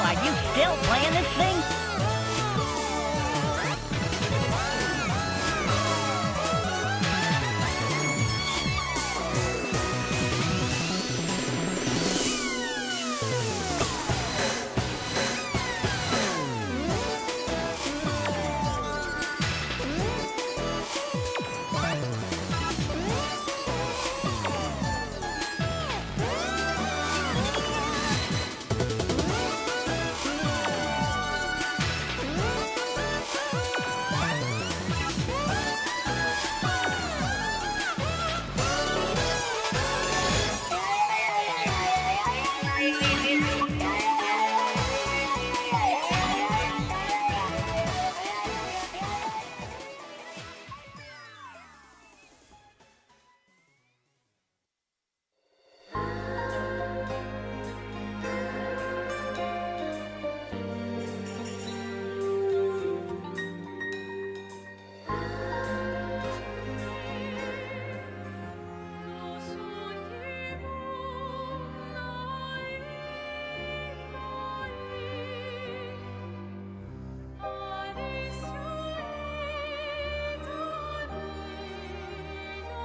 are you still playing this thing?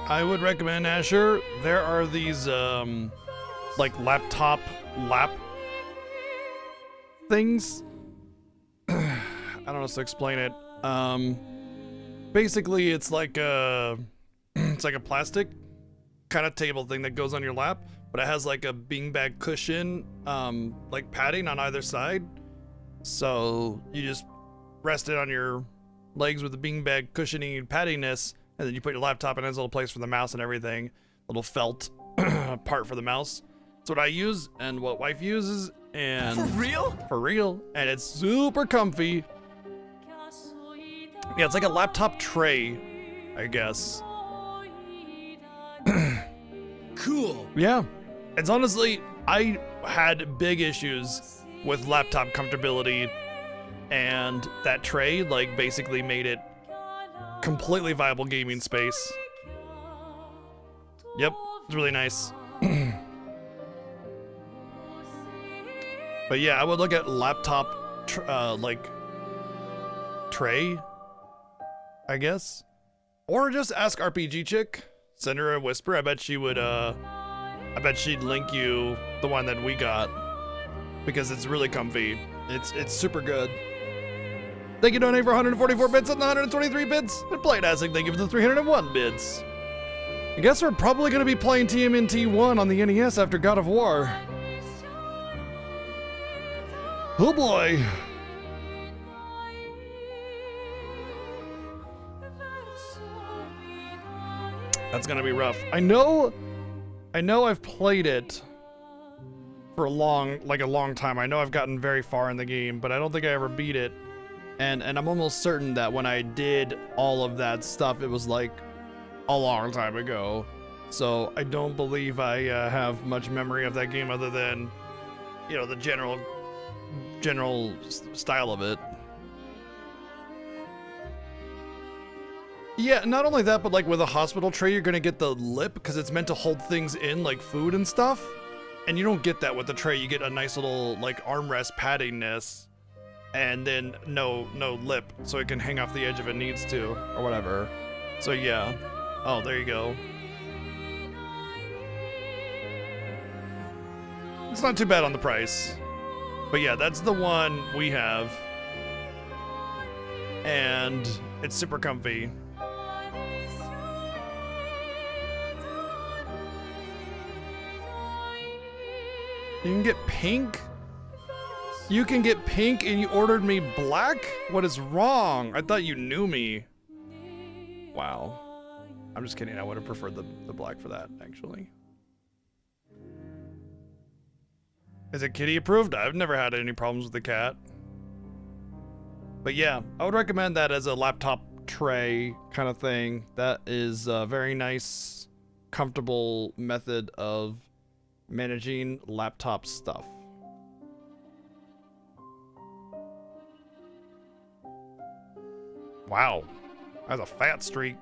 I would recommend Asher. There are these like laptop lap things. I don't know how to explain it. Basically it's like a plastic kind of table thing that goes on your lap, but it has like a beanbag cushion, like padding on either side. So you just rest it on your legs with the beanbag cushioning paddiness. And then you put your laptop in, it has a little place for the mouse and everything. Little felt part for the mouse. That's what I use and what wife uses. And For real? For real. And it's super comfy. Yeah, it's like a laptop tray, I guess. Cool. Yeah. It's honestly, I had big issues with laptop comfortability. And that tray, like, basically made it completely viable gaming space. Yep, it's really nice. But yeah, I would look at laptop like tray, I guess, or just ask RPG Chick. Send her a whisper. I bet she would. I bet she'd link you the one that we got because it's really comfy. It's super good. Thank you, Donate, for 144 bits and the 123 bits. And Playtastic, thank you for the 301 bits. I guess we're probably going to be playing TMNT 1 on the NES after God of War. Oh boy. That's going to be rough. I know I've played it for a long time. I know I've gotten very far in the game, but I don't think I ever beat it. And I'm almost certain that when I did all of that stuff, it was like a long time ago. So I don't believe I have much memory of that game other than, you know, the general style of it. Yeah, not only that, but like with a hospital tray, you're gonna get the lip because it's meant to hold things in like food and stuff. And you don't get that with the tray. You get a nice little like armrest paddingness. And then no lip, so it can hang off the edge if it needs to, or whatever. So yeah. Oh, there you go. It's not too bad on the price. But yeah, that's the one we have. And it's super comfy. You can get pink? You can get pink and you ordered me black? What is wrong? I thought you knew me. Wow. I'm just kidding. I would have preferred the black for that, actually. Is it kitty approved? I've never had any problems with the cat. But yeah, I would recommend that as a laptop tray kind of thing. That is a very nice, comfortable method of managing laptop stuff. Wow, that's a fat streak.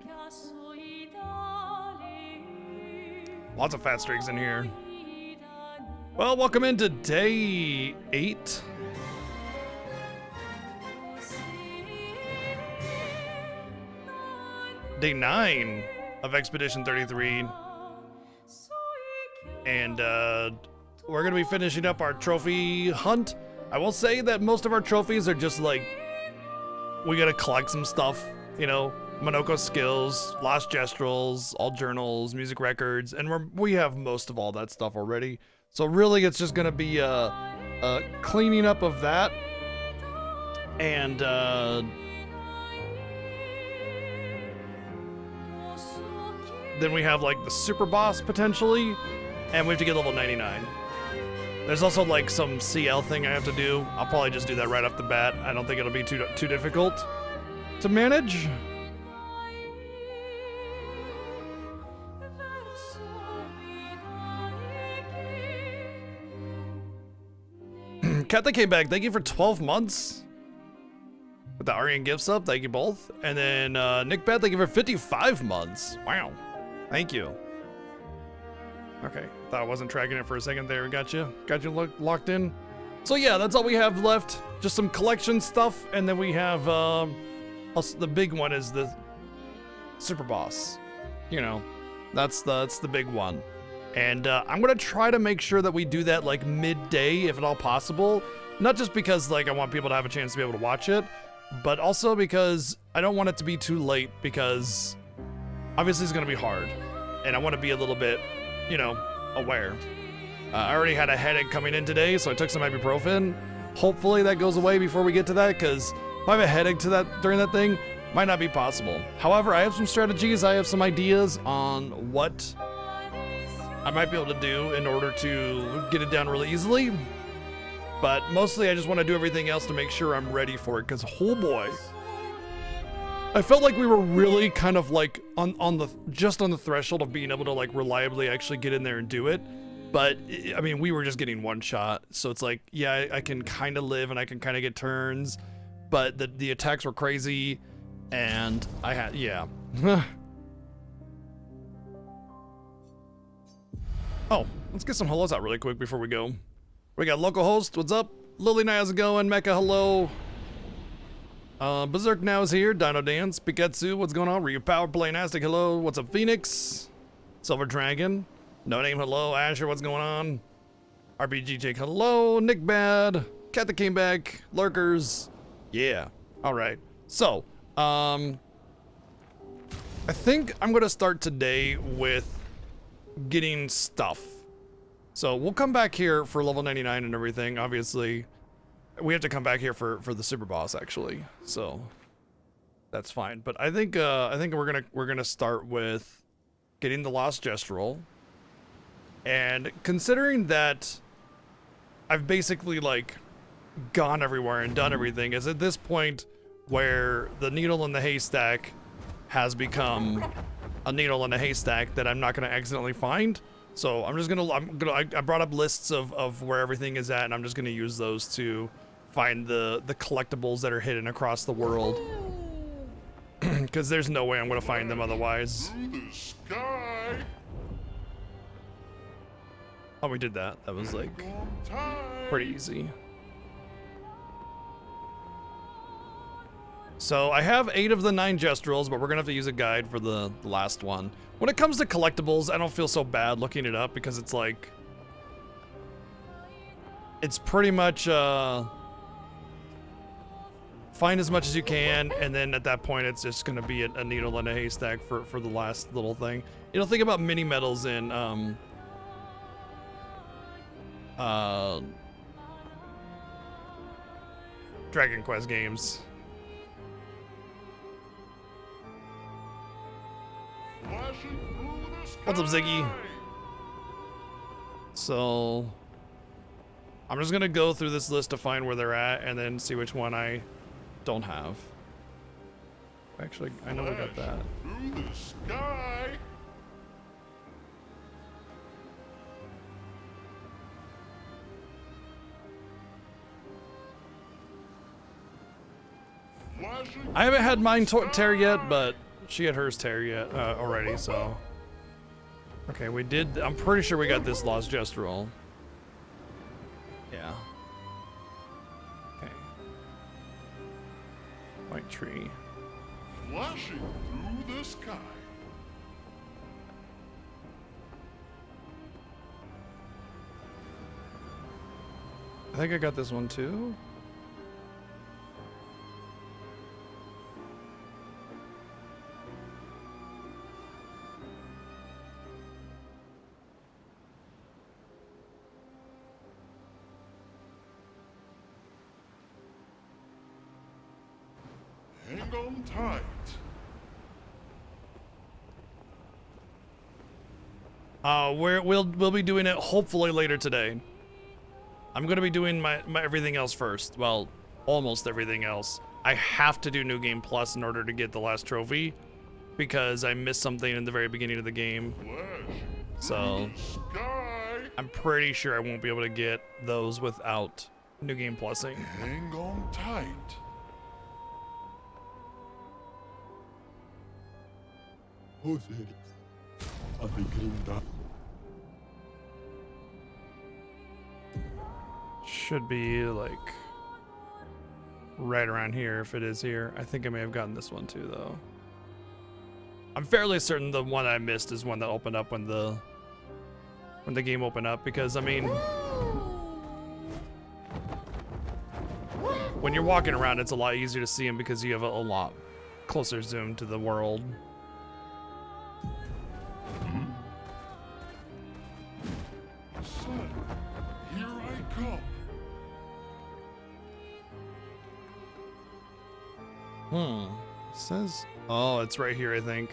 Lots of fat streaks in here. Well, welcome into day 8 day 9 of Expedition 33. And we're going to be finishing up our trophy hunt. I will say that most of our trophies are just like, we got to collect some stuff, you know, Monoko skills, lost gestrels, all journals, music records, and we have most of all that stuff already. So really it's just going to be cleaning up of that. And then we have like the super boss potentially, and we have to get level 99. There's also like some CL thing I have to do. I'll probably just do that right off the bat. I don't think it'll be too difficult to manage. Cat that came back, thank you for 12 months. With the Aryan gift sub, thank you both. And then Nick Bad, thank you for 55 months. Wow. Thank you. Okay, thought I wasn't tracking it for a second there. Got you locked in. So yeah, that's all we have left. Just some collection stuff, and then we have also the big one is the super boss. You know, that's the big one. And I'm gonna try to make sure that we do that like midday, if at all possible. Not just because like I want people to have a chance to be able to watch it, but also because I don't want it to be too late, because obviously it's gonna be hard, and I want to be a little bit, you know, aware. I already had a headache coming in today, so I took some ibuprofen. Hopefully that goes away before we get to that, because if I have a headache during that thing, might not be possible. However, I have some strategies, I have some ideas on what I might be able to do in order to get it down really easily. But mostly I just want to do everything else to make sure I'm ready for it, because oh boy. I felt like we were really kind of like on the threshold of being able to like reliably actually get in there and do it. But I mean, we were just getting one shot. So it's like, yeah, I can kind of live and I can kind of get turns, but the attacks were crazy and I had, yeah. Oh, let's get some hellos out really quick before we go. We got local host, what's up? Lily, how's it going? Mecha, hello. Berserk now is here. Dino Dance, Piketsu, what's going on? Ryu Power, Playinastic, hello. What's up, Phoenix? Silver Dragon, No Name, hello. Asher, what's going on? RPG Jake, hello. Nick Bad, Cat that came back, Lurkers, yeah. All right. So, I think I'm gonna start today with getting stuff. So we'll come back here for level 99 and everything. Obviously, we have to come back here for the super boss actually. So that's fine. But I think we're gonna start with getting the lost gestrel. And considering that I've basically like gone everywhere and done everything, is at this point where the needle in the haystack has become a needle in a haystack that I'm not gonna accidentally find. So I'm just gonna, I brought up lists of where everything is at, and I'm just gonna use those to find the collectibles that are hidden across the world. Because there's no way I'm gonna find them otherwise. Oh, we did that. That was like pretty easy. So I have 8 of the 9 gestrels, but we're gonna have to use a guide for the last one. When it comes to collectibles, I don't feel so bad looking it up, because it's like, it's pretty much find as much as you can, and then at that point it's just gonna be a needle in a haystack for the last little thing. You know, think about mini medals in Dragon Quest games. What's up, Ziggy? So I'm just gonna go through this list to find where they're at and then see which one I don't have. Actually, I know we got that. Through the sky. I haven't had mine tear yet, but she had hers tear yet already, so. Okay, we did, I'm pretty sure we got this lost gestrel. Yeah. Okay. White tree. flashing through the sky. I think I got this one too. Hang on tight. We'll be doing it hopefully later today. I'm gonna be doing my everything else first. Well, almost everything else. I have to do New Game Plus in order to get the last trophy because I missed something in the very beginning of the game. So I'm pretty sure I won't be able to get those without New Game Plusing. Hang on tight. Should be like right around here if it is here. I think I may have gotten this one too though. I'm fairly certain the one I missed is one that opened up when the game opened up because I mean when you're walking around it's a lot easier to see them because you have a lot closer zoom to the world. Son, here I come. It says, oh, it's right here, I think.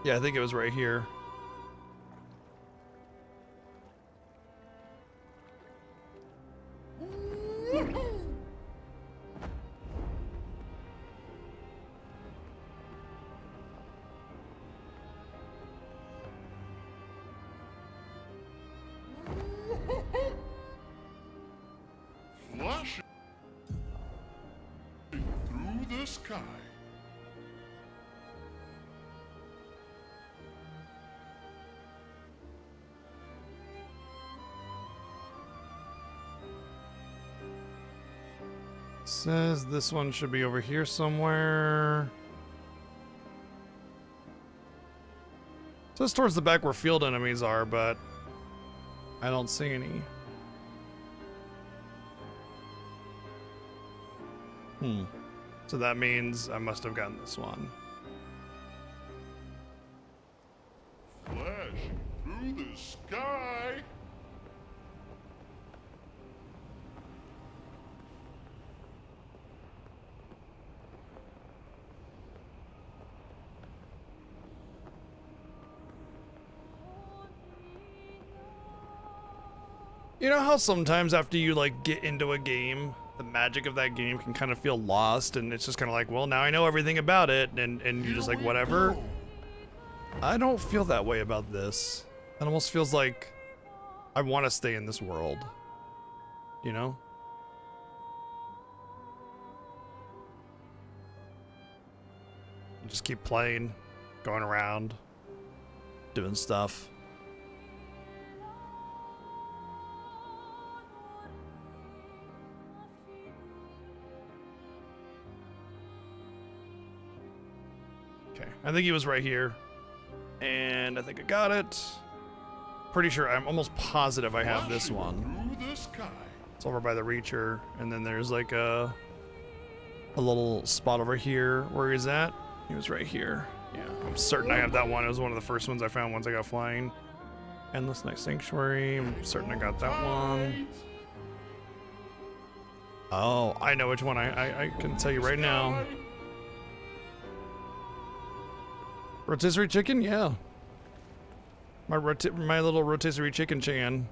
Yeah, I think it was right here. Flashing through the sky. Says this one should be over here somewhere. Says towards the back where field enemies are, but I don't see any. So that means I must have gotten this one. Flashing through the sky. You know how sometimes after you like get into a game, the magic of that game can kind of feel lost and it's just kind of like, well, now I know everything about it and you're just like, whatever. I don't feel that way about this. It almost feels like I want to stay in this world, you know? Just keep playing, going around, doing stuff. Okay, I think he was right here. And I think I got it. Pretty sure, I'm almost positive I have this one. Through the sky. It's over by the Reacher. And then there's like a little spot over here where he's at. He was right here. Yeah, I'm certain I have that one. It was one of the first ones I found once I got flying. Endless Night Sanctuary. I'm certain I got that one. Oh, I know which one. I can tell you right now. Rotisserie chicken? Yeah. My little rotisserie chicken chan.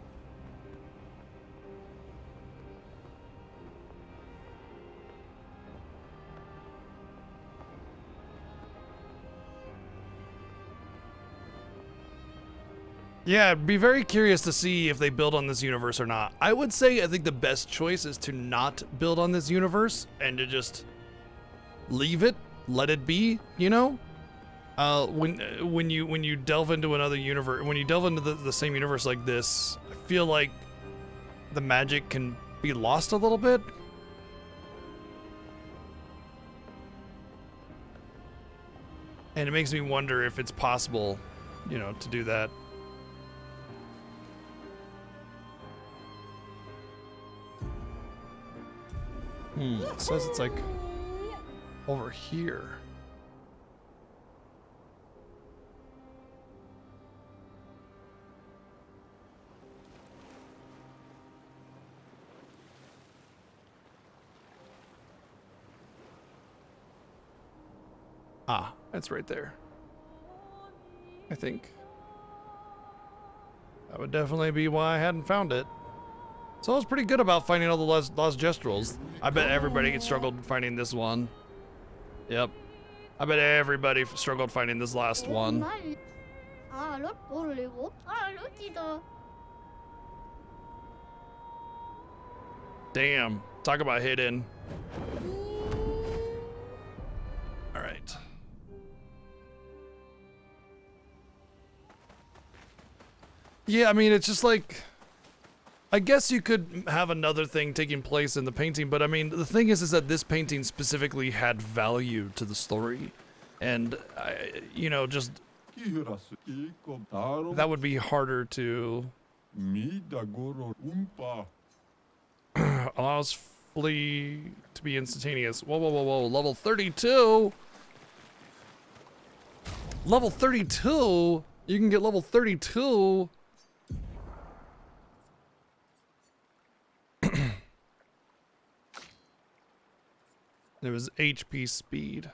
Yeah, I'd be very curious to see if they build on this universe or not. I would say I think the best choice is to not build on this universe and to just leave it, let it be, you know? When you delve into another universe, when you delve into the same universe like this, I feel like the magic can be lost a little bit. And it makes me wonder if it's possible, you know, to do that. It says it's like over here. Ah, it's right there. I think. That would definitely be why I hadn't found it. So I was pretty good about finding all the lost gestrals. I bet everybody struggled finding this one. Yep. I bet everybody struggled finding this last one. Damn. Talk about hidden. All right. Yeah, I mean, it's just like, I guess you could have another thing taking place in the painting, but I mean, the thing is that this painting specifically had value to the story. And, you know, just, that would be harder to allows flee to be instantaneous. Whoa, whoa, whoa, whoa, level 32? Level 32? You can get level 32? It was HP speed.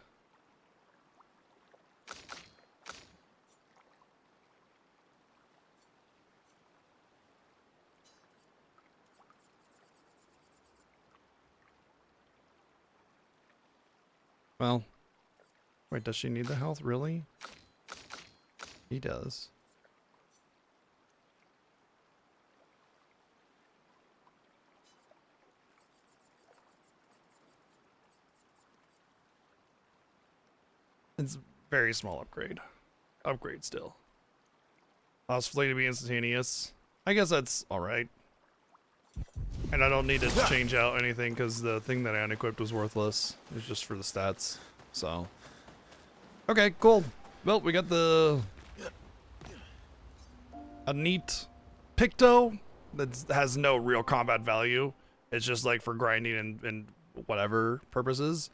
Well, wait, does she need the health? Really? He does. It's a very small upgrade. Upgrade still. Allows flee to be instantaneous. I guess that's alright. And I don't need to change out anything because the thing that I unequipped was worthless. It's just for the stats. So. Okay, cool. Well, we got a neat Picto that has no real combat value. It's just like for grinding and whatever purposes.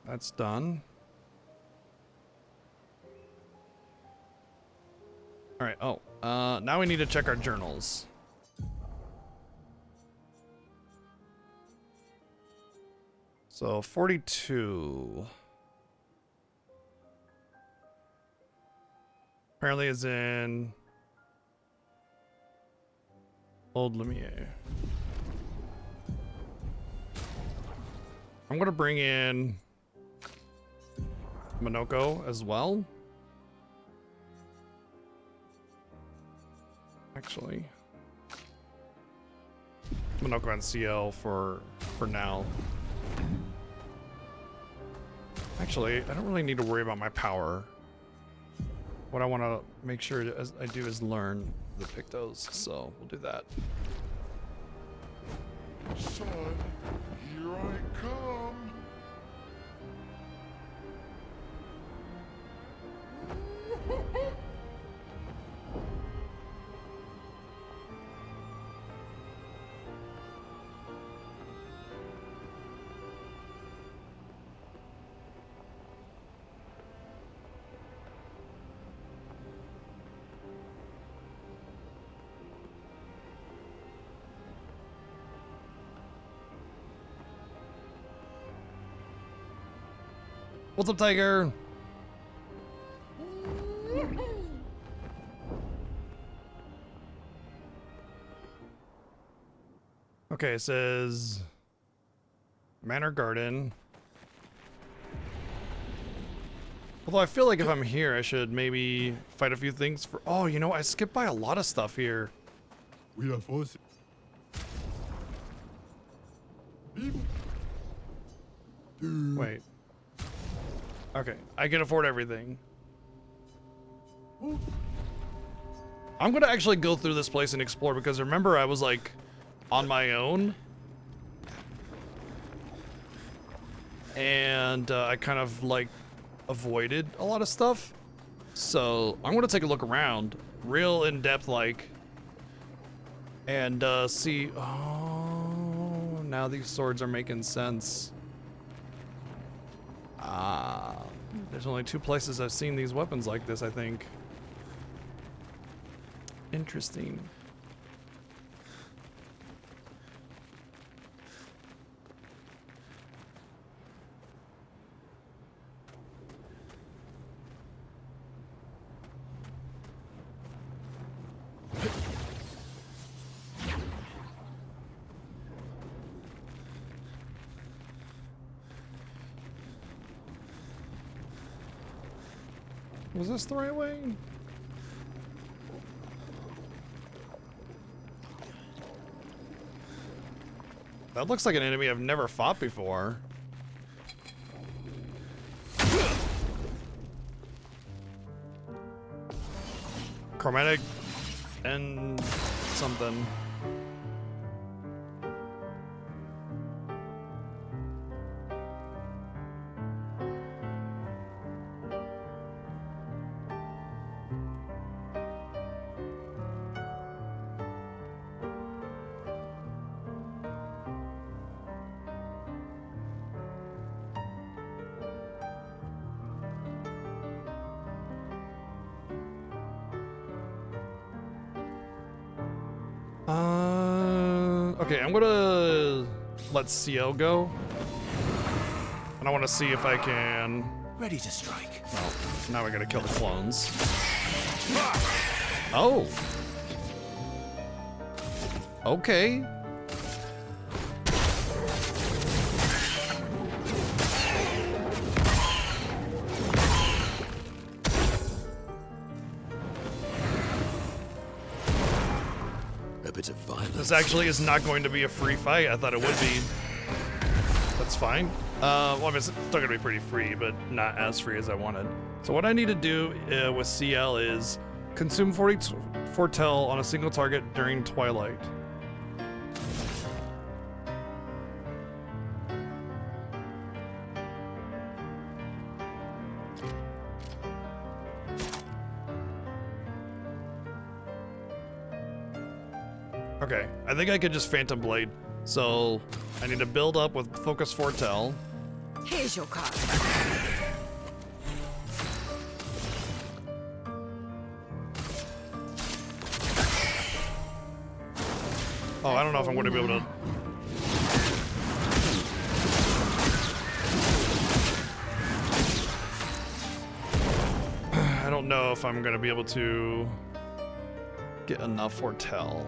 That's done. All right. Oh, now we need to check our journals. So 42. Apparently is in Old Lumiere. I'm gonna bring in Monoko as well. Actually, Monoko and CL for now. Actually, I don't really need to worry about my power. What I want to make sure I do is learn the Pictos, so we'll do that. Son, here I come. What's up, Tiger? Okay, it says Manor Garden. Although I feel like if I'm here, I should maybe fight a few things for. Oh, you know, I skipped by a lot of stuff here. We are forced. Wait. Okay, I can afford everything. I'm gonna actually go through this place and explore because remember I was like on my own. And I kind of like avoided a lot of stuff. So I'm gonna take a look around, real in depth, like, and see. Oh, now these swords are making sense. Ah, there's only 2 places I've seen these weapons like this, I think. Interesting. Was this the right way? That looks like an enemy I've never fought before. Chromatic and something. Okay, I'm gonna let CL go. And I want to see if I can... Ready to strike. Well, now we gotta kill the clones. Oh! Okay. A bit of violence. This actually is not going to be a free fight. I thought it would be. That's fine. Well, I mean, it's still gonna be pretty free, but not as free as I wanted. So what I need to do with CL is consume 40 foretell on a single target during twilight. Okay, I think I could just Phantom Blade. So I need to build up with Focus Foretell. Here's your card. Oh, I don't know if I'm going to be able to. I don't know if I'm going to be able to get enough Foretell.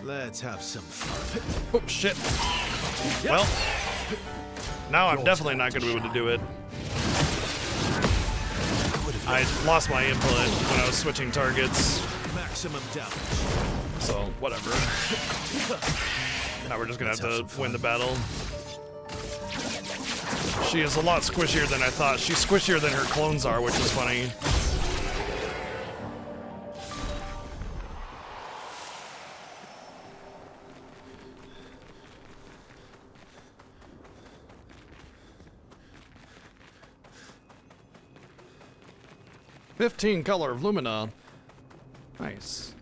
Let's have some fun. Oh, shit. Well, now I'm definitely not going to be able to do it. I lost my input when I was switching targets. Maximum damage. So, whatever. Now we're just going to have to win the battle. She is a lot squishier than I thought. She's squishier than her clones are, which is funny. Color of Lumina. Nice.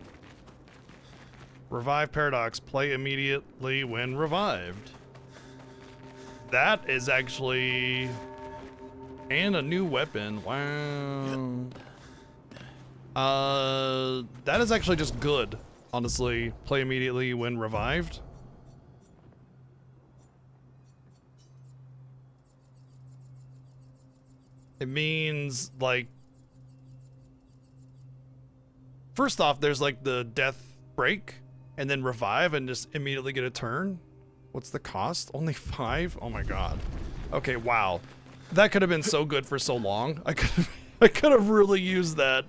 Revive Paradox. Play immediately when revived. That is actually... And a new weapon. Wow. That is actually just good, honestly. Play immediately when revived. It means, like... First off, there's like the death break, and then revive and just immediately get a turn. What's the cost? Only 5? Oh my god. Okay, wow. That could have been so good for so long. I could have really used that.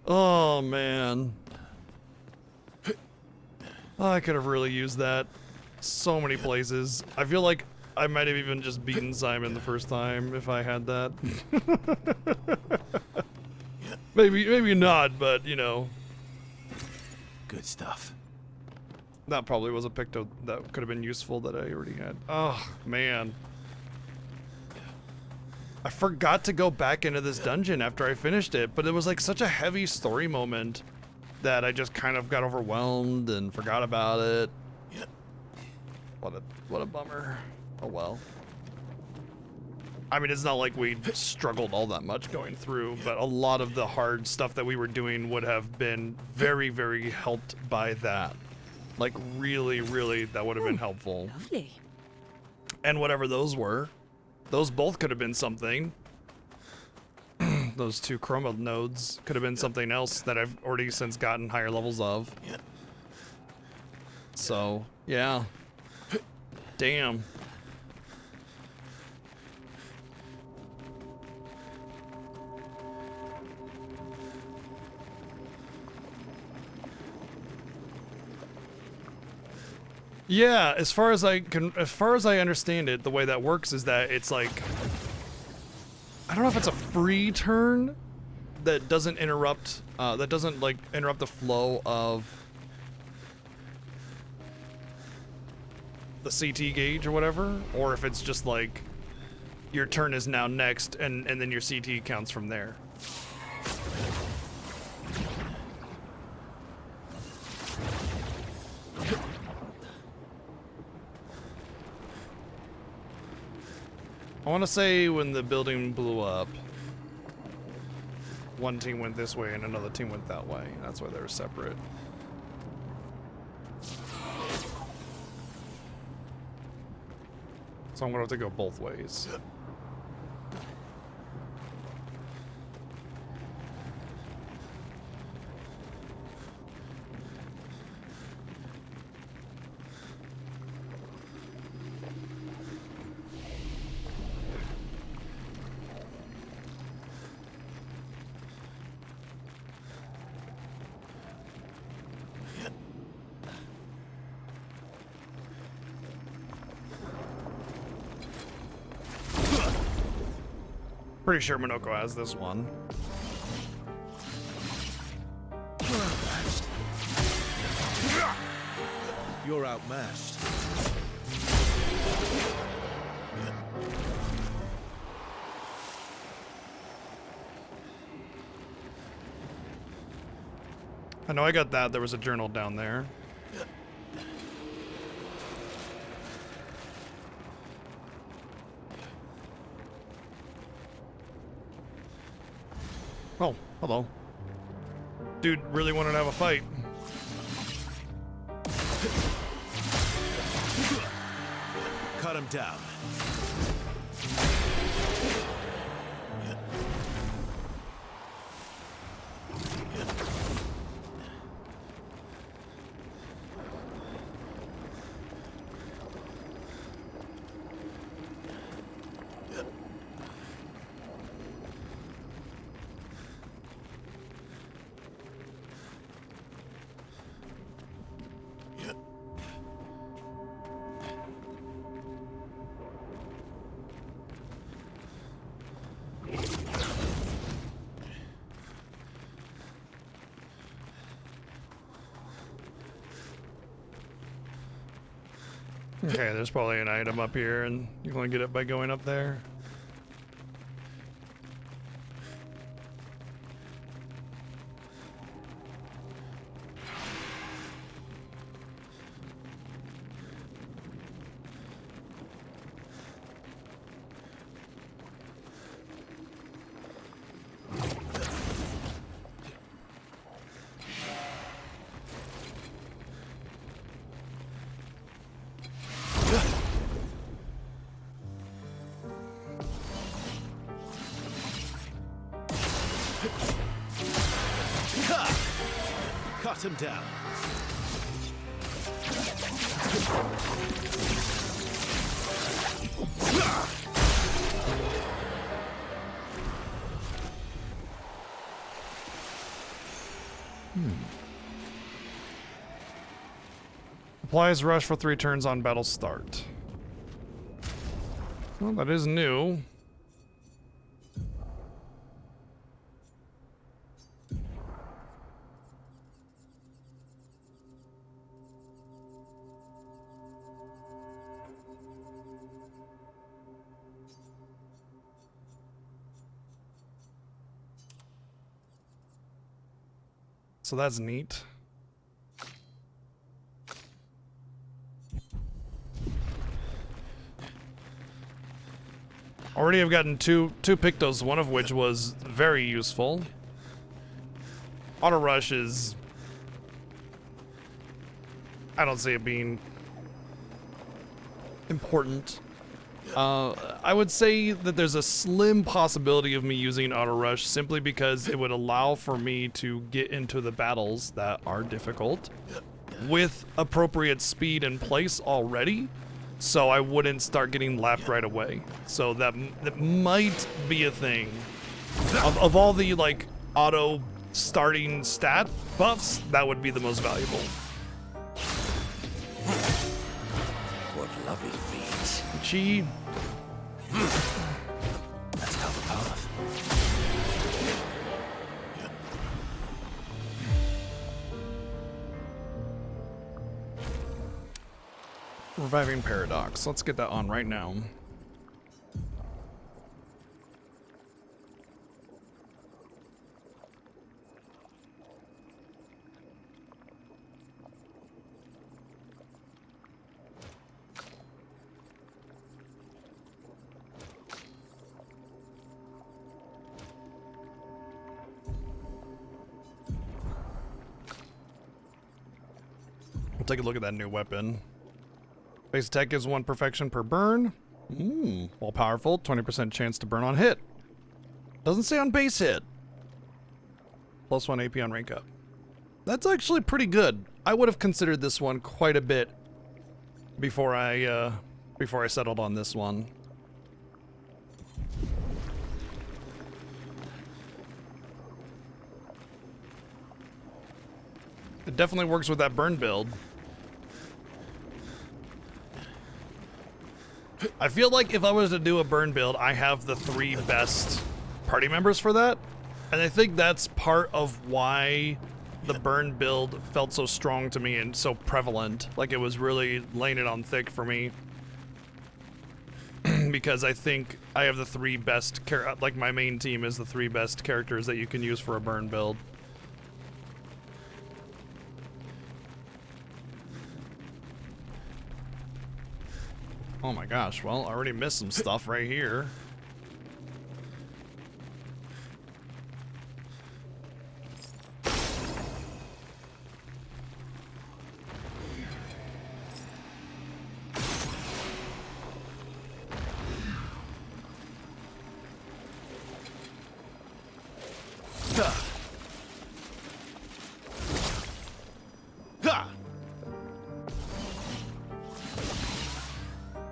Oh man. I could have really used that so many places. I feel like I might have even just beaten Simon the first time if I had that. Maybe not, but you know. Good stuff. That probably was a picto that could have been useful that I already had. Oh, man. I forgot to go back into this dungeon after I finished it, but it was like such a heavy story moment that I just kind of got overwhelmed and forgot about it. What a bummer. Oh well. I mean, it's not like we struggled all that much going through, but a lot of the hard stuff that we were doing would have been very, very helped by that. Like, really, really, that would have been helpful. Lovely. And whatever those were, those both could have been something. Those 2 chroma nodes could have been something else that I've already since gotten higher levels of. So, yeah. Damn. Yeah, as far as I understand it, the way that works is that it's like, I don't know if it's a free turn that doesn't interrupt, like interrupt the flow of the CT gauge or whatever, or if it's just like your turn is now next and then your CT counts from there. I want to say when the building blew up, one team went this way and another team went that way. That's why they were separate. So I'm gonna have to go both ways. Pretty sure Minoko has this one. You're outmatched. I know I got that. There was a journal down there. Oh, hello. Dude really wanted to have a fight. Cut him down. Okay, there's probably an item up here, and you want to get it by going up there. Cut him down. Applies rush for 3 turns on battle start. Well, that is new. So that's neat. Already I've gotten two Pictos, one of which was very useful. Auto Rush is... I don't see it being important. I would say that there's a slim possibility of me using Auto Rush simply because it would allow for me to get into the battles that are difficult with appropriate speed and place already, so I wouldn't start getting lapped right away. So that might be a thing. Of all the like auto starting stat buffs, that would be the most valuable. What lovely feet. Chi. That's how the path. Reviving Paradox. Let's get that on right now. We'll take a look at that new weapon. Base attack gives 1 perfection per burn. While powerful, 20% chance to burn on hit. Doesn't say on base hit. Plus 1 AP on rank up. That's actually pretty good. I would have considered this one quite a bit before I settled on this one. It definitely works with that burn build. I feel like if I was to do a burn build, I have the 3 best party members for that. And I think that's part of why the burn build felt so strong to me and so prevalent. Like it was really laying it on thick for me. Because I think I have the 3 best, like my main team is the 3 best characters that you can use for a burn build. Oh my gosh, well, I already missed some stuff right here.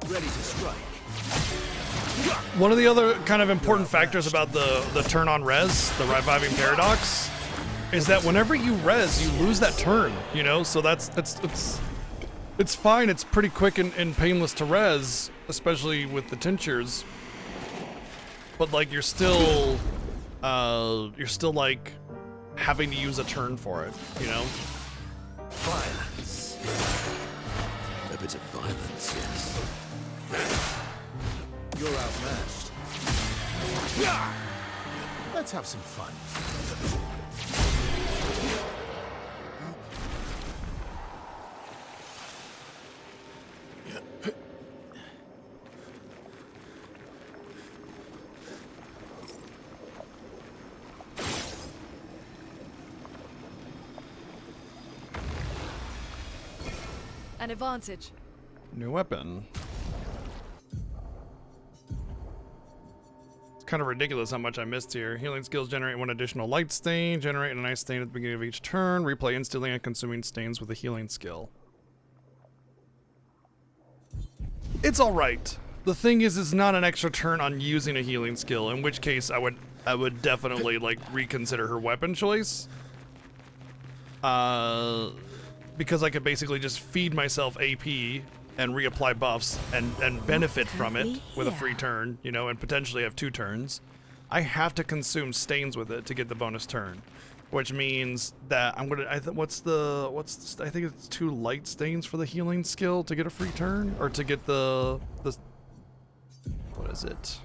Ready to strike. One of the other kind of important factors about the turn on res, the reviving paradox, is that whenever you res, you lose that turn, you know? So it's fine, it's pretty quick and painless to res, especially with the tinctures. But like you're still like having to use a turn for it, you know? Violence. A bit of violence, yes. You're outmatched. Let's have some fun. An advantage. New weapon. It's kind of ridiculous how much I missed here. Healing skills generate 1 additional light stain, generate an ice stain at the beginning of each turn, replay instantly and consuming stains with a healing skill. It's alright. The thing is, it's not an extra turn on using a healing skill, in which case I would definitely like reconsider her weapon choice. Because I could basically just feed myself AP and reapply buffs and benefit from it with a free turn, you know, and potentially have 2 turns. I have to consume stains with it to get the bonus turn, which means that I'm gonna. I think it's 2 light stains for the healing skill to get a free turn, or to get the what is it?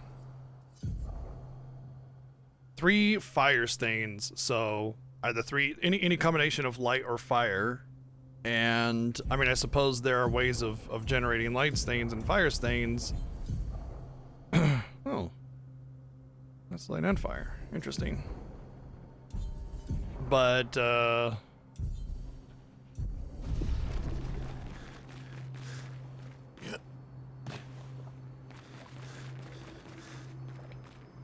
3 fire stains. So either any combination of light or fire. And I mean, I suppose there are ways of generating light stains and fire stains. Oh, that's light and fire. Interesting. But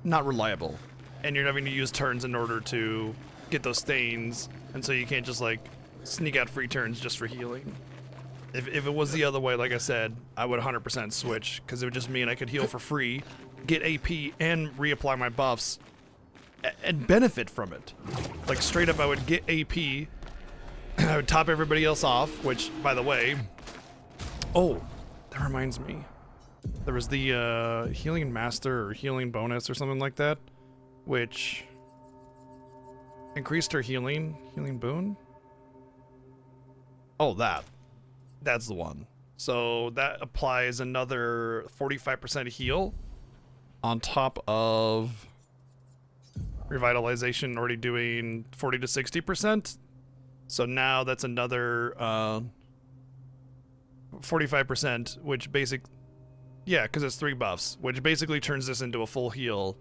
not reliable, and you're having to use turns in order to get those stains, and so you can't just like sneak out free turns just for healing. If it was the other way, like I said, I would 100% switch, because it would just mean I could heal for free, get AP, and reapply my buffs, and benefit from it. Like straight up, I would get AP, I would top everybody else off, which, by the way, oh, that reminds me. There was the healing master or healing bonus or something like that, which increased her healing boon. Oh, that's the one. So that applies another 45% heal on top of revitalization already doing 40 to 60%. So now that's another 45%, which yeah, because it's 3 buffs, which basically turns this into a full heal.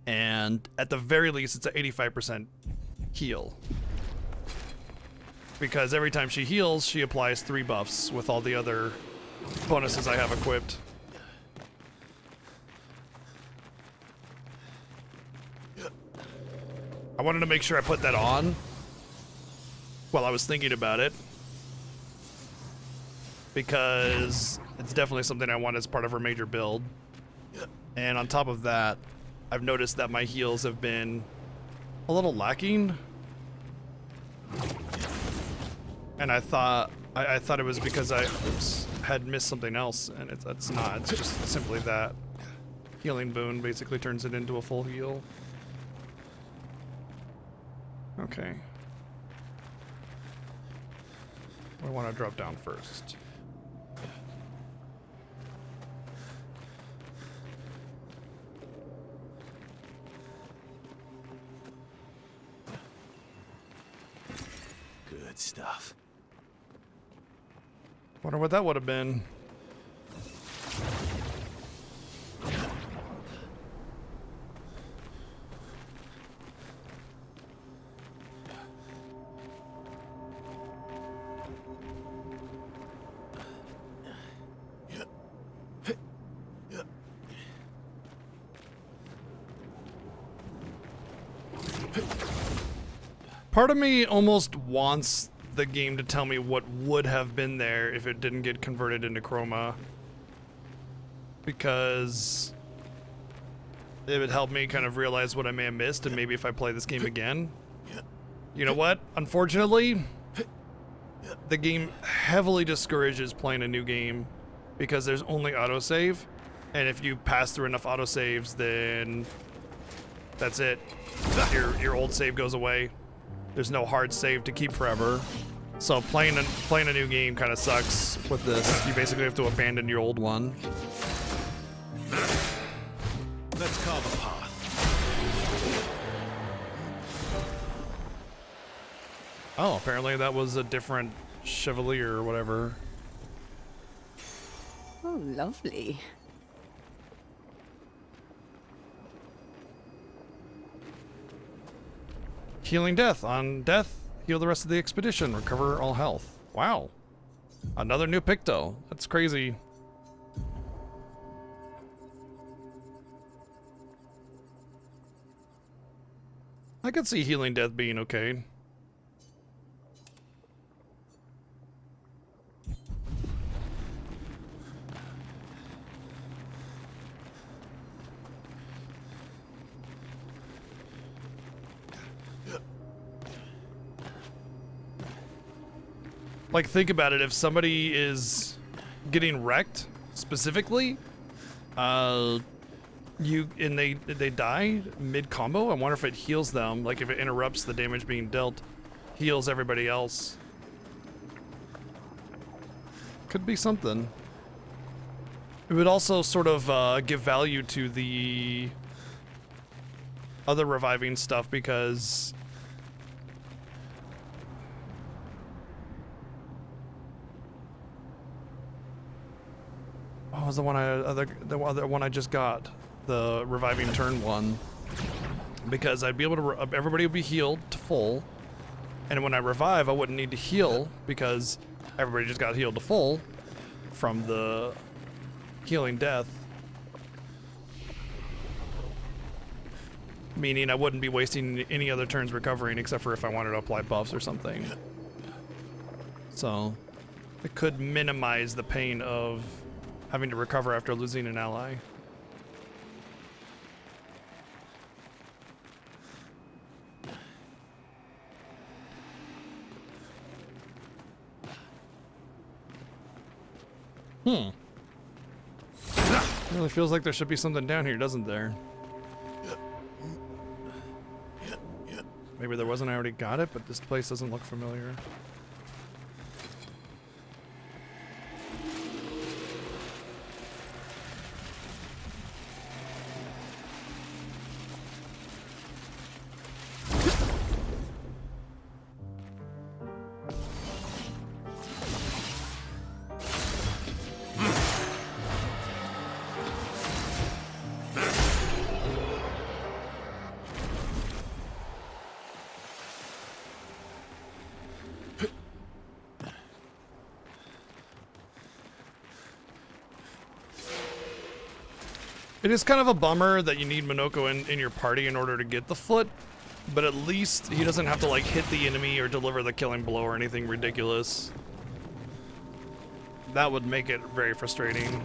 And at the very least, it's an 85% heal. Because every time she heals, she applies 3 buffs with all the other bonuses I have equipped. I wanted to make sure I put that on while I was thinking about it, because it's definitely something I want as part of her major build. And on top of that, I've noticed that my heals have been a little lacking. And I thought it was because I had missed something else, and it's not. It's just simply that healing boon basically turns it into a full heal. Okay. I want to drop down first. Good stuff. Wonder what that would have been. Part of me almost wants the game to tell me what would have been there if it didn't get converted into chroma, because it would help me kind of realize what I may have missed, and maybe if I play this game again. You know what? Unfortunately, the game heavily discourages playing a new game because there's only autosave, and if you pass through enough autosaves, then that's it. Your old save goes away. There's no hard save to keep forever. So playing a new game kind of sucks with this. You basically have to abandon your old one. Let's carve a path. Oh, apparently that was a different Chevalier or whatever. Oh, lovely. Healing death. On death, heal the rest of the expedition. Recover all health. Wow. Another new Picto. That's crazy. I could see healing death being okay. Like, think about it. If somebody is getting wrecked specifically, they die mid combo, I wonder if it heals them. Like, if it interrupts the damage being dealt, heals everybody else. Could be something. It would also sort of give value to the other reviving stuff, because was the one the other one I just got, the reviving turn one, because I'd be able to everybody would be healed to full, and when I revive, I wouldn't need to heal because everybody just got healed to full from the healing death. Meaning I wouldn't be wasting any other turns recovering except for if I wanted to apply buffs or something. So it could minimize the pain of having to recover after losing an ally. It really feels like there should be something down here, doesn't there? Maybe there wasn't, I already got it, but this place doesn't look familiar. It is kind of a bummer that you need Minoko in your party in order to get the foot, but at least he doesn't have to like hit the enemy or deliver the killing blow or anything ridiculous. That would make it very frustrating.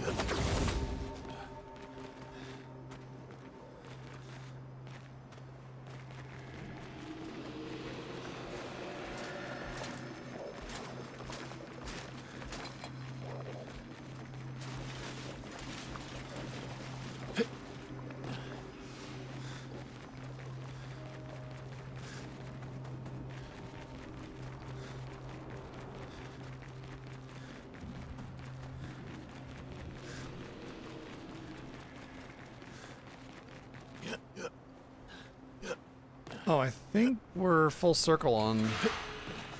Oh, I think we're full circle on...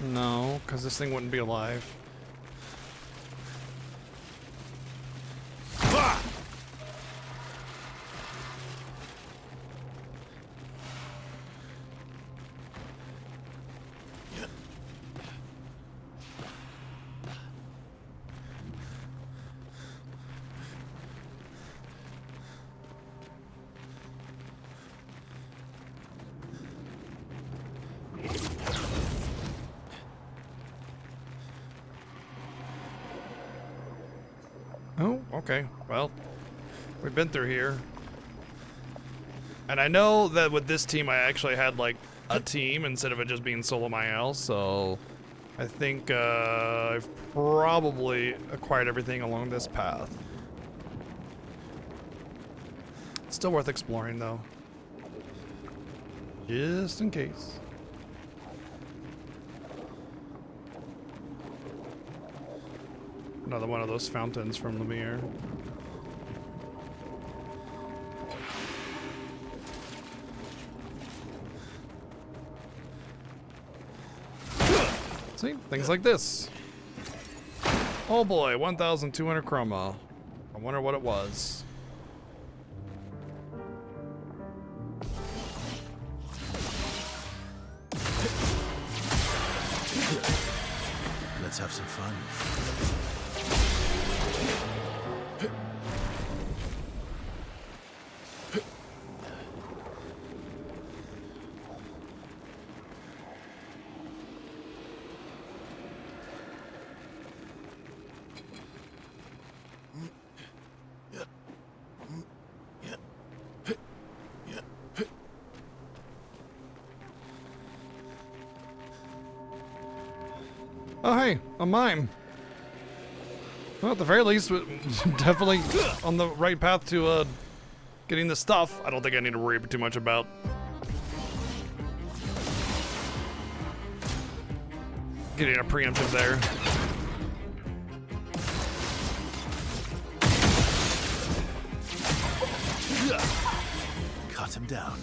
No, because this thing wouldn't be alive. Oh, okay. Well, we've been through here. And I know that with this team, I actually had, like, a team instead of it just being solo Mael, so I think I've probably acquired everything along this path. Still worth exploring, though. Just in case. Another one of those fountains from Lemire. See? Things like this. Oh boy, 1,200 chroma. I wonder what it was. Let's have some fun. Oh hey, a mime. Well, at the very least, definitely on the right path to getting the stuff. I don't think I need to worry too much about. Getting a preemptive there. Cut him down.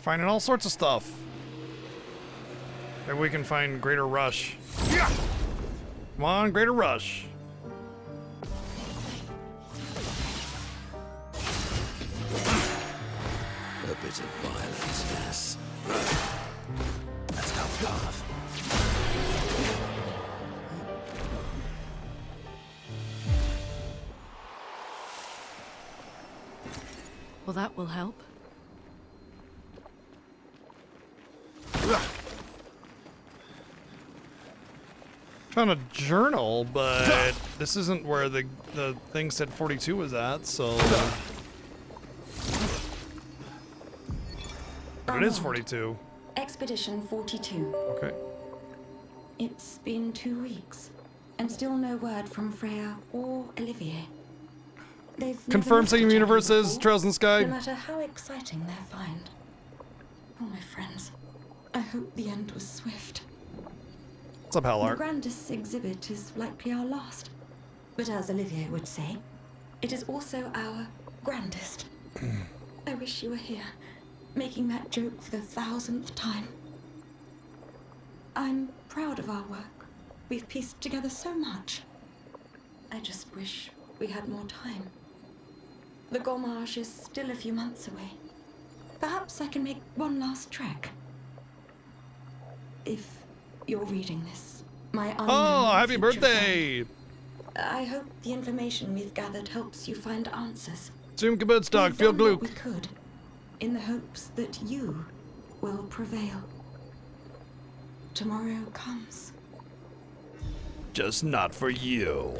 finding all sorts of stuff. Maybe we can find Greater Rush. Yeah! Come on, Greater Rush. A bit of violence, yes. Let's go, path. Well, that will help. Found a journal, but this isn't where the thing said 42 was at, so... But it is 42. Expedition 42. Okay. It's been 2 weeks, and still no word from Freya or Olivier. They've never Confirm missed each same other universes, before, Trails in the Sky. no matter how exciting their find. Oh, my friends, I hope the end was swift. What's up, The Hellart? grandest exhibit is likely our last. But as Olivier would say, it is also our grandest. I wish you were here, making that joke for the 1000th time. I'm proud of our work. We've pieced together so much. I just wish we had more time. The Gommage is still a few months away. Perhaps I can make one last trek. If you're reading this, my unknown Oh, happy future birthday! friend, I hope the information we've gathered helps you find answers. Zoom Geburtstag, We've viel done what we Glück. could, in the hopes that you will prevail. Tomorrow comes. Just not for you.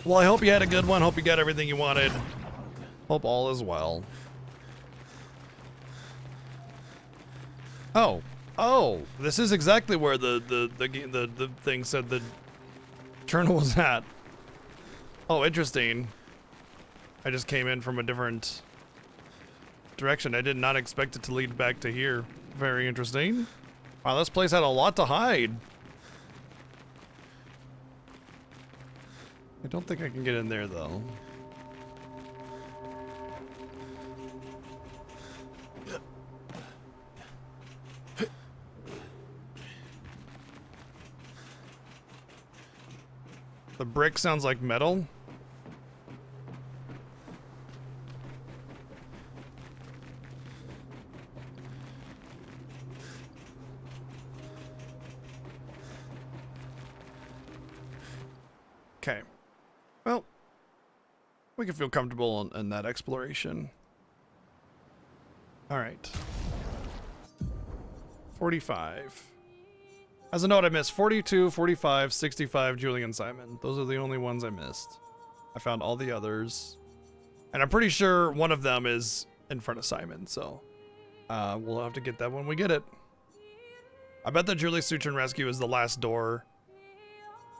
Well, I hope you had a good one. Hope you got everything you wanted. Hope all is well. Oh, this is exactly where the thing said the journal was at. Oh, interesting. I just came in from a different direction. I did not expect it to lead back to here. Very interesting. Wow, this place had a lot to hide. I don't think I can get in there, though. The brick sounds like metal. Okay. Well, we can feel comfortable in that exploration. All right. 45. As a note, I missed 42, 45, 65, Julian Simon. Those are the only ones I missed. I found all the others. And I'm pretty sure one of them is in front of Simon, so we'll have to get that when we get it. I bet the Julie Sutrin Rescue is the last door.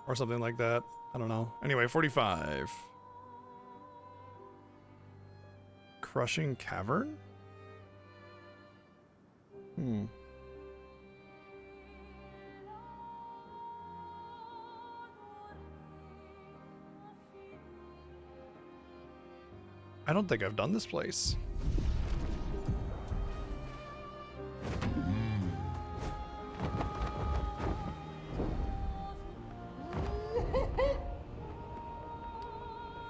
Or something like that. I don't know. Anyway, 45. Crushing Cavern? I don't think I've done this place.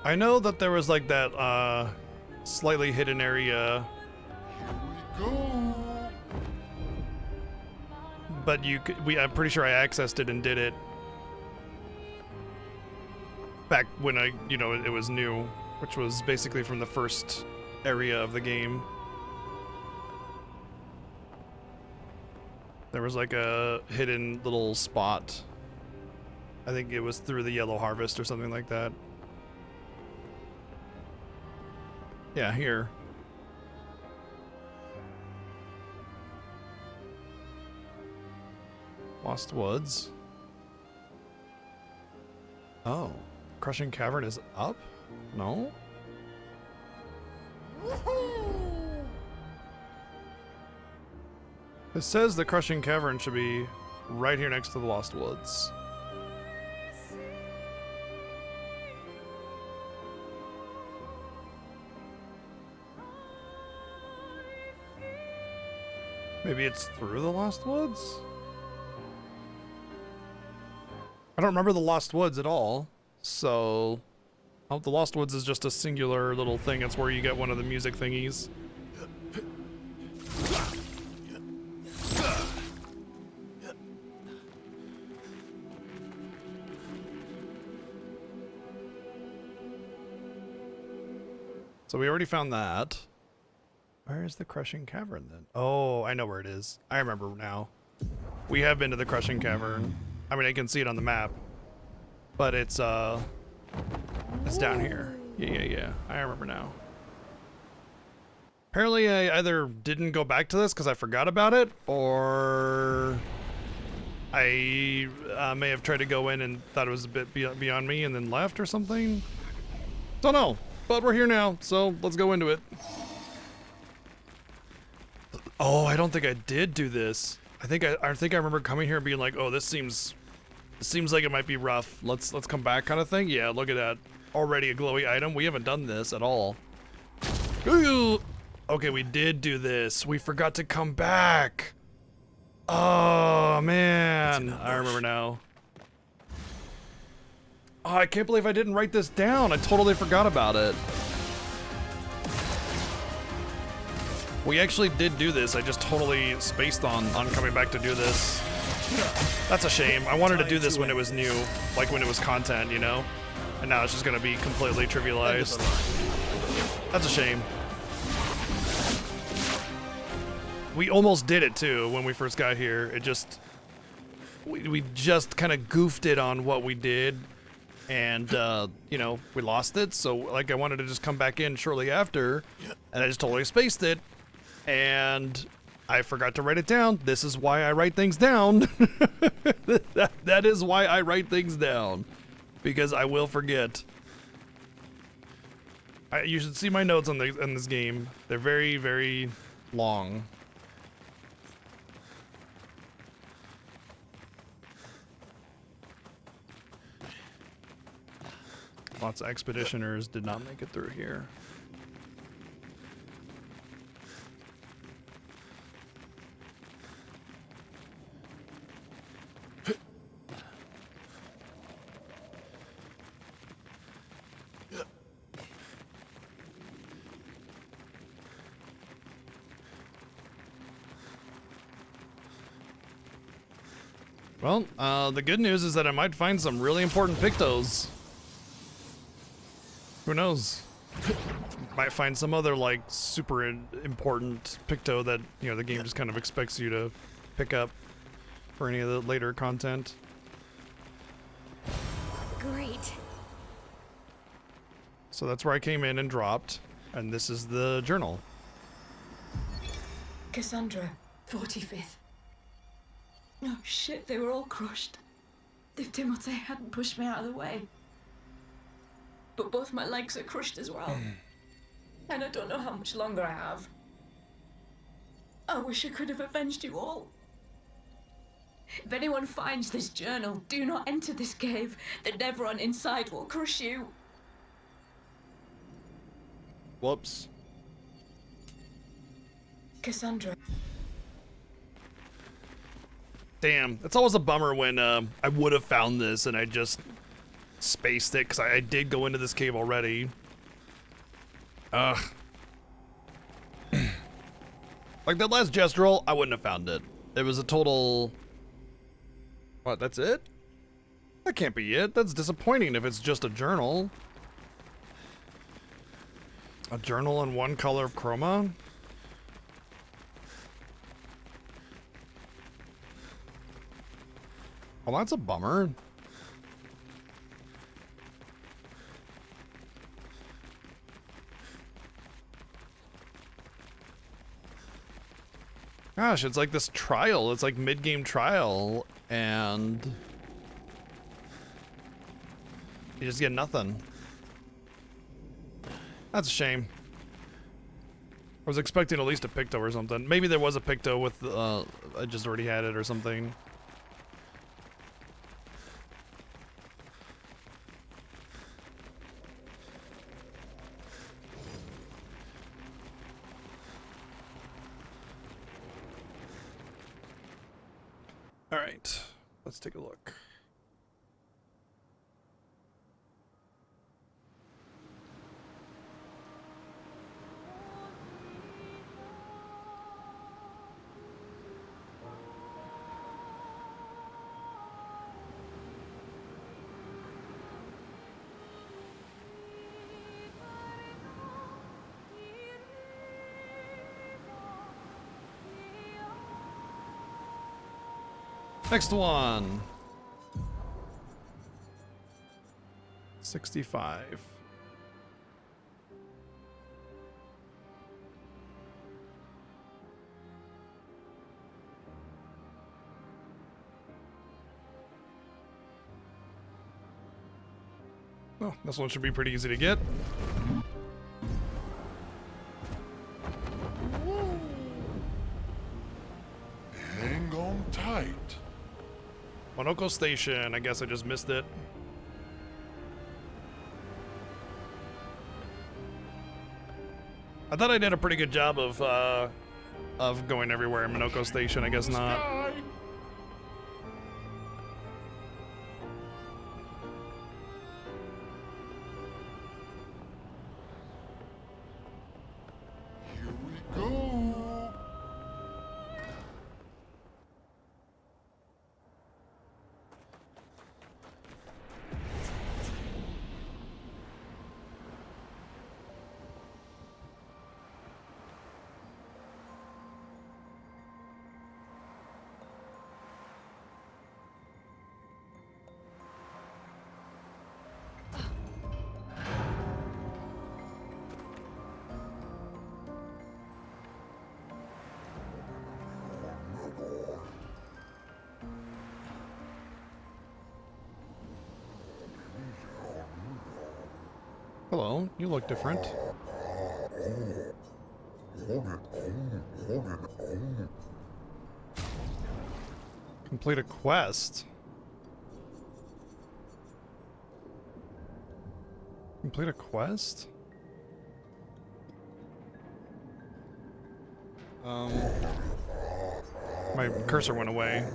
I know that there was like that slightly hidden area, Here we go. but I'm pretty sure I accessed it and did it back when it was new, which was basically from the first area of the game. There was like a hidden little spot. I think it was through the Yellow Harvest or something like that. Yeah, here. Lost Woods. Oh. Crushing Cavern is up? No? It says the Crushing Cavern should be right here next to the Lost Woods. Maybe it's through the Lost Woods? I don't remember the Lost Woods at all. So, oh, the Lost Woods is just a singular little thing. It's where you get one of the music thingies. So we already found that. Where is the Crushing Cavern then? Oh, I know where it is. I remember now. We have been to the Crushing Cavern. I mean, I can see it on the map. But it's down here. Yeah. I remember now. Apparently I either didn't go back to this because I forgot about it, or I may have tried to go in and thought it was a bit beyond me and then left or something. Don't know. But we're here now, so let's go into it. Oh, I don't think I did do this. I think I remember coming here and being like, "Oh, this seems like it might be rough. Let's come back," kind of thing. Yeah, look at that. Already a glowy item. We haven't done this at all. Ooh. Okay, we did do this. We forgot to come back. Oh man, I remember now. Oh, I can't believe I didn't write this down. I totally forgot about it. We actually did do this. I just totally spaced on coming back to do this. That's a shame. I wanted to do this when it was new, like when it was content, you know? And now it's just gonna be completely trivialized. That's a shame. We almost did it too when we first got here. It just, we just kind of goofed it on what we did. And, you know, we lost it, so, like, I wanted to just come back in shortly after, and I just totally spaced it, and I forgot to write it down. This is why I write things down. That is why I write things down, because I will forget. You should see my notes on this game. They're very, very long. Lots of expeditioners did not make it through here. Well, the good news is that I might find some really important pictos. Who knows? Might find some other, like, super important picto that, you know, the game just kind of expects you to pick up for any of the later content. Great. So that's where I came in and dropped, and this is the journal. Cassandra, 45th. No shit, they were all crushed. If Timothy hadn't pushed me out of the way. But both my legs are crushed as well. And I don't know how much longer I have. I wish I could have avenged you all. If anyone finds this journal, do not enter this cave. The Nevron inside will crush you. Whoops. Cassandra. Damn, it's always a bummer when I would have found this and I just spaced it, because I did go into this cave already. Ugh. Like that last gestural, I wouldn't have found it. It was a total... What, that's it? That can't be it. That's disappointing if it's just a journal. A journal in one color of chroma? Well, that's a bummer. Gosh, it's like this trial. It's like mid-game trial, and you just get nothing. That's a shame. I was expecting at least a Picto or something. Maybe there was a Picto with, I just already had it or something. All right, let's take a look. Next one. 65. Oh, this one should be pretty easy to get. Hang on tight. Monoko Station. I guess I just missed it. I thought I did a pretty good job of going everywhere in Monoko Station. I guess not. Sky. Here we go. Hello, you look different. Complete a quest. Complete a quest? My cursor went away.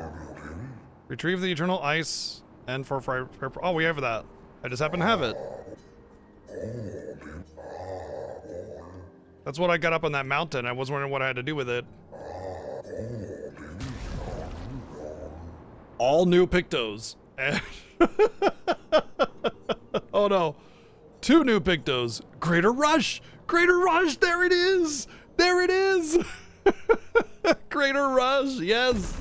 Retrieve the eternal ice and for fire. Oh, we have that. I just happen to have it. That's what I got up on that mountain. I was wondering what I had to do with it. All new Pictos. Oh no. 2 new Pictos. Greater Rush! Greater Rush! There it is! There it is! Greater Rush, yes!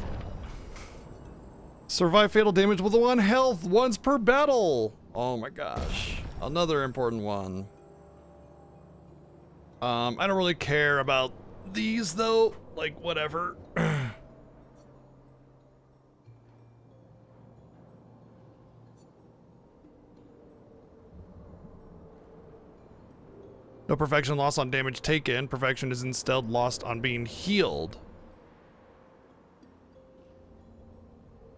Survive fatal damage with 1 health once per battle! Oh my gosh. Another important one. I don't really care about these though. Like, whatever. No perfection lost on damage taken. Perfection is instead lost on being healed.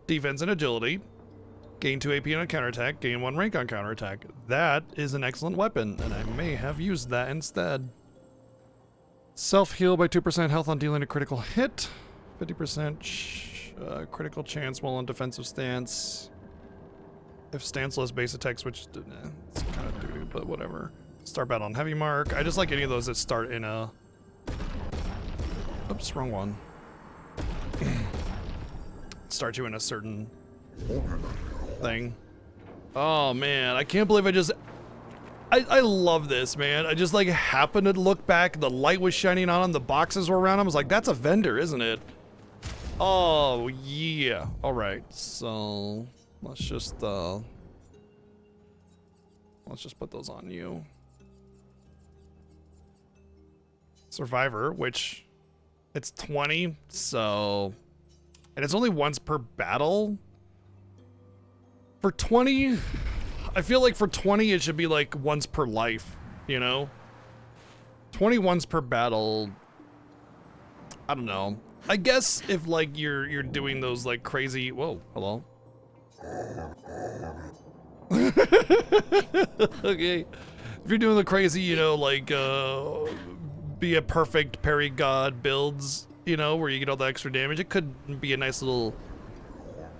Defense and agility. Gain 2 AP on a counterattack. Gain 1 rank on counterattack. That is an excellent weapon, and I may have used that instead. Self-heal by 2% health on dealing a critical hit. 50% critical chance while on defensive stance. If stanceless base attacks, which it's kind of doo-doo, but whatever. Start battle on heavy mark. I just like any of those that start in a... Oops, wrong one. Start you in a certain thing. Oh man, I can't believe I love this, man. I just like happened to look back, the light was shining on him, the boxes were around him. I was like, that's a vendor, isn't it? Oh yeah. Alright, so let's just put those on you. Survivor, which it's 20, so and it's only once per battle. For 20, I feel like for 20 it should be like once per life, you know? 20 once per battle. I don't know. I guess if like you're doing those like crazy, whoa, hello. Okay. If you're doing the crazy, you know, like be a perfect parry god builds, you know, where you get all the extra damage, it could be a nice little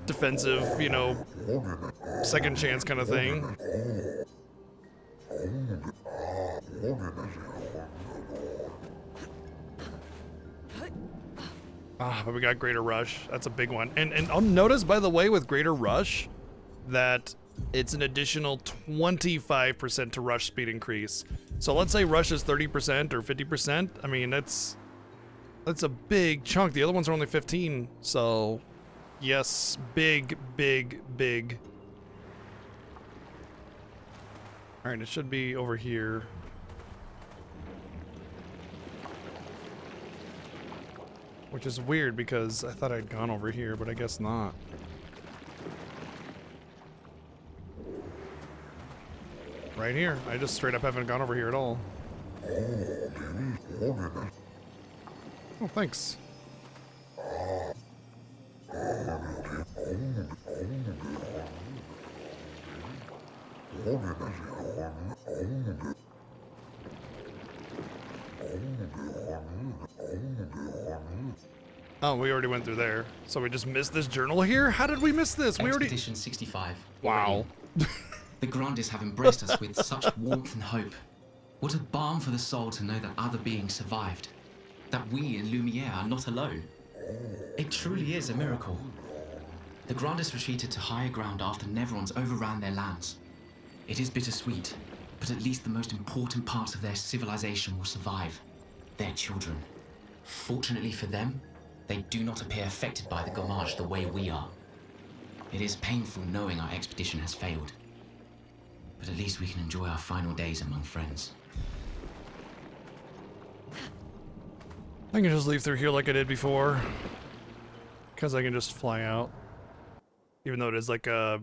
defensive, you know, second chance kind of thing. But we got Greater Rush. That's a big one. And I'll notice, by the way, with Greater Rush, that it's an additional 25% to rush speed increase. So let's say rush is 30% or 50%. I mean, that's a big chunk. The other ones are only 15. So yes, big. All right, it should be over here. Which is weird because I thought I'd gone over here, but I guess not. Right here. I just straight up haven't gone over here at all. Oh, thanks. Oh, we already went through there. So we just missed this journal here? How did we miss this? We already... Expedition 65. Wow. The Grandes have embraced us with such warmth and hope. What a balm for the soul to know that other beings survived. That we in Lumiere are not alone. It truly is a miracle. The Grandes retreated to higher ground after Neverons overran their lands. It is bittersweet, but at least the most important parts of their civilization will survive. Their children. Fortunately for them, they do not appear affected by the Gommage the way we are. It is painful knowing our expedition has failed. But at least we can enjoy our final days among friends. I can just leave through here like I did before. Because I can just fly out. Even though it is like a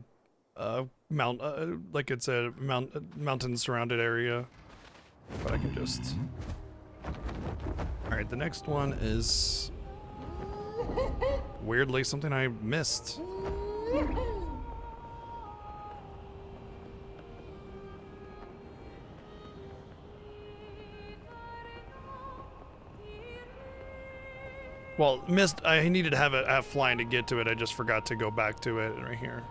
like it's a mountain surrounded area. But I can just... Alright, the next one is... weirdly something I missed. Well, missed. I needed to have flying to get to it. I just forgot to go back to it right here.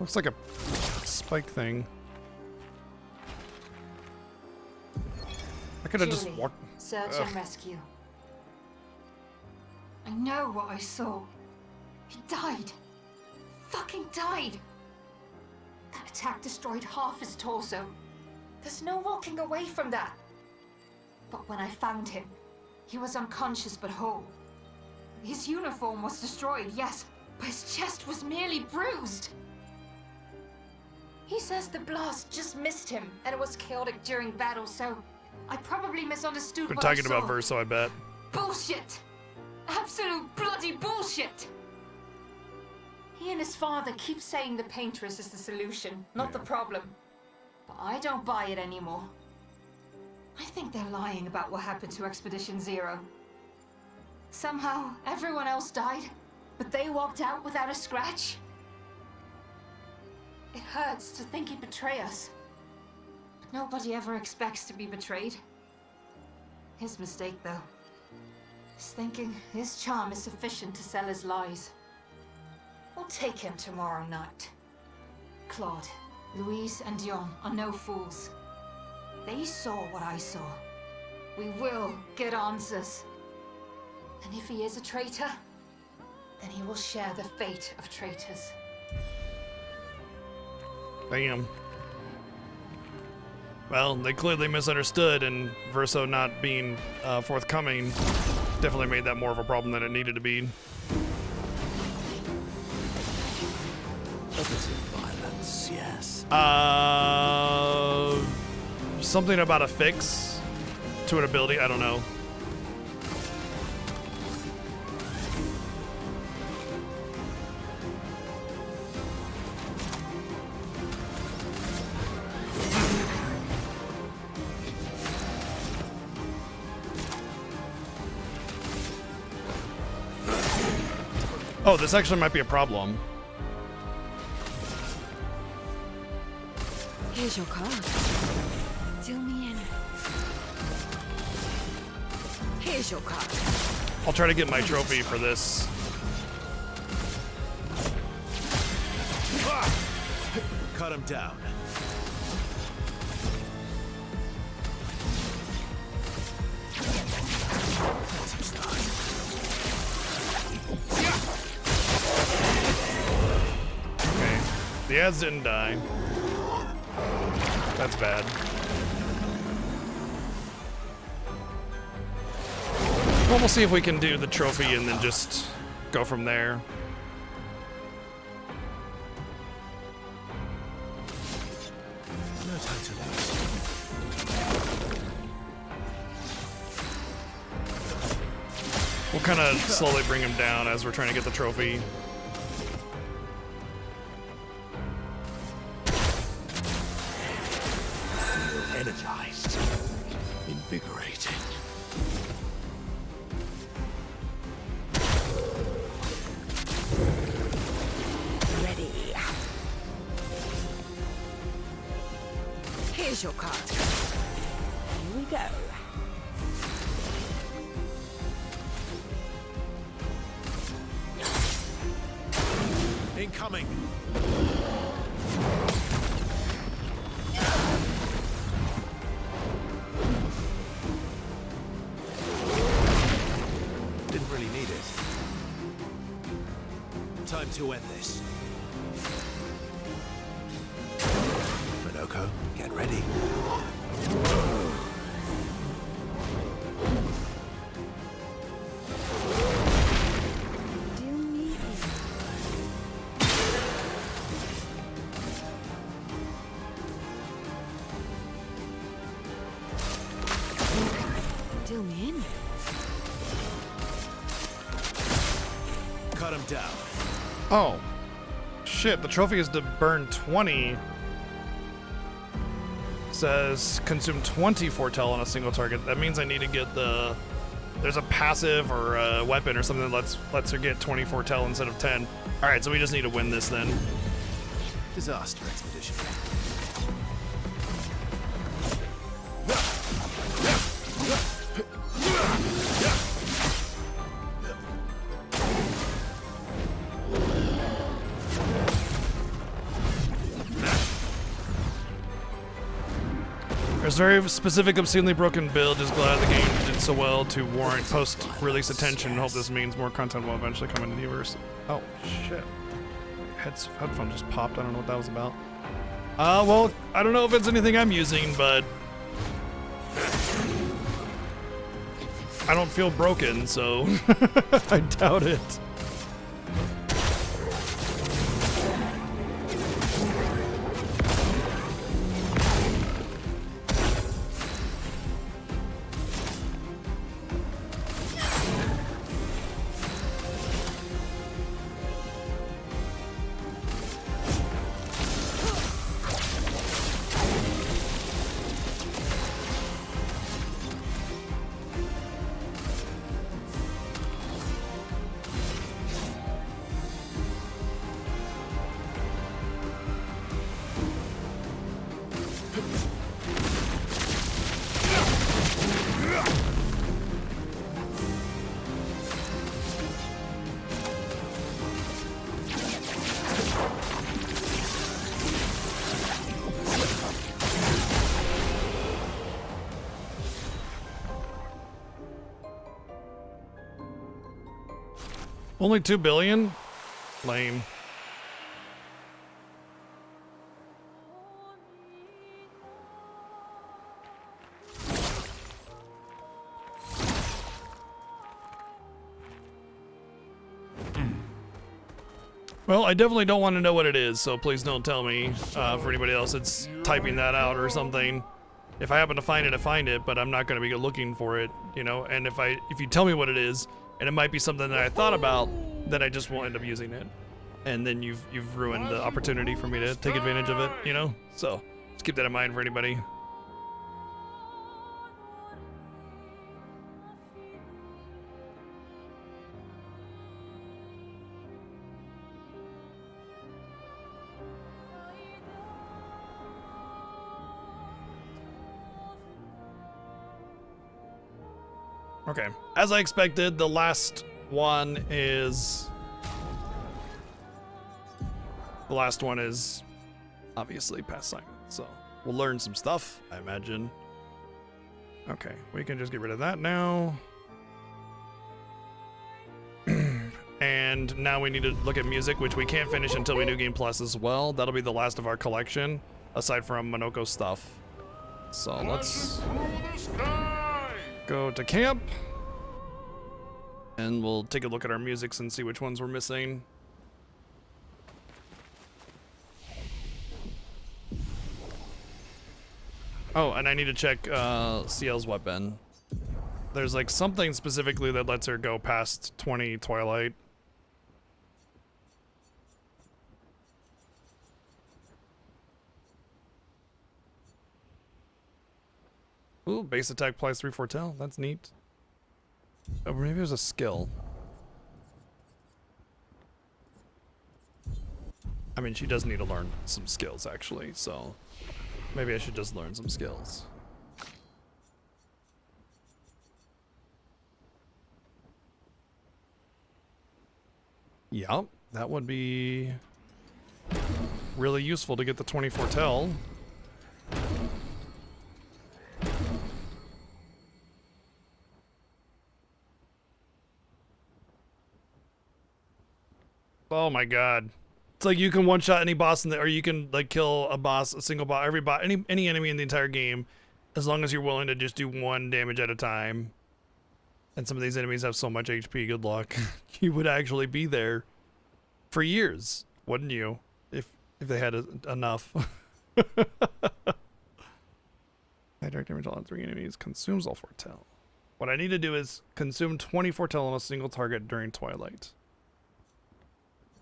Looks like a spike thing. I could have just Julie, walked. Search and rescue. I know what I saw. He died. Fucking died. That attack destroyed half his torso. There's no walking away from that. But when I found him, he was unconscious but whole. His uniform was destroyed, yes, but his chest was merely bruised. He says the blast just missed him and it was chaotic during battle, so I probably misunderstood Been what I talking saw. about Verso, I bet. Bullshit! Absolute bloody bullshit! He and his father keep saying the paintress is the solution, not the problem. But I don't buy it anymore. I think they're lying about what happened to Expedition Zero. Somehow, everyone else died, but they walked out without a scratch. It hurts to think he'd betray us. But nobody ever expects to be betrayed. His mistake, though. He's thinking his charm is sufficient to sell his lies. We'll take him tomorrow night. Claude, Louise, and Dion are no fools. They saw what I saw. We will get answers. And if he is a traitor, then he will share the fate of traitors. Damn. Well, they clearly misunderstood, and Verso not being forthcoming definitely made that more of a problem than it needed to be. Positive violence, yes. Something about a fix to an ability, I don't know. Oh, this actually might be a problem. Here's your card. Deal me in. Here's your card. I'll try to get my trophy for this. Cut him down. Okay. The ads didn't die. That's bad. Well, we'll see if we can do the trophy and then just go from there. No time to lose. We'll kind of slowly bring him down as we're trying to get the trophy. Energized. Invigorating. Ready. Here's your card. Here we go. Incoming. Didn't really need it. Time to end this. Minoko, get ready. Do me in. Do me in. Cut him down. Oh. Shit, the trophy is to burn 20. Says consume 20 foretell on a single target. That means I need to get the... There's a passive or a weapon or something that lets her get 20 foretell instead of 10. Alright, so we just need to win this then. Disaster expedition. There's a very specific, obscenely broken build. Is glad the game did so well to warrant post-release attention. Hope this means more content will eventually come into the universe. Oh, shit. Headphone just popped. I don't know what that was about. Well, I don't know if it's anything I'm using, but I don't feel broken, so I doubt it. Only 2 billion? Lame. Well, I definitely don't want to know what it is, so please don't tell me for anybody else that's typing that out or something. If I happen to find it, I find it, but I'm not going to be looking for it, you know. And if you tell me what it is, and it might be something that I thought about, then I just won't end up using it, and then you've ruined the opportunity for me to take advantage of it, you know. So just keep that in mind for anybody. Okay, as I expected, the last one is... The last one is obviously past Simon, so we'll learn some stuff, I imagine. Okay, we can just get rid of that now. And now we need to look at music, which we can't finish until we New Game Plus as well. That'll be the last of our collection, aside from Monoko's stuff. So let's go to camp. And we'll take a look at our musics and see which ones we're missing. Oh, and I need to check CL's weapon. There's like something specifically that lets her go past 20 Twilight. Ooh, base attack applies 3 foretell. That's neat. Oh, maybe it was a skill. I mean, she does need to learn some skills, actually, so maybe I should just learn some skills. Yup, that would be really useful to get the 20 foretell. Oh my god. It's like you can one-shot any boss in the, or you can like kill a boss, a single boss, every boss, any enemy in the entire game, as long as you're willing to just do 1 damage at a time. And some of these enemies have so much HP, good luck. You would actually be there for years, wouldn't you? If they had enough. High direct damage on 3 enemies, consumes all foretell. What I need to do is consume 20 foretell on a single target during Twilight.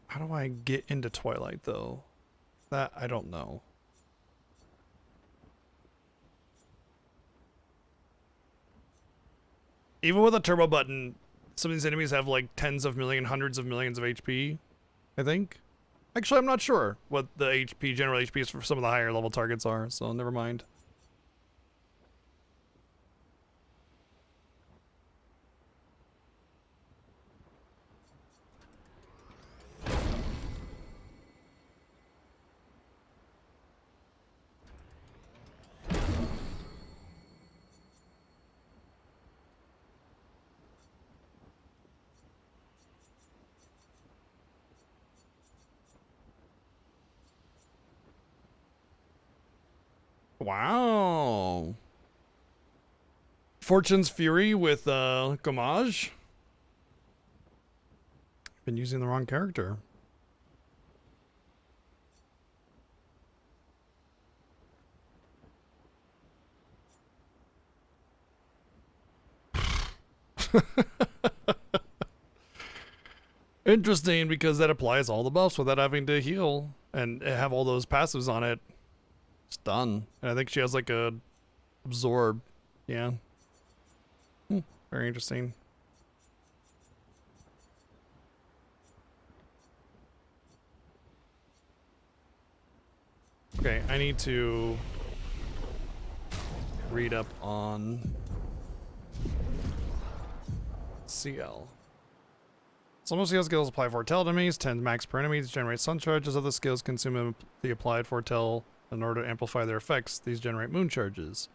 How do I get into Twilight, though? That, I don't know. Even with a turbo button, some of these enemies have like tens of millions, hundreds of millions of HP, I think. Actually, I'm not sure what the HP, general HPs for some of the higher level targets are, so never mind. Wow. Fortune's Fury with Gommage. Been using the wrong character. Interesting, because that applies all the buffs without having to heal and have all those passives on it. It's done. And I think she has like a absorb. Yeah. Very interesting. Okay, I need to read up on CL. Some of CL skills apply foretell to enemies, 10 max per enemy, generate sun charges. Other skills consume the applied foretell in order to amplify their effects. These generate moon charges.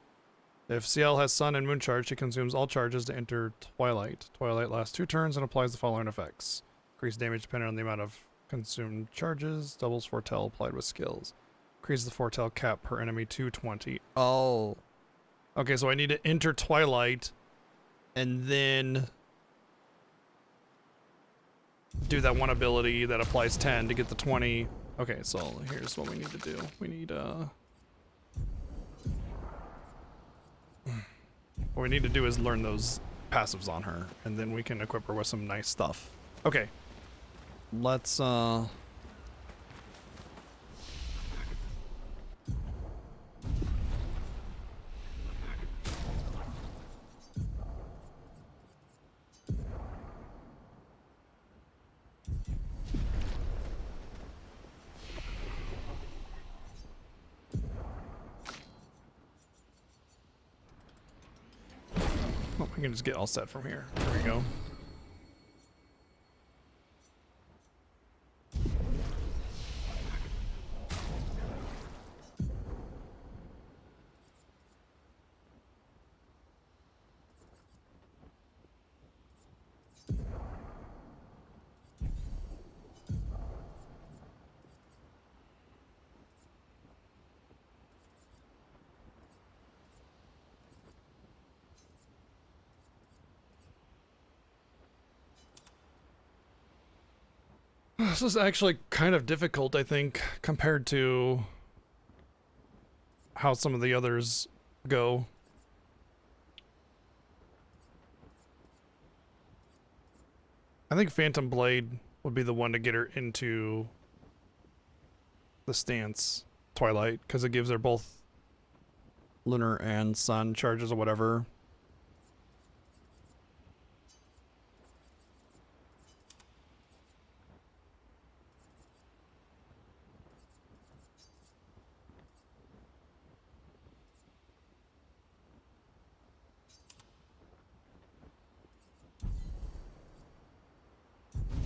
If CL has sun and moon charge, it consumes all charges to enter Twilight. Twilight lasts 2 turns and applies the following effects. Increase damage depending on the amount of consumed charges. Doubles foretell applied with skills. Increase the foretell cap per enemy to 20. Oh. Okay, so I need to enter Twilight and then do that one ability that applies 10 to get the 20. Okay, so here's what we need to do. We need what we need to do is learn those passives on her, and then we can equip her with some nice stuff. Okay. Let's oh we can just get all set from here. There we go. This is actually kind of difficult, I think, compared to how some of the others go. I think Phantom Blade would be the one to get her into the stance, Twilight, because it gives her both lunar and sun charges or whatever.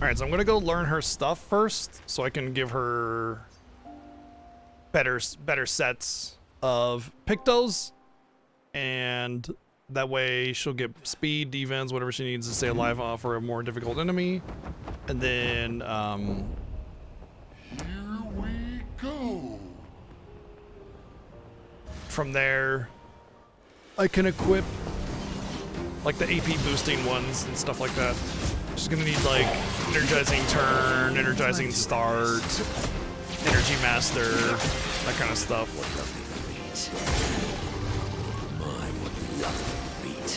Alright, so I'm gonna go learn her stuff first, so I can give her better sets of Pictos, and that way she'll get speed, defense, whatever she needs to stay alive off for a more difficult enemy. And then, Here we go. from there, I can equip, like, the AP boosting ones and stuff like that. She's gonna need, like, energizing turn, energizing start, energy master, that kind of stuff. My, what lovely beat.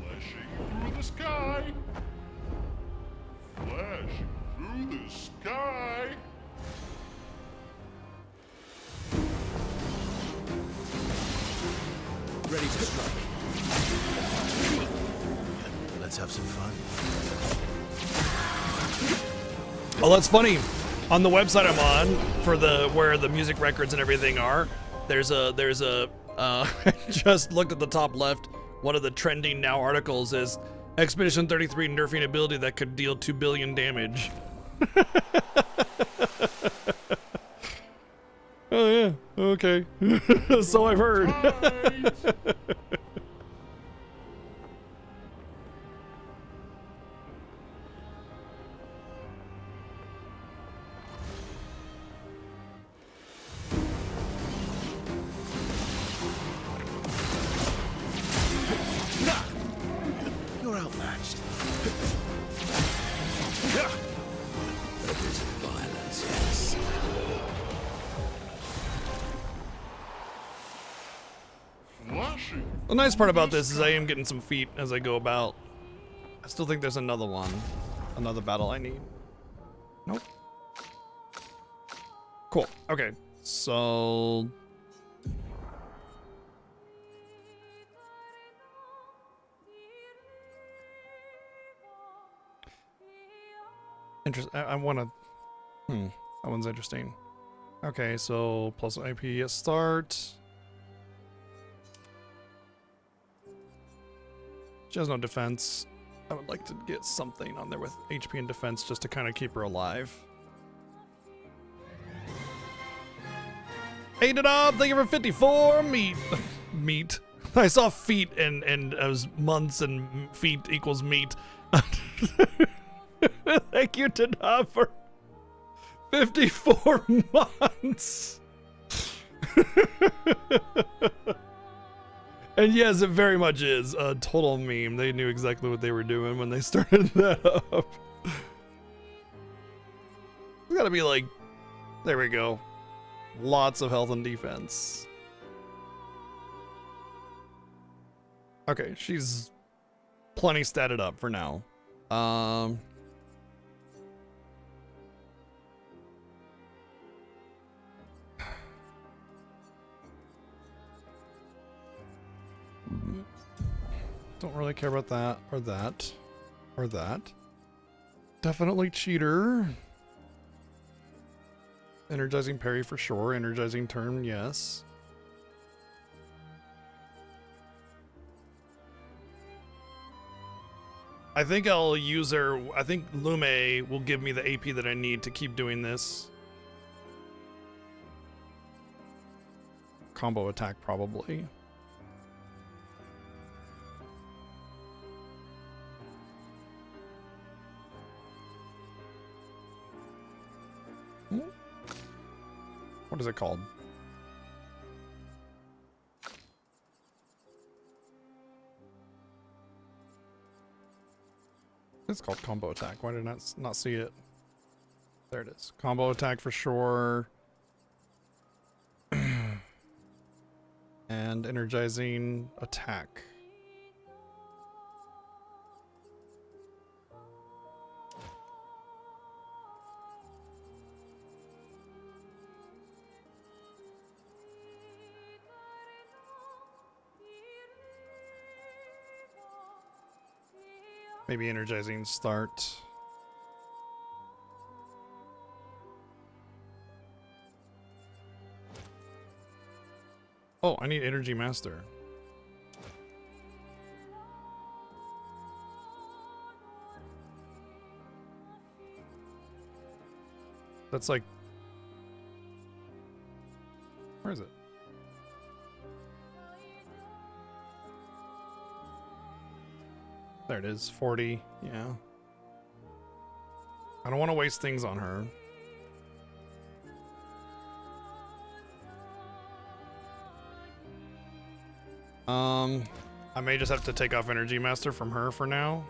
Flashing through the sky. Flashing through the sky. Ready to strike. Let's have some fun. Oh, that's funny. On the website I'm on, for the where the music records and everything are, there's a I just looked at the top left. One of the trending now articles is Expedition 33 nerfing ability that could deal 2 billion damage. Oh yeah, okay. So I've heard. You're outmatched. A bit of violence, yes. Flashing. The nice part about this is I am getting some feet as I go about. I still think there's another one. Another battle I need. Nope. Cool. Okay. So... I want to... That one's interesting. Okay, so plus IP at start. She has no defense. I would like to get something on there with HP and defense just to kind of keep her alive. Ate it up! Thank you for 54 meat. Meat. I saw feet and it was months and feet equals meat. Thank you, Tada, for 54 months. And yes, it very much is a total meme. They knew exactly what they were doing when they started that up. It's gotta be like, there we go. Lots of health and defense. Okay, she's plenty statted up for now. Don't really care about that, or that, or that. Definitely cheater. Energizing parry for sure. Energizing turn, yes. I think I'll use her. I think Lume will give me the AP that I need to keep doing this. Combo attack, probably. What is it called? It's called combo attack. Why did I not see it? There it is. Combo attack for sure. And energizing attack. Maybe energizing start. Oh, I need energy master. That's like, where is it? There it is, 40, yeah. I don't want to waste things on her. I may just have to take off Energy Master from her for now.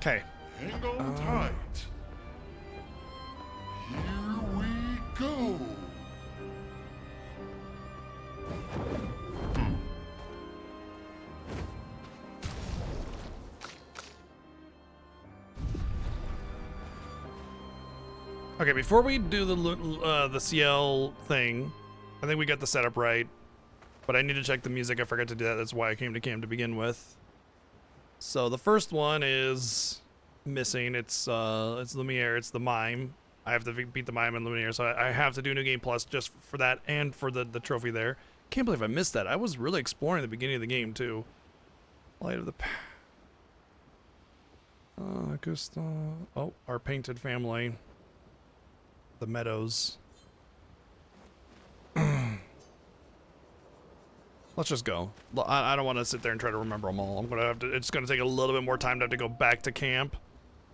Okay. Hang on tight. Here we go. Okay, before we do the CL thing, I think we got the setup right, but I need to check the music. I forgot to do that. That's why I came to camp to begin with. So the first one is missing. It's Lumiere. It's the mime. I have to beat the mime and Lumiere, so I have to do New Game Plus just for that and for the trophy there. Can't believe I missed that. I was really exploring the beginning of the game too. Light of the Gustav. Oh, our painted family. The meadows. Let's just go. I don't want to sit there and try to remember them all. I'm gonna have to. It's gonna take a little bit more time to have to go back to camp.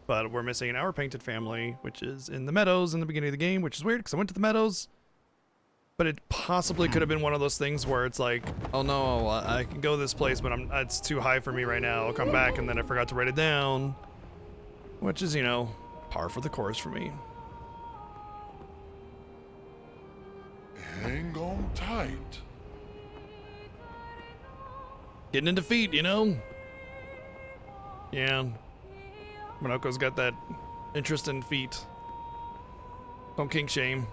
But we're missing our painted family, which is in the meadows in the beginning of the game, which is weird because I went to the meadows. But it possibly could have been one of those things where it's like, oh no, I can go this place, but it's too high for me right now. I'll come back, and then I forgot to write it down, which is, you know, par for the course for me. Hang on tight. Getting into feet, you know? Yeah. Monoko's got that interest in feet. Don't kink shame.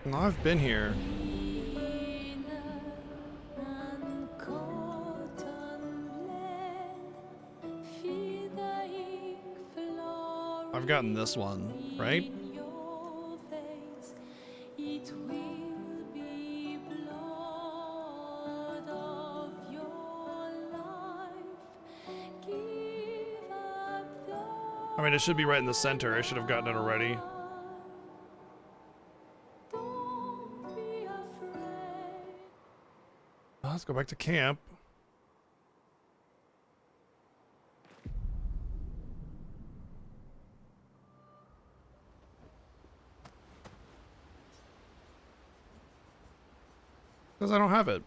No, I've been here. I've gotten this one, right? I mean, it should be right in the center. I should have gotten it already. Let's go back to camp. Because I don't have it.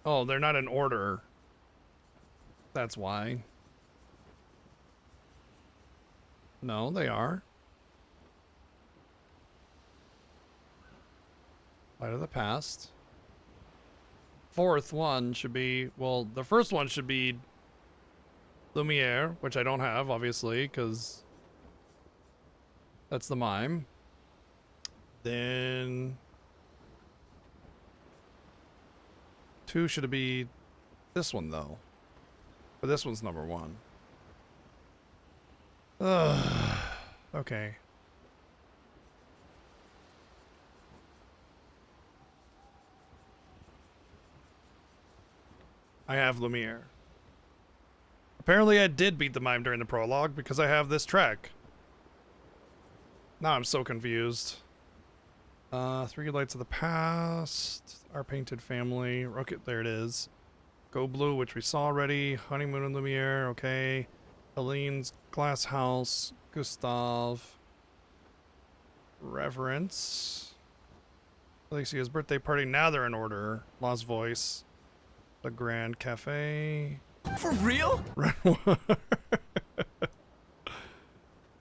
Oh, they're not in order. That's why. No, they are. Light of the Past. Fourth one should be, well, the first one should be Lumiere, which I don't have, obviously, because that's the mime. Then 2 should be this one, though. But this one's number 1. Ugh. Okay. I have Lumiere. Apparently I did beat the mime during the prologue because I have this track. Now I'm so confused. 3 Lights of the Past. Our Painted Family. Okay, there it is. Go Blue, which we saw already. Honeymoon and Lumiere, okay. Helene's Glass House. Gustav. Reverence. Alicia's Birthday Party. Now they're in order. Lost Voice. The Grand Cafe. For real?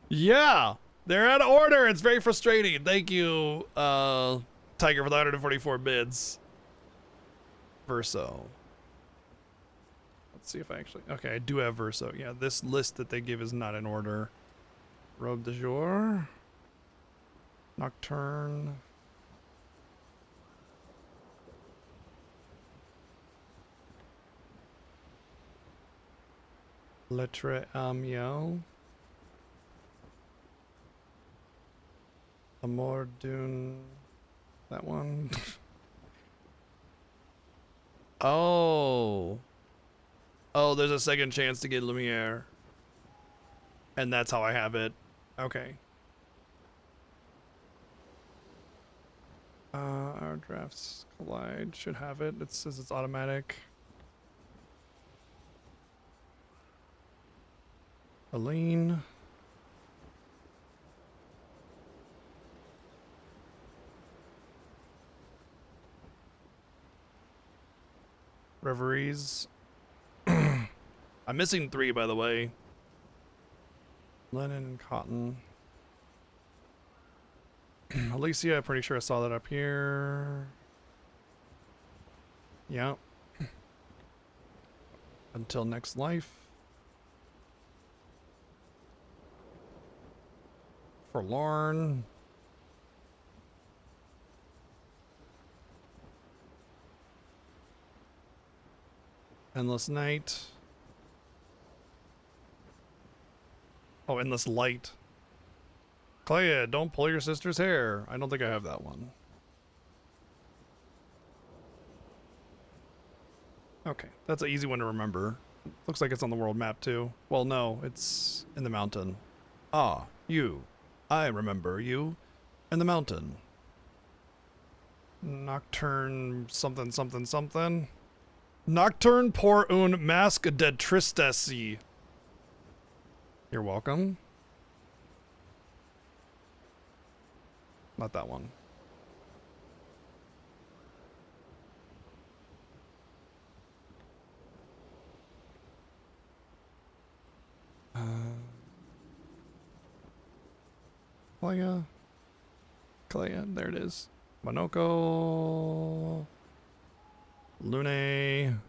Yeah, they're out of order. It's very frustrating. Thank you, Tiger, for the 144 bids. Verso. Let's see if I actually... Okay, I do have Verso. Yeah, this list that they give is not in order. Robe de Jour. Nocturne. Lettre Amiel. Amour d'une... That one. Oh. Oh, there's a second chance to get Lumiere. And that's how I have it. Okay. Our drafts collide. Should have it. It says it's automatic. Helene. Reveries. I'm missing 3, by the way. Linen and cotton. Alicia, I'm pretty sure I saw that up here. Yeah. Until Next Life. Forlorn. Endless Night. Oh, Endless Light. Clair, don't pull your sister's hair. I don't think I have that one. Okay, that's an easy one to remember. Looks like it's on the world map too. Well, no, it's in the mountain. Ah, you. I remember you. In the mountain. Nocturne something something something. Nocturne pour un masque de tristesse. You're welcome. Not that one. Clair, there it is. Monoko. Lune.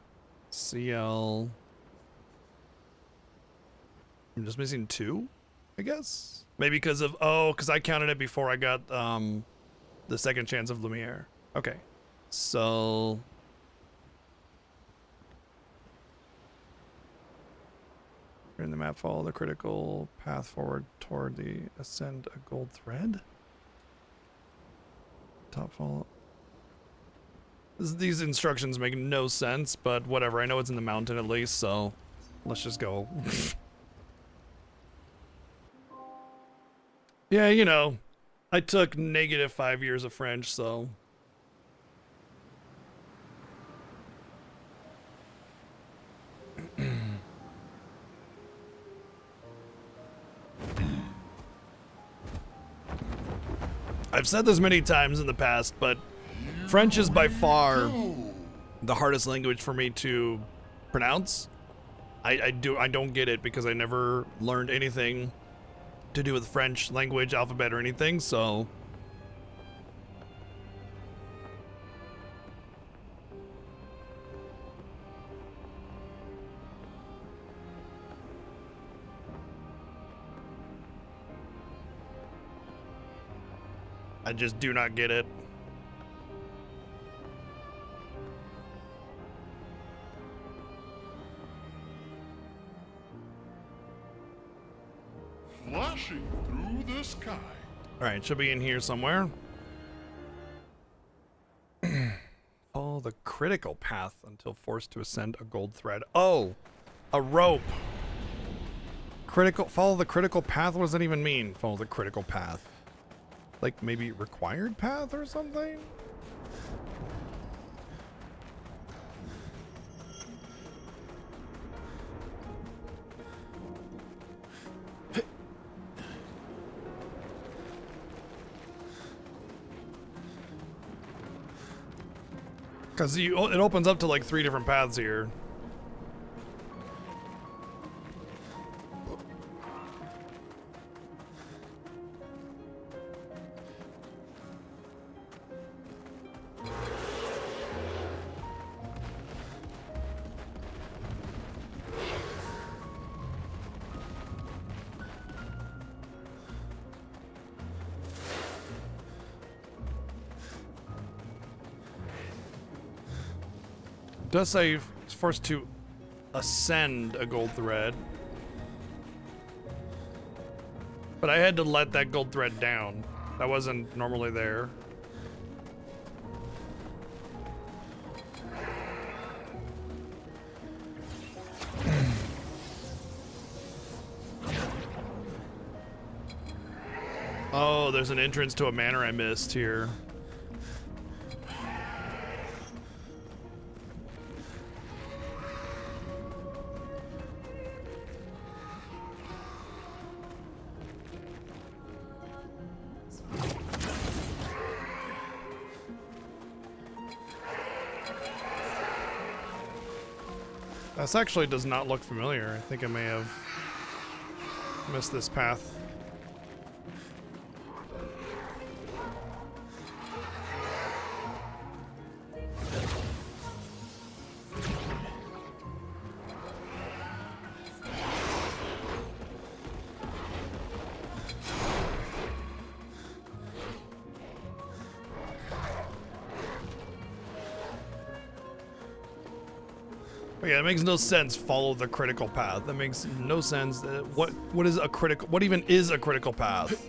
CL. I'm just missing 2, I guess. Maybe because of, because I counted it before I got the second chance of Lumiere. Okay, so in the map, follow the critical path forward toward the ascend a gold thread. Top follow. These instructions make no sense, but whatever. I know it's in the mountain at least, so let's just go. Yeah, you know, I took negative 5 years of French, so. I've said this many times in the past, but French is by far the hardest language for me to pronounce. I don't get it because I never learned anything to do with French language, alphabet, or anything, so. I just do not get it. Flashing through the sky. All right, should be in here somewhere. Follow the critical path until forced to ascend a gold thread. Oh, a rope. Follow the critical path. What does that even mean? Follow the critical path. Like maybe required path or something? Because it opens up to like 3 different paths here. Does say it's forced to ascend a gold thread, but I had to let that gold thread down. That wasn't normally there. Oh, there's an entrance to a manor I missed here. This actually does not look familiar. I think I may have missed this path. Yeah, it makes no sense. Follow the critical path. That makes no sense. What is a critical? What even is a critical path?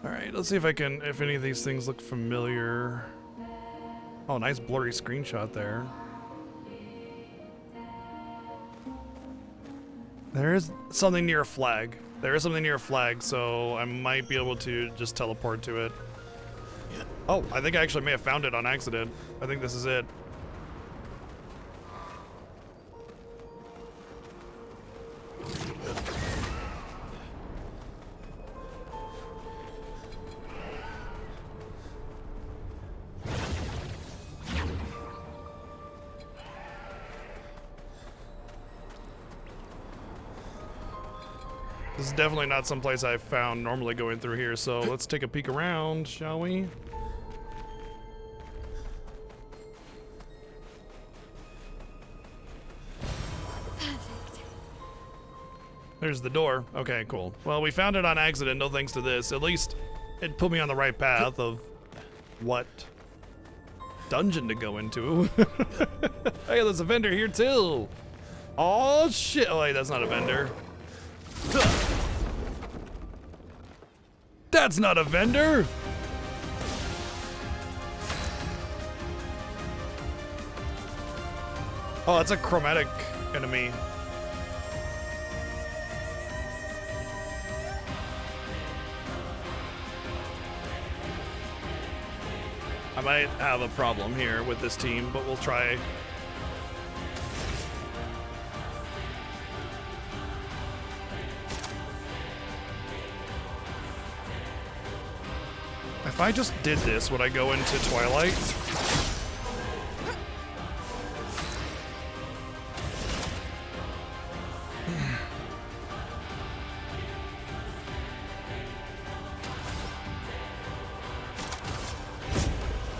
All right, let's see if any of these things look familiar. Oh, nice blurry screenshot there. There is something near a flag. There is something near a flag, so I might be able to just teleport to it. Oh, I think I actually may have found it on accident. I think this is it. This is definitely not someplace I've found normally going through here, so let's take a peek around, shall we? There's the door. Okay, cool. Well, we found it on accident, no thanks to this. At least it put me on the right path of what dungeon to go into. Hey, there's a vendor here too. Oh shit. Oh wait, that's not a vendor. That's not a vendor. Oh, it's a chromatic enemy. I might have a problem here with this team, but we'll try. If I just did this, would I go into Twilight?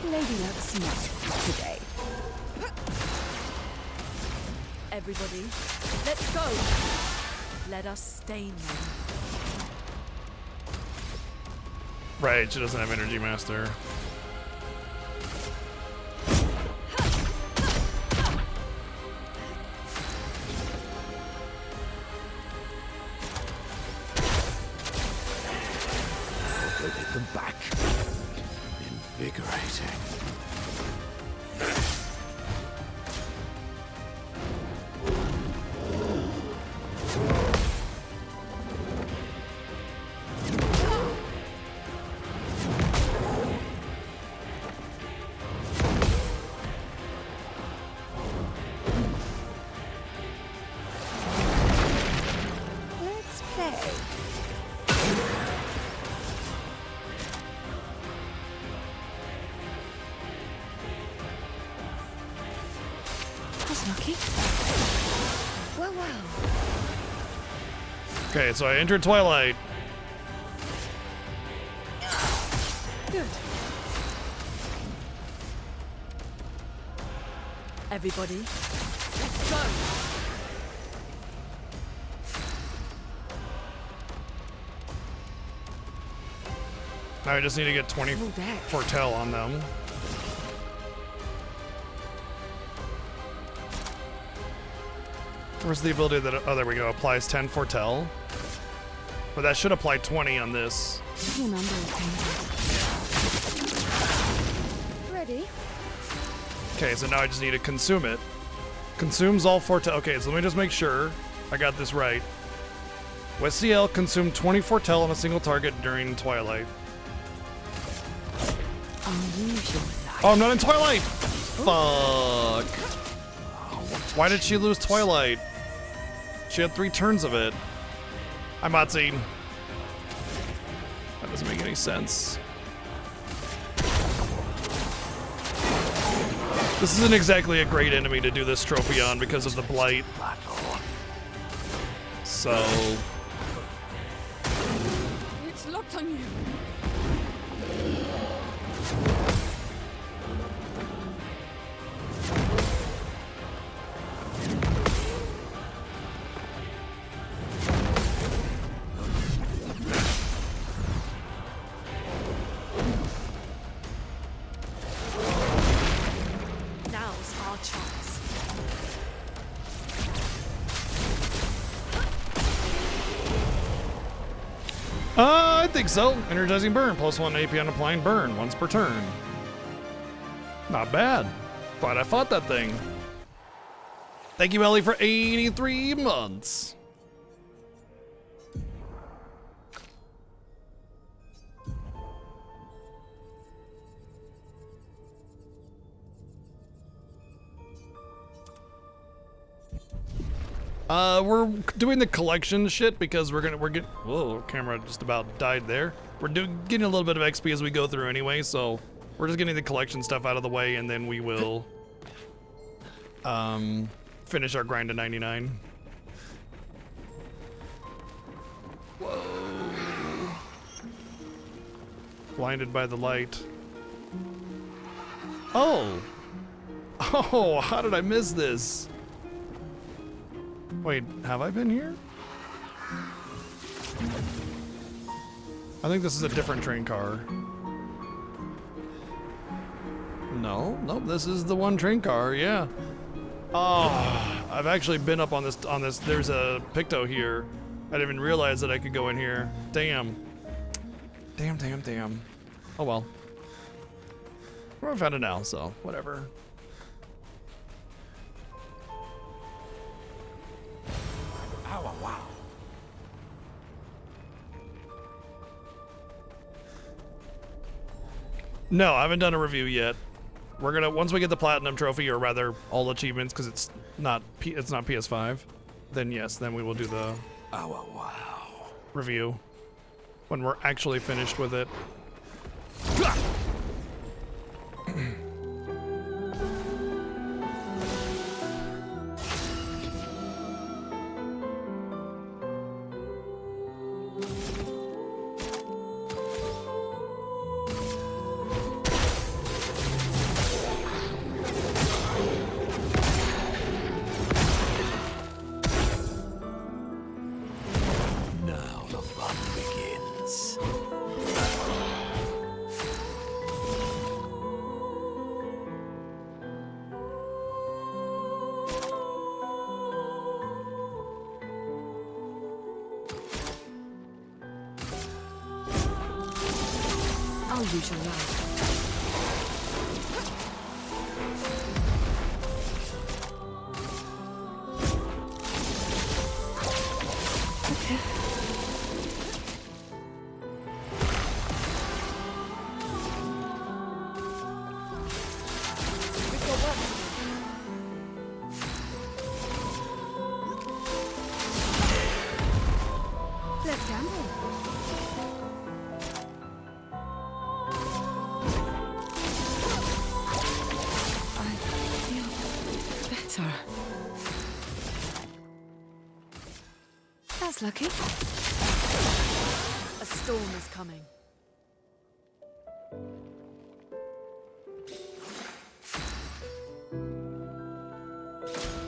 Lady Luck's not today. Everybody, let's go. Let us stain them. Right, she doesn't have Energy Master. Go hit them back. Invigorating. Let's play. That's lucky. Well, well. Okay, so I entered Twilight. Good. Everybody, let's go. Now I just need to get 20 Full deck. foretell on them. Where's the ability that, oh, there we go, applies 10 foretell. But that should apply 20 on this. Your number is ready. Okay, so now I just need to consume it. Consumes all foretell. Okay, so let me just make sure I got this right. With CL, consume 20 foretell on a single target during Twilight. Unusual. Oh, I'm not in Twilight! Fuck. Why did she lose Twilight? She had 3 turns of it. I'm not seeing. That doesn't make any sense. This isn't exactly a great enemy to do this trophy on because of the blight. So It's locked on you. Now's our chance. I think so. Energizing burn, +1 AP on applying burn, once per turn. Not bad. Glad I fought that thing. Thank you, Ellie, for 83 months. We're doing the collection shit because we're getting, whoa, camera just about died there. We're getting a little bit of XP as we go through anyway, so we're just getting the collection stuff out of the way and then we will, finish our grind to 99. Whoa. Blinded by the light. Oh! Oh, how did I miss this? Wait, have I been here? I think this is a different train car. No, nope, this is the one train car, yeah. Oh, I've actually been up on this, there's a Picto here. I didn't even realize that I could go in here. Damn. Damn, damn, damn. Oh well. I found it now, so whatever. No, I haven't done a review yet. We're gonna, once we get the platinum trophy, or rather all achievements, because it's not PS5. Then yes, then we will do the review when we're actually finished with it. you shall know. Okay. We've got work to do. Let's gamble. I feel better. That's lucky. A storm is coming.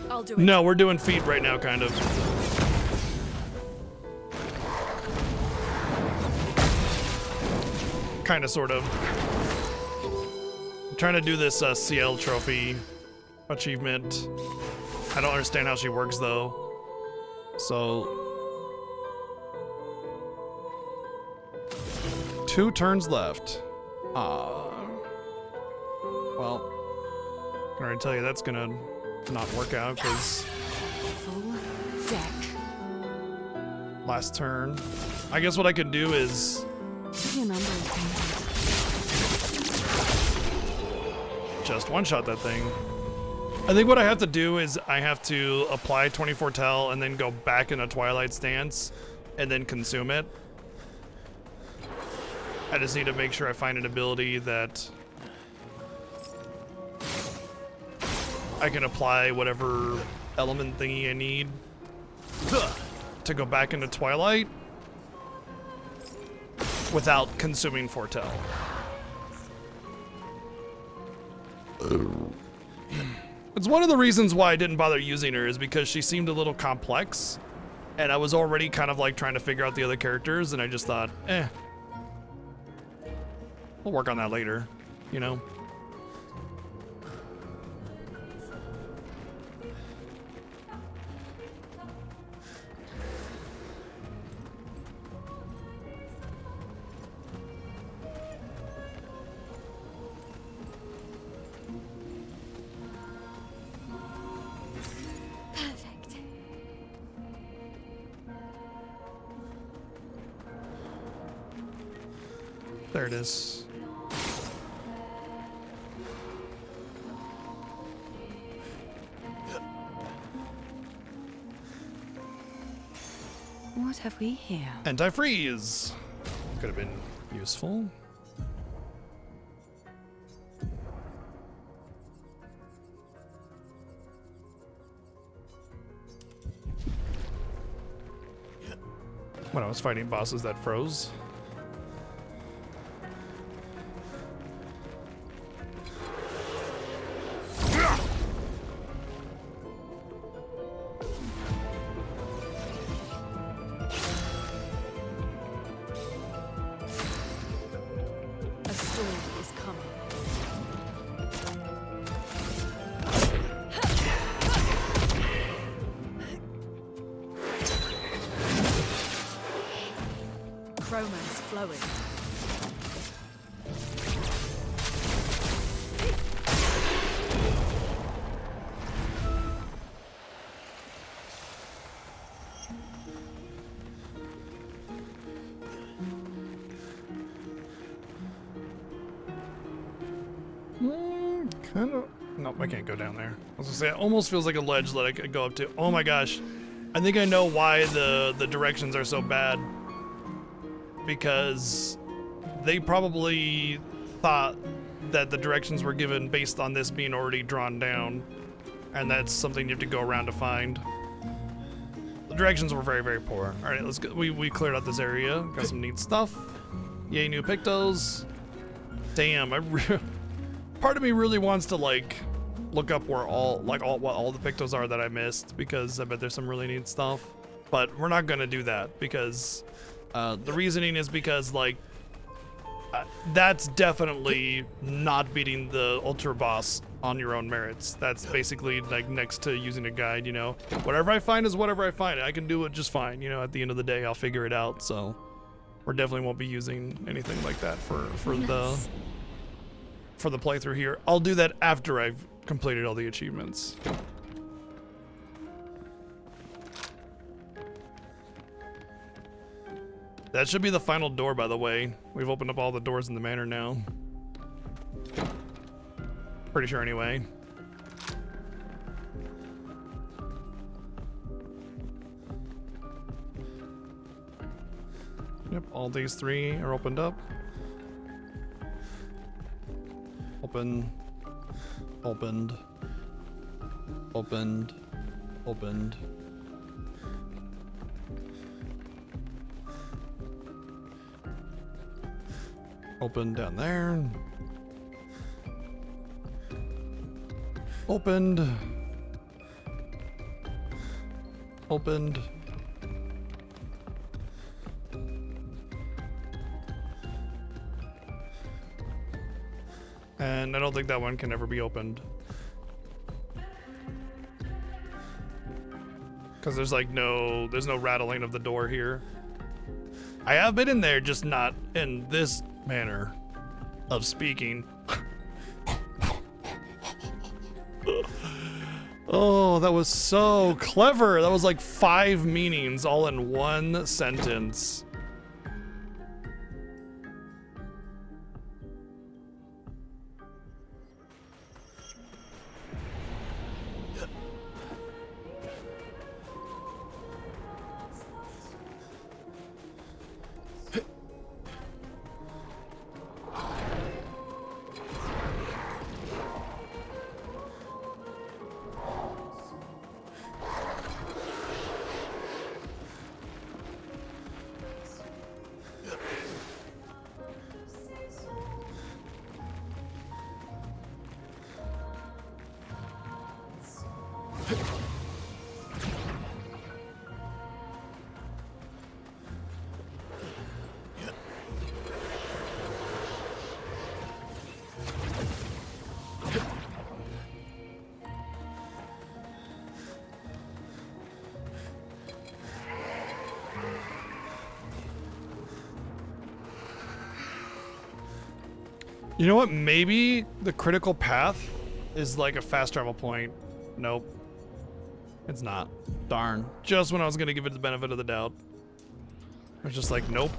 I'll do it. No, we're doing feet right now, kind of. Kind of, sort of. I'm trying to do this CL trophy achievement. I don't understand how she works, though. So... 2 turns left. Well, I can already tell you that's gonna not work out, because Full deck. last turn. I guess what I could do is Your number is painted. just one-shot that thing. I think what I have to do is I have to apply 24 Tell and then go back in a Twilight stance and then consume it. I just need to make sure I find an ability that I can apply whatever element thingy I need to go back into Twilight without consuming Foretell. It's one of the reasons why I didn't bother using her, is because she seemed a little complex, and I was already kind of like trying to figure out the other characters, and I just thought, we'll work on that later, you know? Perfect. There it is. What have we here? Anti-freeze! Could have been useful. When I was fighting bosses that froze. A storm is coming. Chroma's flowing. Kind of. Nope, I can't go down there. I was gonna say, it almost feels like a ledge that I could go up to. Oh my gosh. I think I know why the directions are so bad. Because they probably thought that the directions were given based on this being already drawn down. And that's something you have to go around to find. The directions were very, very poor. Alright, let's go. We cleared out this area. Got some neat stuff. Yay, new Pictos. Damn, part of me really wants to like look up where what all the Pictos are that I missed, because I bet there's some really neat stuff. But we're not gonna do that, because the reasoning is because like that's definitely not beating the Ultra Boss on your own merits. That's basically like next to using a guide, you know. Whatever I find is whatever I find. I can do it just fine, you know. At the end of the day, I'll figure it out. So We definitely won't be using anything like that for the playthrough here. I'll do that after I've completed all the achievements. That should be the final door, by the way. We've opened up all the doors in the manor now. Pretty sure anyway. Yep, all these 3 are opened up. Open. Opened. Opened. Opened. Open down there. Opened. Opened. And I don't think that one can ever be opened. Because there's like there's no rattling of the door here. I have been in there, just not in this manner of speaking. Oh, that was so clever. That was like 5 meanings all in one sentence. You know what? Maybe the critical path is like a fast travel point. Nope. It's not. Darn. Just when I was going to give it the benefit of the doubt. I was just like, nope.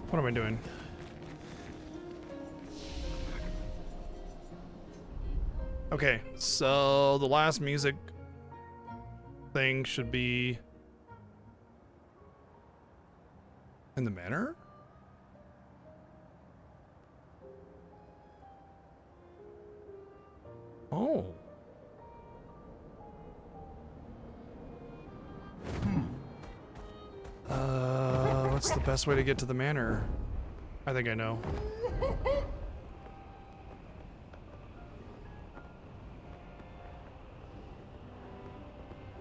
What am I doing? Okay, so the last music thing should be in the manor? Oh. What's the best way to get to the manor? I think I know.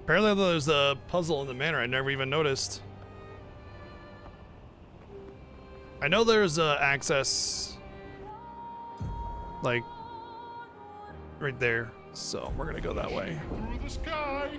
Apparently there's a puzzle in the manor I never even noticed. I know there's access like right there, so we're gonna go that way. Through the sky.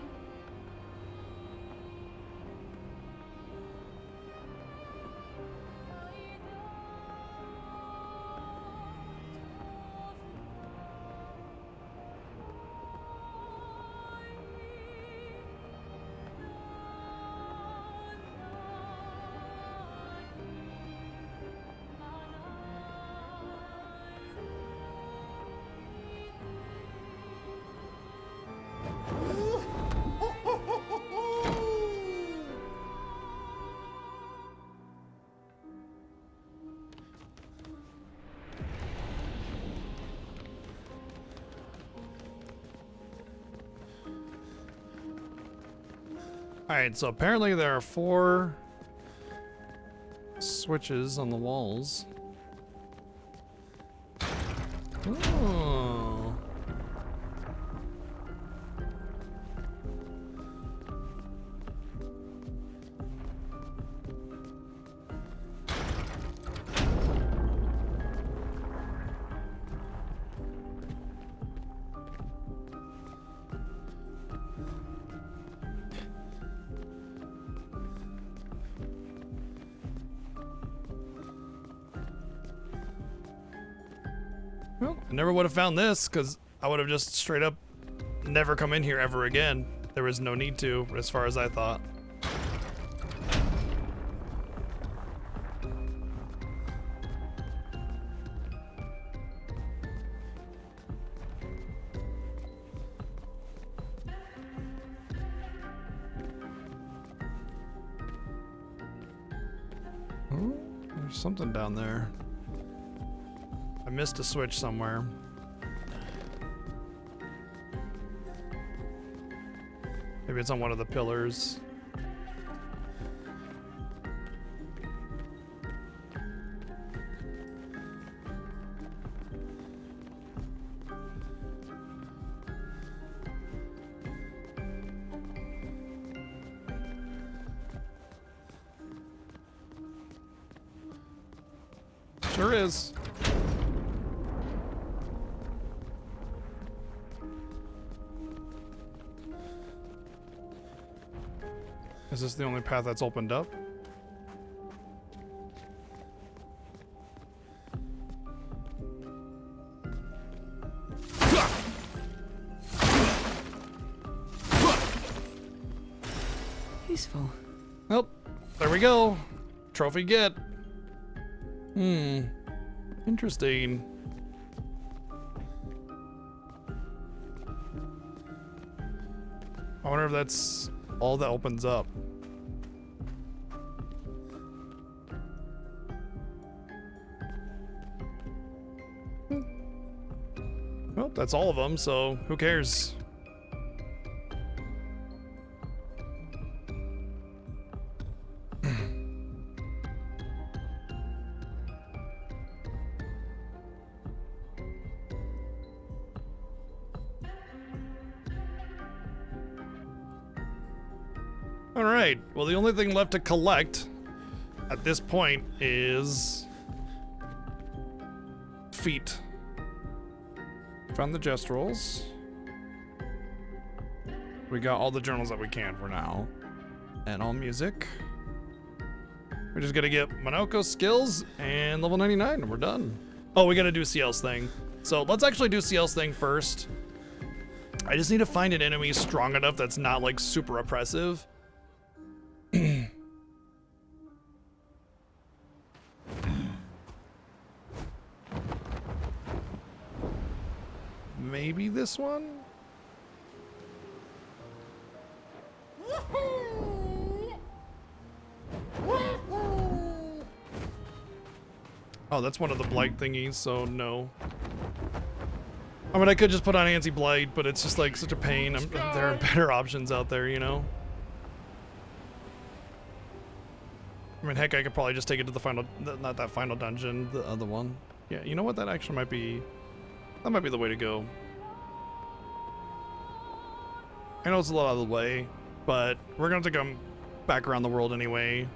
Alright, so apparently there are 4 switches on the walls. Oh. Well, I never would have found this because I would have just straight up never come in here ever again. There was no need to, as far as I thought. Oh, there's something down there. I missed a switch somewhere. Maybe it's on one of the pillars. Sure is. Is this the only path that's opened up? Useful. Well, there we go. Trophy get. Interesting. I wonder if that's all that opens up. Well, that's all of them, so who cares? Alright, well the only thing left to collect at this point is feet. Found the gestrals. We got all the journals that we can for now. And all music. We're just gonna get Monoko's skills and level 99 and we're done. Oh, we gotta do CL's thing. So let's actually do CL's thing first. I just need to find an enemy strong enough that's not like super oppressive. Maybe this one? Oh, that's one of the blight thingies, so no. I mean, I could just put on anti-blight, but it's just like such a pain. There are better options out there, you know? I mean, heck, I could probably just take it to the final, not that final dungeon, the other one. Yeah, you know what? That actually might be, that might be the way to go. I know it's a little out of the way, but we're gonna have to come back around the world anyway.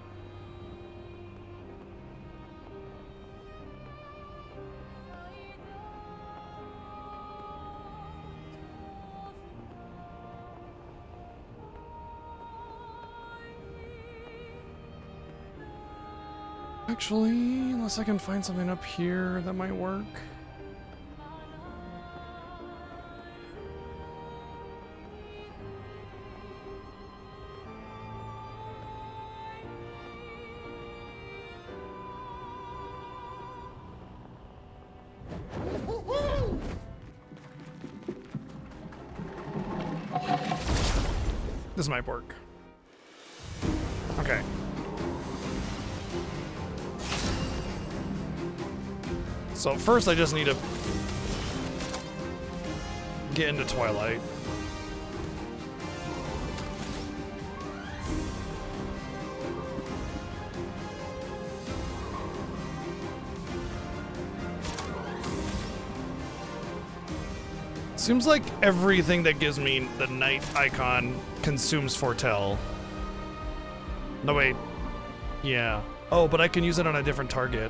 Actually, unless I can find something up here that might work. This might work. Okay. So first I just need to get into Twilight. Seems like everything that gives me the night icon consumes Foretell. No, wait. Yeah. Oh, but I can use it on a different target.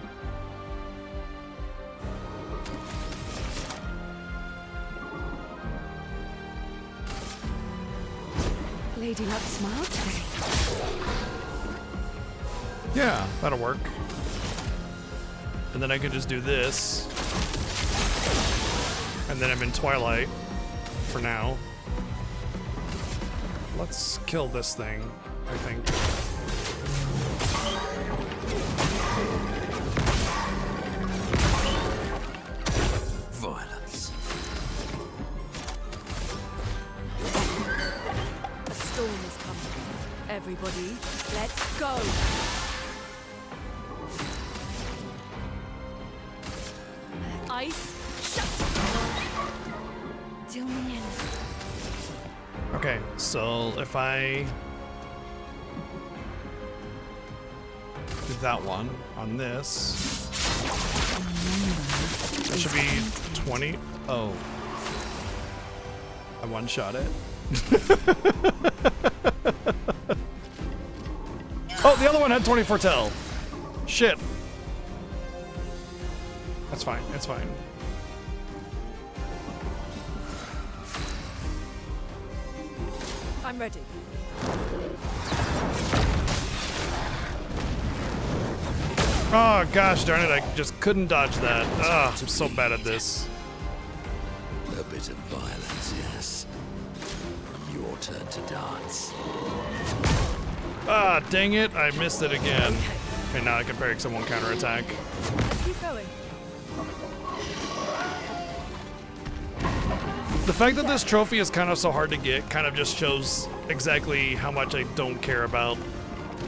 Lady Luck smiled today. Yeah, that'll work. And then I can just do this. And then I'm in Twilight for now. Let's kill this thing, I think. Violence. A storm is coming. Everybody, let's go. Ice, shut. Deal me in. Okay, so if I do that one on this, that should be 20. Oh, I one-shot it. Oh, the other one had 24 tell. Shit. That's fine. It's fine. I'm ready. Oh gosh darn it, I just couldn't dodge that. Ugh, I'm so bad at this. A bit of violence, yes. Your turn to dance. Ah, dang it, I missed it again. Okay, now I can parry someone counterattack. Let's keep going. The fact that this trophy is kind of so hard to get kind of just shows exactly how much I don't care about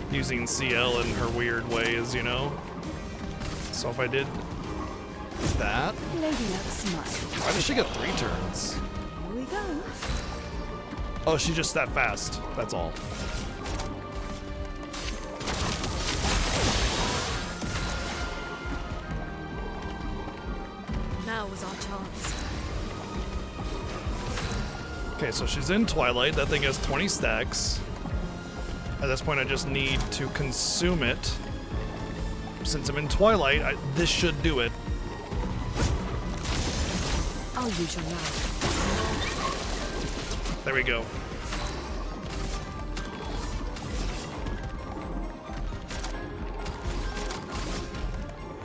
using CL in her weird ways, you know? So if I did that... Lady Luck smile. Why does she get 3 turns? Here we go. Oh, she's just that fast. That's all. Now was our chance. Okay, so she's in Twilight. That thing has 20 stacks. At this point, I just need to consume it. Since I'm in Twilight, this should do it. I'll use your knife. There we go.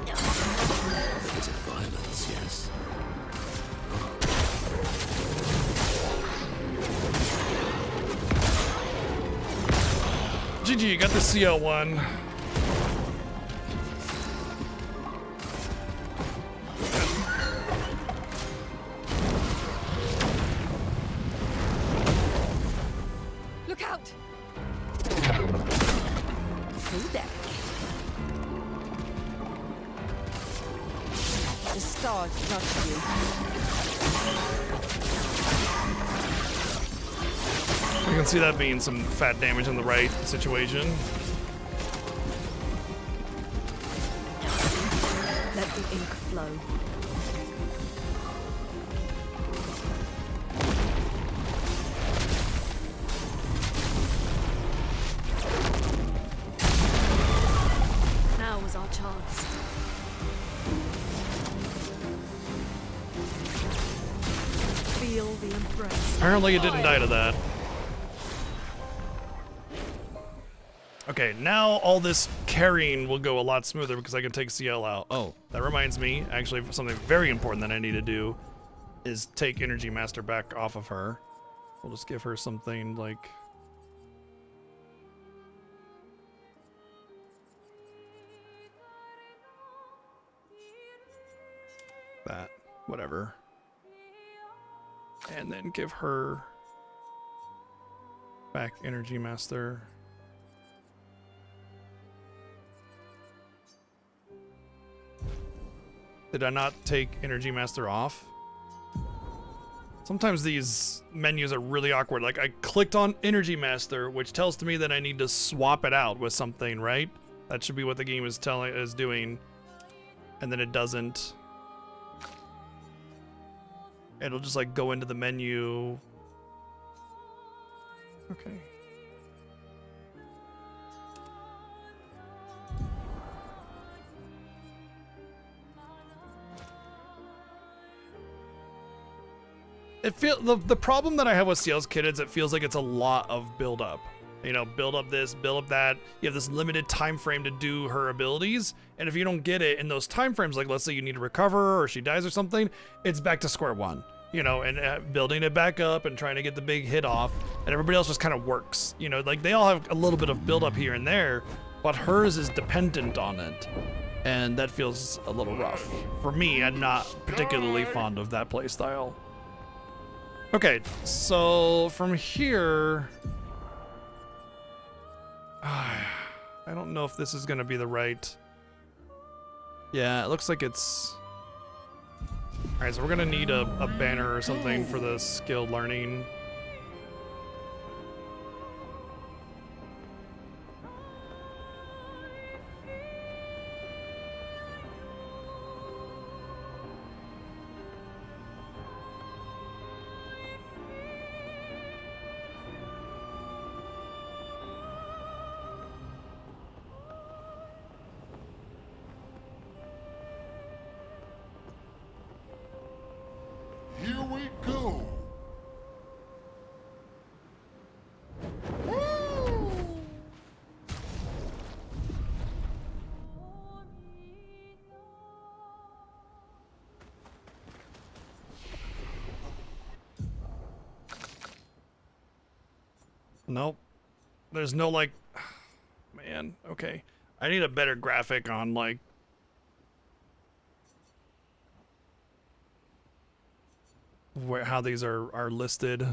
A bit of violence, yes. GG, you got the CL one. Look out! Through deck. The stars touch you. You can see that being some fat damage in the right situation. Let the ink flow. Now was our chance. Feel the embrace. Apparently it didn't die to that. Okay, now all this carrying will go a lot smoother because I can take CL out. Oh, that reminds me, actually, something very important that I need to do is take Energy Master back off of her. We'll just give her something like... that. Whatever. And then give her back Energy Master. Did I not take Energy Master off? Sometimes these menus are really awkward. Like I clicked on Energy Master, which tells to me that I need to swap it out with something, right? That should be what the game is doing. And then it doesn't. It'll just like go into the menu. Okay. It the problem that I have with CL's Kid is it feels like it's a lot of build up. You know, build up this, build up that. You have this limited time frame to do her abilities, and if you don't get it in those time frames, like let's say you need to recover or she dies or something, it's back to square one. You know, and building it back up and trying to get the big hit off, and everybody else just kind of works. You know, like they all have a little bit of build up here and there, but hers is dependent on it, and that feels a little rough. For me, I'm not particularly fond of that play style. Okay, so from here, I don't know if this is gonna be the right. Yeah, it looks like it's. All right, so we're gonna need a banner or something for the skilled learning. Here we go. Nope. There's no like, man, okay. I need a better graphic on like how these are listed.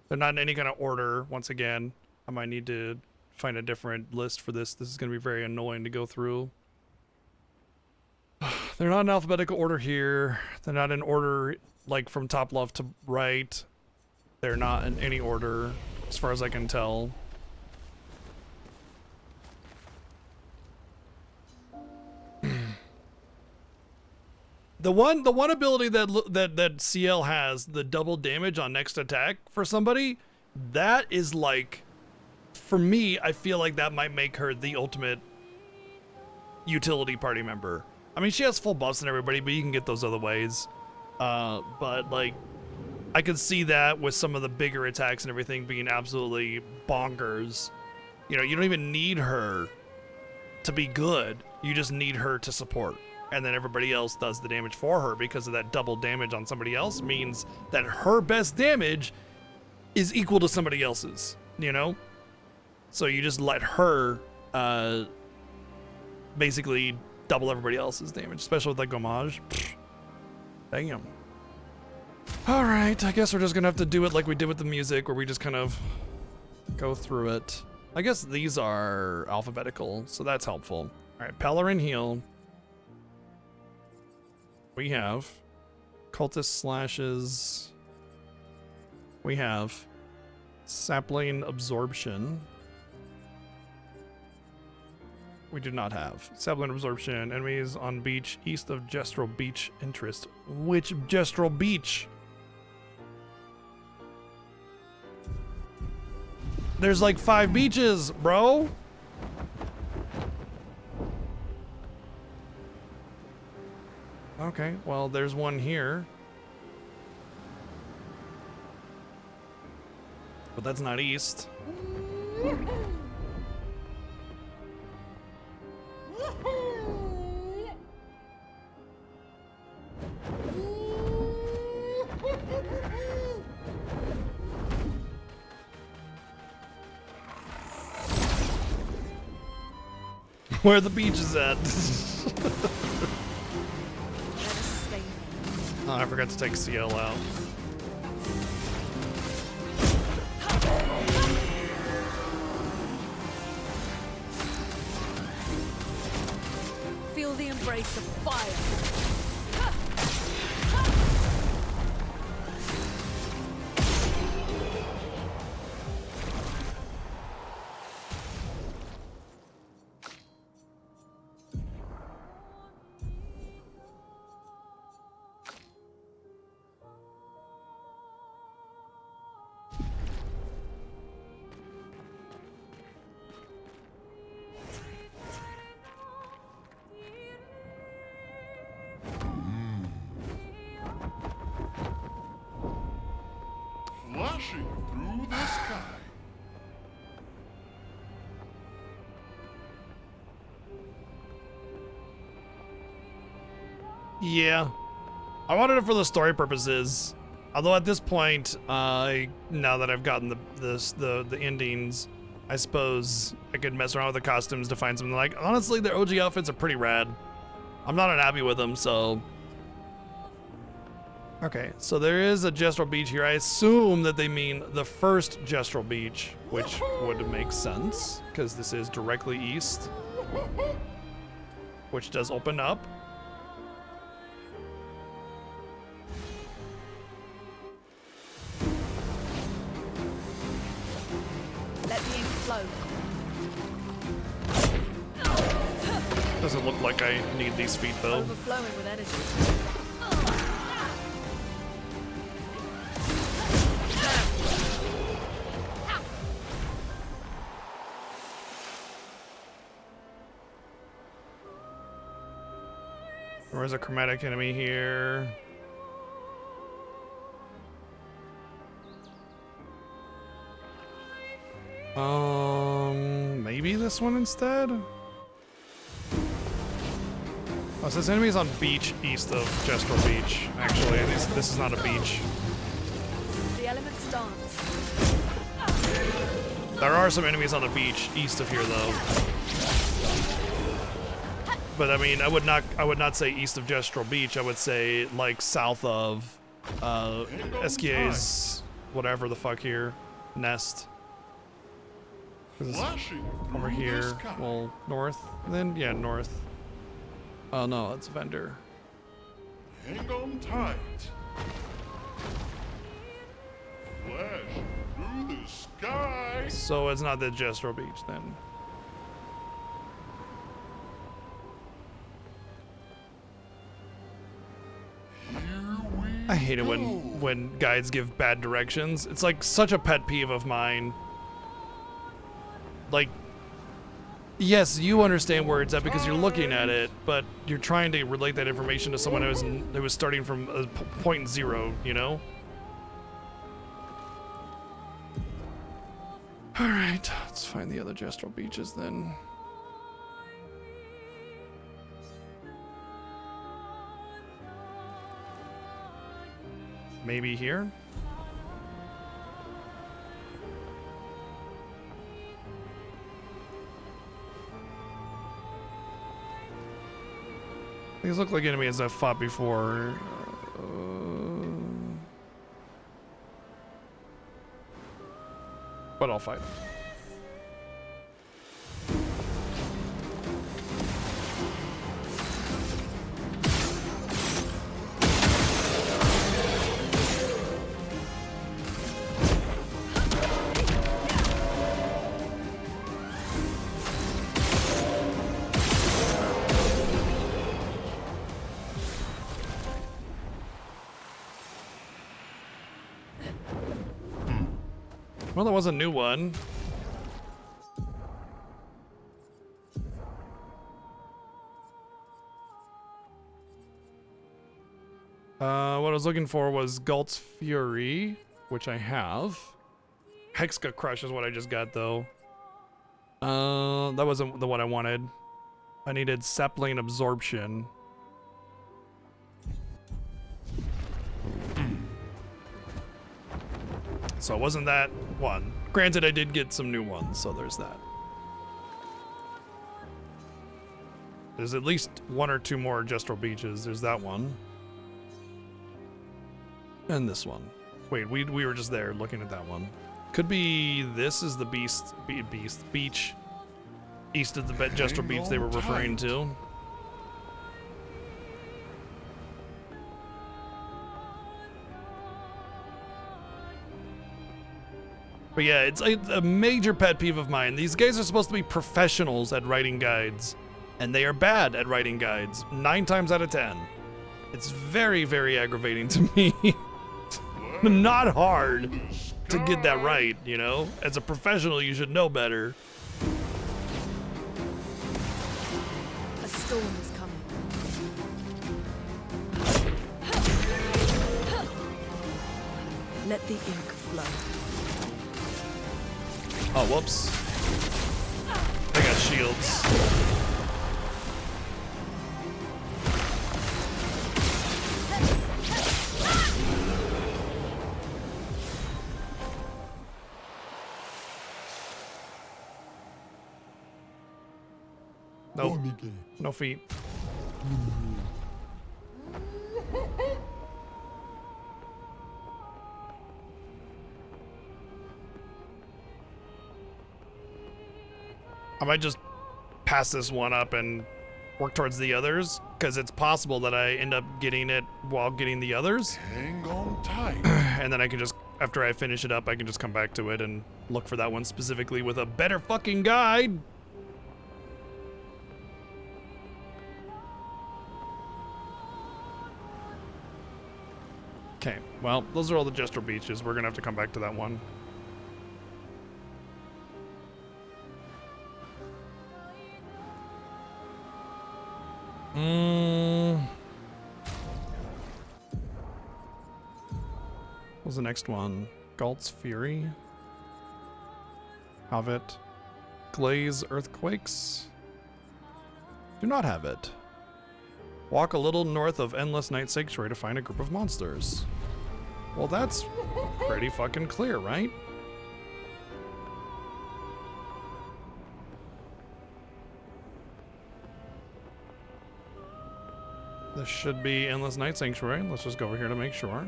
They're not in any kind of order. Once again, I might need to find a different list for this. This is going to be very annoying to go through. They're not in alphabetical order here. They're not in order like from top left to right. They're not in any order as far as I can tell. The one ability that CL has, the double damage on next attack for somebody, that is like, for me, I feel like that might make her the ultimate utility party member. I mean, she has full buffs and everybody, but you can get those other ways. But like, I could see that with some of the bigger attacks and everything being absolutely bonkers. You know, you don't even need her to be good. You just need her to support. And then everybody else does the damage for her, because of that double damage on somebody else means that her best damage is equal to somebody else's, you know? So you just let her basically double everybody else's damage, especially with like Homage. Damn. All right, I guess we're just gonna have to do it like we did with the music, where we just kind of go through it. I guess these are alphabetical, so that's helpful. All right, Pellerin Heal. We have Cultist Slashes. We have Sapling Absorption. We do not have Sapling Absorption. Enemies on beach east of Gestrel Beach interest. Which Gestrel Beach? There's like 5 beaches, bro. Okay, well, there's one here. But that's not east. Where the beach is at. Oh, I forgot to take CL out. Feel the embrace of fire. Yeah. I wanted it for the story purposes. Although at this point, now that I've gotten the endings, I suppose I could mess around with the costumes to find something like, honestly, the OG outfits are pretty rad. I'm not unhappy with them, so. Okay, so there is a Gestural Beach here. I assume that they mean the first Gestural Beach, which would make sense, because this is directly east, which does open up. Let the ink flow. Doesn't look like I need these feet, though. Overflowing with energy. There's a chromatic enemy here. Maybe this one instead? Oh, it says enemies on beach east of Gestural Beach. Actually, this is not a beach. The elements dance. There are some enemies on the beach east of here, though. But I mean, I would not say east of Gestural Beach. I would say like south of Esquia's whatever the fuck here nest. Flashing Over through the here, sky. well, north. Then yeah, north. Oh no, it's Vendor. Hang on tight. Flash through the sky. So it's not the Gestural Beach then. Here we I hate it go. when guides give bad directions. It's like such a pet peeve of mine. Like, yes, you understand where it's at because you're looking at it, but you're trying to relate that information to someone who was starting from a point zero, you know? All right, let's find the other Gestural Beaches then. Maybe here? These look like enemies I've fought before. But I'll fight them. Well, that was a new one. What I was looking for was Galt's Fury, which I have. Hexka Crush is what I just got, though. That wasn't the one I wanted. I needed Sapling Absorption. So it wasn't that one. Granted, I did get some new ones, so there's that. There's at least one or two more Gestural Beaches. There's that one. And this one. Wait, we were just there looking at that one. Could be this is the beach east of the Gestural Beach they were referring to. But yeah, it's a major pet peeve of mine. These guys are supposed to be professionals at writing guides, and they are bad at writing guides 9 times out of 10. It's very, very aggravating to me. Not hard to get that right, you know? As a professional, you should know better. A storm is coming. Let the ink flow. Oh, whoops. They got shields. Nope. Oh, Miguel. No feet. I might just pass this one up and work towards the others, because it's possible that I end up getting it while getting the others. Hang on tight. And then I can just, after I finish it up, I can just come back to it and look for that one specifically with a better fucking guide. Okay, well, those are all the Jester beaches. We're gonna have to come back to that one. What was the next one? Galt's Fury? Have it. Glaze Earthquakes? Do not have it. Walk a little north of Endless Night Sanctuary to find a group of monsters. Well, that's pretty fucking clear, right? This should be Endless Night Sanctuary. Let's just go over here to make sure.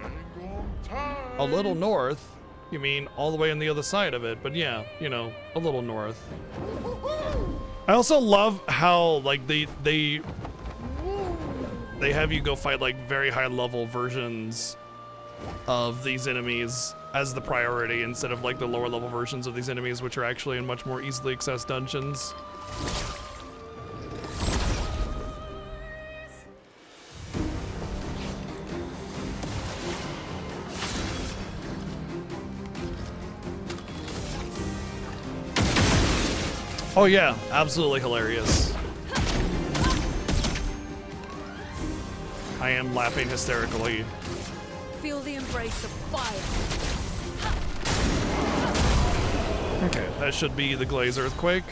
Hang on tight. A little north? You mean all the way on the other side of it, but yeah, you know, a little north. I also love how like they have you go fight like very high level versions of these enemies as the priority instead of like the lower level versions of these enemies, which are actually in much more easily accessed dungeons. Oh yeah, absolutely hilarious. I am laughing hysterically. Feel the embrace of fire. Okay, that should be the Glaze Earthquake.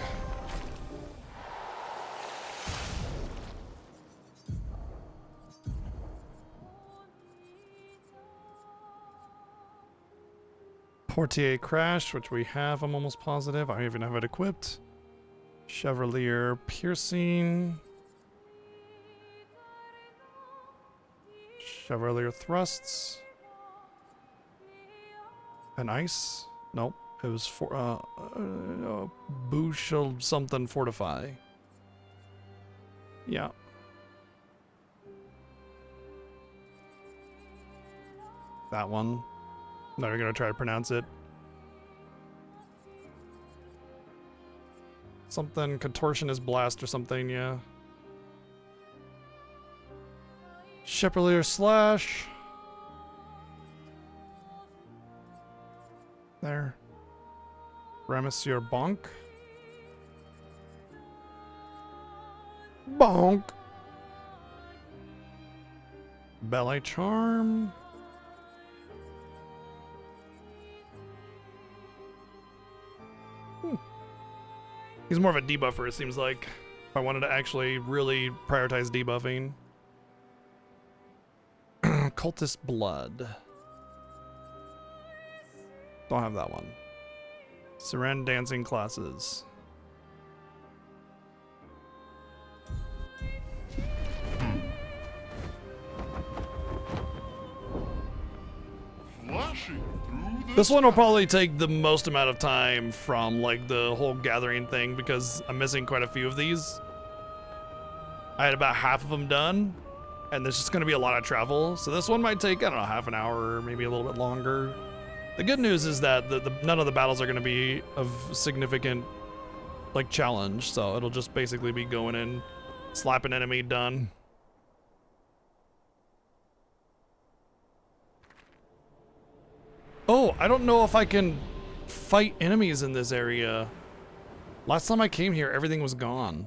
Portier Crash, which we have, I'm almost positive. I even have it equipped. Chevalier Piercing. Chevalier Thrusts. An Ice? Nope. It was for Bushel something Fortify. Yeah. That one. Now you're gonna try to pronounce it. Something Contortionist Blast or something, yeah. Chevalier Slash. There. Ramessier Bonk. Bonk. Ballet Charm. He's more of a debuffer, it seems like. If I wanted to actually really prioritize debuffing. Cultist Blood. Don't have that one. Siren Dancing Classes. Flashing through the This one will sky. probably take the most amount of time from like the whole gathering thing because I'm missing quite a few of these. I had about half of them done, and there's just going to be a lot of travel. So this one might take, I don't know, half an hour or maybe a little bit longer. The good news is that none of the battles are going to be of significant like challenge. So it'll just basically be going in, slap an enemy, done. Oh, I don't know if I can fight enemies in this area. Last time I came here, everything was gone.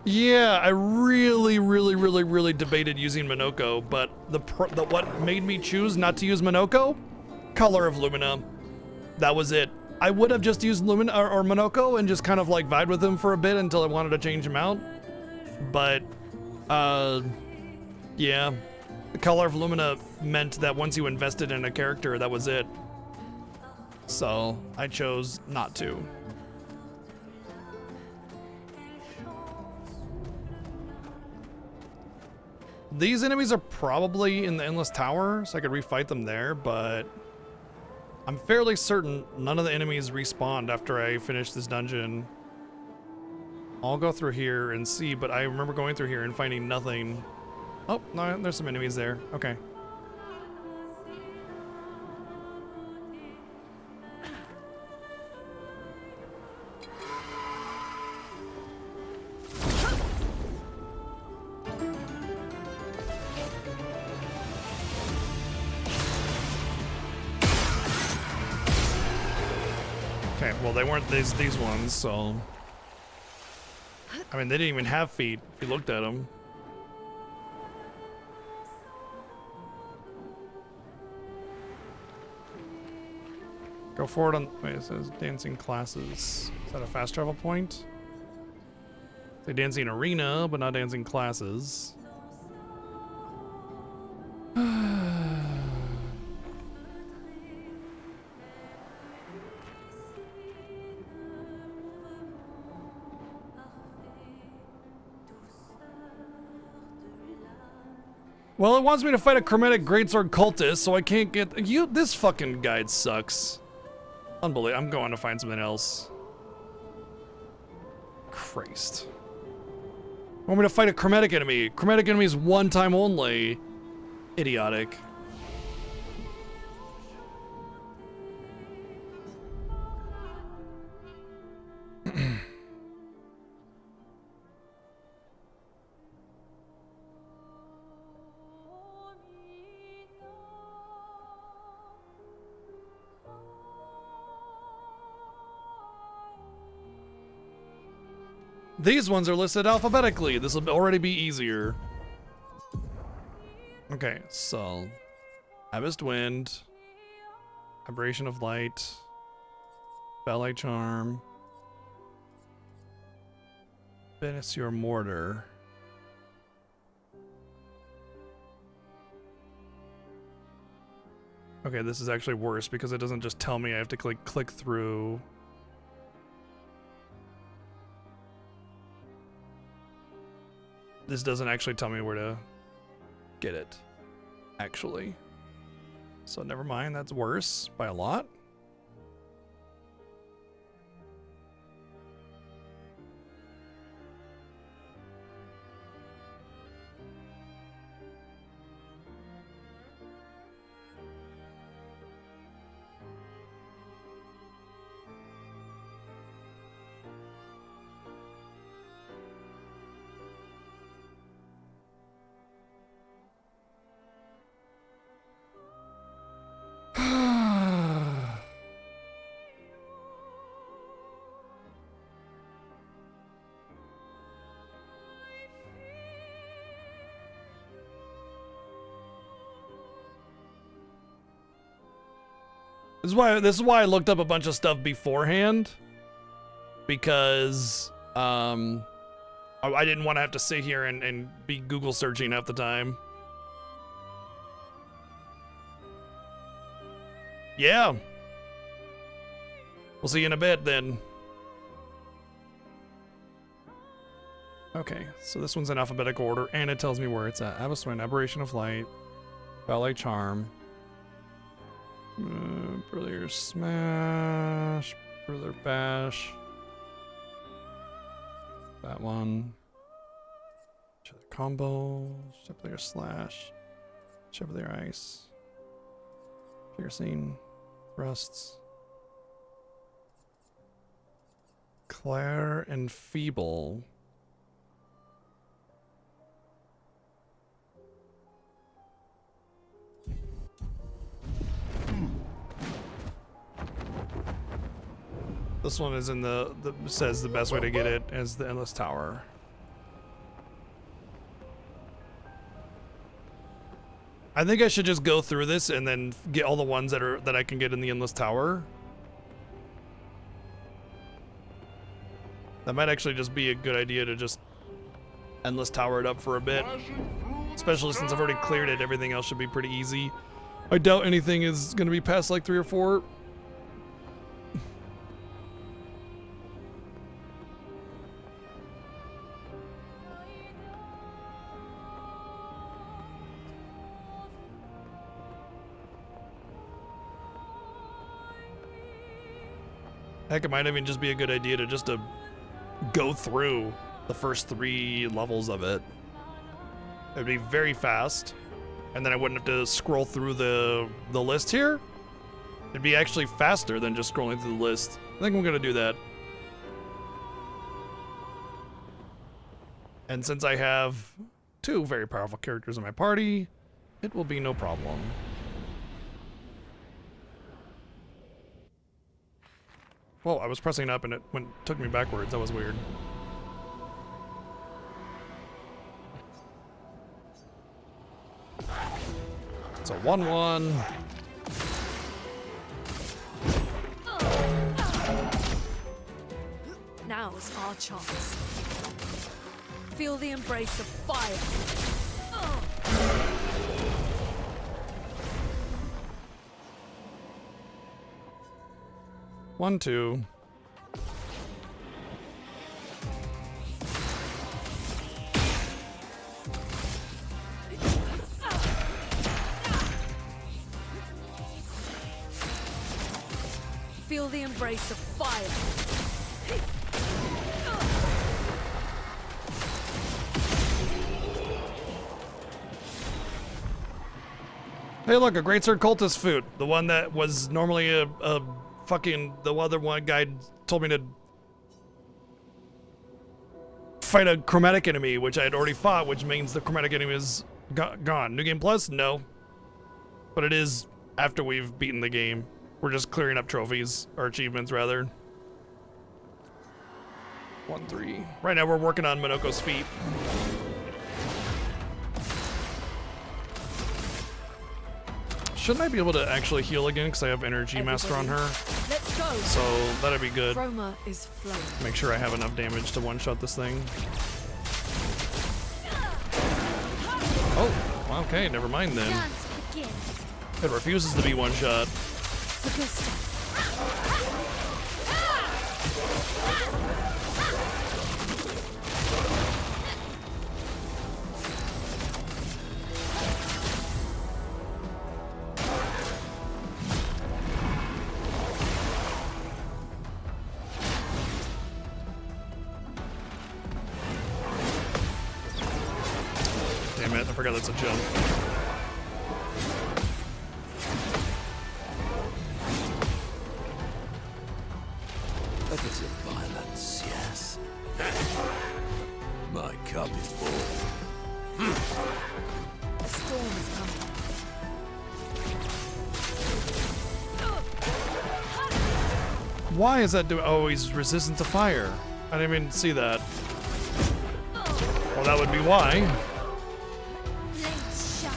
Yeah, I really debated using Minoko, but what made me choose not to use Minoko? Color of Lumina. That was it. I would have just used Lumina or Minoko and just kind of like vibe with him for a bit until I wanted to change him out. But, yeah, The color of Lumina meant that once you invested in a character, that was it. So I chose not to. These enemies are probably in the Endless Tower, so I could refight them there, but I'm fairly certain none of the enemies respawned after I finish this dungeon. I'll go through here and see, but I remember going through here and finding nothing. Oh, no, there's some enemies there. Okay. Okay, well they weren't these ones, so I mean they didn't even have feet if you looked at them. Go forward on. Wait, it says dancing classes. Is that a fast travel point? Say dancing arena, but not dancing classes. Well, it wants me to fight a chromatic greatsword cultist, so I can't get you. This fucking guide sucks. Unbelievable. I'm going to find something else. Christ. Want me to fight a chromatic enemy? Chromatic enemy is one time only. Idiotic. These ones are listed alphabetically. This will already be easier. Okay, so Abyssed Wind, Aberration of Light, Ballet Charm, Benessier Mortar. Okay, this is actually worse because it doesn't just tell me I have to click through. This doesn't actually tell me where to get it, actually. So never mind, that's worse by a lot. This is why I looked up a bunch of stuff beforehand, because I didn't want to have to sit here and be Google searching half the time. Yeah. We'll see you in a bit then. Okay, so this one's in alphabetical order, and it tells me where it's at. Abyss Wind, Aberration of Light, Ballet Charm, Brillier Smash, Brillier Bash, that one, Chevalier Combo, Chevalier Slash, Chevalier Ice, Piercing, Thrusts, Clair and Feeble. This one is in the says the best way to get it is the Endless Tower. I think I should just go through this and then get all the ones that I can get in the Endless Tower. That might actually just be a good idea to just Endless Tower it up for a bit. Flashing through Especially since I've already cleared it, everything else should be pretty easy. I doubt anything is going to be past like 3 or 4. Heck, it might even just be a good idea to just go through the first 3 levels of it. It'd be very fast, and then I wouldn't have to scroll through the list here. It'd be actually faster than just scrolling through the list. I think I'm gonna do that. And since I have 2 very powerful characters in my party, it will be no problem. Whoa, I was pressing up and it took me backwards. That was weird. So 1-1. Now's our chance. Feel the embrace of fire. 1-2. Feel the embrace of fire. Hey, look, a Great Sword Cultist food. The one that was normally a fucking... The other one guy told me to fight a chromatic enemy, which I had already fought, which means the chromatic enemy is gone. New Game Plus? No. But it is after we've beaten the game. We're just clearing up trophies, or achievements, rather. 1-3. Right now, we're working on Minoko's feet. Shouldn't I be able to actually heal again because I have Energy Master on her? Let's go. So that'd be good. Chroma is flowing. Make sure I have enough damage to one-shot this thing. Oh, okay, never mind then. Dance begins. It refuses to be one-shot. Damn it, I forgot that's a jump. A bit of violence, yes. My cup is full. A storm is coming. Why is that doing? Oh, he's resistant to fire. I didn't even see that. Well, that would be why. Blades shot.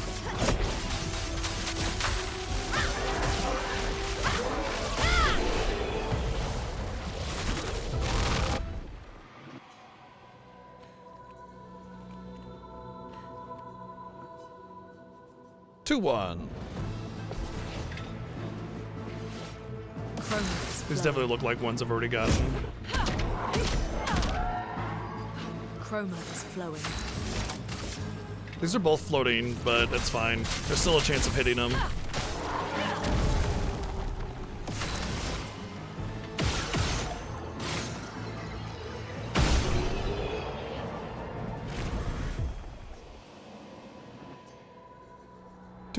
2-1. These definitely look like ones I've already gotten. Chroma is flowing. These are both floating, but that's fine. There's still a chance of hitting them.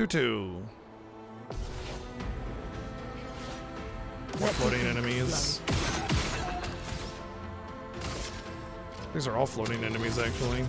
Two. More floating enemies. These are all floating enemies, actually.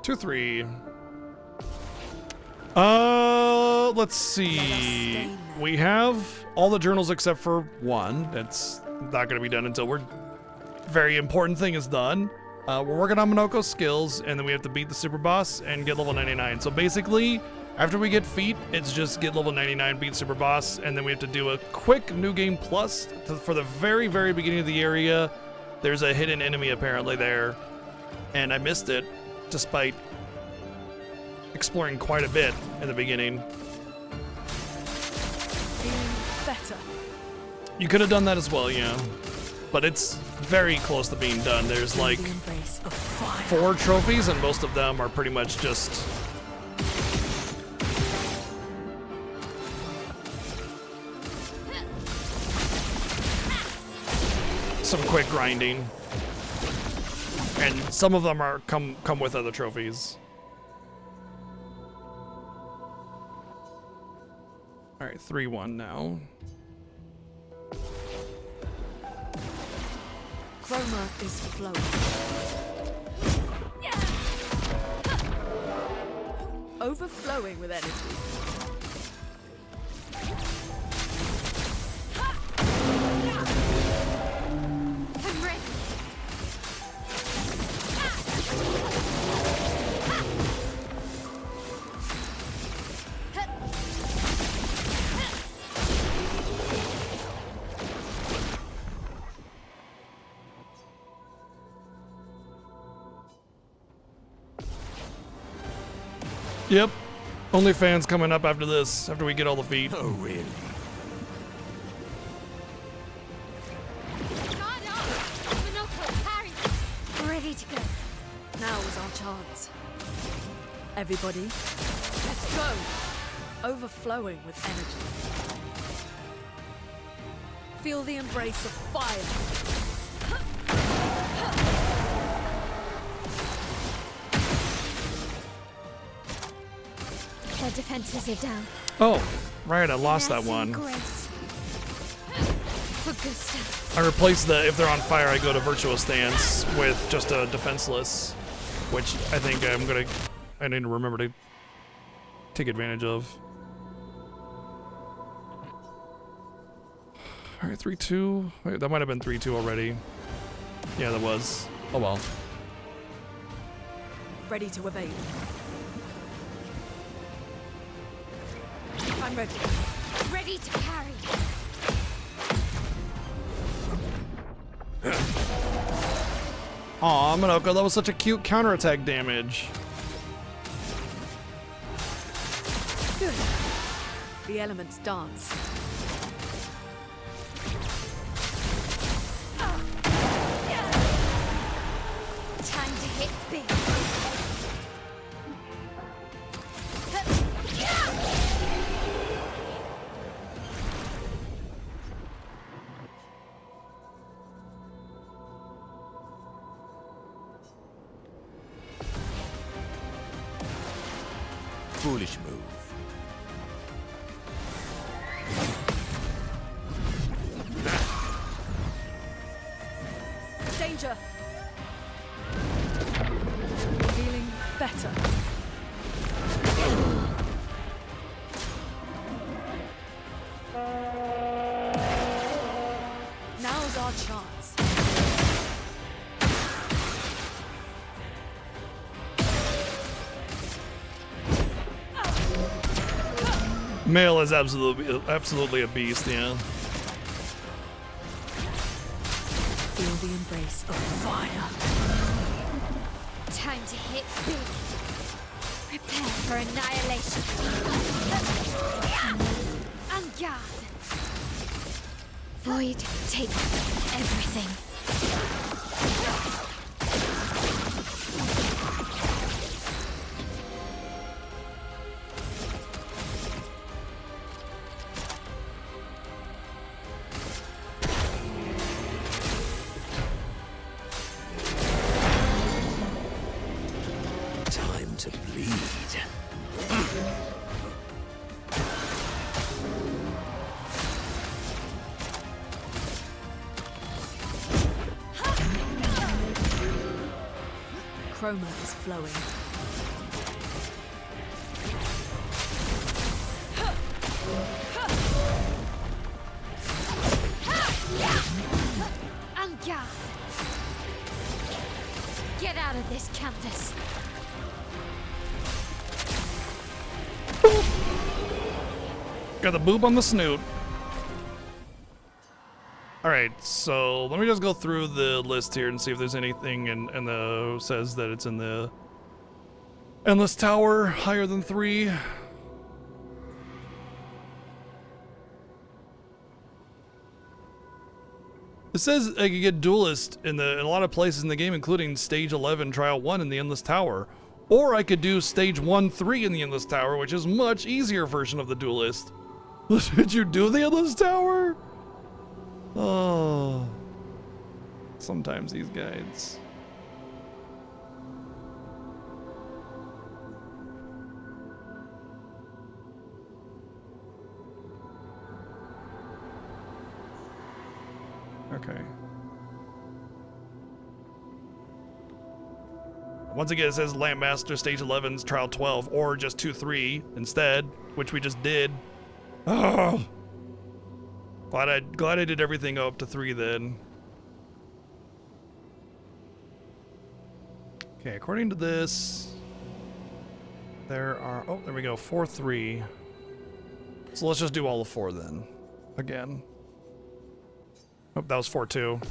Two, 3. Let's see. We have all the journals except for one. That's not going to be done until very important thing is done. We're working on Minoko's skills, and then we have to beat the super boss and get level 99. So basically, after we get feet, it's just get level 99, beat super boss, and then we have to do a quick new game plus for the very, very beginning of the area. There's a hidden enemy apparently there, and I missed it despite exploring quite a bit in the beginning. Feeling better. You could have done that as well, yeah. But it's very close to being done. There's like The embrace of fire. 4 trophies, and most of them are pretty much just some quick grinding. And some of them are come with other trophies. All right, 3-1 now. Chroma is flowing. Overflowing with energy. I'm ready. Yep. OnlyFans coming up after this, after we get all the feet. Oh, really? Ready to go. Now is our chance. Everybody, let's go. Overflowing with energy. Feel the embrace of fire. Their defenses are down. Oh, right, I lost that one. Grace. For good stuff. I replaced the if they're on fire, I go to virtual stance with just a defenseless, which I think I need to remember to take advantage of. All right, 3-2. Wait, that might have been 3-2 already. Yeah, that was. Oh well. Ready to evade. I'm ready. Ready to carry. Aw, Minoko, that was such a cute counterattack damage. Good. The elements dance. Time to hit big. Foolish move. Danger. Feeling better. Now's our chance. Male is absolutely a beast, yeah. Feel the embrace of fire. Time to hit big. Prepare for annihilation. En garde. Void, take everything. Time to bleed. Chroma is flowing. this. Got the boob on the snoot. Alright, so let me just go through the list here and see if there's anything in the says that it's in the Endless Tower higher than 3. It says I could get Duelist in a lot of places in the game, including Stage 11, Trial 1 in the Endless Tower. Or I could do Stage 1-3 in the Endless Tower, which is much easier version of the Duelist. Did you do the Endless Tower? Oh. Sometimes these guides. Okay. Once again, it says Lampmaster Stage 11's Trial 12, or just 2-3 instead, which we just did. Oh, glad I did everything up to 3 then. Okay, according to this, there are, oh, there we go, 4-3. So let's just do all the 4 then, again. Oh, that was 4-2.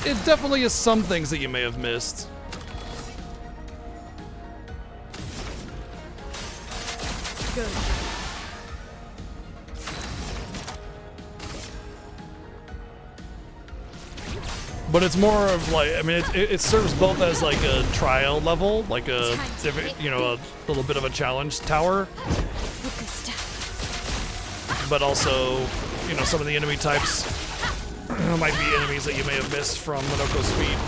It definitely is some things that you may have missed. Good. But it's more of like, I mean, it serves both as like a trial level, like a, you know, a little bit of a challenge tower. But also, you know, some of the enemy types might be enemies that you may have missed from Minoko's feet.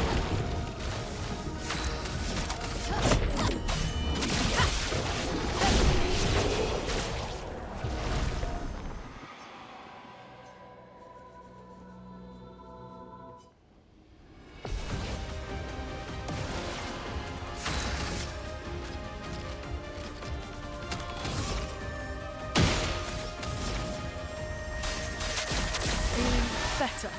Better.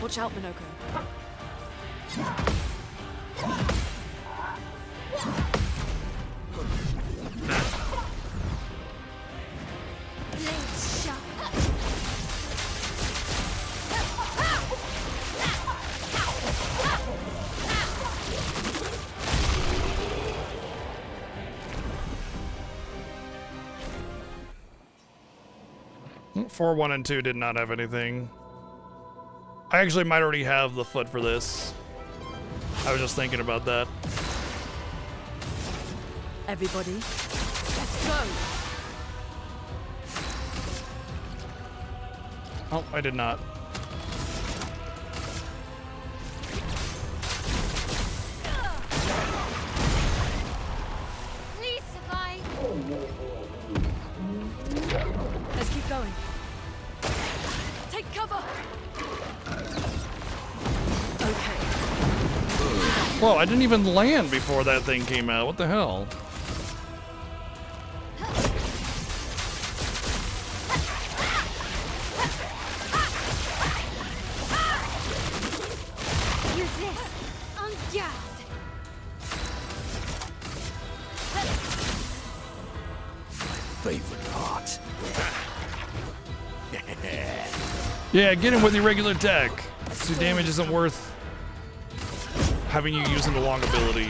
Watch out, Minoko. Blades sharp. Four, 1, and 2 did not have anything. I actually might already have the foot for this. I was just thinking about that. Everybody, let's go. Oh, I did not. Please survive. Let's keep going. Take cover. Okay. Whoa, I didn't even land before that thing came out. What the hell? Resist. On guard. Favorite part. Yeah, get him with your regular attack. So damage isn't worth having you using the long ability.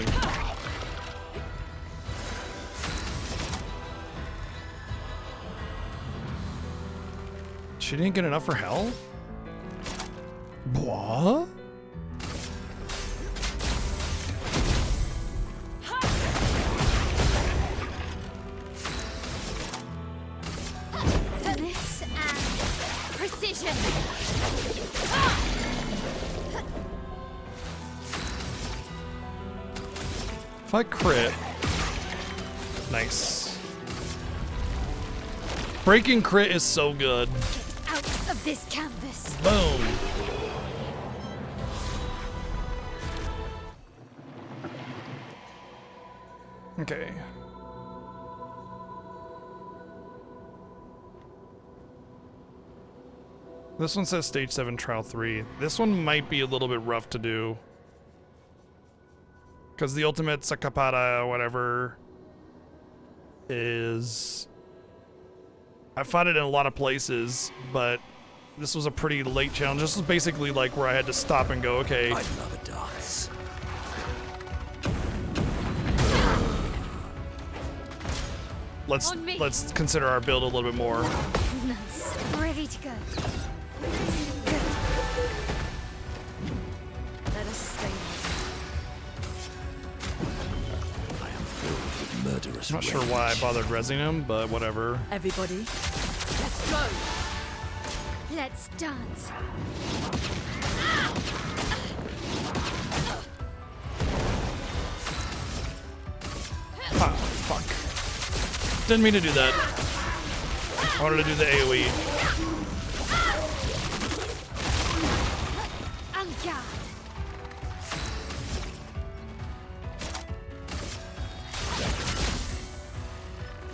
She didn't get enough for hell? What? This and precision. If I crit. Nice. Breaking crit is so good. Get out of this canvas. Boom. Okay. This one says stage 7 trial 3. This one might be a little bit rough to do. Because the ultimate Sakapara, whatever, is... I fought it in a lot of places, but this was a pretty late challenge. This was basically like where I had to stop and go, okay. I'd love a dance. Let's consider our build a little bit more. Nice. Ready to go. Good. Let us stay. I am filled with murderous I'm not sure rage. why I bothered resing him, but whatever. Everybody, let's go. Let's dance. Ah, fuck. Didn't mean to do that. I wanted to do the AoE. En garde.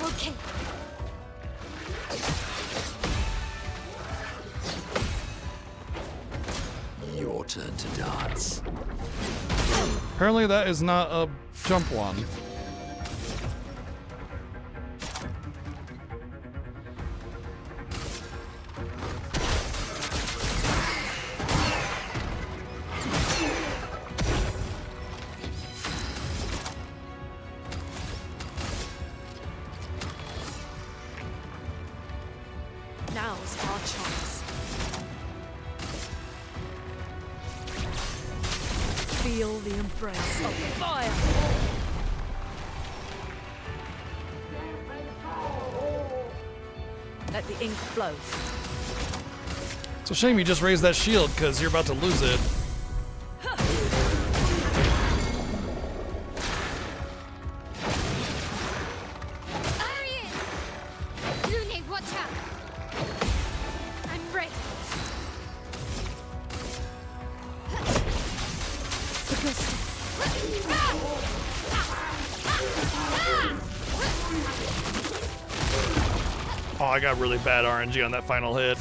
Okay. Your turn to dance. Apparently that is not a jump one. Now's our chance. Feel the embrace of fire. Let the ink flow. It's a shame you just raised that shield because you're about to lose it. Arian! Lune, watch out! I'm ready. Oh, I got really bad RNG on that final hit.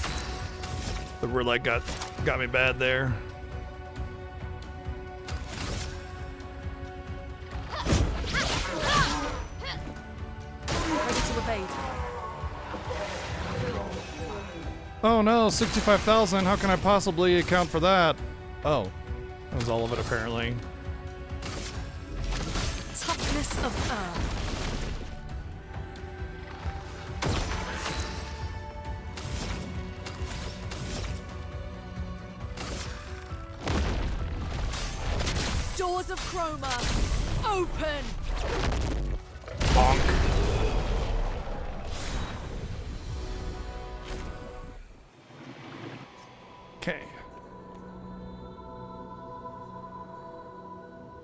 The roulette got me bad there. Ready to evade. Oh no, 65,000. How can I possibly account for that? Oh, that was all of it apparently. Toughness of earth. Doors of Chroma, open! Bonk. Okay.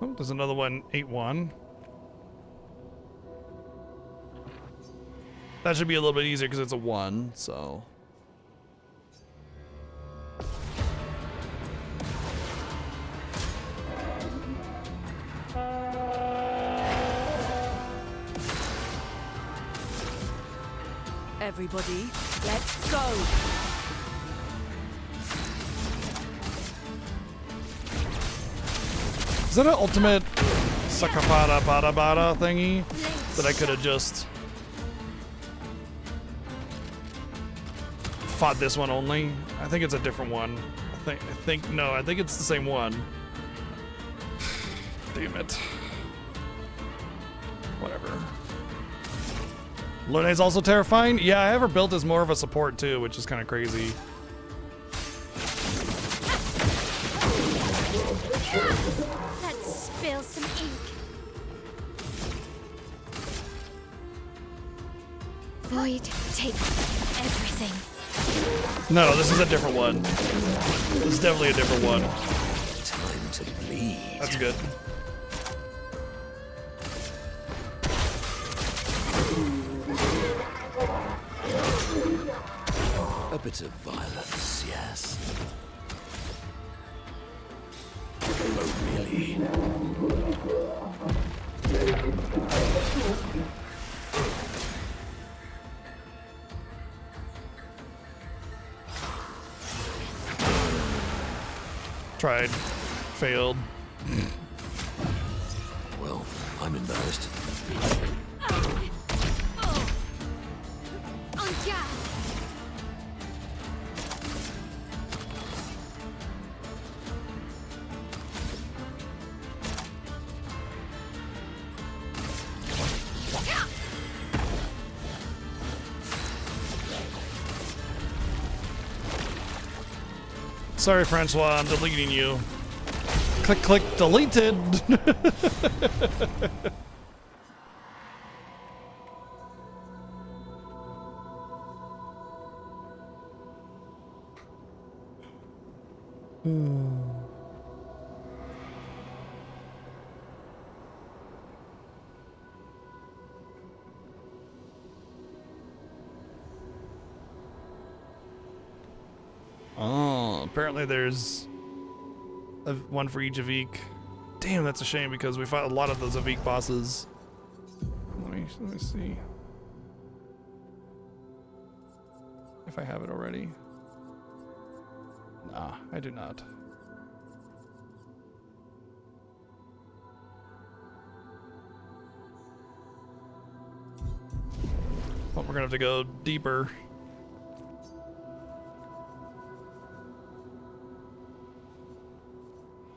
Oh, there's another one, 8-1. That should be a little bit easier because it's a 1, so. Everybody, let's go! Is that an ultimate Sakapara Bada Bada thingy that I could have just fought this one only? I think it's a different one. I think it's the same one. Damn it. Whatever. Lune's also terrifying? Yeah, I have her built as more of a support too, which is kind of crazy. Let's spill some ink. Void, take everything. No, this is a different one. This is definitely a different one. Time to bleed. That's good. A bit of violence, yes. Oh, really? Tried. Failed. Well, I'm embarrassed. En garde. Sorry, Francois, I'm deleting you. Click, click, deleted. Oh, apparently there's one for each Avik. Damn, that's a shame because we fought a lot of those Avik bosses. Let me see if I have it already. Nah, I do not. Well, we're gonna have to go deeper.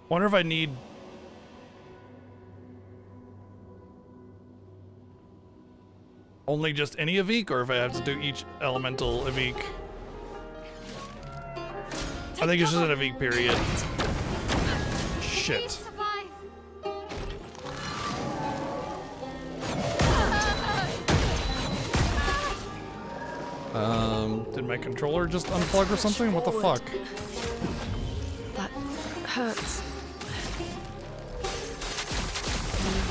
Wonder if I need only just any Avik, or if I have to do each elemental Avik. I think it's just an Avik period. Shit. Did my controller just unplug or something? What the fuck? That hurts.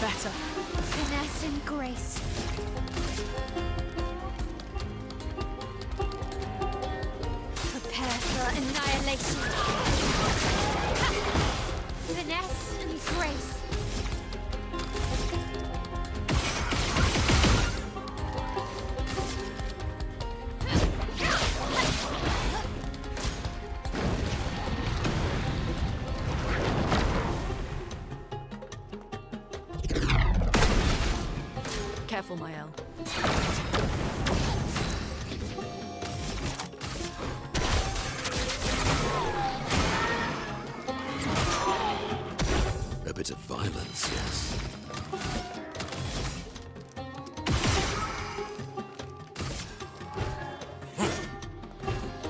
Better. Finesse and grace. Prepare for annihilation. Finesse and grace. Careful, Mael. A bit of violence, yes.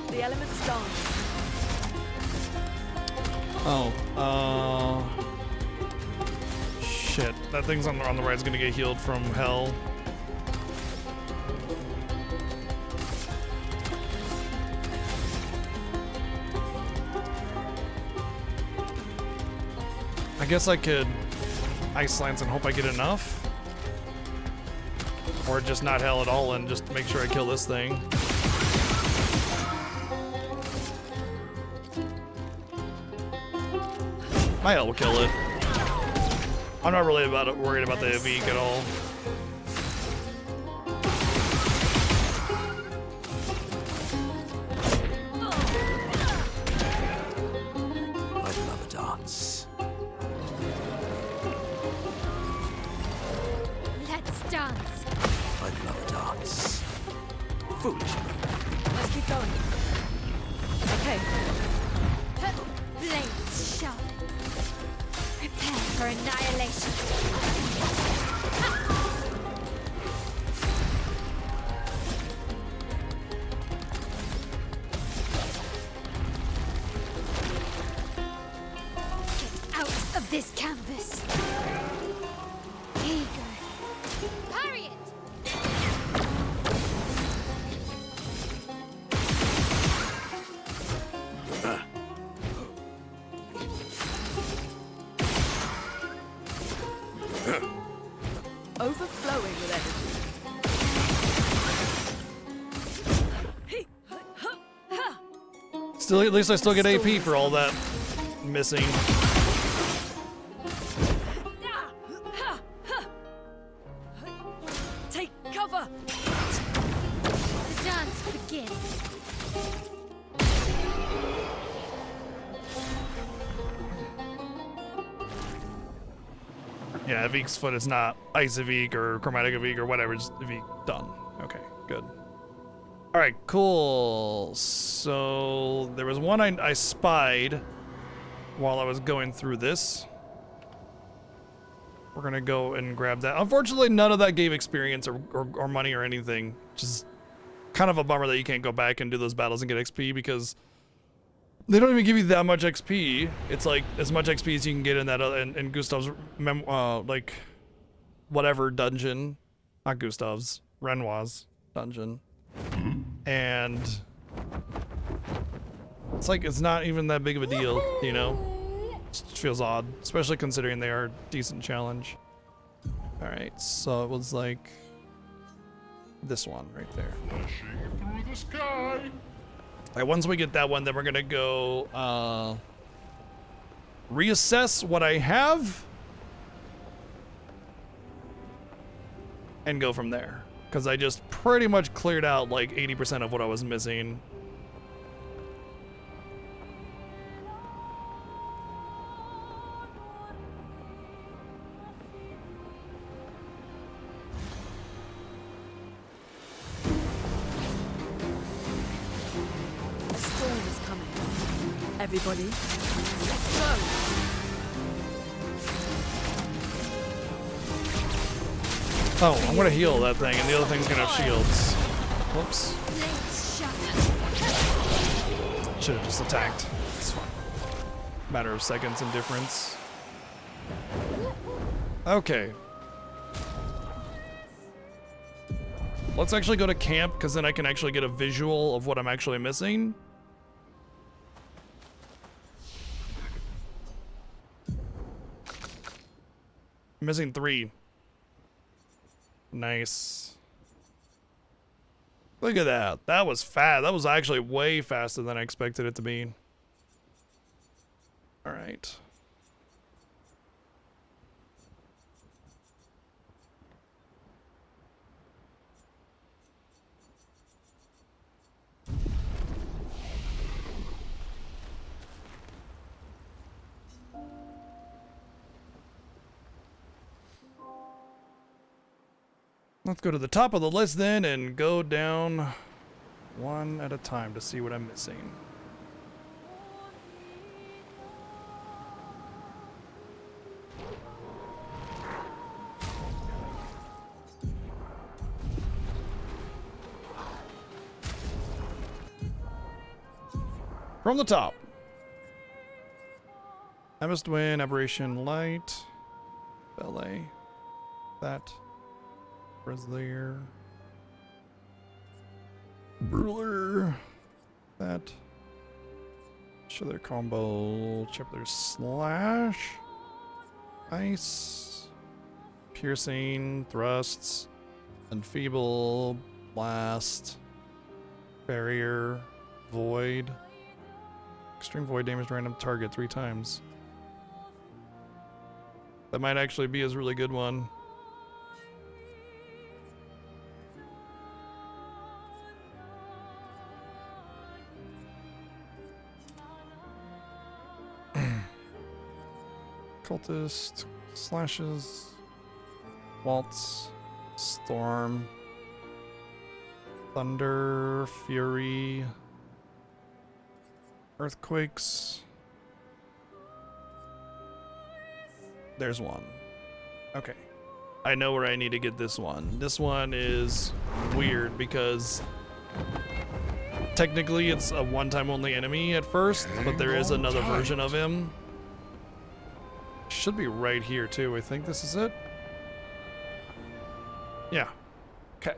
The elements dance. Oh, shit. That thing's on the right is gonna get healed from hell. I guess I could Ice Lance and hope I get enough. Or just not hell at all and just make sure I kill this thing. My hell will kill it. I'm not really worried about the Avik at all. I'd love a dance. Let's dance. I'd love a dance. Foolish move. Let's keep going. Okay. Blades sharp. Prepare for annihilation. Get out of this canvas. Here you go. Parry it. Overflowing with energy. Still, at least I still get AP for all that missing. Take cover. The dance begins. Yeah, Evik's foot is not Ice Evik or Chromatic Evik or whatever. Just Evik, done. Okay, good. All right, cool. So there was one I spied while I was going through this. We're gonna go and grab that. Unfortunately, none of that gave experience or money or anything. Which is kind of a bummer that you can't go back and do those battles and get XP because they don't even give you that much XP. It's like as much XP as you can get in that in Gustav's like whatever dungeon, not Gustav's, Renoir's dungeon, and it's like it's not even that big of a deal, you know. It feels odd, especially considering they are a decent challenge. All right, so it was like this one right there. Flashing through the sky. All right, once we get that one, then we're gonna go reassess what I have and go from there. Because I just pretty much cleared out like 80% of what I was missing. A storm is coming. Everybody, let's go. Oh, I'm gonna heal that thing, and the other thing's gonna have shields. Whoops. Blades shatter. Should have just attacked. It's fine. Matter of seconds in difference. Okay. Let's actually go to camp, because then I can actually get a visual of what I'm actually missing. I'm missing 3. Nice. Look at that. That was fast. That was actually way faster than I expected it to be. All right. Let's go to the top of the list then and go down one at a time to see what I'm missing. From the top. Tempest Wind, Aberration Light, Ballet, that. There. Ruler. That. Shither combo. Chipler slash. Ice. Piercing. Thrusts. Enfeeble. Blast. Barrier. Void. Extreme void damage to random target 3 times. That might actually be a really good one. Cultist, slashes, waltz, storm, thunder, fury, earthquakes. There's one. Okay. I know where I need to get this one. This one is weird because technically it's a one-time only enemy at first, but there is another version of him. Should be right here too. I think this is it. Yeah. Okay.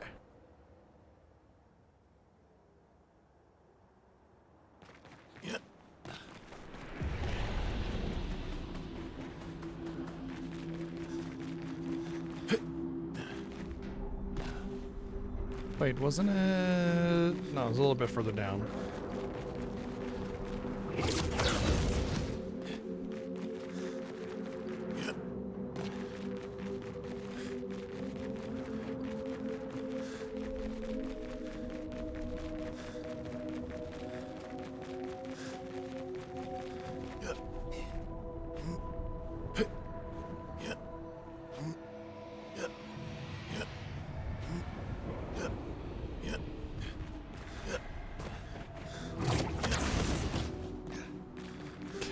Wait, wasn't it? No, it was a little bit further down.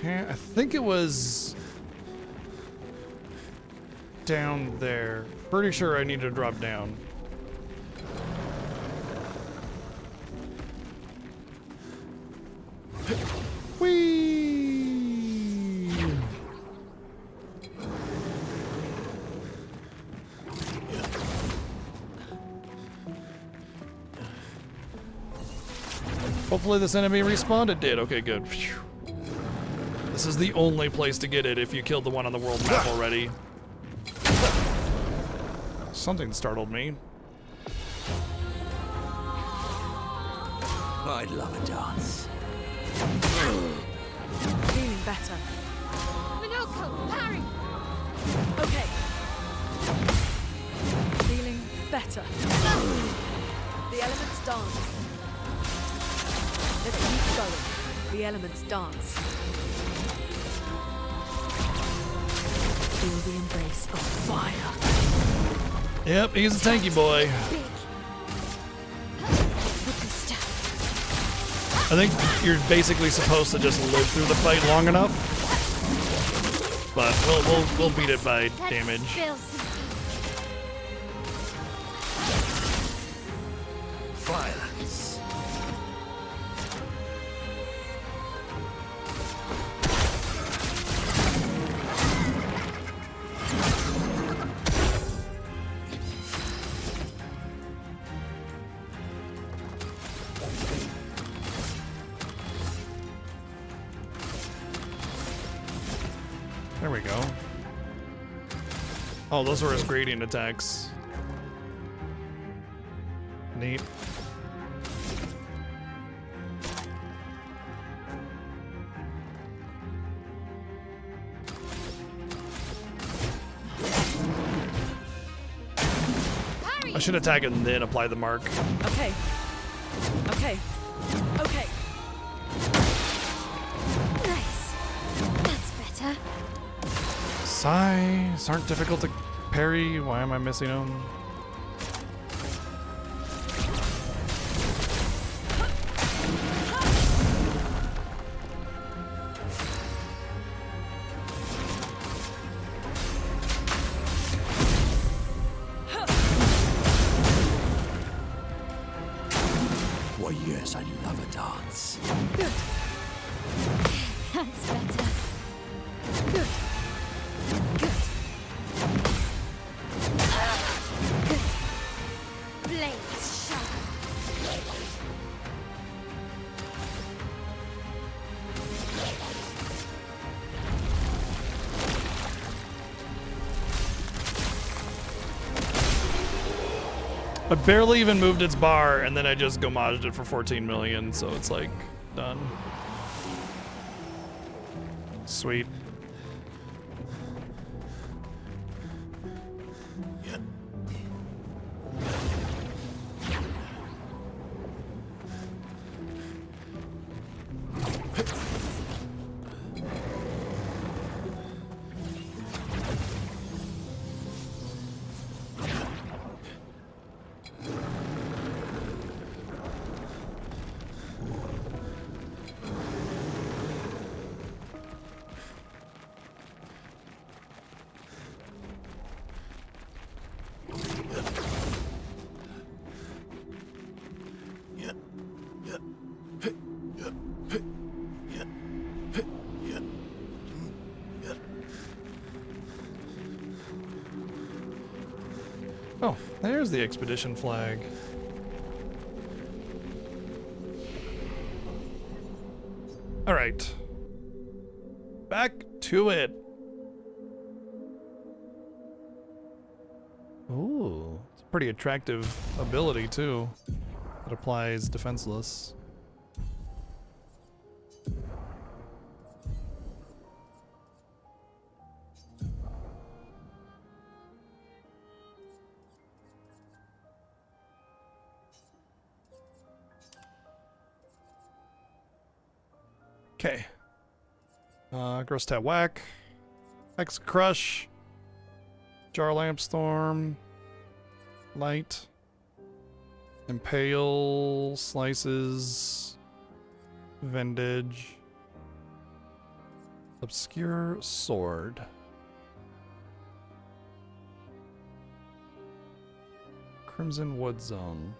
I think it was down there. Pretty sure I need to drop down. Whee! Hopefully this enemy respawned. It did. Okay, good. Phew. This is the only place to get it if you killed the one on the world map already. Something startled me. I'd love a dance. Feeling better. Minoko, parry! Okay. Feeling better. The elements dance. Let's keep going. The elements dance. Feel the embrace of fire. Yep, he's a tanky boy. Big. With the stuff. I think you're basically supposed to just live through the fight long enough. But we'll beat it by Let's damage. spill some Violence. There we go. Oh, those were his gradient attacks. Neat. parry! I should attack it and then apply the mark. Okay. Okay. Okay. Nice. That's better. Sighs aren't difficult to parry. Why am I missing them? Why, yes, I'd love a dance. Good. That's better. Good. Good. Good. Blades sharp. I barely even moved its bar, and then I just gomaged it for 14 million, so it's like, done. Sweet. Oh, there's the expedition flag. All right. Back to it. Ooh, it's a pretty attractive ability too. That applies defenseless. Okay. Gross Tat Whack. Hex Crush. Jar Lamp Storm. Light. Impale. Slices. Vendage. Obscure sword. Crimson Wood Zone.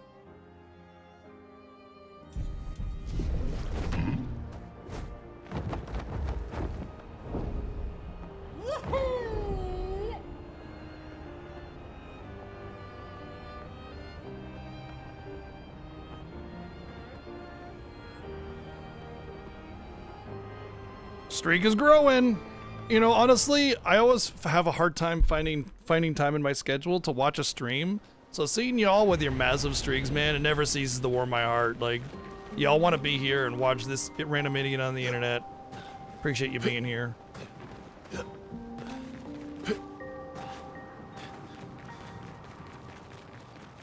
Streak is growing. You know, honestly, I always have a hard time finding time in my schedule to watch a stream. So seeing y'all with your massive streaks, man, it never ceases to warm my heart. Like, y'all want to be here and watch this random idiot on the internet. Appreciate you being here.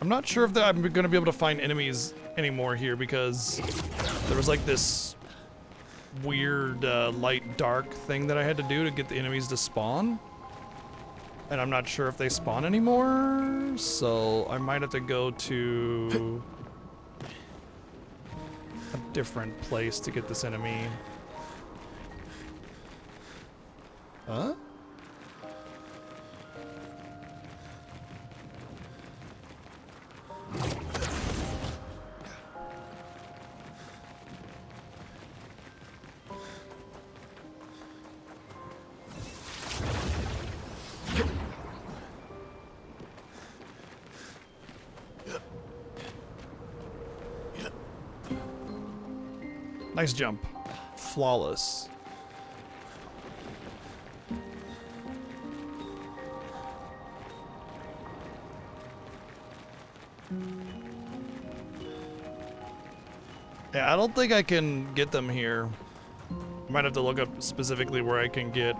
I'm not sure if I'm going to be able to find enemies anymore here because there was like this weird light dark thing that I had to do to get the enemies to spawn. And I'm not sure if they spawn anymore, so I might have to go to a different place to get this enemy. Huh? Nice jump. Flawless. Yeah, I don't think I can get them here. Might have to look up specifically where I can get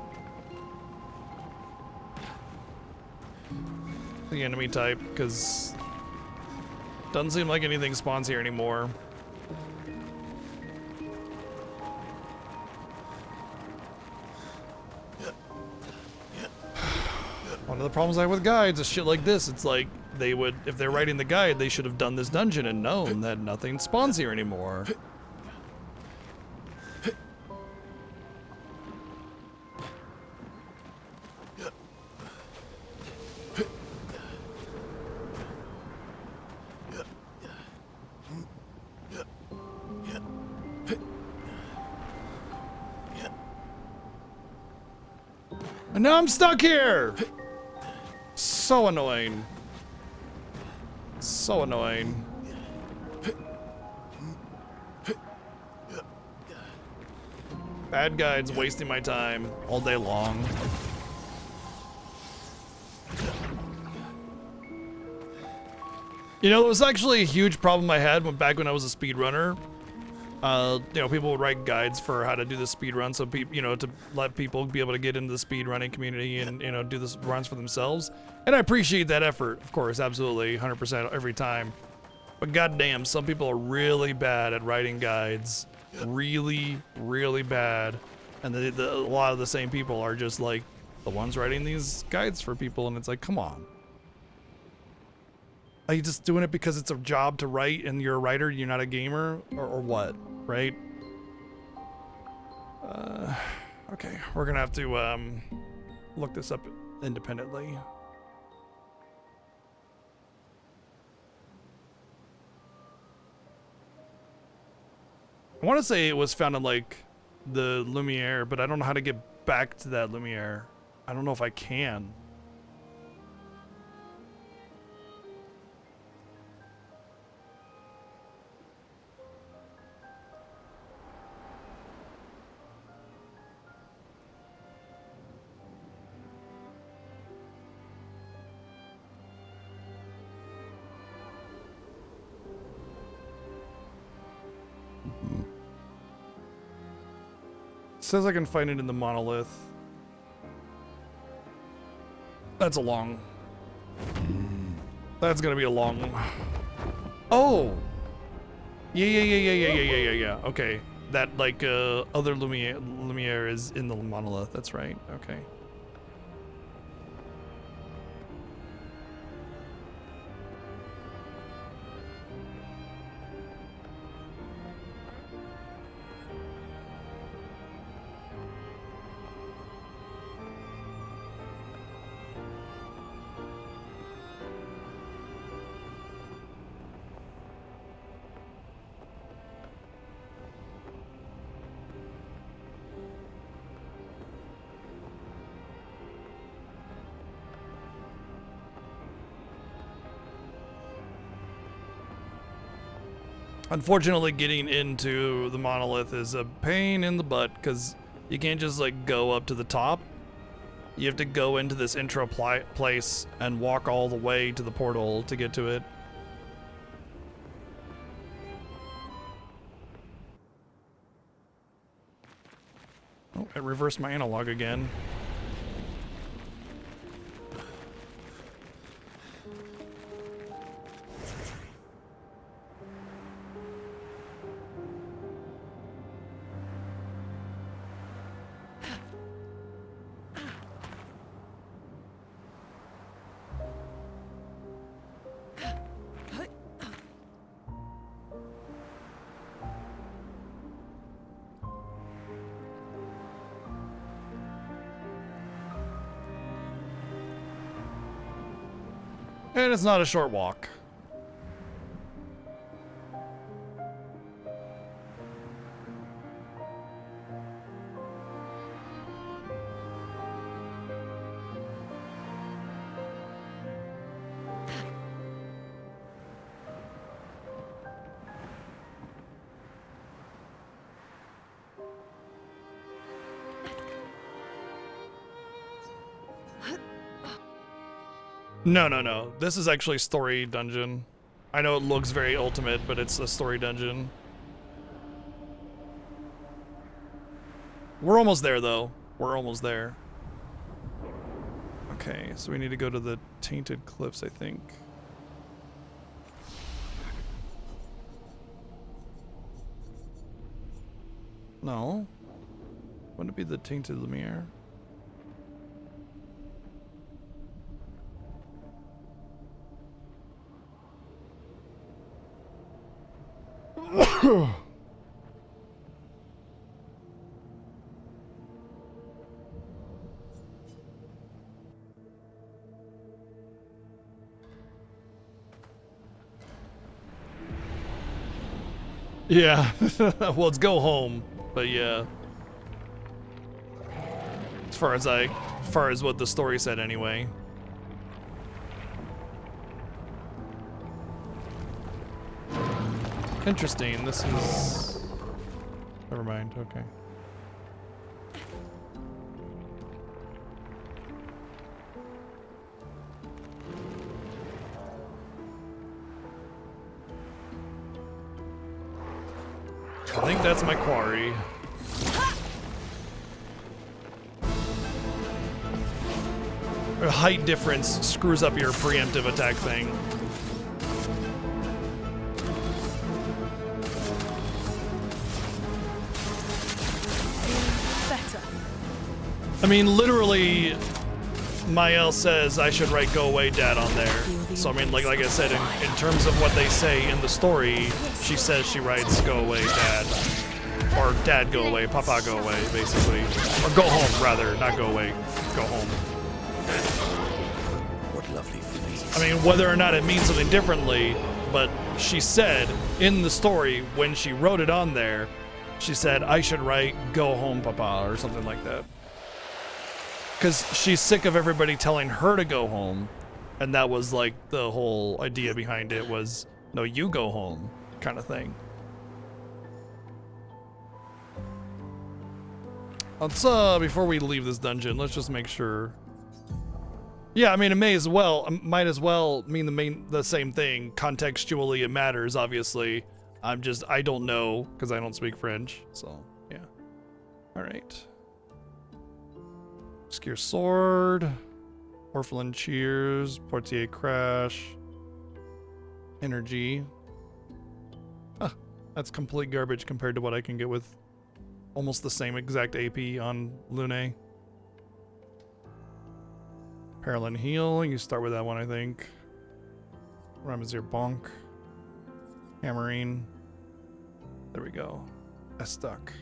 the enemy type, because doesn't seem like anything spawns here anymore. One of the problems I have with guides is shit like this. It's like they would, if they're writing the guide, they should have done this dungeon and known that nothing spawns here anymore. And now I'm stuck here! So annoying. So annoying. Bad guides wasting my time all day long. You know, it was actually a huge problem I had back when I was a speedrunner. You know, people would write guides for how to do the speed run, so people, you know, to let people be able to get into the speed running community and, you know, do the runs for themselves. And I appreciate that effort, of course, absolutely, 100% every time. But goddamn, some people are really bad at writing guides, really, really bad. And a lot of the same people are just like the ones writing these guides for people, and it's like, come on. Are you just doing it because it's a job to write and you're a writer, you're not a gamer, or what, right? Okay, we're gonna have to look this up independently. I want to say it was found in like the Lumiere, but I don't know how to get back to that Lumiere. I don't know if I can. Says I can find it in the monolith. That's a long. That's gonna be a long. Oh. Yeah. Okay. That like other Lumiere is in the monolith. That's right. Okay. Unfortunately, getting into the monolith is a pain in the butt because you can't just like go up to the top. You have to go into this intro place and walk all the way to the portal to get to it. Oh, it reversed my analog again. And it's not a short walk. No. This is actually story dungeon. I know it looks very ultimate, but it's a story dungeon. We're almost there, though. We're almost there. Okay, so we need to go to the Tainted Cliffs, I think. No. Wouldn't it be the Tainted Lumiere? Yeah. Well, it's go home, but yeah. As far as what the story said anyway. Interesting. This is... Never mind. Okay. I think that's my quarry. A height difference screws up your preemptive attack thing. I mean, literally, Mael says I should write "Go away, Dad" on there. So I mean, like I said, in terms of what they say in the story, she says she writes "Go away, Dad," or "Dad, go away," "Papa, go away," basically, or "Go home," rather, not "Go away," "Go home." What lovely feet. I mean, whether or not it means something differently, but she said in the story when she wrote it on there, she said I should write "Go home, Papa" or something like that. Because she's sick of everybody telling her to go home, and that was like the whole idea behind it was, no, you go home, kind of thing. Let's, before we leave this dungeon, let's just make sure. Yeah, I mean, it might as well mean the same thing. Contextually, it matters, obviously. I don't know, because I don't speak French, so, yeah. Alright. Obscure Sword, Orphelin Cheers, Portier Crash, Energy. That's complete garbage compared to what I can get with almost the same exact AP on Lune. Parallel Heal, you start with that one, I think. Ramazir Bonk. Hammering. There we go. Stuck.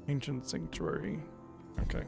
Ancient Sanctuary. Okay.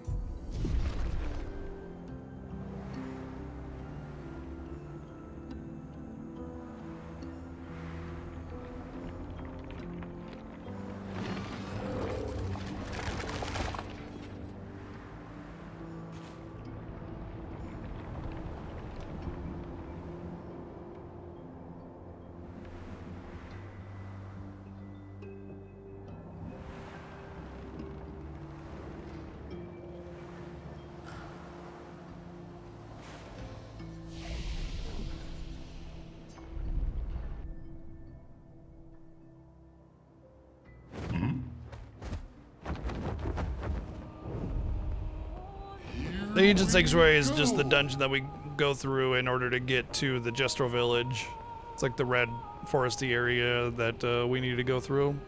The Ancient Sanctuary is just the dungeon that we go through in order to get to the Jestro village. It's like the red foresty area that we need to go through.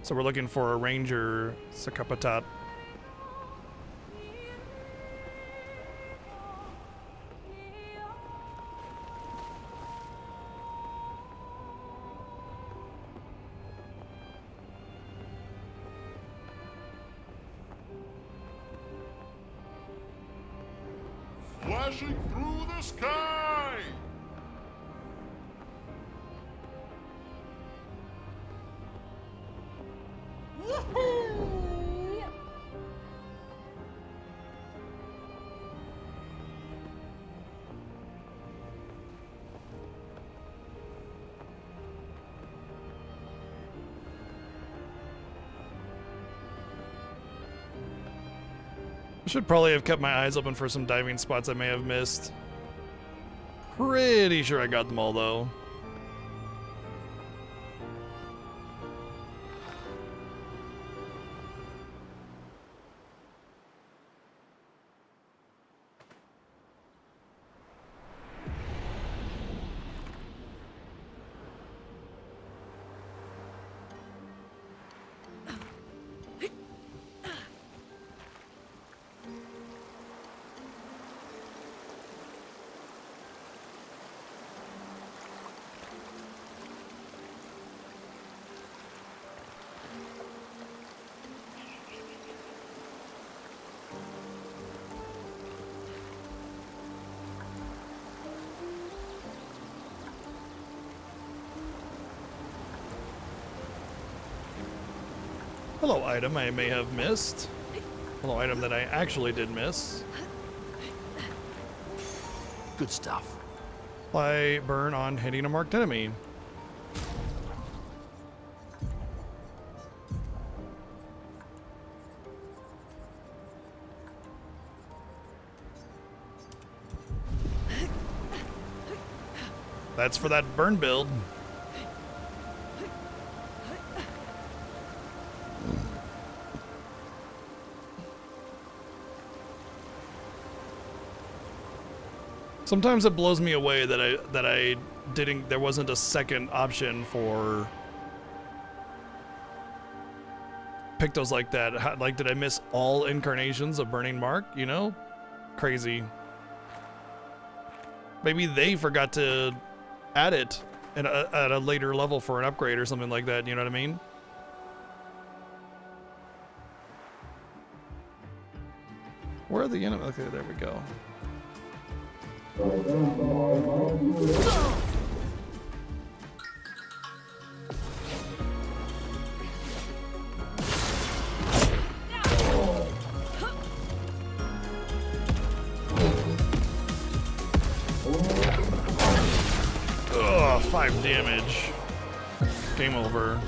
So we're looking for a ranger, Sakapatat. Flashing through the sky! I should probably have kept my eyes open for some diving spots I may have missed. Pretty sure I got them all though. Hello, item I may have missed. Hello, item that I actually did miss. Good stuff. Apply burn on hitting a marked enemy. That's for that burn build. Sometimes it blows me away that I didn't. There wasn't a second option for Pictos like that. Like, did I miss all incarnations of Burning Mark? You know, crazy. Maybe they forgot to add it at a later level for an upgrade or something like that. You know what I mean? Where are the enemies? Okay, there we go. Ugh, 5 damage. Game over.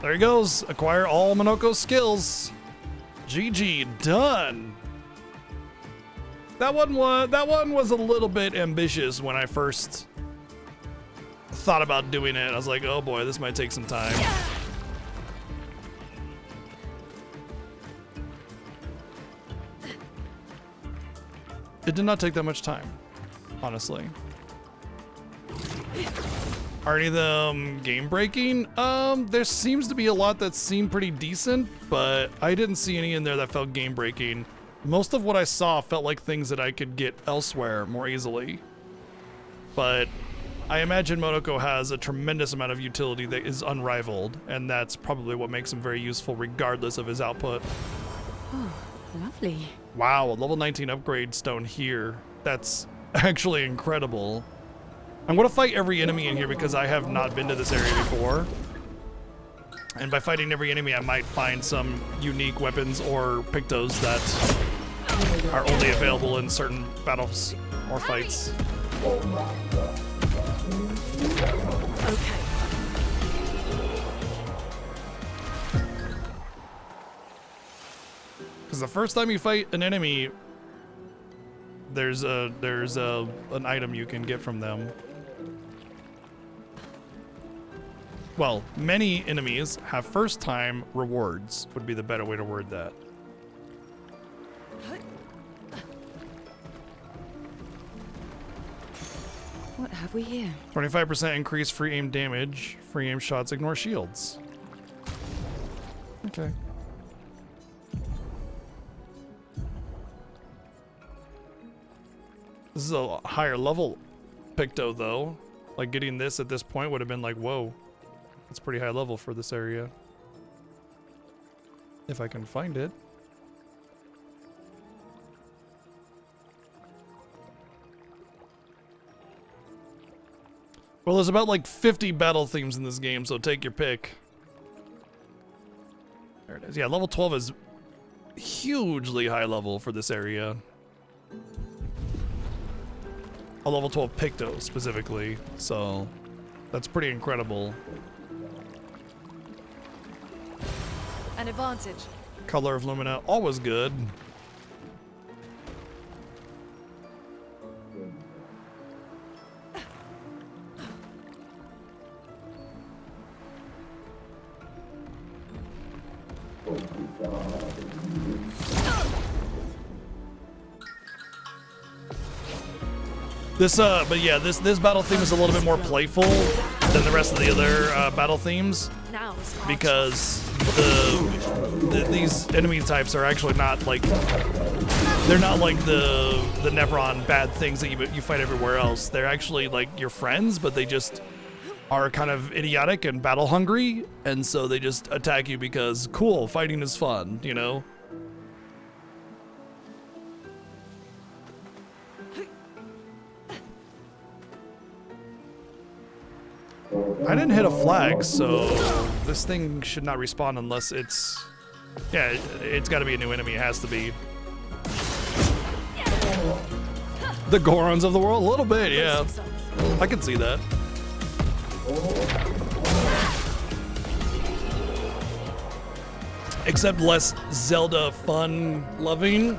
There he goes. Acquire all Monoko's skills. GG, done. That one was a little bit ambitious when I first thought about doing it. I was like, oh boy, this might take some time. It did not take that much time, honestly. Are any of them game breaking? There seems to be a lot that seem pretty decent, but I didn't see any in there that felt game breaking. Most of what I saw felt like things that I could get elsewhere more easily. But I imagine Monoko has a tremendous amount of utility that is unrivaled, and that's probably what makes him very useful regardless of his output. Oh, lovely. Wow, a level 19 upgrade stone here. That's actually incredible. I'm gonna fight every enemy in here because I have not been to this area before. And by fighting every enemy, I might find some unique weapons or Pictos that are only available in certain battles or fights. Okay. Because the first time you fight an enemy, there's an item you can get from them. Well, many enemies have first time rewards, would be the better way to word that. What have we here? 25% increase free aim damage. Free aim shots ignore shields. Okay. This is a higher level Picto though. Like getting this at this point would have been like, whoa. That's pretty high level for this area. If I can find it. Well, there's about like 50 battle themes in this game, so take your pick. There it is. Yeah, level 12 is hugely high level for this area. A level 12 Picto specifically, so that's pretty incredible. An advantage. Color of Lumina, always good. But yeah, this battle theme is a little bit more playful than the rest of the other battle themes Now is our because these enemy types are actually not like they're not like the Nevron bad things that you fight everywhere else. They're actually like your friends, but they just are kind of idiotic and battle hungry, and so they just attack you because cool, fighting is fun, you know? I didn't hit a flag, so this thing should not respawn unless it's... Yeah, it's gotta be a new enemy, it has to be. The Gorons of the world? A little bit, yeah. I can see that. Except less Zelda fun loving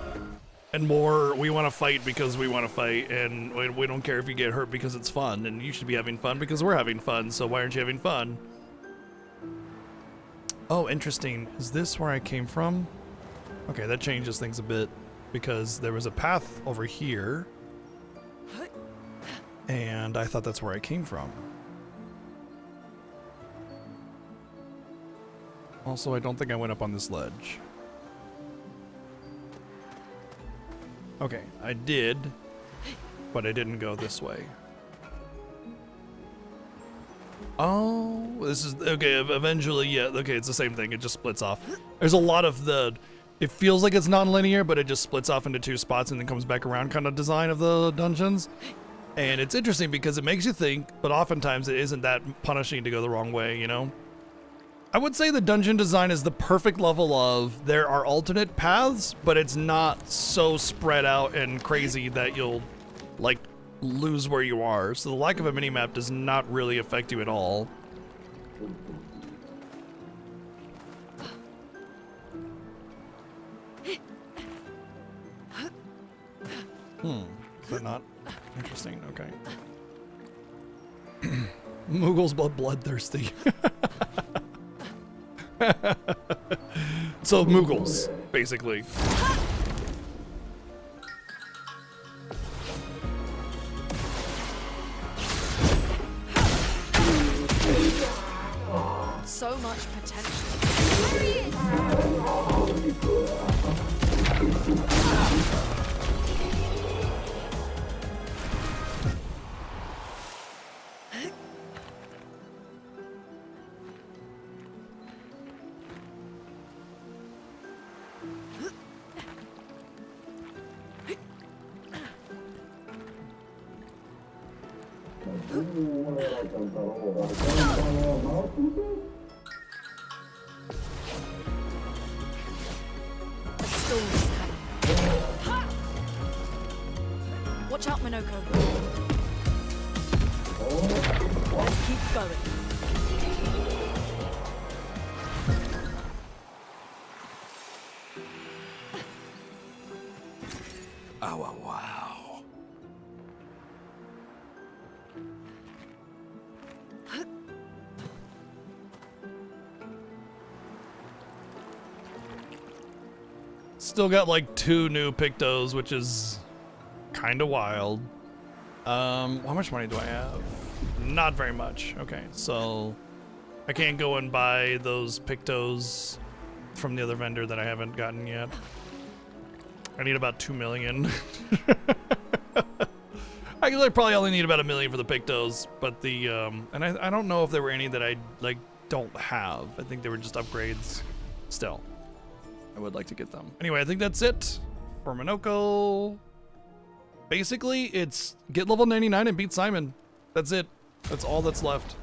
and more we want to fight because we want to fight, and we don't care if you get hurt because it's fun, and you should be having fun because we're having fun, so why aren't you having fun? Oh, interesting. Is this where I came from? Okay, that changes things a bit because there was a path over here and I thought that's where I came from. Also, I don't think I went up on this ledge. Okay, I did, but I didn't go this way. Oh, this is, okay, eventually, yeah, okay, it's the same thing, it just splits off. There's a lot of it feels like it's non-linear, but it just splits off into two spots and then comes back around kind of design of the dungeons. And it's interesting because it makes you think, but oftentimes it isn't that punishing to go the wrong way, you know? I would say the dungeon design is the perfect level of there are alternate paths, but it's not so spread out and crazy that you'll like lose where you are. So the lack of a minimap does not really affect you at all. Is that not interesting? Okay. Moogle's bloodthirsty. So Moogles, basically. So much potential. Watch out, Minoko. Let's keep going. Oh, wow. Still got like 2 new Pictos, which is kind of wild. How much money do I have? Not very much. Okay, so I can't go and buy those Pictos from the other vendor that I haven't gotten yet. I need about 2 million. I probably only need about 1 million for the Pictos, but the and I don't know if there were any that I like don't have. I think they were just upgrades. Still, I would like to get them. Anyway, I think that's it for Minoko. Basically, it's get level 99 and beat Simon. That's it. That's all that's left.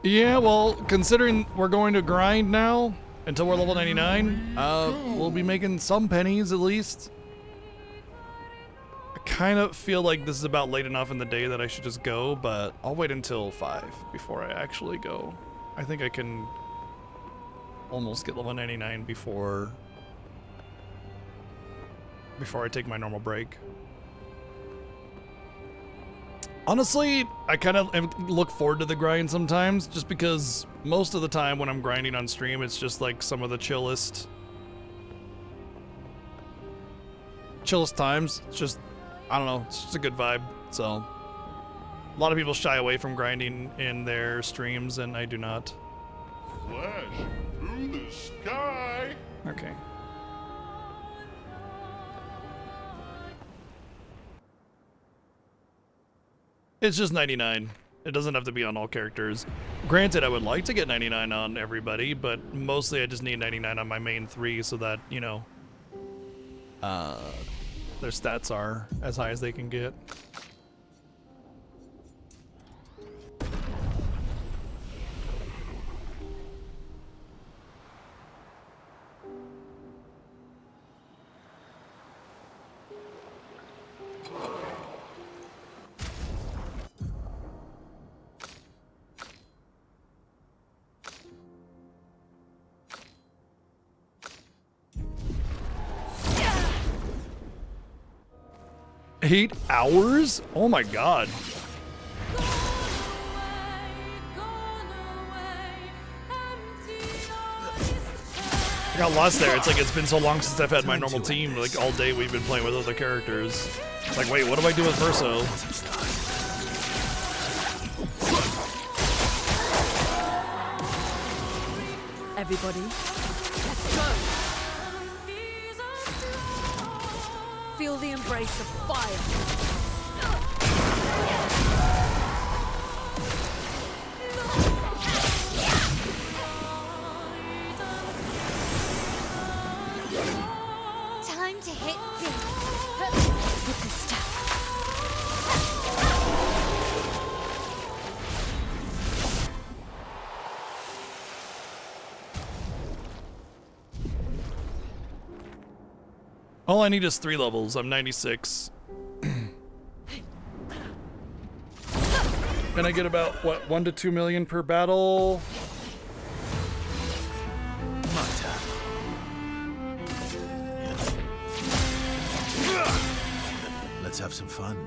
Yeah, well, considering we're going to grind now until we're level 99, we'll be making some pennies at least. I kind of feel like this is about late enough in the day that I should just go, but I'll wait until 5 before I actually go. I think I can almost get level 99 before I take my normal break. Honestly, I kind of look forward to the grind sometimes, just because most of the time when I'm grinding on stream, it's just like some of the chillest times. It's just, I don't know, it's just a good vibe. So, a lot of people shy away from grinding in their streams, and I do not. Flash through the sky. Okay. It's just 99. It doesn't have to be on all characters. Granted, I would like to get 99 on everybody, but mostly I just need 99 on my main 3 so that, you know, their stats are as high as they can get. Eight hours? Oh my god. I got lost there. It's like it's been so long since I've had my normal team. Like all day we've been playing with other characters. It's like, wait, what do I do with Verso? Everybody, let's go. Feel the embrace of fire. Time to hit big with the staff. All I need is 3 levels. I'm 96. And I get about, what, 1 to 2 million per battle? Let's have some fun.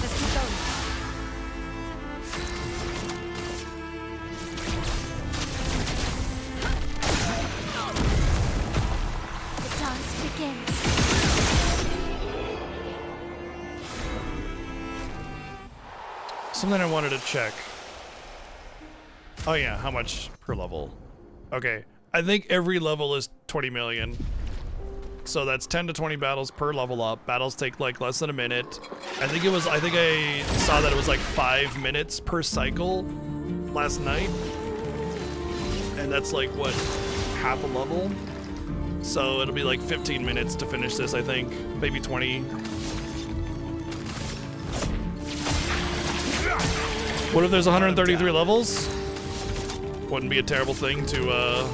Let's keep going. The dance begins. Something I wanted to check. Oh yeah, how much per level? Okay, I think every level is 20 million. So that's 10 to 20 battles per level up. Battles take like less than a minute. I think I saw that it was like 5 minutes per cycle last night. And that's like, what, half a level? So it'll be like 15 minutes to finish this, I think. Maybe 20. What if there's 133 levels? Wouldn't be a terrible thing to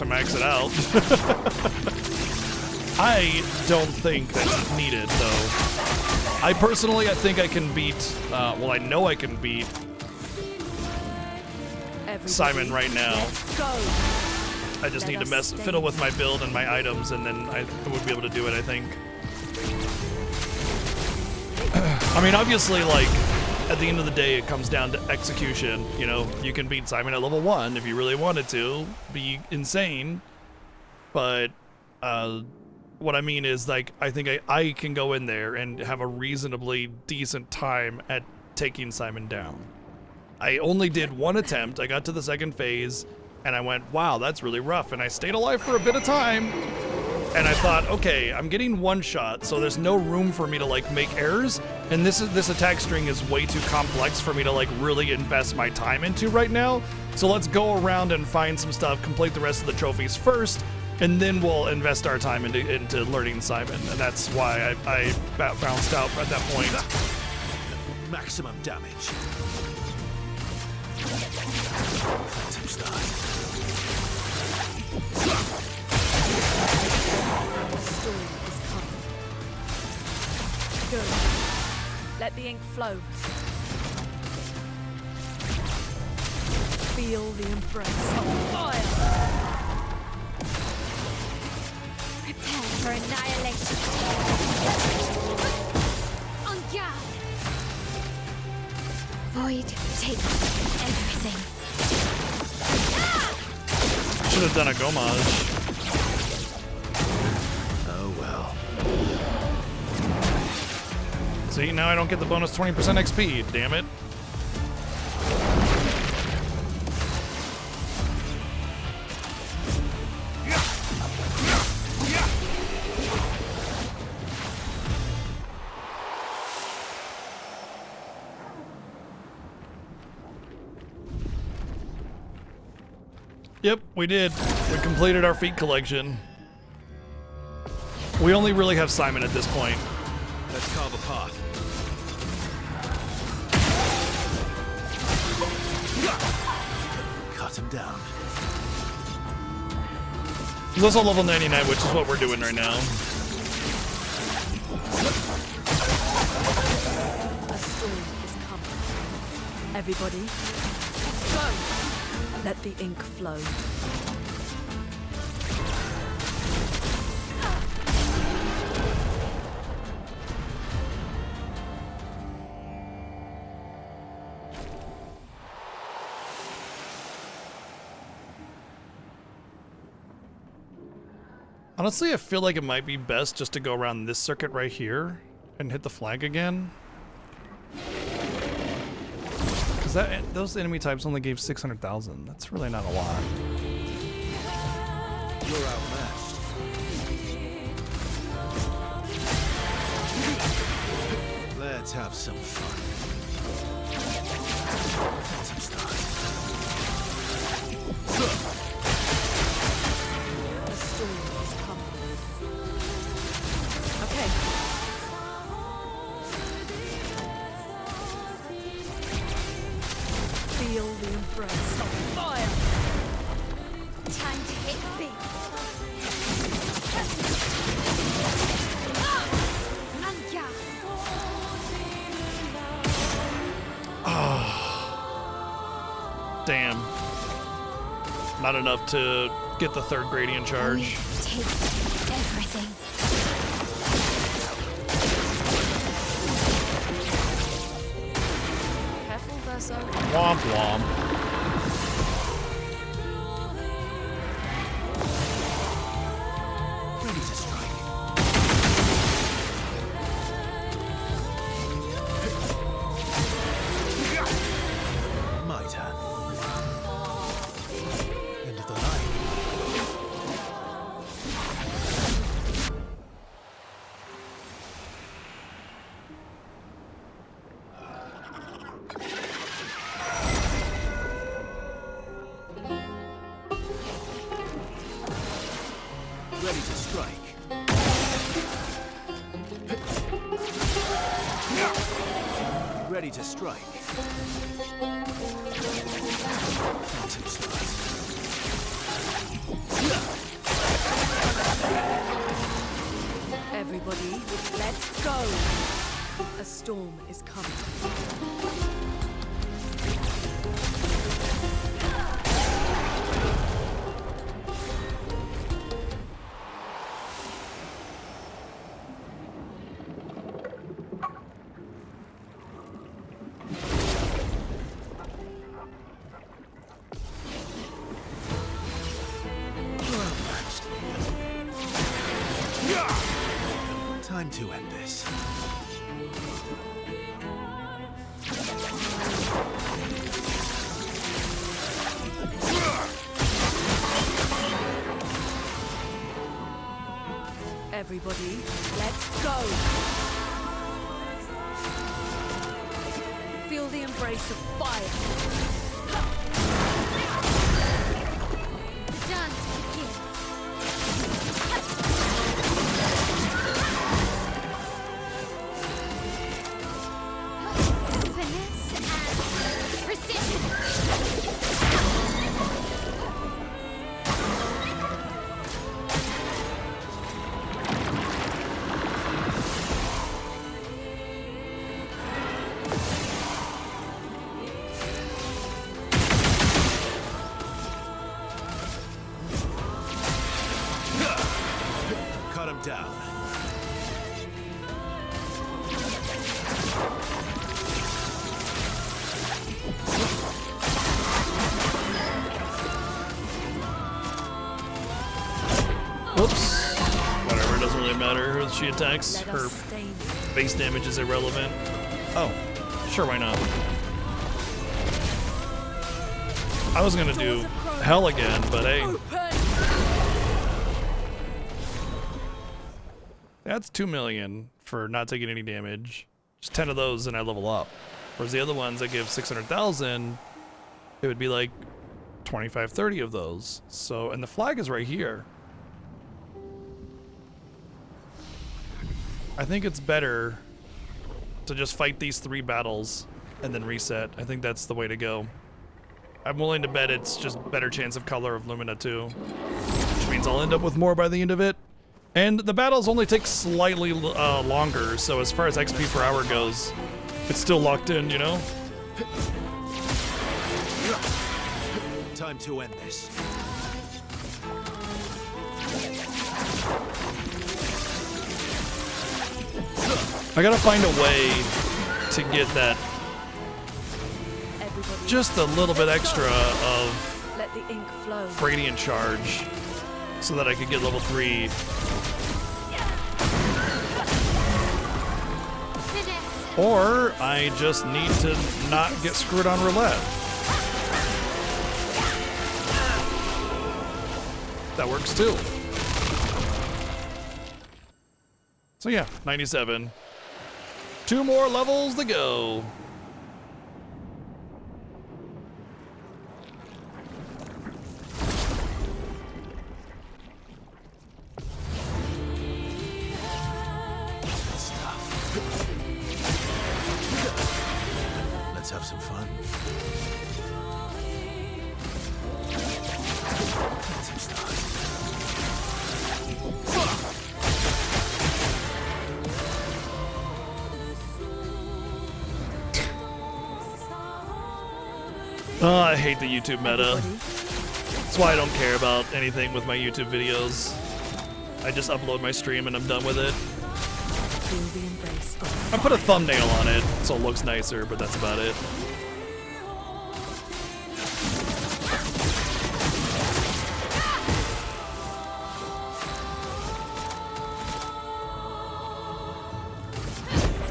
max it out. I don't think that's needed, though. I think I can beat, well, I know I can beat Simon right now. Let's go. I just need to fiddle with my build and my items, and then I would be able to do it, I think. I mean, obviously, like, at the end of the day, it comes down to execution. You know, you can beat Simon at level 1 if you really wanted to. Be insane. But, what I mean is, like, I think I can go in there and have a reasonably decent time at taking Simon down. I only did one attempt. I got to the second phase, and I went, wow, that's really rough. And I stayed alive for a bit of time. And I thought, okay, I'm getting one shot, so there's no room for me to like make errors. And this attack string is way too complex for me to like really invest my time into right now. So let's go around and find some stuff, complete the rest of the trophies first, and then we'll invest our time into learning Simon. And that's why I bounced out at that point. Maximum damage. The storm is coming. Good. Let the ink flow. Feel the embrace of fire. Prepare for annihilation. On guard. Void, take everything. Should have done a Gomage. Oh well. See, now I don't get the bonus 20% XP, damn it. Yep, we did. We completed our feat collection. We only really have Simon at this point. Let's carve a path. Cut him down. He's also level 99, which is what we're doing right now. A storm is coming. Everybody, go. Let the ink flow. Honestly, I feel like it might be best just to go around this circuit right here and hit the flag again. Because those enemy types only gave 600,000. That's really not a lot. You're outmatched. Let's have some fun. Phantom start. A storm is coming. Okay. Feel the embrace of fire. Time to hit big. On guard. Damn. Not enough to get the third gradient charge. Take everything. Careful, Verso. Womp womp. Ready to strike. My turn. End of the line. Ready to strike. Ready to strike. Phantom start. Everybody, let's go. A storm is coming. Time to end this. Everybody, let's go! Feel the embrace of fire. The dance begins. Finesse and precision. Cut him down. Whoops. Whatever, it doesn't really matter who she attacks. Let Her us stain. base damage is irrelevant. Oh, sure, why not? I was gonna do hell again, but hey, Open! that's 2 million for not taking any damage. Just 10 of those and I level up. Whereas the other ones I give 600,000, it would be like 25, 30 of those. So, and the flag is right here. I think it's better to just fight these 3 battles and then reset. I think that's the way to go. I'm willing to bet it's just better chance of color of Lumina too, which means I'll end up with more by the end of it. And the battles only take slightly longer, so as far as XP per hour goes, it's still locked in, you know? Time to end this. I gotta find a way to get that Everybody, just a little bit extra of let the ink flow. Radiant Charge so that I could get level 3. Finesse. Or I just need to not get screwed on roulette. That works too. So yeah, 97. 2 more levels to go. Let's have some fun. Some stars. Oh, I hate the YouTube meta. Everybody, That's why I don't care about anything with my YouTube videos. I just upload my stream and I'm done with it. feel the embrace of I put a thumbnail on it so it looks nicer, but that's about it.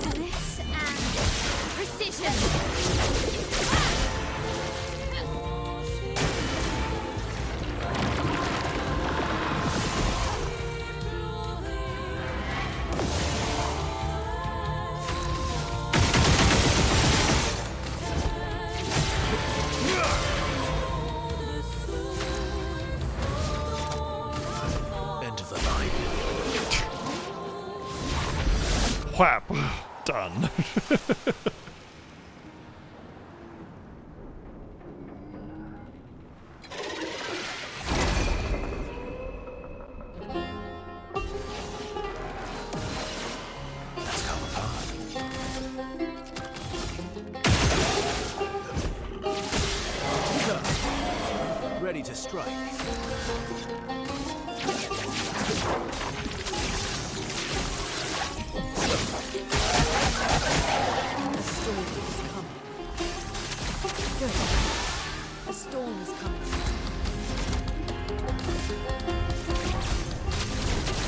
Finesse and precision. End of the line. Whap. Done. Let's come apart. Ready to strike. the storm is coming. Good. The storm is coming.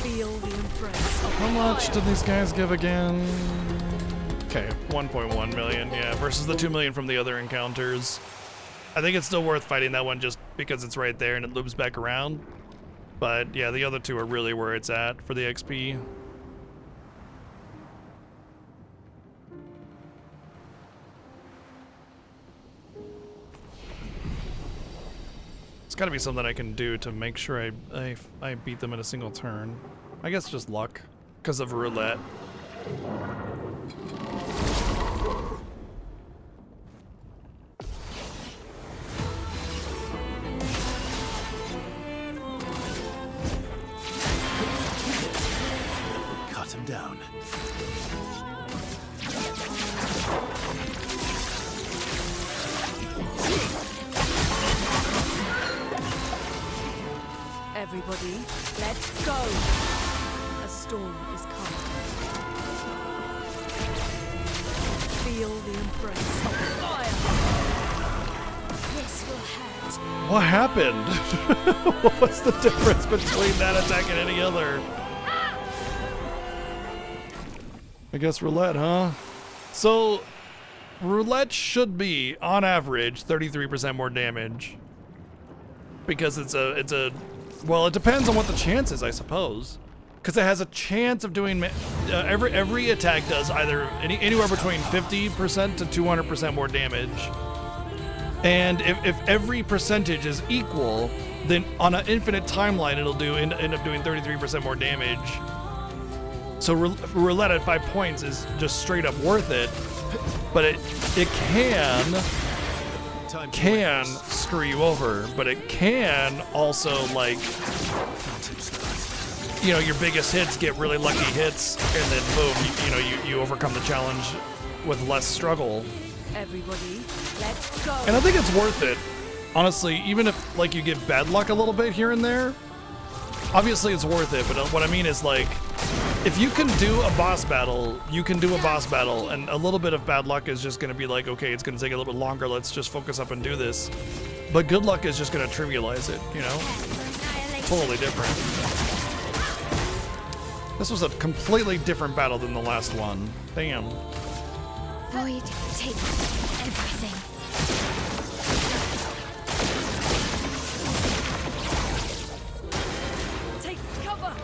Feel the embrace of How much fire. did these guys give again? Okay, 1.1 million, yeah, versus the 2 million from the other encounters. I think it's still worth fighting that one just because it's right there and it loops back around. But yeah, the other two are really where it's at for the XP. It's gotta be something I can do to make sure I beat them in a single turn. I guess just luck, because of roulette. Cut him down. Everybody, let's go. A storm is coming. Feel the embrace of fire. This will hurt. What happened? What's the difference between that attack and any other? I guess roulette, huh? So, roulette should be, on average, 33% more damage. Because it's a, well, it depends on what the chance is, I suppose. Because it has a chance of doing, every attack does either anywhere between 50% to 200% more damage. And if every percentage is equal, then on an infinite timeline, it'll end up doing 33% more damage. So roulette at 5 points is just straight up worth it, but it can screw you over, but it can also, like, you know, your biggest hits get really lucky hits, and then boom, you overcome the challenge with less struggle. Everybody, let's go. And I think it's worth it, honestly, even if, like, you get bad luck a little bit here and there. Obviously it's worth it, but what I mean is, like, if you can do a boss battle, you can do a boss battle, and a little bit of bad luck is just gonna be like, okay, it's gonna take a little bit longer, let's just focus up and do this. But good luck is just gonna trivialize it, you know? Totally different. This was a completely different battle than the last one. Damn. Void, take everything. Take cover.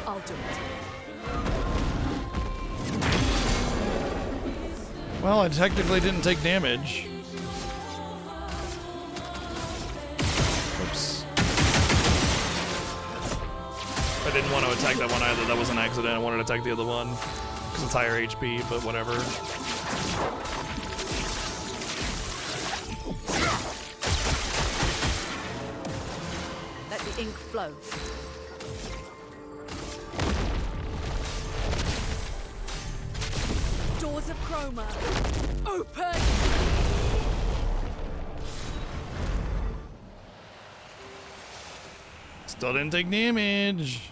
I'll do it. Well, I technically didn't take damage. Oops. I didn't want to attack that one either. That was an accident. I wanted to attack the other one because it's higher HP, but whatever. Let the ink flow. Doors of Chroma, open! Still didn't take damage.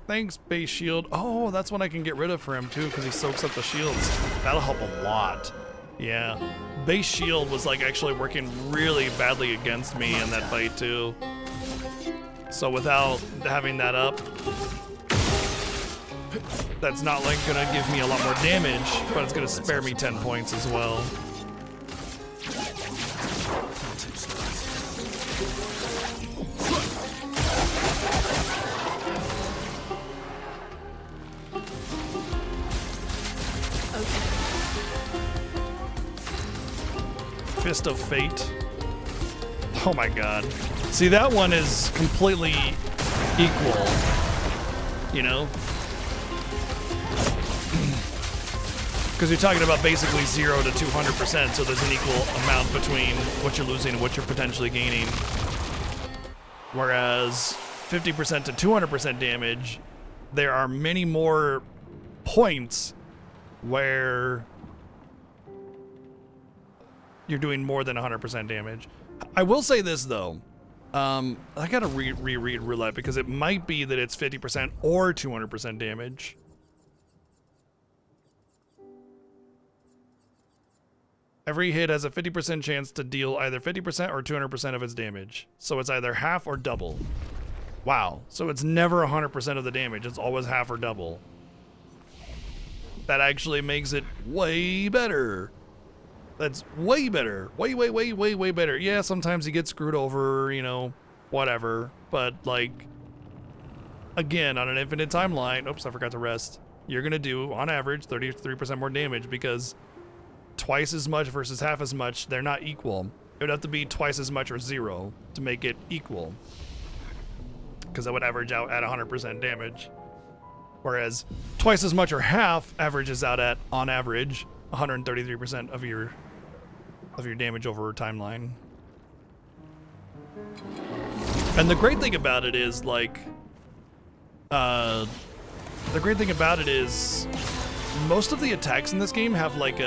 Thanks, base shield. Oh, that's one I can get rid of for him too, because he soaks up the shields. That'll help a lot. Yeah. Base shield was like actually working really badly against me in that fight too. So without having that up, that's not like gonna give me a lot more damage, but it's gonna spare me 10 points as well. Fist of Fate. Oh my god. See, that one is completely equal, you know? Because you're talking about basically 0 to 200%, so there's an equal amount between what you're losing and what you're potentially gaining. Whereas 50% to 200% damage, there are many more points where you're doing more than 100% damage. I will say this though, I gotta reread roulette because it might be that it's 50% or 200% damage. Every hit has a 50% chance to deal either 50% or 200% of its damage. So it's either half or double. Wow. So it's never 100% of the damage. It's always half or double. That actually makes it way better. That's way better. Way, way, way, way, way better. Yeah, sometimes you get screwed over, you know, whatever. But, like, again, on an infinite timeline, oops, I forgot to rest. You're going to do, on average, 33% more damage because twice as much versus half as much, they're not equal. It would have to be twice as much or 0 to make it equal. Because that would average out at 100% damage. Whereas twice as much or half averages out at, on average, 133% of your damage over a timeline. And the great thing about it is, like, most of the attacks in this game have like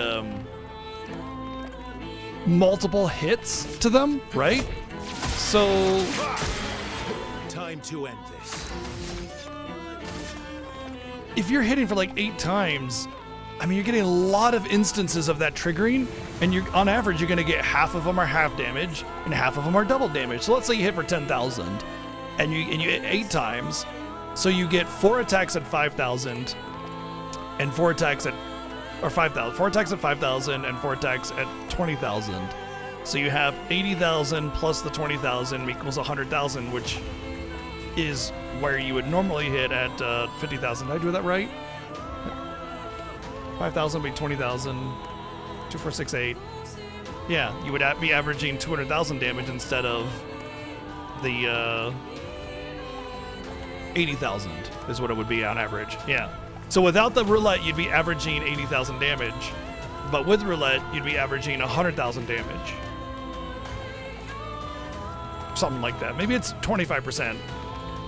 multiple hits to them, right? So Time to end this. if you're hitting for like 8 times, I mean, you're getting a lot of instances of that triggering, and you're on average you're gonna get half of them are half damage and half of them are double damage. So let's say you hit for 10,000 and you hit 8 times, so you get 4 attacks at 5,000 and 4 attacks at 5,000, 4 attacks at 5,000 and 4 attacks at 20,000. So you have 80,000 plus the 20,000 equals 100,000, which is where you would normally hit at 50,000. Did I do that right? 5,000 would be 20,000. 2, 4, 6, 8. Yeah, you would be averaging 200,000 damage instead of the 80,000 is what it would be on average. Yeah. So without the roulette, you'd be averaging 80,000 damage, but with roulette, you'd be averaging 100,000 damage. Something like that. Maybe it's 25%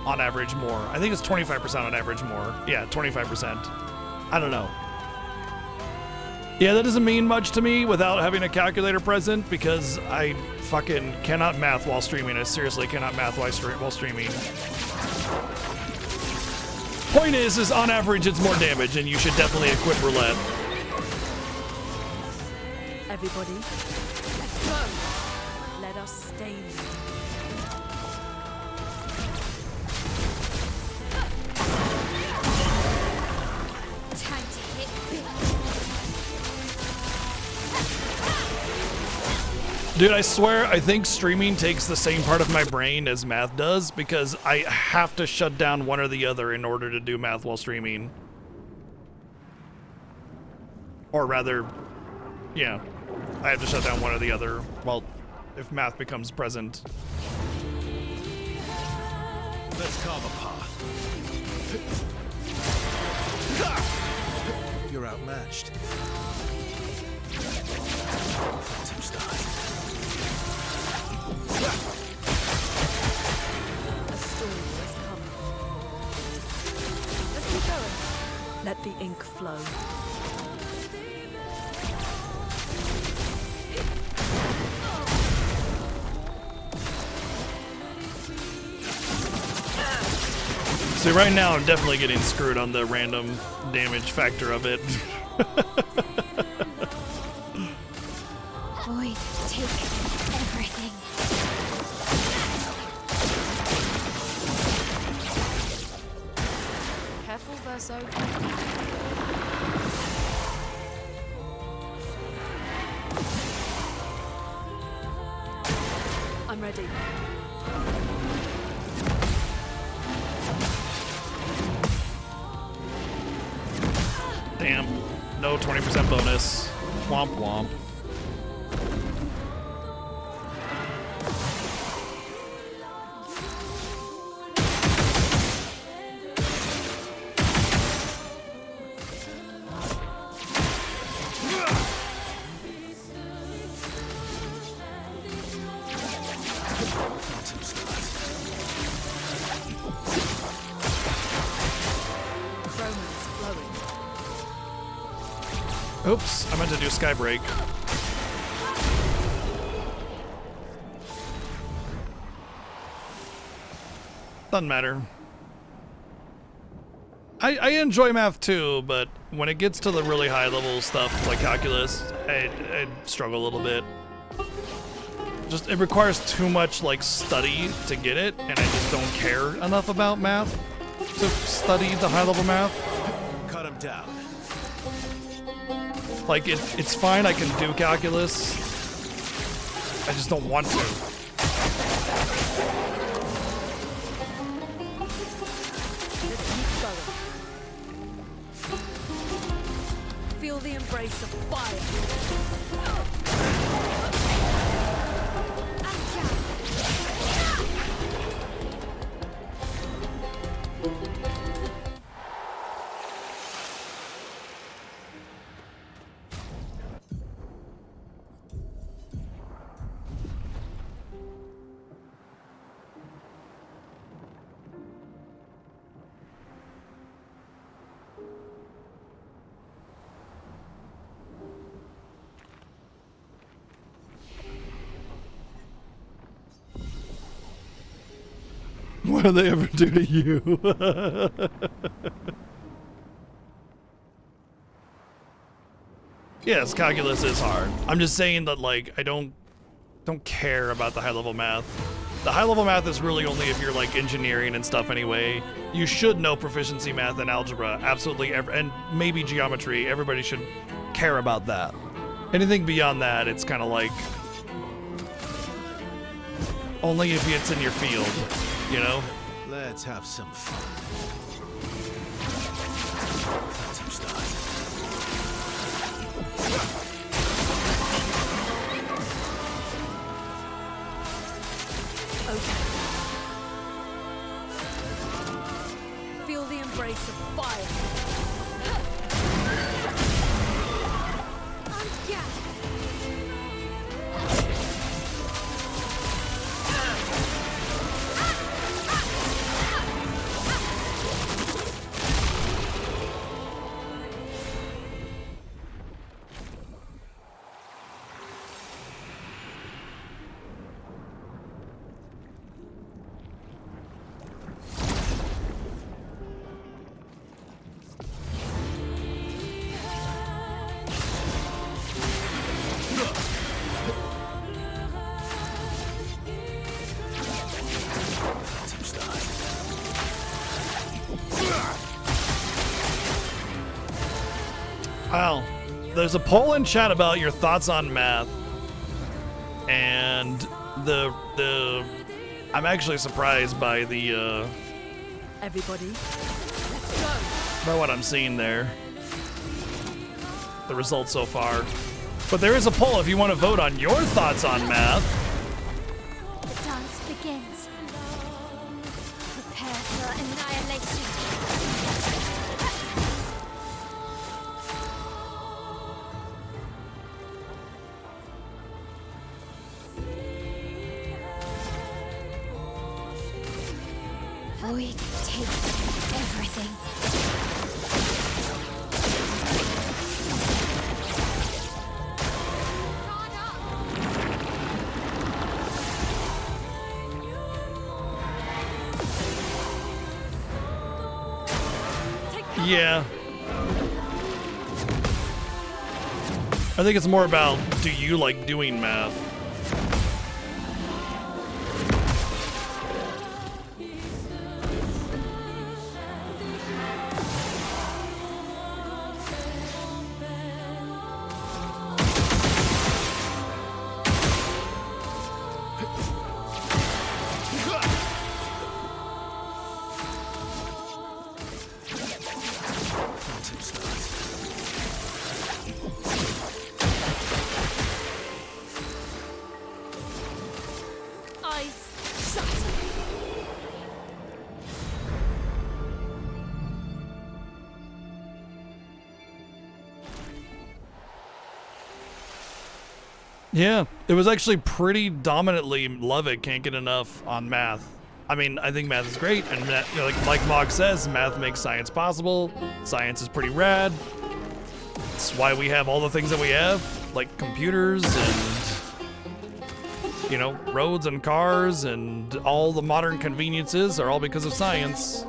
on average more. I think it's 25% on average more. Yeah, 25%. I don't know. Yeah, that doesn't mean much to me without having a calculator present because I fucking cannot math while streaming. I seriously cannot math while streaming. Point is on average it's more damage, and you should definitely equip roulette. Everybody, let's go. Let us stay there. Time to hit big. Dude, I swear, I think streaming takes the same part of my brain as math does because I have to shut down one or the other in order to do math while streaming. Or rather, yeah, I have to shut down one or the other. Well, if math becomes present. Let's carve a path. You're outmatched. Time starts. A storm has come. Let's keep going. Let the ink flow. See, right now I'm definitely getting screwed on the random damage factor of it. Void, take everything. Careful, Verso. I'm ready. Damn. No 20% bonus. Womp womp. Romance flowing. Oops, I meant to do Skybreak. Doesn't matter. I enjoy math too, but when it gets to the really high level stuff like calculus, I struggle a little bit. Just, it requires too much like study to get it, and I just don't care enough about math to study the high level math. Cut him down. Like, it's fine, I can do calculus. I just don't want to. Feel the embrace of fire. What do they ever do to you? Yes, calculus is hard. I'm just saying that, like, I don't care about the high level math. The high level math is really only if you're like engineering and stuff anyway. You should know proficiency math and algebra, absolutely, and maybe geometry. Everybody should care about that. Anything beyond that, it's kind of like only if it's in your field, you know? Let's have some fun. Okay. Feel the embrace of fire. Wow. There's a poll in chat about your thoughts on math. And I'm actually surprised by the Everybody, let's go. by what I'm seeing there. The results so far. But there is a poll if you want to vote on your thoughts on math. The dance begins. Prepare for annihilation. Void takes everything. Yeah. I think it's more about, do you like doing math? Ice shatter. Yeah, it was actually pretty dominantly love it, can't get enough on math. I mean, I think math is great, and you know, like Mog says, math makes science possible. Science is pretty rad. It's why we have all the things that we have, like computers and, you know, roads and cars and all the modern conveniences are all because of science.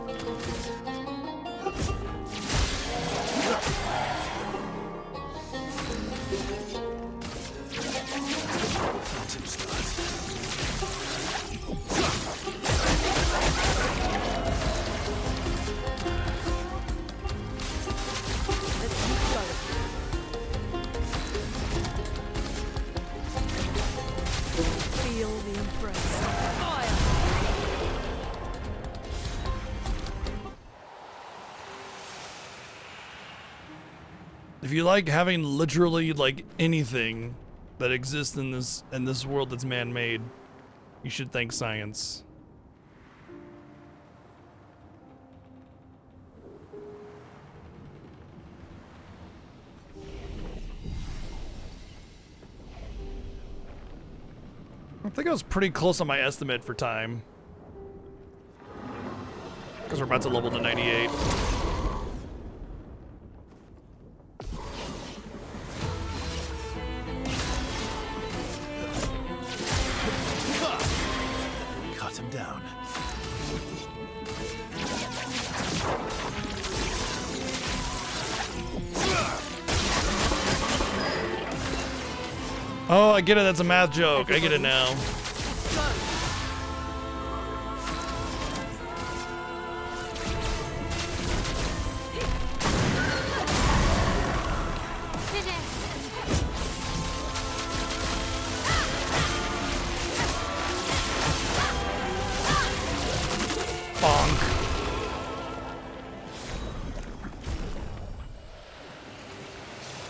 If you like having literally like anything that exists in this world that's man-made, you should thank science. I think I was pretty close on my estimate for time. Because we're about to level to 98. Cut him down. Oh, I get it. That's a math joke. I get it now.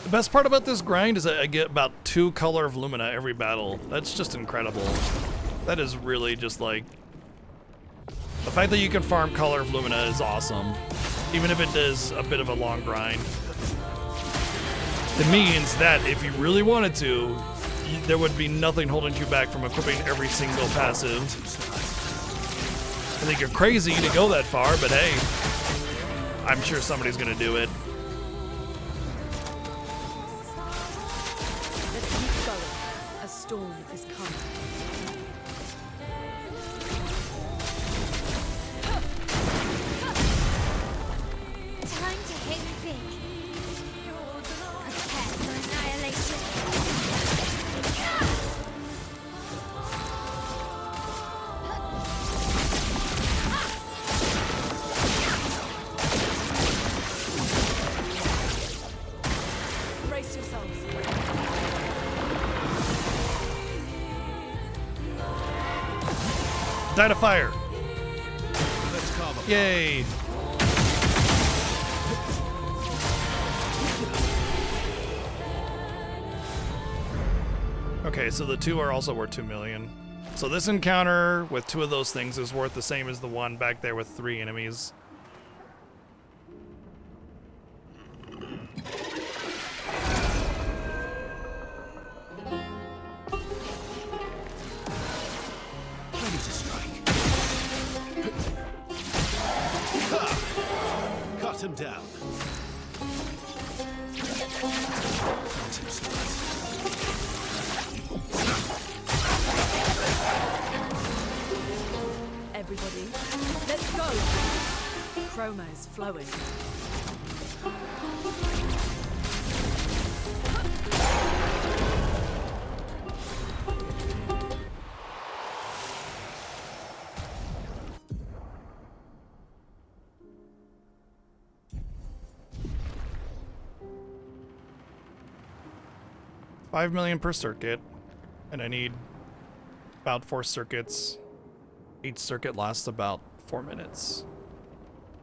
The best part about this grind is that I get about 2 color of Lumina every battle. That's just incredible. That is really just like... The fact that you can farm color of Lumina is awesome. Even if it is a bit of a long grind. It means that if you really wanted to, there would be nothing holding you back from equipping every single passive. I think you're crazy to go that far, but hey, I'm sure somebody's gonna do it. Storm is coming. Time to hit big. Prepare for annihilation. Brace yourselves. Die to fire. Yay. Okay, so the 2 are also worth 2 million. So this encounter with 2 of those things is worth the same as the one back there with 3 enemies. Him down. Everybody, let's go. Chroma's flowing. 5 million per circuit, and I need about 4 circuits. Each circuit lasts about 4 minutes.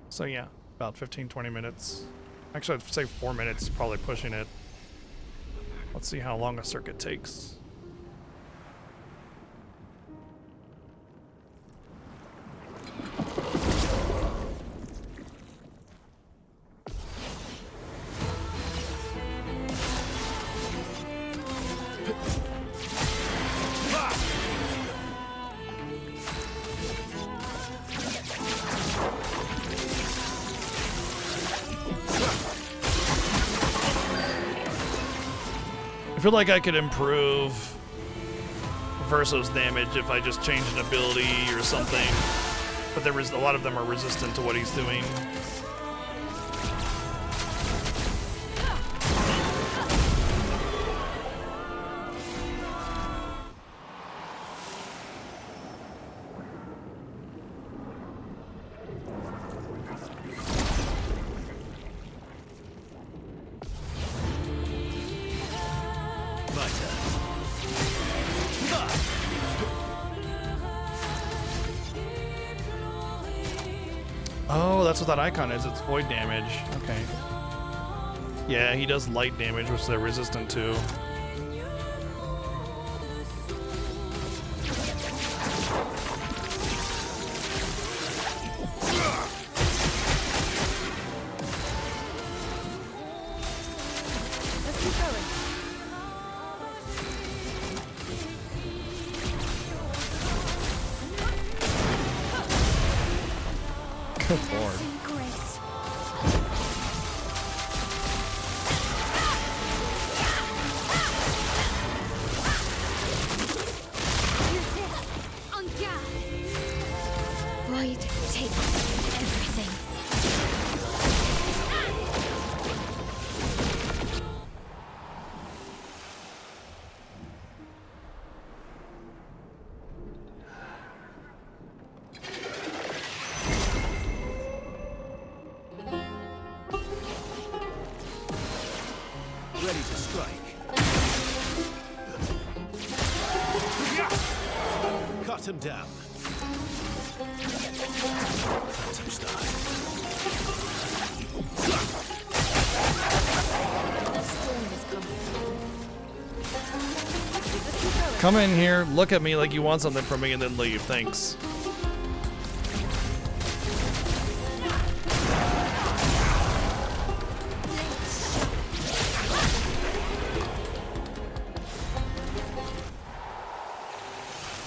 So yeah, about 15-20 minutes. Actually, I'd say 4 minutes is probably pushing it. Let's see how long a circuit takes. I feel like I could improve Verso's damage if I just changed an ability or something, but there was a lot of them are resistant to what he's doing. Oh, that's what that icon is. It's void damage. Okay. Yeah, he does light damage, which they're resistant to. Let's keep going. Good lord. Amazing grace. Use it on guard. Void, take everything. Ready to strike. Cut him down. Phantom style. Storm is coming. Let's keep going. Come in here, look at me like you want something from me, and then leave. Thanks.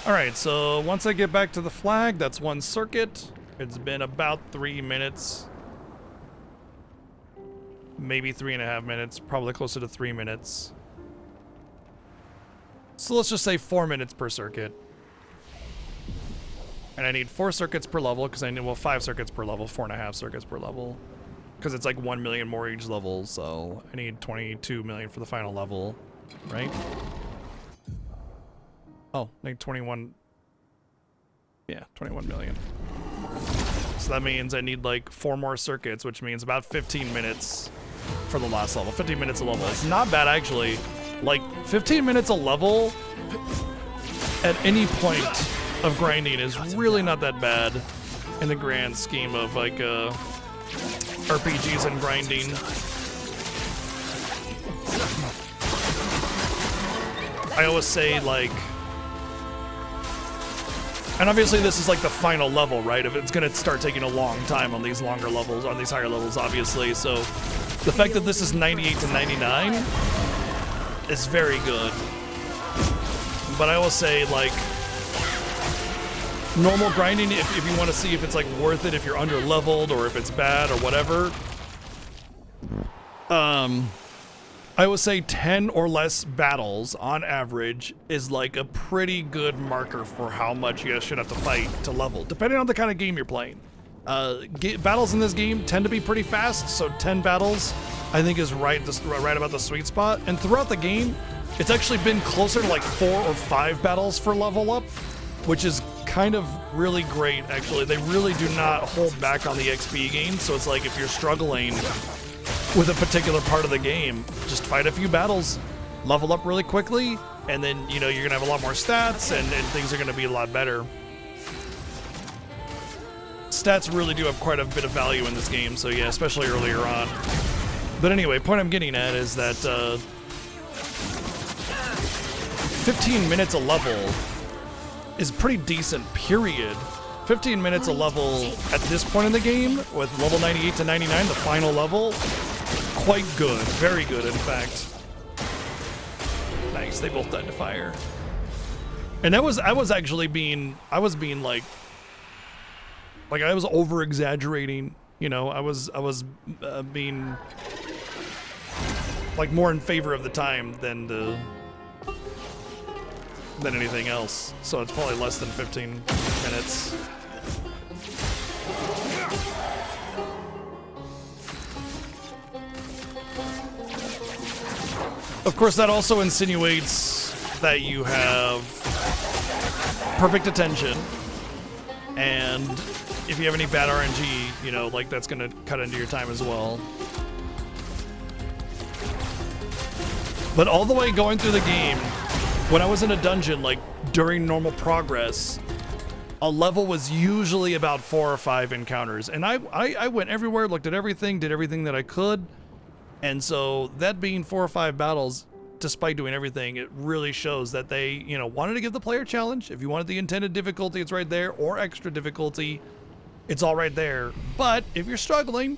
Alright, so once I get back to the flag, that's one circuit. It's been about 3 minutes. Maybe 3.5 minutes. Probably closer to 3 minutes. So let's just say 4 minutes per circuit. And I need 4 circuits per level, because I need, well, 5 circuits per level, 4.5 circuits per level. Because it's like 1 million more each level, so I need 22 million for the final level, right? Oh, I need 21. Yeah, 21 million. So that means I need like 4 more circuits, which means about 15 minutes for the last level. 15 minutes a level. It's not bad, actually. Like, 15 minutes a level at any point of grinding is really not that bad in the grand scheme of like RPGs and grinding. I always say like, and obviously this is like the final level, right? If it's gonna start taking a long time on these longer levels, on these higher levels, obviously. So the fact that this is 98 to 99 is very good. But I will say, like, normal grinding, if you want to see if it's like worth it, if you're under leveled or if it's bad or whatever, I would say 10 or less battles on average is like a pretty good marker for how much you guys should have to fight to level, depending on the kind of game you're playing. Battles in this game tend to be pretty fast, so 10 battles I think is right about the sweet spot. And throughout the game, it's actually been closer to like 4 or 5 battles for level up, which is kind of really great, actually. They really do not hold back on the XP gain, so it's like if you're struggling with a particular part of the game, just fight a few battles, level up really quickly, and then, you know, you're gonna have a lot more stats and things are gonna be a lot better. Stats really do have quite a bit of value in this game, so yeah, especially earlier on. But anyway, point I'm getting at is that 15 minutes a level is pretty decent, period. 15 minutes a level at this point in the game, with level 98 to 99, the final level, quite good, very good, in fact. Nice, they both died to fire. And I was being like I was over exaggerating, you know. I was being like more in favor of the time than anything else. So it's probably less than 15 minutes. Of course, that also insinuates that you have perfect attention, and if you have any bad RNG, you know, like, that's gonna cut into your time as well. But all the way going through the game, when I was in a dungeon, like, during normal progress, a level was usually about 4 or 5 encounters, and I went everywhere, looked at everything, did everything that I could, And so that being 4 or 5 battles, despite doing everything, it really shows that they, you know, wanted to give the player a challenge. If you wanted the intended difficulty, it's right there, or extra difficulty, it's all right there. But if you're struggling,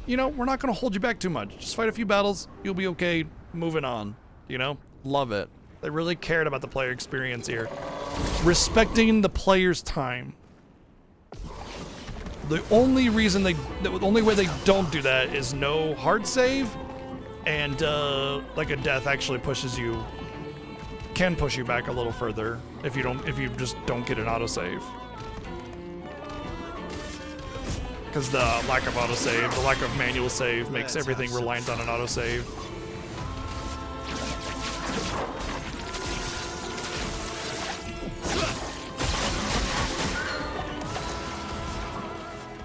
you know, we're not going to hold you back too much. Just fight a few battles, you'll be okay, moving on, you know? Love it. They really cared about the player experience here. Respecting the player's time. The only reason the only way they don't do that is no hard save, and like a death actually can push you back a little further if you just don't get an autosave. Because the lack of autosave, the lack of manual save makes everything reliant on an autosave.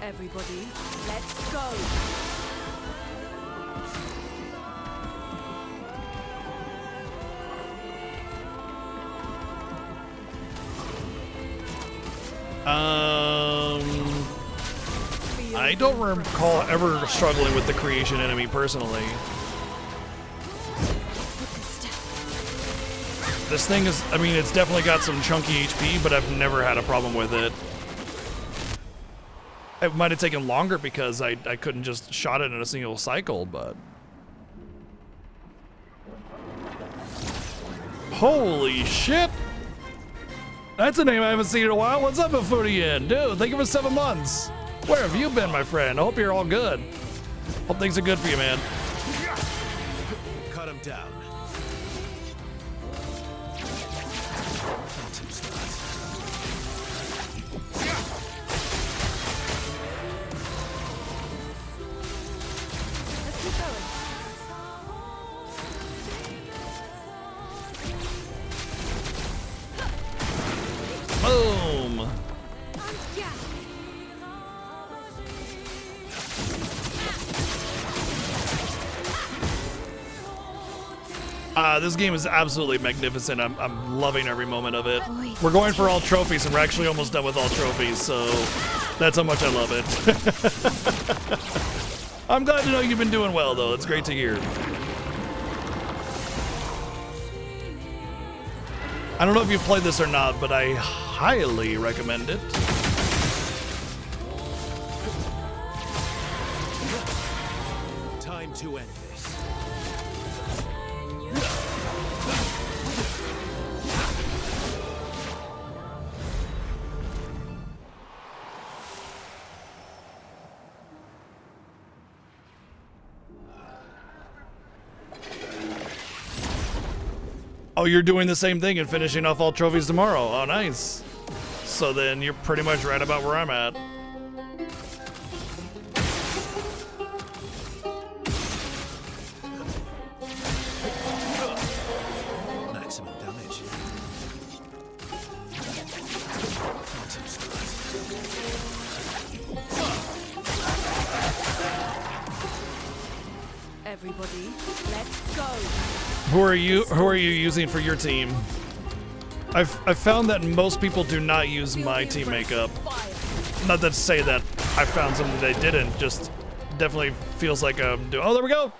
Everybody, let's go. I don't recall ever struggling with the creation enemy personally. This thing is, I mean, it's definitely got some chunky HP, but I've never had a problem with it. It might have taken longer because I couldn't just shot it in a single cycle, but... Holy shit! That's a name I haven't seen in a while. What's up, Afunian? Dude, thank you for 7 months. Where have you been, my friend? I hope you're all good. Hope things are good for you, man. Cut him down. Let's keep going. Boom! This game is absolutely magnificent. I'm loving every moment of it. We're going for all trophies, and we're actually almost done with all trophies, so that's how much I love it. I'm glad to know you've been doing well, though. It's great to hear. I don't know if you've played this or not, but I highly recommend it. Time to end this. Oh, you're doing the same thing and finishing off all trophies tomorrow. Oh, nice. So then you're pretty much right about where I'm at. Maximum damage. Everybody, let's go. Who are you using for your team? I've found that most people do not use my team makeup. Not that to say that I found something they didn't, just definitely feels like oh, there we go.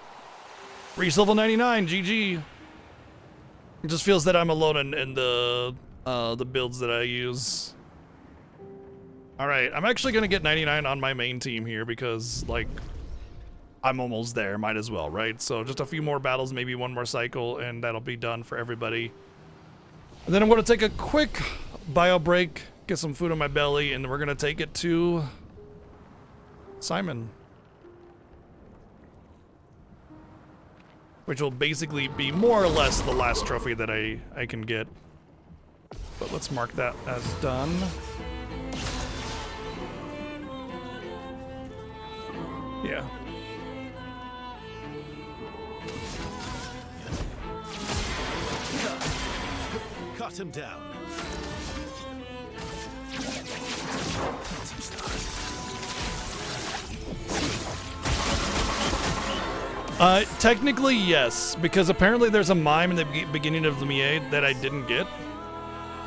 Reach level 99, GG. It just feels that I'm alone in the builds that I use. All right, I'm actually gonna get 99 on my main team here because like I'm almost there, might as well, right? So just a few more battles, maybe one more cycle, and that'll be done for everybody. And then I'm gonna take a quick bio break, get some food in my belly, and then we're gonna take it to Simon. Which will basically be more or less the last trophy that I can get. But let's mark that as done. Yeah. Cut him down. Technically, yes, because apparently there's a mime in the beginning of Lumiere that I didn't get.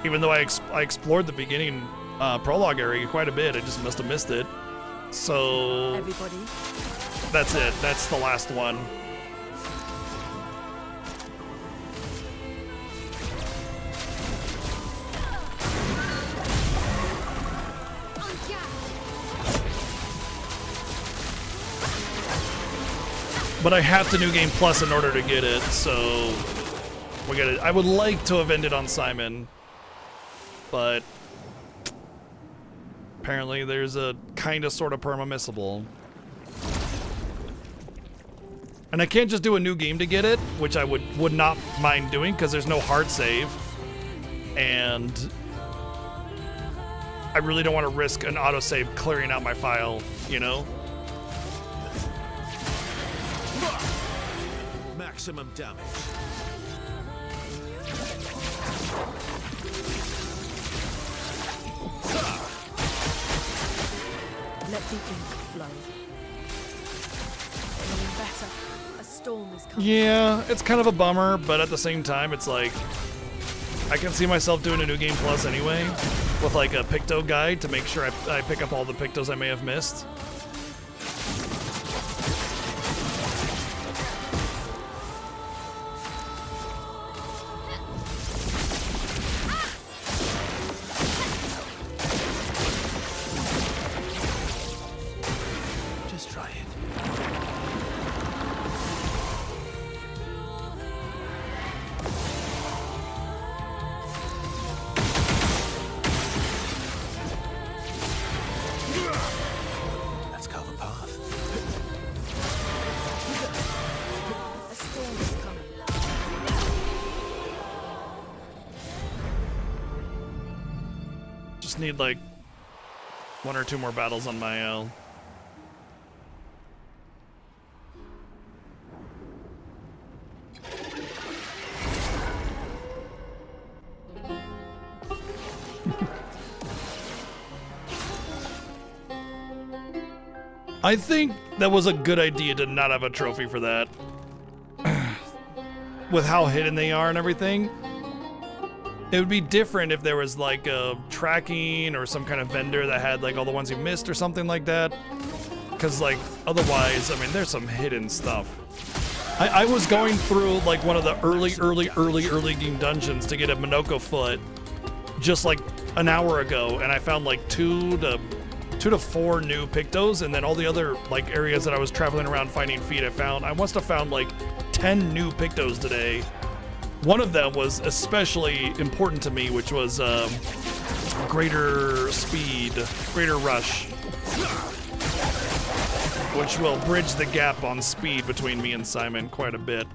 Even though I explored the beginning prologue area quite a bit, I just must have missed it. So Everybody, that's it. That's the last one. But I have to New Game Plus in order to get it, so we got it. I would like to have ended on Simon, but apparently there's a kind of sort of perma-missable. And I can't just do a new game to get it, which I would not mind doing because there's no hard save. And I really don't want to risk an autosave clearing out my file, you know? Maximum damage. Let the ink flow. Feeling better. A storm is coming. Yeah, it's kind of a bummer, but at the same time, it's like I can see myself doing a New Game Plus anyway, with like a Picto guide to make sure I pick up all the Pictos I may have missed. Just try it. Let's carve a path. A storm is coming. Just need like 1 or 2 more battles on my L. I think that was a good idea to not have a trophy for that. With how hidden they are and everything. It would be different if there was like a tracking or some kind of vendor that had like all the ones you missed or something like that. Because like otherwise, I mean, there's some hidden stuff. I was going through like one of the early game dungeons to get a Minoko foot just like an hour ago, and I found like 2 to 4 new Pictos, and then all the other like areas that I was traveling around finding feet I must have found like 10 new Pictos today. One of them was especially important to me, which was greater speed, greater rush, which will bridge the gap on speed between me and Simon quite a bit.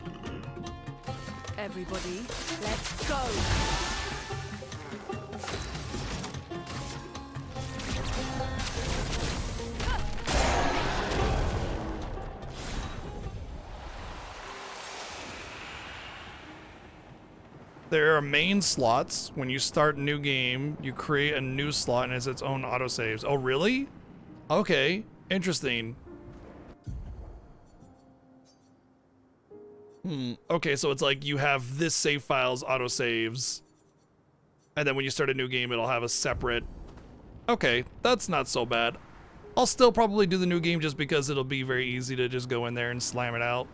Everybody, let's go. There are main slots. When you start a new game, you create a new slot and it has its own autosaves. Oh, really? Okay, interesting. Okay, so it's like you have this save file's autosaves, and then when you start a new game, it'll have a separate... Okay, that's not so bad. I'll still probably do the new game just because it'll be very easy to just go in there and slam it out.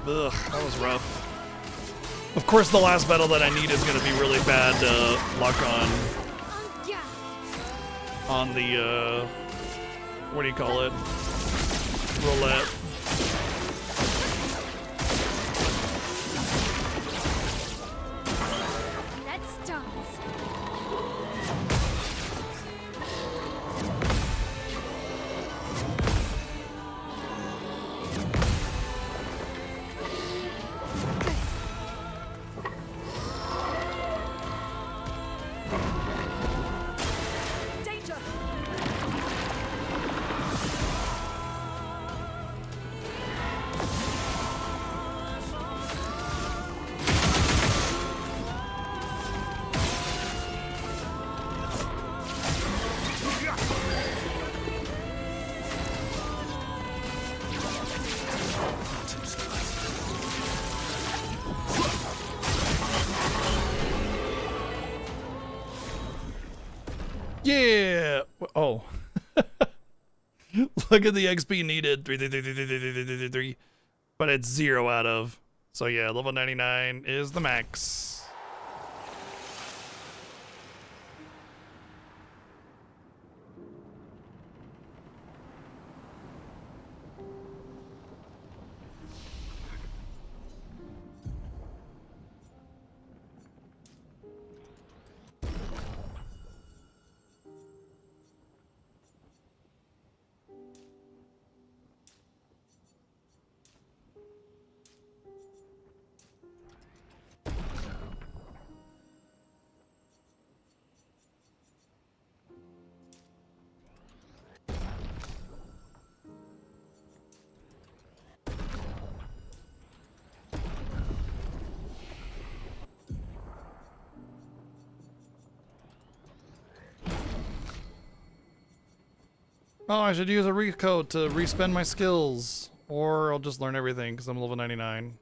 Ugh, that was rough. Of course, the last battle that I need is going to be really bad luck on the, what do you call it? Roulette. Let's dance. Danger! Yeah. Oh. Look at the XP needed. 3, 3, 3, 3, 3, 3, 3, 3, 3, 3. But it's 0 out of. So yeah, level 99 is the max. Oh, I should use a recode to respend my skills. Or I'll just learn everything because I'm level 99.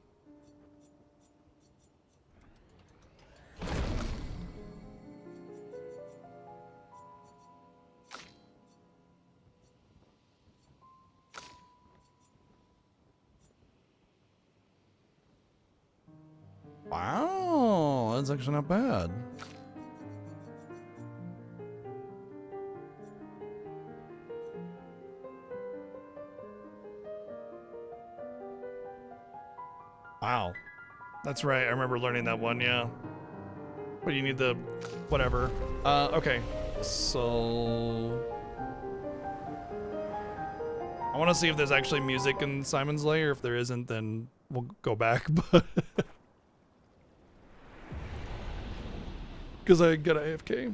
Wow, that's actually not bad. Wow. That's right, I remember learning that one, yeah. But you need the whatever. Okay. So I want to see if there's actually music in Simon's Lair. If there isn't, then we'll go back, but because I got AFK.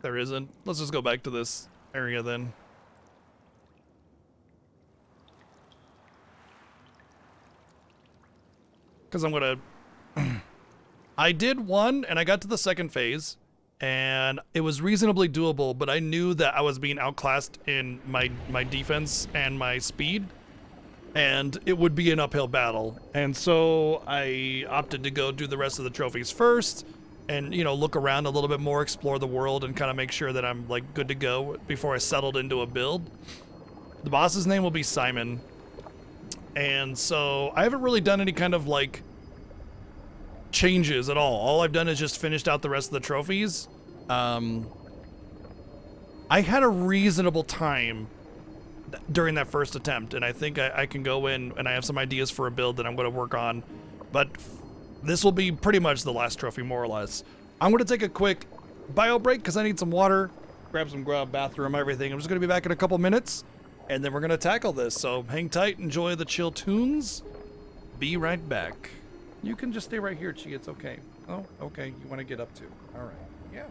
There isn't. Let's just go back to this area then. Because I'm gonna... I did one, and I got to the second phase, and it was reasonably doable, but I knew that I was being outclassed in my defense and my speed, and it would be an uphill battle. And so I opted to go do the rest of the trophies first, and, you know, look around a little bit more, explore the world, and kind of make sure that I'm, like, good to go before I settled into a build. The boss's name will be Simon. And so I haven't really done any kind of, like, changes at all. All I've done is just finished out the rest of the trophies. I had a reasonable time during that first attempt, and I think I can go in and I have some ideas for a build that I'm going to work on. But this will be pretty much the last trophy, more or less. I'm going to take a quick bio break because I need some water, grab some grub, bathroom, everything. I'm just going to be back in a couple minutes, and then we're going to tackle this. So hang tight, enjoy the chill tunes. Be right back. You can just stay right here, Chi. It's okay. Oh, okay. You want to get up too. All right. Yeah.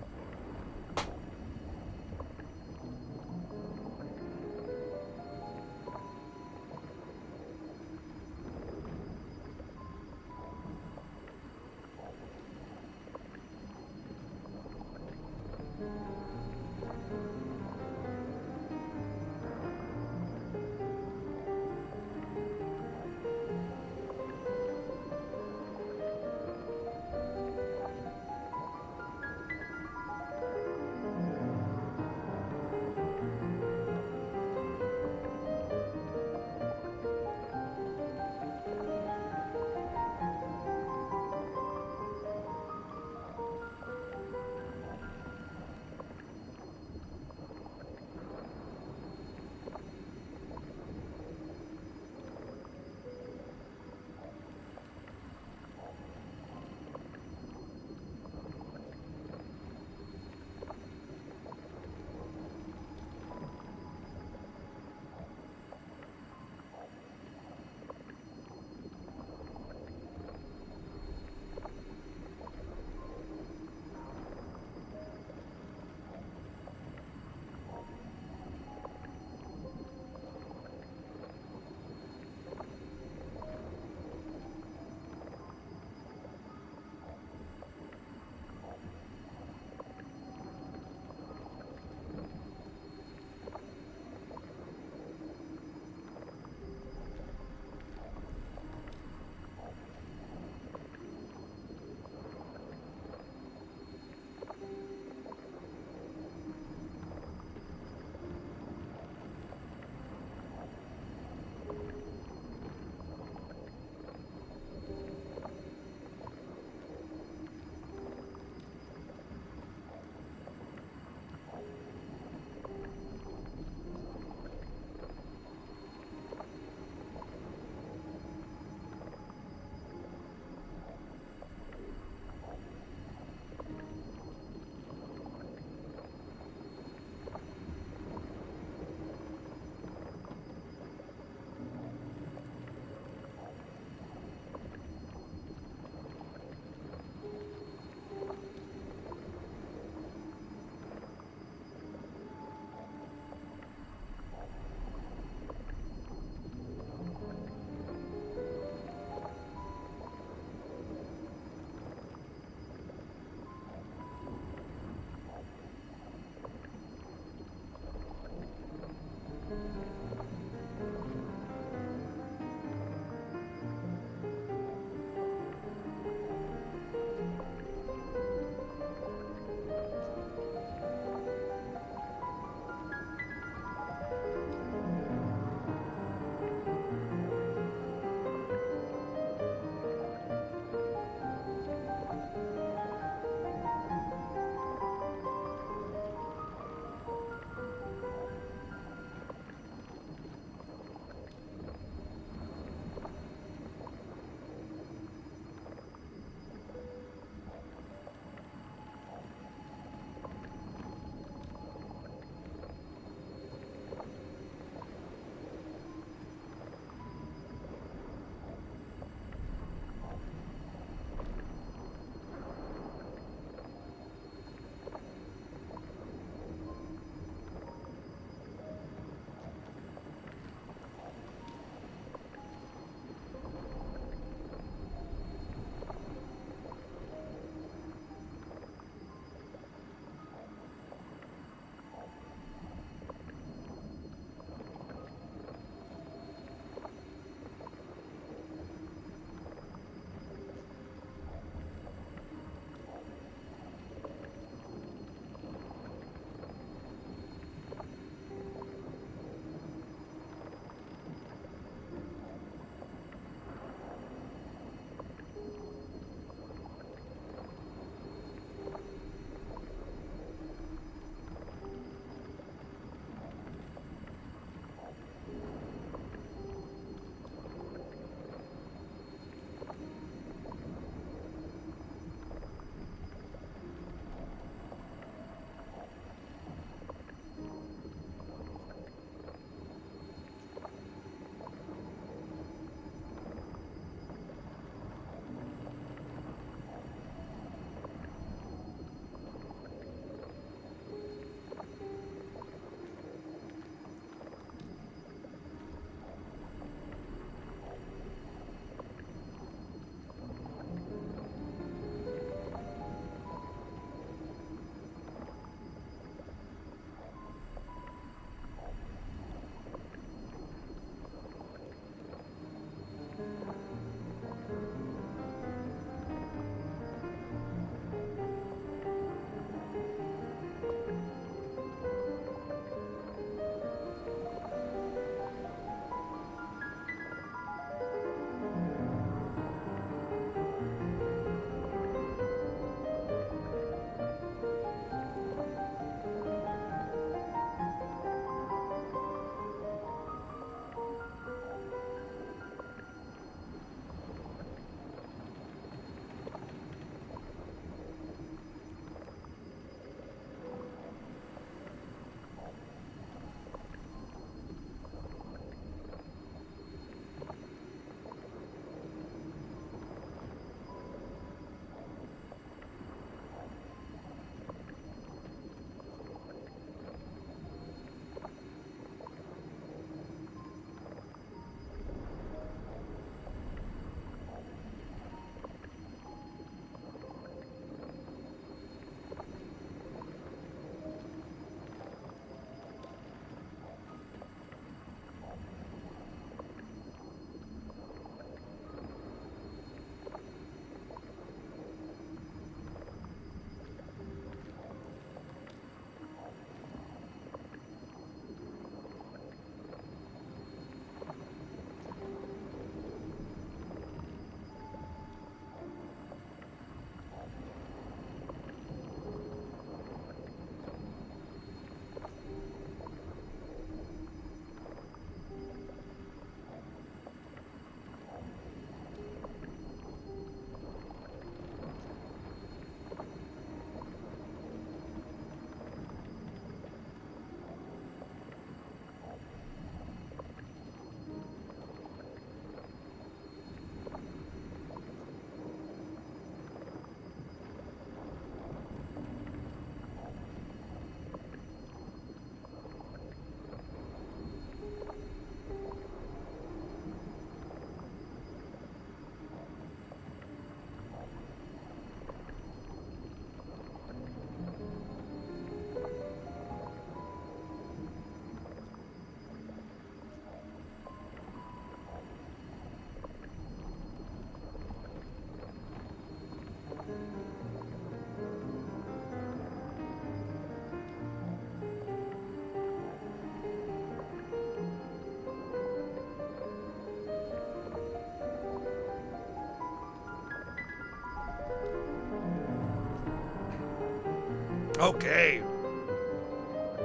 Okay.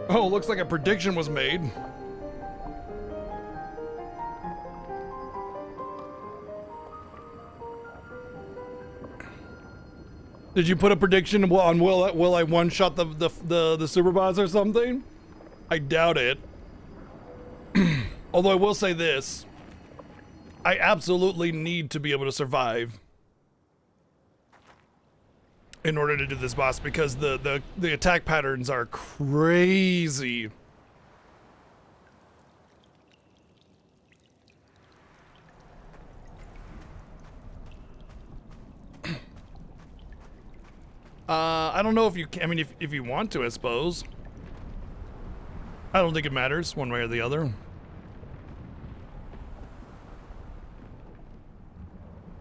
Oh, looks like a prediction was made. Did you put a prediction on will I one shot the super boss or something? I doubt it. Although I will say this, I absolutely need to be able to survive in order to do this boss because the attack patterns are crazy. I don't know if you can, I mean, if you want to, I suppose. I don't think it matters one way or the other.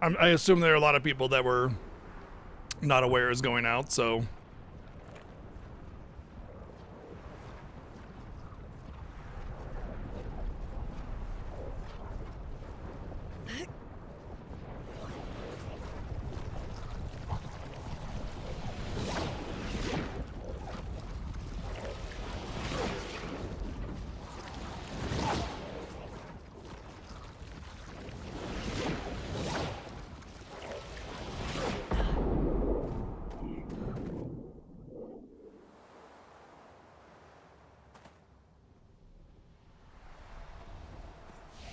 I assume there are a lot of people that were not aware is going out, so.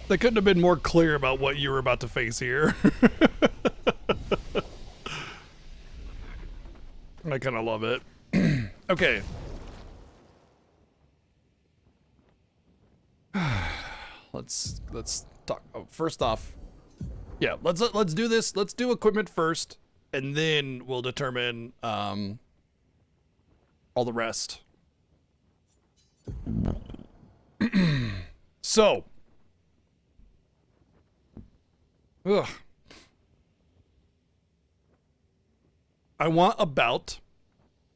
They couldn't have been more clear about what you were about to face here. I kind of love it. Okay. Let's talk. Oh, first off, yeah, let's do this. Let's do equipment first, and then we'll determine all the rest. So. Ugh. I want about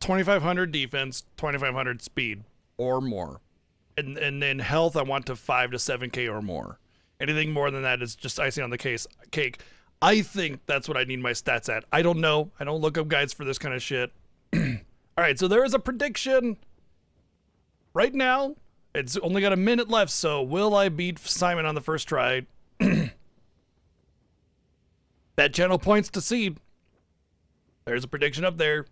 2,500 defense, 2,500 speed or more. And then health, I want to 5 to 7k or more. Anything more than that is just icing on the cake. I think that's what I need my stats at. I don't know. I don't look up guides for this kind of shit. All right, so there is a prediction right now. It's only got a minute left, so will I beat Simon on the first try? Bet channel points to seed. There's a prediction up there.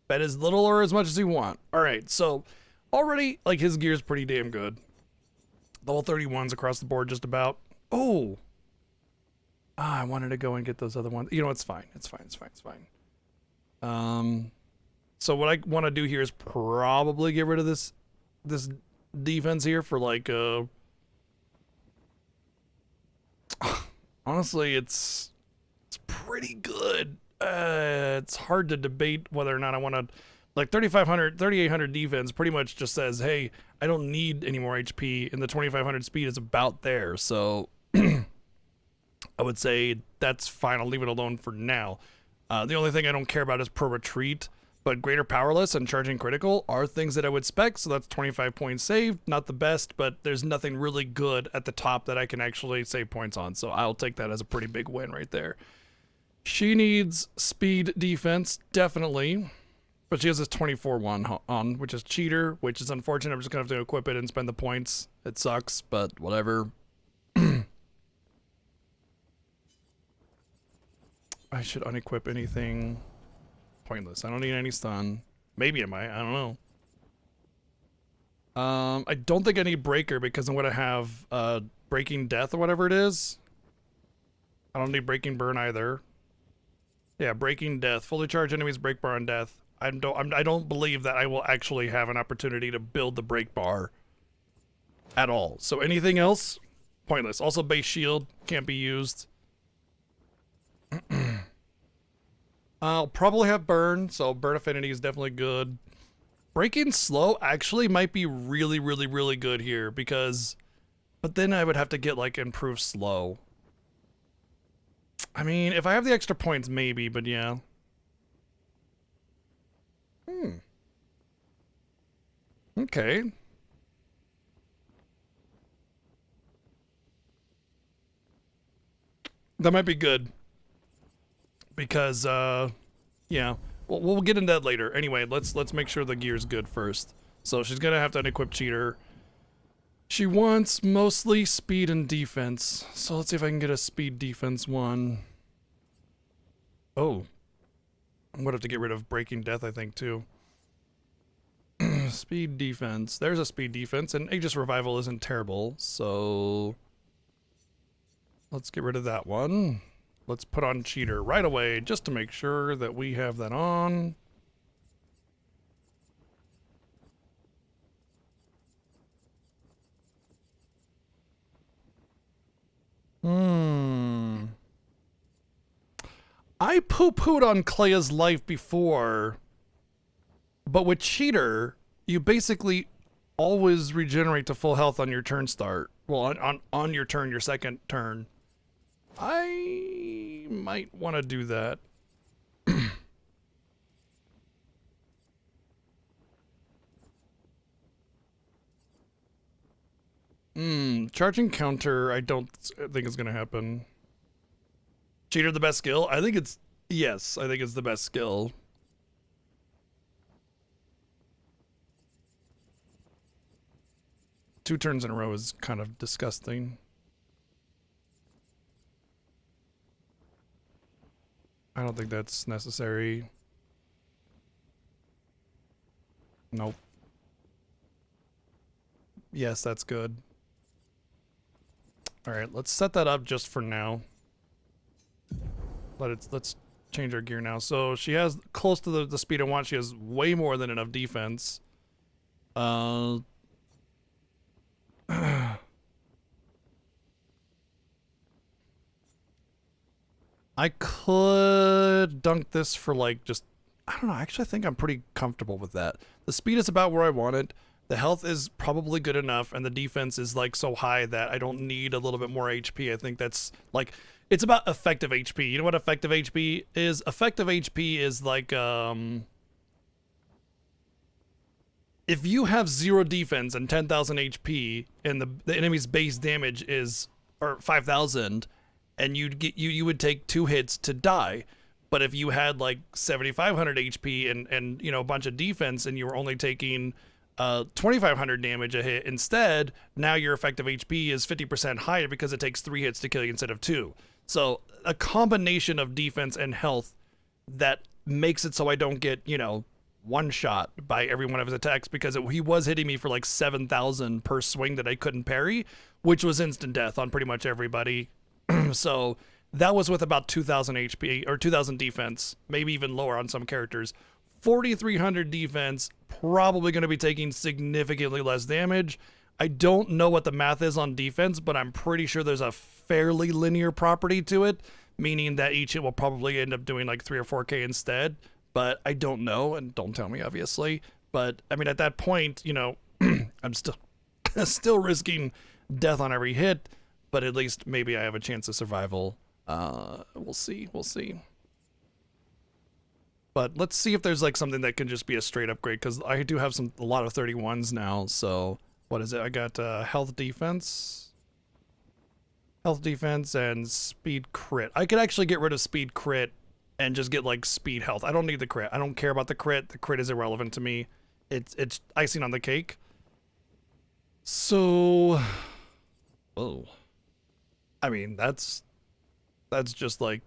Bet as little or as much as you want. All right, so already, like, his gear's pretty damn good. Level 31s across the board just about. Oh. I wanted to go and get those other ones. You know, it's fine. It's fine. So what I want to do here is probably get rid of this defense here for like honestly, it's pretty good. It's hard to debate whether or not I want to, like, 3,800 defense pretty much just says, hey, I don't need any more HP, and the 2,500 speed is about there. So I would say that's fine. I'll leave it alone for now. The only thing I don't care about is pro retreat, but greater powerless and charging critical are things that I would spec. So that's 25 points saved. Not the best, but there's nothing really good at the top that I can actually save points on. So I'll take that as a pretty big win right there. She needs speed defense, definitely. But she has this 24-1 on, which is cheater, which is unfortunate. I'm just going to have to equip it and spend the points. It sucks, but whatever. I should unequip anything. Pointless. I don't need any stun. Maybe I might. I don't know. I don't think I need breaker because I'm going to have breaking death or whatever it is. I don't need breaking burn either. Yeah, breaking death. Fully charged enemies break bar on death. I don't believe that I will actually have an opportunity to build the break bar at all. So anything else, pointless. Also base shield can't be used. I'll probably have burn, so burn affinity is definitely good. Breaking slow actually might be really, really, really good here because, but then I would have to get like improved slow. I mean, if I have the extra points, maybe, but yeah. Okay. That might be good. Because, yeah. we'll get into that later. Anyway, let's make sure the gear's good first. So she's gonna have to unequip cheater. She wants mostly speed and defense. So let's see if I can get a speed defense one. Oh. I'm gonna have to get rid of breaking death, I think, too. Speed defense. There's a speed defense, and Aegis Revival isn't terrible, so let's get rid of that one. Let's put on cheater right away, just to make sure that we have that on. I poo-pooed on Clea's life before, but with cheater, you basically always regenerate to full health on your turn start. Well, on your turn, your second turn. I might want to do that. Charging counter, I don't think is going to happen. Cheater the best skill? I think it's, yes, I think it's the best skill. Two turns in a row is kind of disgusting. I don't think that's necessary. Nope. Yes, that's good. Alright, let's set that up just for now. Let's change our gear now. So she has close to the speed I want. She has way more than enough defense. I could dunk this for like just, I don't know, actually I think I'm pretty comfortable with that. The speed is about where I want it. The health is probably good enough, and the defense is like so high that I don't need a little bit more HP. I think that's like, it's about effective HP. You know what effective HP is? Effective HP is like, if you have 0 defense and 10,000 HP, and the enemy's base damage is, or 5,000, and you would take 2 hits to die. But if you had like 7,500 HP and you know, a bunch of defense, and you were only taking 2,500 damage a hit instead, now your effective HP is 50% higher because it takes 3 hits to kill you instead of 2. So a combination of defense and health that makes it so I don't get, you know, one shot by every one of his attacks, because he was hitting me for like 7,000 per swing that I couldn't parry, which was instant death on pretty much everybody. So that was with about 2,000 HP or 2,000 defense, maybe even lower on some characters. 4,300 defense, probably going to be taking significantly less damage. I don't know what the math is on defense, but I'm pretty sure there's a fairly linear property to it, meaning that each hit will probably end up doing like 3 or 4K instead. But I don't know, and don't tell me, obviously. But I mean, at that point, you know, I'm still risking death on every hit, but at least maybe I have a chance of survival. We'll see. But let's see if there's like something that can just be a straight upgrade, because I do have a lot of 31s now. So what is it? I got health defense, and speed crit. I could actually get rid of speed crit and just get like speed health. I don't need the crit. I don't care about the crit. The crit is irrelevant to me. It's icing on the cake. So, oh, I mean that's just like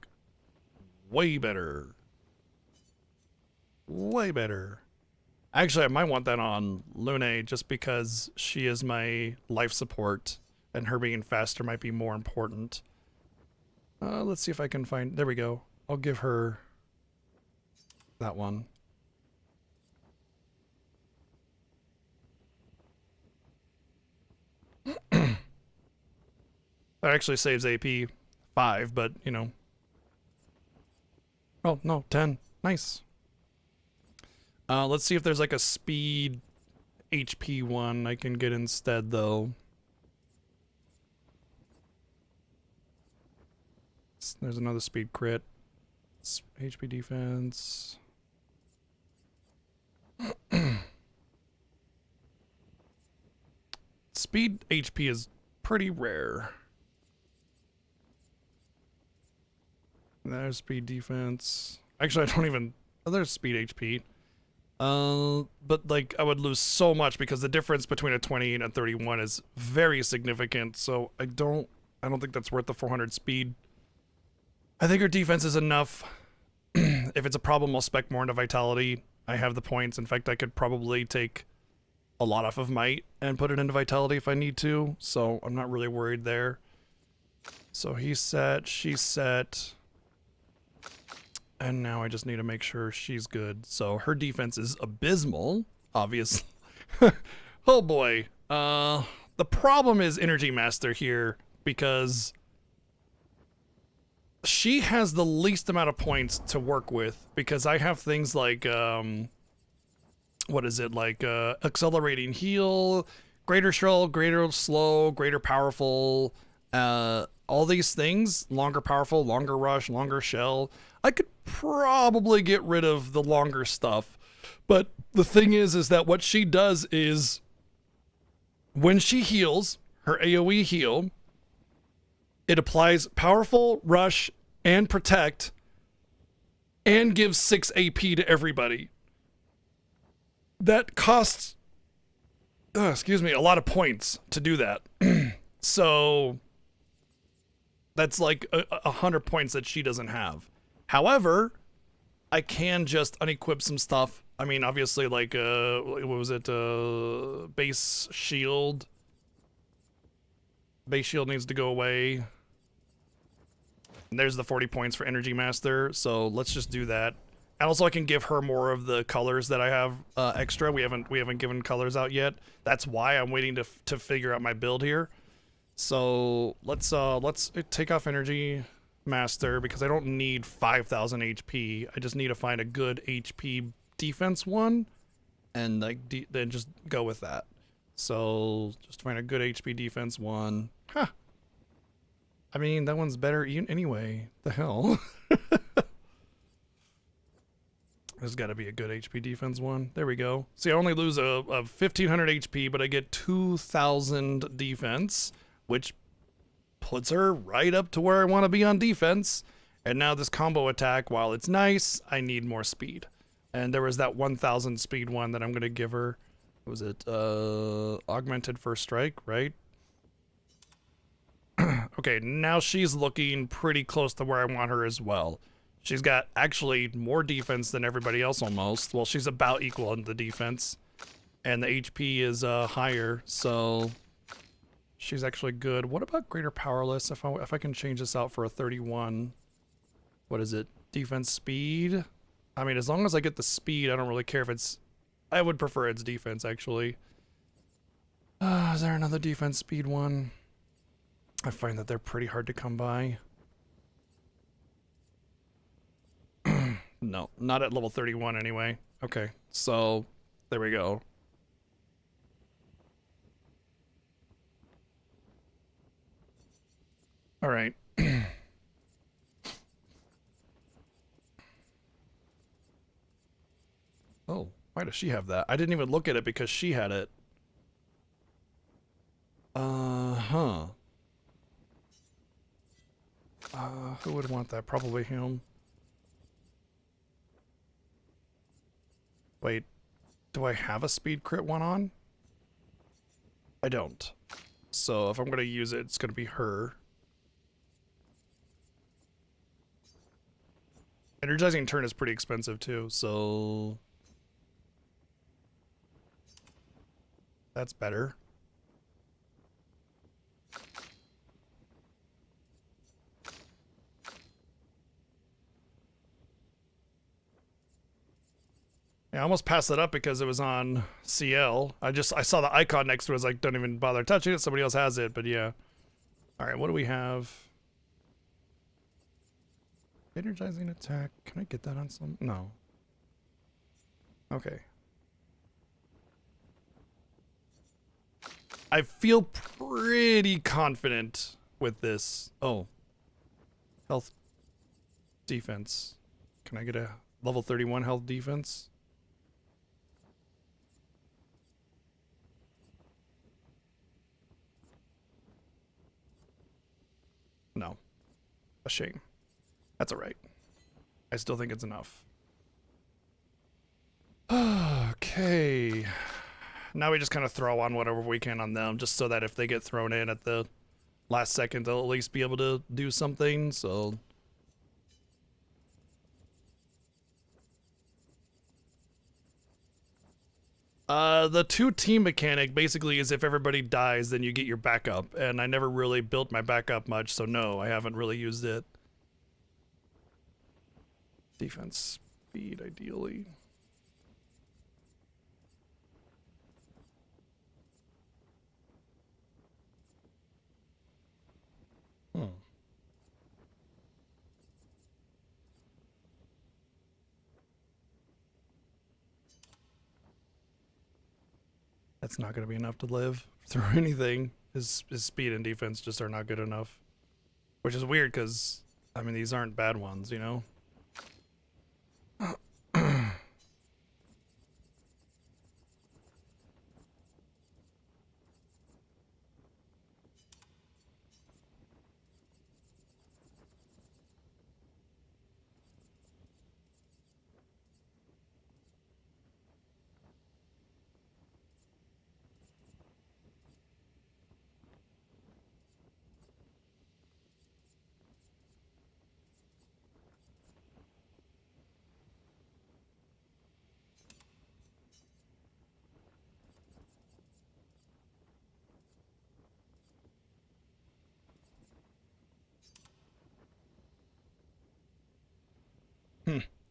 way better. Way better. Actually, I might want that on Lune just because she is my life support, and her being faster might be more important. Let's see if I can find... There we go. I'll give her that one. That actually saves AP 5, but, you know. Oh, no, 10. Nice. Let's see if there's like a speed HP one I can get instead, though. There's another speed crit. HP defense. Speed HP is pretty rare. There's speed defense. Actually, I don't even... Oh, there's speed HP. But like I would lose so much because the difference between a 20 and a 31 is very significant. So I don't think that's worth the 400 speed. I think her defense is enough. If it's a problem, I'll spec more into vitality. I have the points. In fact, I could probably take a lot off of might and put it into vitality if I need to. So I'm not really worried there. So he's set, she's set. And now I just need to make sure she's good. So her defense is abysmal, obviously. Oh boy. The problem is Energy Master here because she has the least amount of points to work with because I have things like, what is it? Like, accelerating heal, greater shell, greater slow, greater powerful, all these things, longer powerful, longer rush, longer shell. I could probably get rid of the longer stuff. But the thing is that what she does is when she heals, her AoE heal, it applies powerful, rush, and protect, and gives 6 AP to everybody. That costs, excuse me, a lot of points to do that. So that's like 100 points that she doesn't have. However, I can just unequip some stuff. I mean, obviously, like, what was it? Base shield. Base shield needs to go away. And there's the 40 points for Energy Master. So let's just do that. And also, I can give her more of the colors that I have extra. We haven't given colors out yet. That's why I'm waiting to figure out my build here. So let's take off Energy Master because I don't need 5,000 HP. I just need to find a good HP defense one, and like then just go with that. So just find a good HP defense one. Huh. I mean, that one's better anyway. The hell. There's got to be a good HP defense one. There we go. See, I only lose a 1,500 HP, but I get 2,000 defense, which puts her right up to where I want to be on defense. And now this combo attack, while it's nice, I need more speed. And there was that 1,000 speed one that I'm going to give her. What was it? Augmented First Strike, right? Okay, now she's looking pretty close to where I want her as well. She's got actually more defense than everybody else almost. Well, she's about equal in the defense. And the HP is higher, so she's actually good. What about Greater Powerless? If I can change this out for a 31. What is it? Defense speed? I mean, as long as I get the speed, I don't really care if it's... I would prefer its defense, actually. Is there another defense speed one? I find that they're pretty hard to come by. No, not at level 31 anyway. Okay, so there we go. All right. Oh, why does she have that? I didn't even look at it because she had it. Huh. Who would want that? Probably him. Wait, do I have a speed crit one on? I don't. So if I'm going to use it, it's going to be her. Energizing turn is pretty expensive too, so... That's better. I almost passed it up because it was on CL. I saw the icon next to it. I was like, don't even bother touching it. Somebody else has it, but yeah. All right, what do we have? Energizing attack. Can I get that on some? No. Okay. I feel pretty confident with this. Oh. Health defense. Can I get a level 31 health defense? No. A shame. That's alright. I still think it's enough. Okay. Now we just kind of throw on whatever we can on them, just so that if they get thrown in at the last second, they'll at least be able to do something, so... The 2-team mechanic basically is if everybody dies, then you get your backup, and I never really built my backup much, so no, I haven't really used it. Defense speed, ideally. That's not going to be enough to live through anything. His speed and defense just are not good enough. Which is weird because, I mean, these aren't bad ones, you know?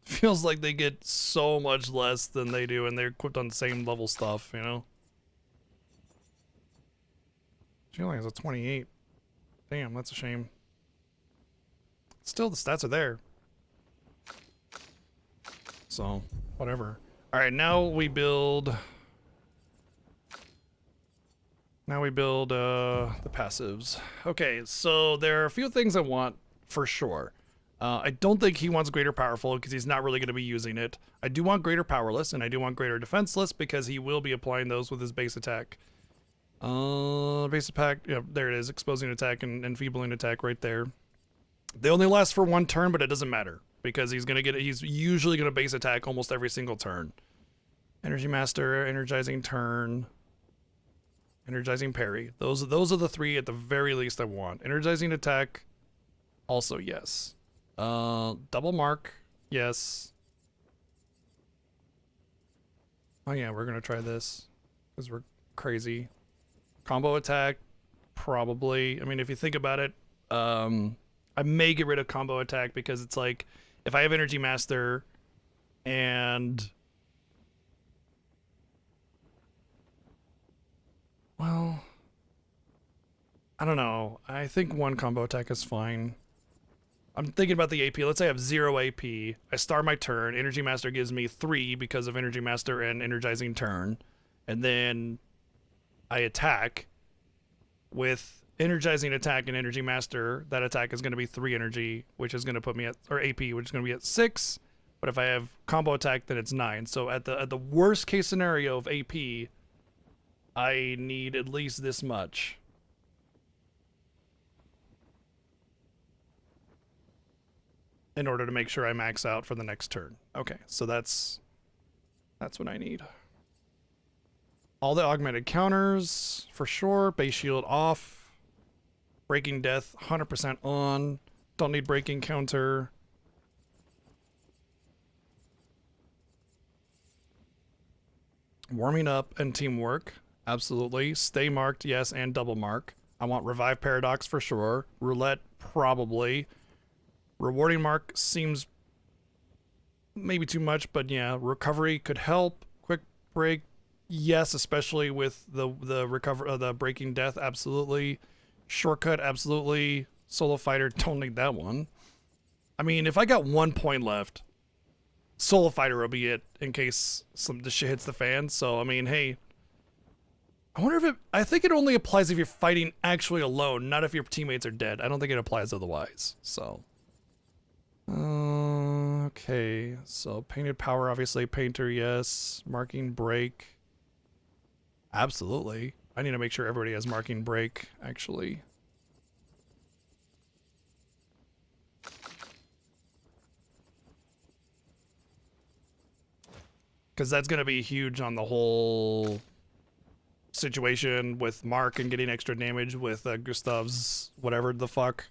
Feels like they get so much less than they do, and they're equipped on the same level stuff, you know? She only has a 28. Damn, that's a shame. Still, the stats are there. So, whatever. Alright, now we build... the passives. Okay, so there are a few things I want for sure. I don't think he wants greater powerful because he's not really going to be using it. I do want greater powerless, and I do want greater defenseless because he will be applying those with his base attack. Base attack, yeah, there it is. Exposing attack and enfeebling attack right there. They only last for 1 turn, but it doesn't matter because he's usually going to base attack almost every single turn. Energy Master, energizing turn, energizing parry. Those are the 3 at the very least I want. Energizing attack, also yes. Double mark, yes. Oh yeah, we're gonna try this because we're crazy. Combo attack, probably. I mean, if you think about it, I may get rid of combo attack because it's like if I have Energy Master and well, I don't know. I think 1 combo attack is fine. I'm thinking about the AP. Let's say I have 0 AP. I start my turn. Energy Master gives me 3 because of Energy Master and Energizing Turn. And then I attack with Energizing Attack and Energy Master. That attack is going to be 3 energy, which is going to put me at, or AP, which is going to be at 6. But if I have combo attack, then it's 9. So at the worst case scenario of AP, I need at least this much. In order to make sure I max out for the next turn. Okay, so that's what I need. All the augmented counters, for sure. Base shield off. Breaking death, 100% on. Don't need breaking counter. Warming up and teamwork, absolutely. Stay marked, yes, and double mark. I want revive paradox for sure. Roulette, probably. Rewarding mark seems maybe too much, but yeah, recovery could help. Quick break, yes, especially with the breaking death, absolutely. Shortcut, absolutely. Solo fighter, don't need that one. I mean, if I got 1 point left, solo fighter will be it in case the shit hits the fan. So I mean, hey, I wonder if I think it only applies if you're fighting actually alone, not if your teammates are dead. I don't think it applies otherwise. So. Okay, so painted power, obviously. Painter, yes. Marking break. Absolutely. I need to make sure everybody has marking break, actually. Because that's going to be huge on the whole situation with Mark and getting extra damage with Gustav's whatever the fuck.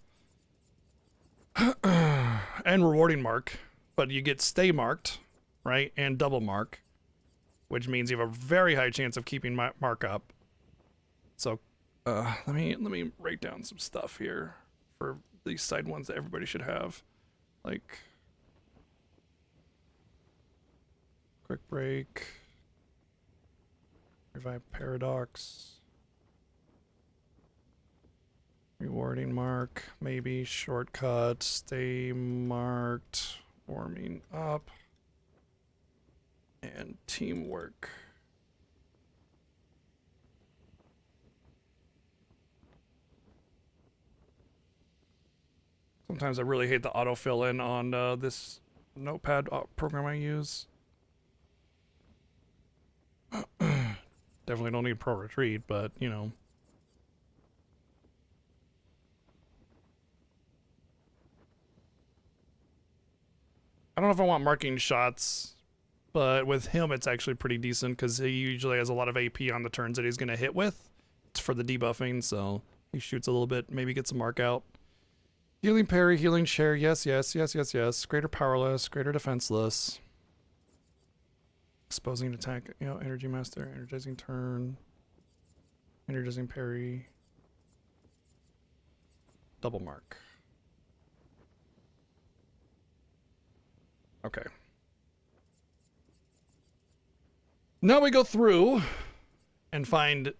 And rewarding Mark. But you get stay marked, right? And double mark. Which means you have a very high chance of keeping Mark up. So let me write down some stuff here for these side ones that everybody should have. Like quick break, revive paradox, rewarding mark, maybe shortcut, stay marked, warming up, and teamwork. Sometimes I really hate the autofill in on this notepad program I use. Definitely don't need pro retreat, but you know. I don't know if I want marking shots, but with him it's actually pretty decent because he usually has a lot of AP on the turns that he's going to hit with. It's for the debuffing, so he shoots a little bit, maybe gets a mark out. Healing parry, healing share, yes. Greater powerless, greater defenseless. Exposing attack, you know, energy master, energizing turn, energizing parry, double mark. Okay. Now we go through and find,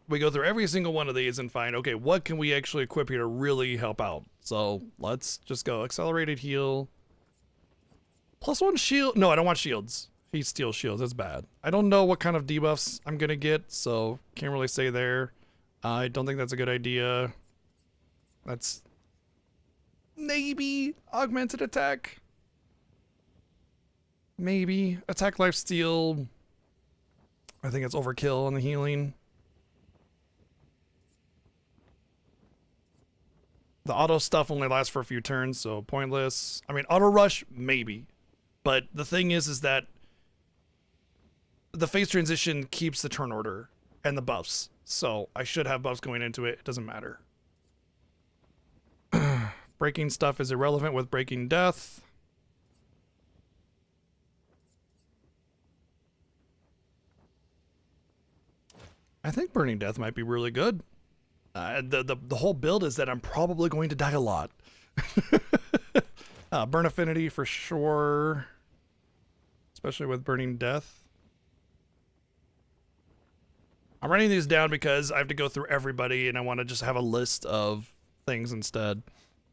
we go through every single one of these and find, okay, what can we actually equip here to really help out? So let's just go accelerated heal. +1 shield. No, I don't want shields. He steals shields. That's bad. I don't know what kind of debuffs I'm going to get, so can't really say there. I don't think that's a good idea. That's maybe augmented attack. Maybe. Attack life steal. I think it's overkill on the healing. The auto stuff only lasts for a few turns, so pointless. I mean, auto rush, maybe. But the thing is that the phase transition keeps the turn order and the buffs. So I should have buffs going into it. It doesn't matter. Breaking stuff is irrelevant with breaking death. I think burning death might be really good. The whole build is that I'm probably going to die a lot. Burn affinity for sure. Especially with burning death. I'm writing these down because I have to go through everybody and I want to just have a list of things instead.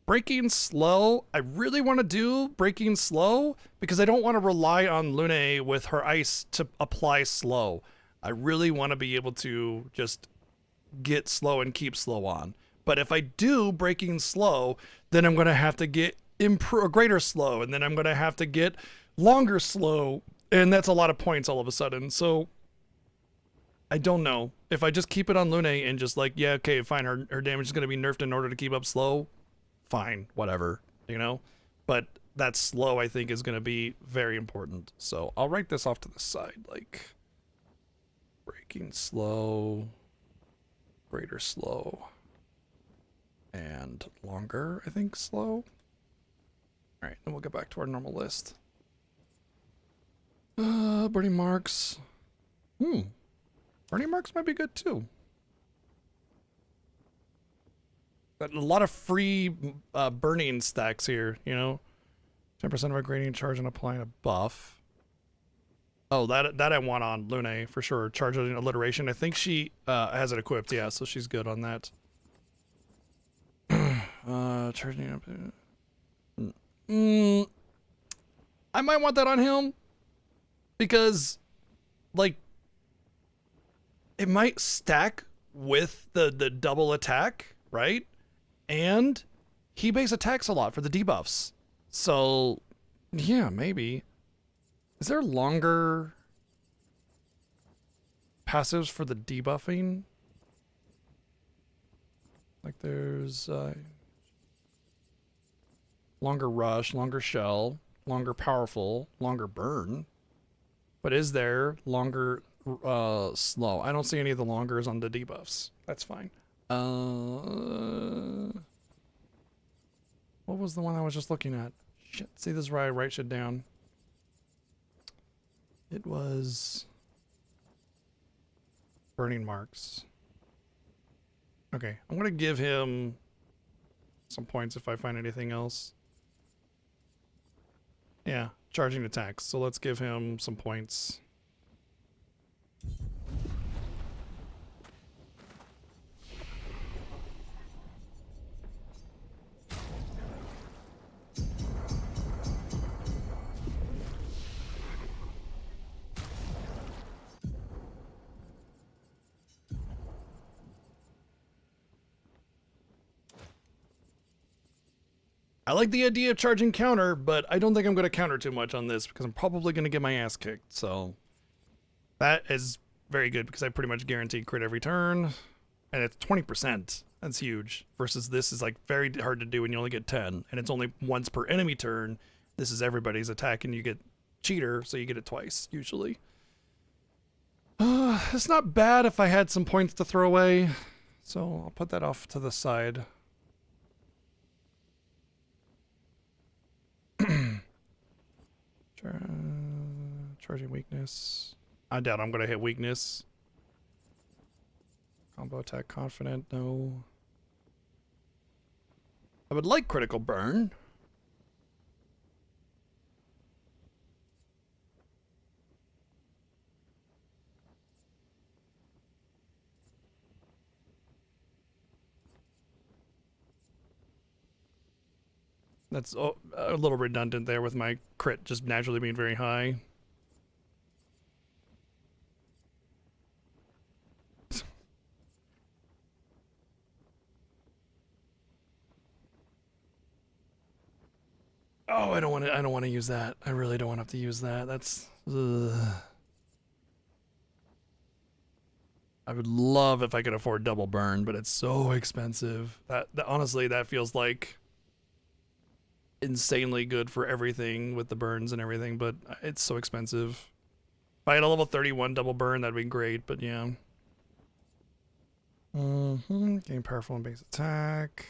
Breaking slow. I really want to do breaking slow because I don't want to rely on Lune with her ice to apply slow. I really want to be able to just get slow and keep slow on. But if I do breaking slow, then I'm going to have to get greater slow, and then I'm going to have to get longer slow, and that's a lot of points all of a sudden. So I don't know. If I just keep it on Lune and just like, yeah, okay, fine, her damage is going to be nerfed in order to keep up slow, fine, whatever, you know? But that slow, I think, is going to be very important. So I'll write this off to the side, like breaking slow, greater slow, and longer, I think, slow. All right, then we'll get back to our normal list. Burning marks. Burning marks might be good too. But a lot of free burning stacks here, you know? 10% of a gradient charge and applying a buff. Oh, that I want on Lune for sure. Charge and alliteration. I think she has it equipped, yeah, so she's good on that. Charging up. I might want that on him because, like, it might stack with the double attack, right? And he base attacks a lot for the debuffs. So, yeah, maybe. Is there longer passives for the debuffing? Like there's longer rush, longer shell, longer powerful, longer burn. But is there longer slow? I don't see any of the longers on the debuffs. That's fine. What was the one I was just looking at? Shit. See, this is where I write shit down. It was burning marks. Okay, I'm gonna give him some points if I find anything else. Yeah, charging attacks. So let's give him some points. I like the idea of charging counter, but I don't think I'm going to counter too much on this because I'm probably going to get my ass kicked. So that is very good because I pretty much guarantee crit every turn. And it's 20%. That's huge. Versus this is like very hard to do when you only get 10. And it's only once per enemy turn. This is everybody's attack and you get cheater, so you get it twice, usually. It's not bad if I had some points to throw away. So I'll put that off to the side. Charging weakness. I doubt I'm going to hit weakness. Combo attack confident, no. I would like critical burn. That's a little redundant there with my crit just naturally being very high. Oh, I don't want to use that. I really don't want to have to use that. That's I would love if I could afford double burn, but it's so expensive. That honestly, that feels like insanely good for everything with the burns and everything, but it's so expensive. If I had a level 31 double burn, that'd be great, but yeah. Gain powerful and base attack.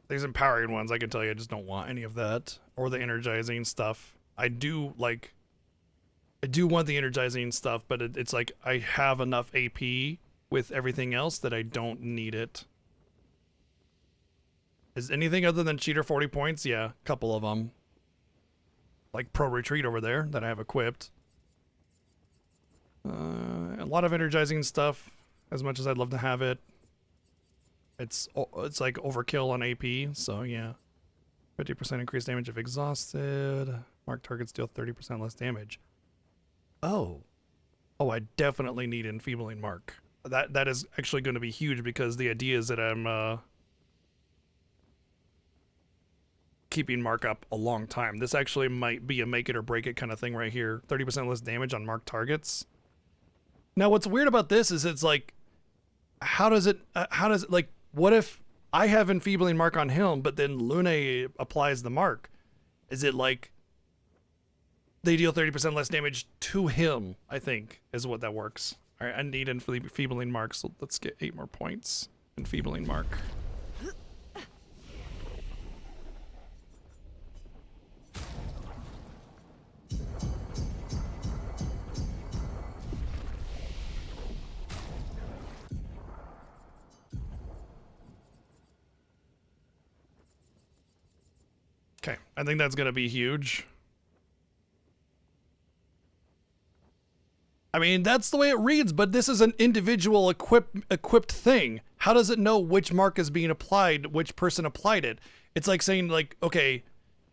These empowering ones, I can tell you, I just don't want any of that. Or the energizing stuff. I do want the energizing stuff, but it's like I have enough AP with everything else that I don't need it. Is anything other than cheater 40 points? Yeah, a couple of them. Like pro retreat over there that I have equipped. A lot of energizing stuff, as much as I'd love to have it. It's like overkill on AP, so yeah. 50% increased damage if exhausted. Mark targets deal 30% less damage. Oh, I definitely need enfeebling mark. That is actually going to be huge because the idea is that I'm keeping mark up a long time. This actually might be a make it or break it kind of thing right here. 30% less damage on marked targets. Now, what's weird about this is it's like, how does it like, what if I have enfeebling mark on him, but then Lune applies the mark? Is it like they deal 30% less damage to him, I think, is what that works. All right, I need enfeebling mark, so let's get 8 more points. Enfeebling mark. Okay, I think that's going to be huge. I mean, that's the way it reads, but this is an individual equipped thing. How does it know which mark is being applied, which person applied it? It's like saying, like, okay,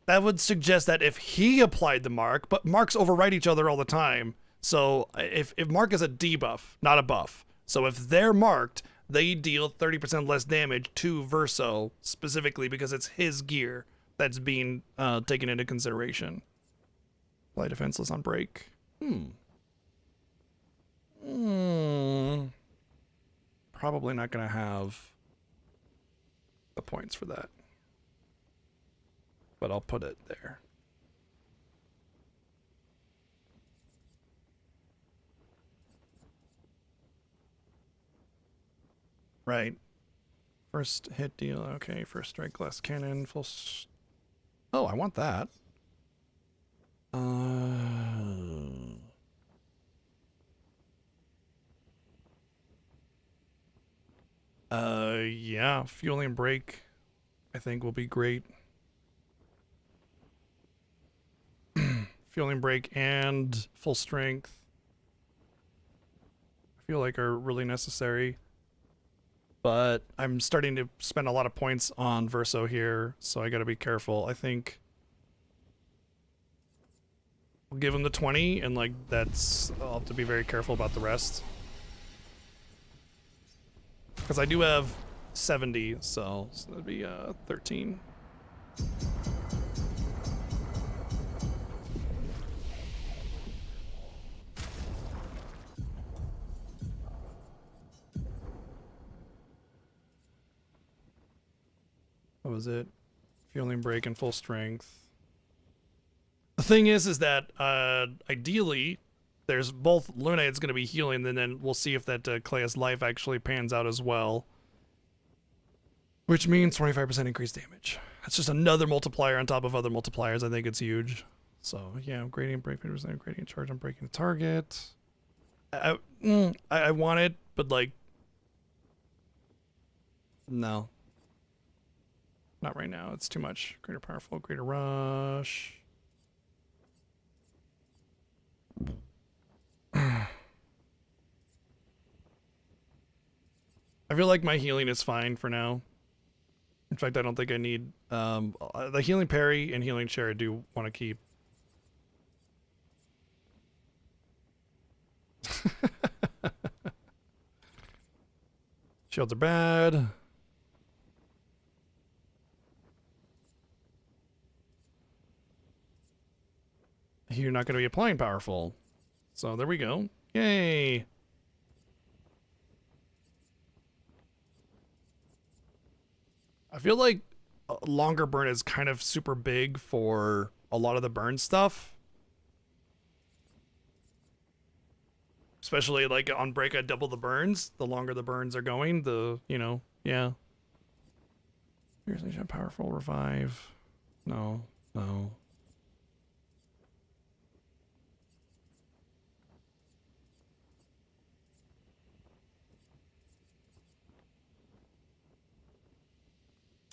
that would suggest that if he applied the mark, but marks override each other all the time. So if mark is a debuff, not a buff. So if they're marked, they deal 30% less damage to Verso, specifically because it's his gear that's being taken into consideration. Apply defenseless on break. Probably not going to have the points for that. But I'll put it there. Right. First hit deal. Okay, first strike glass cannon. Oh, I want that. Yeah, fueling break, I think will be great. Fueling break and full strength, I feel like are really necessary. But I'm starting to spend a lot of points on Verso here, so I gotta be careful. I think we'll give him the 20, and like I'll have to be very careful about the rest. Because I do have 70, so that'd be 13. What was it? Fueling break and full strength. The thing is that ideally, there's both Luna is going to be healing, and then we'll see if that Claia's life actually pans out as well. Which means 25% increased damage. That's just another multiplier on top of other multipliers. I think it's huge. So yeah, gradient break 50%, gradient charge on breaking the target. I want it, but like, no. Not right now. It's too much. Greater powerful, greater rush. I feel like my healing is fine for now. In fact, I don't think I need the healing parry and healing share I do want to keep. Shields are bad. You're not going to be applying powerful. So there we go. Yay. I feel like a longer burn is kind of super big for a lot of the burn stuff. Especially like on break, I double the burns. The longer the burns are going, yeah. Seriously, powerful revive. No.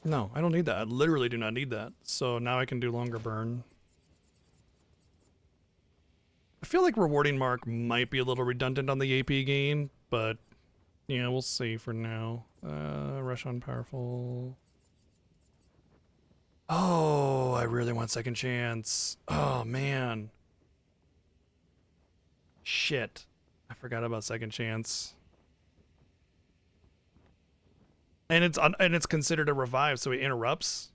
No, I don't need that. I literally do not need that. So now I can do longer burn. I feel like rewarding mark might be a little redundant on the AP gain, but yeah, we'll see for now. Rush on powerful. Oh, I really want second chance. Oh man. Shit. I forgot about second chance. And it's considered a revive, so it interrupts.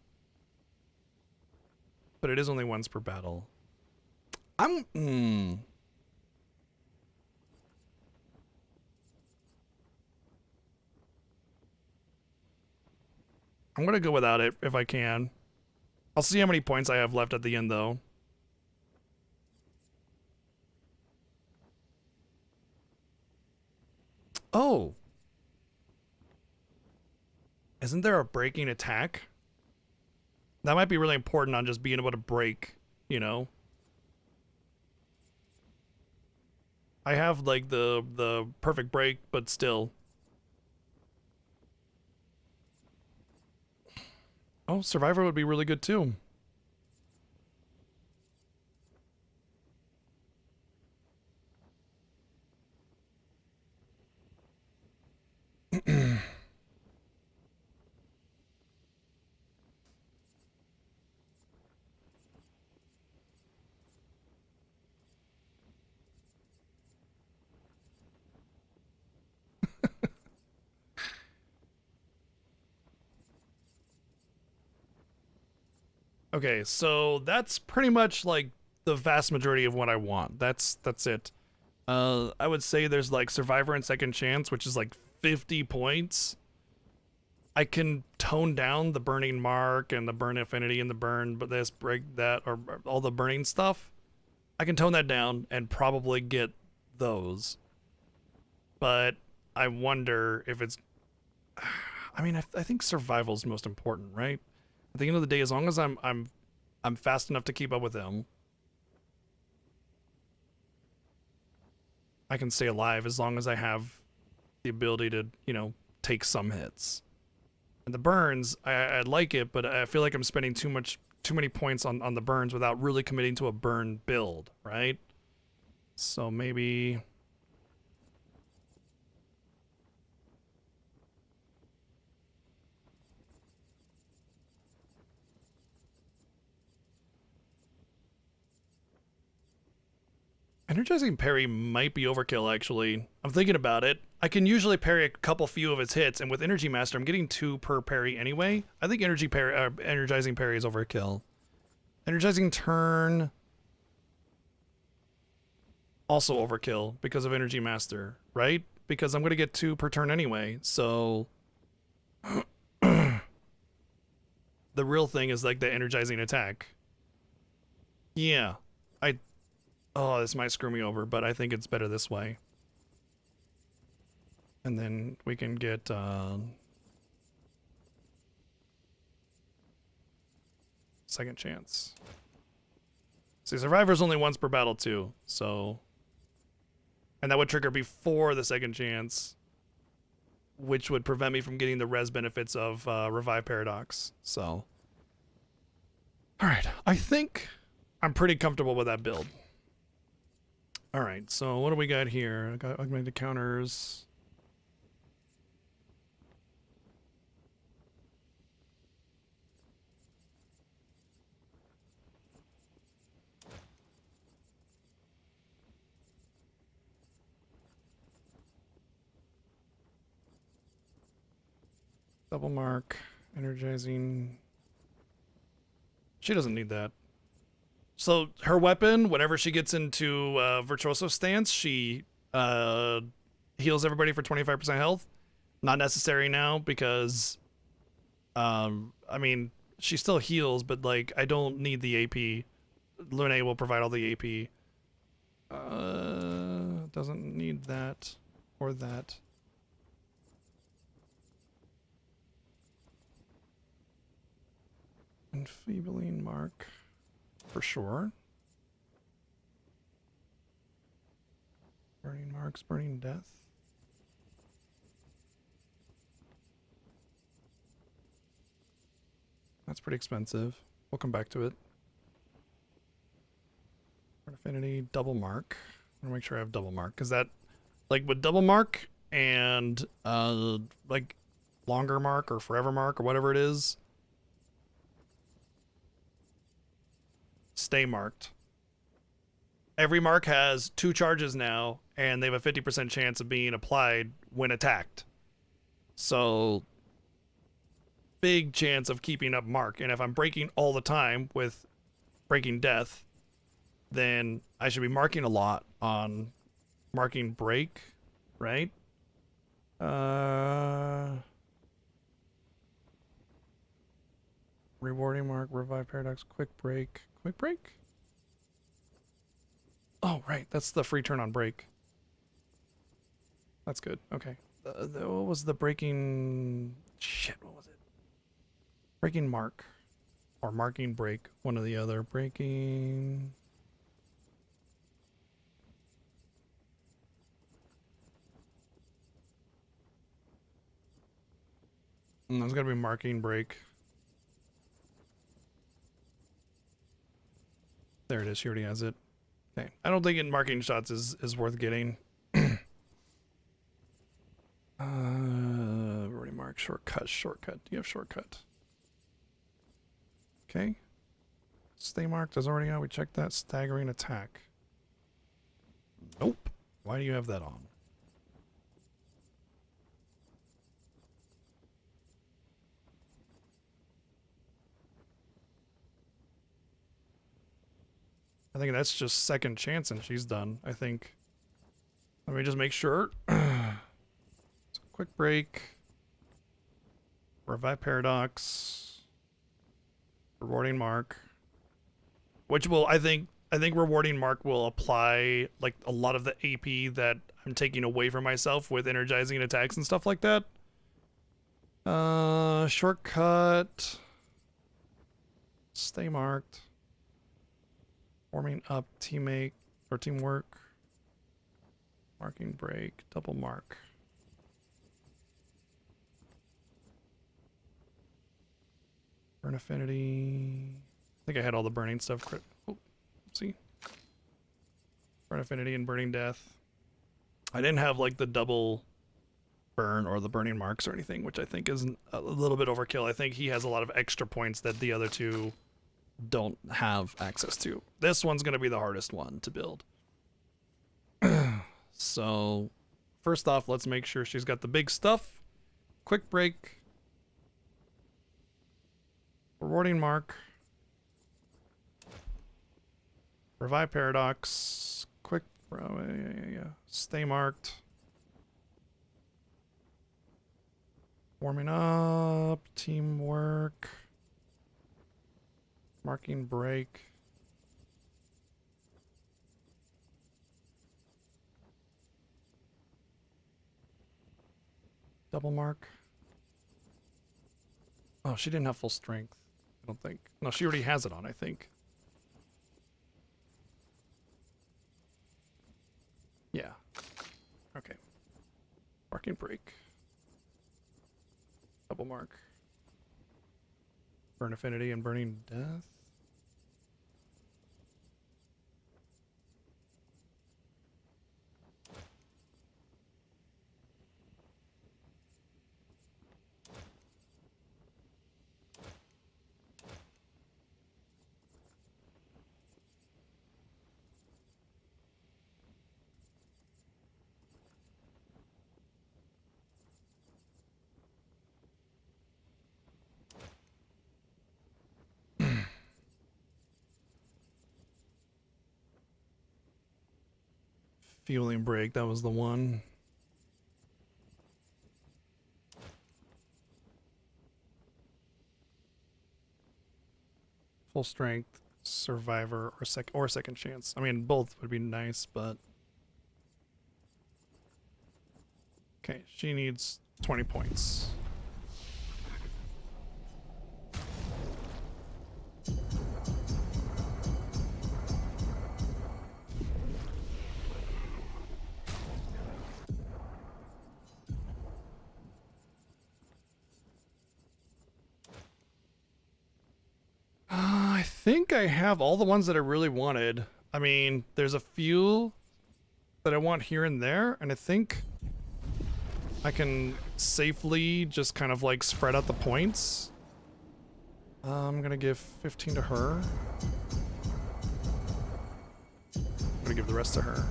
But it is only once per battle. I'm gonna go without it if I can. I'll see how many points I have left at the end though. Oh. Isn't there a breaking attack? That might be really important on just being able to break, you know? I have like the perfect break, but still. Oh, Survivor would be really good too. Okay, so that's pretty much like the vast majority of what I want. That's it. I would say there's like Survivor and Second Chance, which is like 50 points. I can tone down the Burning Mark and the Burn Affinity and the Burn, but this break that or all the burning stuff. I can tone that down and probably get those. But I wonder if it's I mean, I think survival is most important, right? At the end of the day, as long as I'm fast enough to keep up with him, I can stay alive as long as I have the ability to, you know, take some hits. And the burns, I like it, but I feel like I'm spending too many points on the burns without really committing to a burn build, right? So maybe... Energizing parry might be overkill, actually. I'm thinking about it. I can usually parry a few of its hits, and with Energy Master, I'm getting 2 per parry anyway. I think Energizing parry is overkill. Energizing turn... also overkill because of Energy Master, right? Because I'm going to get 2 per turn anyway, so... the real thing is like the Energizing attack. Yeah, oh, this might screw me over, but I think it's better this way. And then we can get... second chance. See, Survivor's only once per battle too, so... And that would trigger before the second chance, which would prevent me from getting the res benefits of Revive Paradox, so... Alright, I think I'm pretty comfortable with that build. Alright, so what do we got here? I got augmented counters. Double mark, energizing. She doesn't need that. So her weapon, whenever she gets into Virtuoso stance, she heals everybody for 25% health. Not necessary now because, I mean, she still heals, but like I don't need the AP. Lune will provide all the AP. Doesn't need that or that. Enfeebling mark. For sure. Burning marks, burning death. That's pretty expensive. We'll come back to it. Affinity, double mark. I want to make sure I have double mark, because that, like with double mark and like longer mark or forever mark or whatever it is, stay marked. Every mark has 2 charges now, and they have a 50% chance of being applied when attacked. So, big chance of keeping up mark. And if I'm breaking all the time with breaking death, then I should be marking a lot on marking break, right? Rewarding mark, revive paradox, quick break. Quick break? Oh, right. That's the free turn on break. That's good. Okay. What was the breaking... Shit, what was it? Breaking mark. Or marking break. One or the other. Breaking... There's gotta be marking break. There it is. She already has it. Okay. I don't think in marking shots is worth getting. Already marked. Shortcut. Do you have shortcut? Okay. Stay marked is already on. We checked that. Staggering attack. Nope. Why do you have that on? I think that's just second chance and she's done, I think. Let me just make sure. So quick break. Revive Paradox. Rewarding Mark. Which will, I think Rewarding Mark will apply like a lot of the AP that I'm taking away from myself with energizing attacks and stuff like that. Shortcut. Stay marked. Warming up teammate or teamwork. Marking break. Double mark. Burn affinity. I think I had all the burning stuff. Oh, see. Burn affinity and burning death. I didn't have like the double burn or the burning marks or anything, which I think is a little bit overkill. I think he has a lot of extra points that the other two don't have access to. This one's going to be the hardest one to build. So first off, let's make sure she's got the big stuff. Quick break. Rewarding mark. Revive paradox. Quick. Yeah. Stay marked. Warming up. Teamwork. Marking break. Double mark. Oh, she didn't have full strength. I don't think. No, she already has it on, I think. Yeah. Okay. Marking break. Double mark. Burn affinity and burning death. Fueling break, that was the one. Full strength, survivor, or second chance. I mean, both would be nice, but okay, she needs 20 points. I think I have all the ones that I really wanted. I mean, there's a few that I want here and there, and I think I can safely just kind of like spread out the points. I'm gonna give 15 to her. I'm gonna give the rest to her.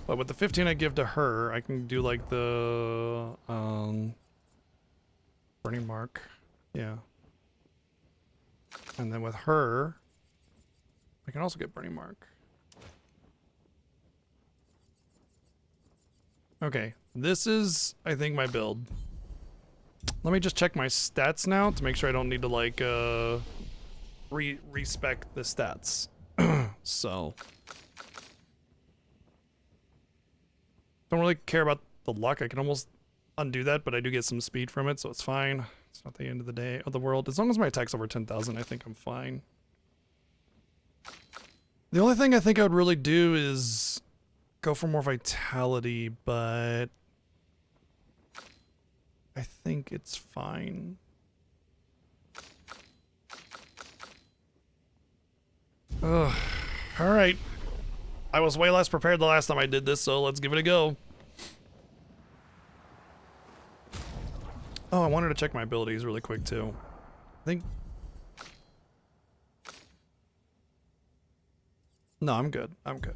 But with the 15 I give to her, I can do like the burning mark. Yeah. And then with her, I can also get burning mark. Okay, this is, I think, my build. Let me just check my stats now to make sure I don't need to like respec the stats. So don't really care about the luck. I can almost undo that, but I do get some speed from it, so it's fine. It's not the end of the day of the world. As long as my attack's over 10,000, I think I'm fine. The only thing I think I would really do is go for more vitality, but I think it's fine. Ugh. All right. I was way less prepared the last time I did this, so let's give it a go. Oh, I wanted to check my abilities really quick too. I think... No, I'm good. I'm good.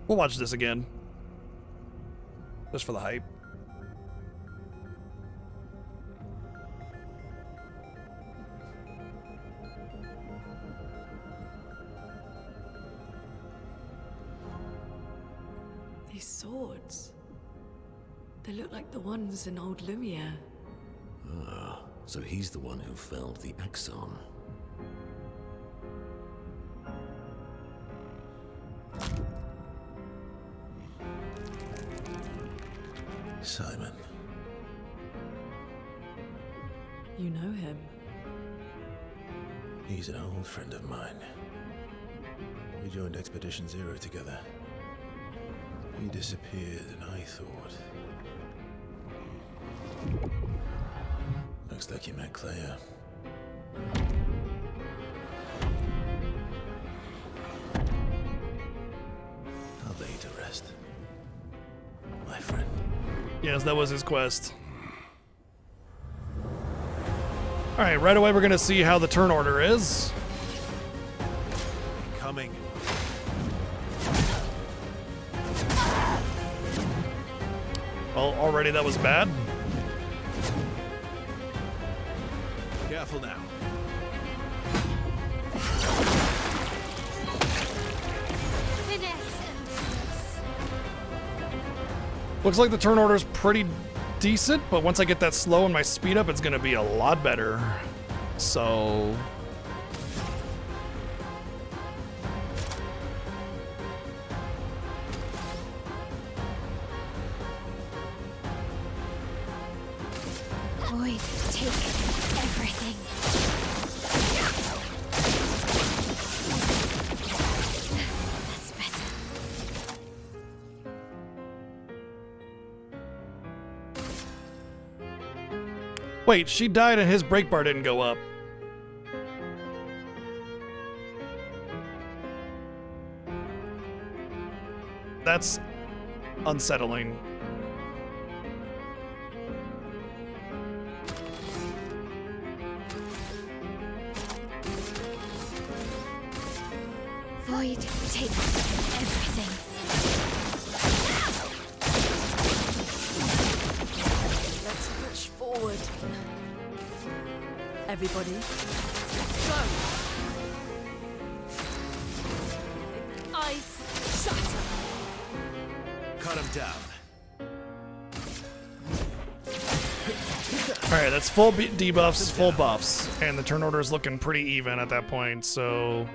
We'll watch this again. Just for the hype. These swords. They look like the ones in old Lumiere. Ah, so he's the one who felled the Axon. Simon. You know him. He's an old friend of mine. We joined Expedition Zero together. He disappeared and I thought... Looks like you met Clair. I'll lay you to rest, my friend. Yes, that was his quest. Alright, right away we're gonna see how the turn order is. Coming. Well, already that was bad. Careful now. Looks like the turn order is pretty decent, but once I get that slow and my speed up, it's gonna be a lot better. So... Void, take everything. That's better. Wait, she died and his break bar didn't go up. That's unsettling. Void, take everything. Let's push forward. Everybody, go! Ice shatter! Cut him down. Alright, that's full debuffs, full buffs, and the turn order is looking pretty even at that point, so...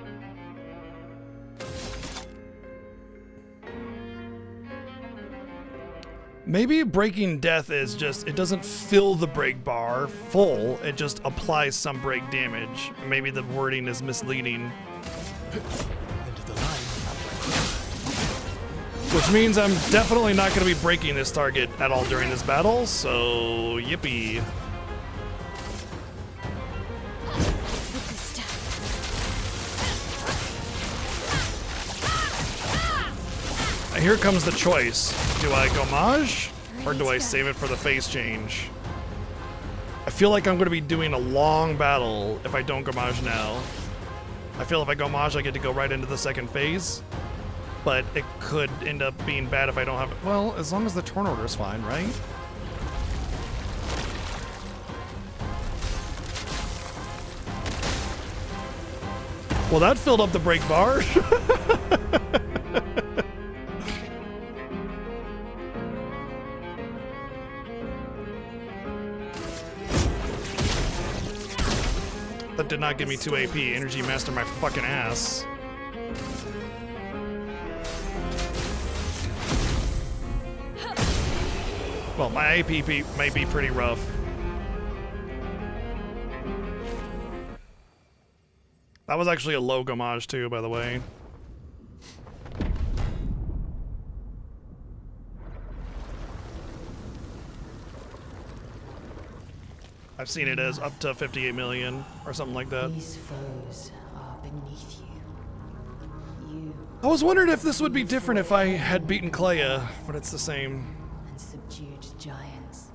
Maybe Breaking Death is just, it doesn't fill the break bar full, it just applies some break damage. Maybe the wording is misleading. Into the line. Which means I'm definitely not going to be breaking this target at all during this battle, so yippee. Here comes the choice. Do I Gommage or do I save it for the phase change? I feel like I'm going to be doing a long battle if I don't Gommage now. I feel if I Gommage, I get to go right into the second phase. But it could end up being bad if I don't have it. Well, as long as the turn order is fine, right? Well, that filled up the break bar. That did not give me 2 AP. Energy Master my fucking ass. Well, my AP may be pretty rough. That was actually a low Gommage too, by the way. I've seen it as up to 58 million or something like that. These foes are beneath you. I was wondering if this would be different if I had beaten Clair, but it's the same. And subdued giants.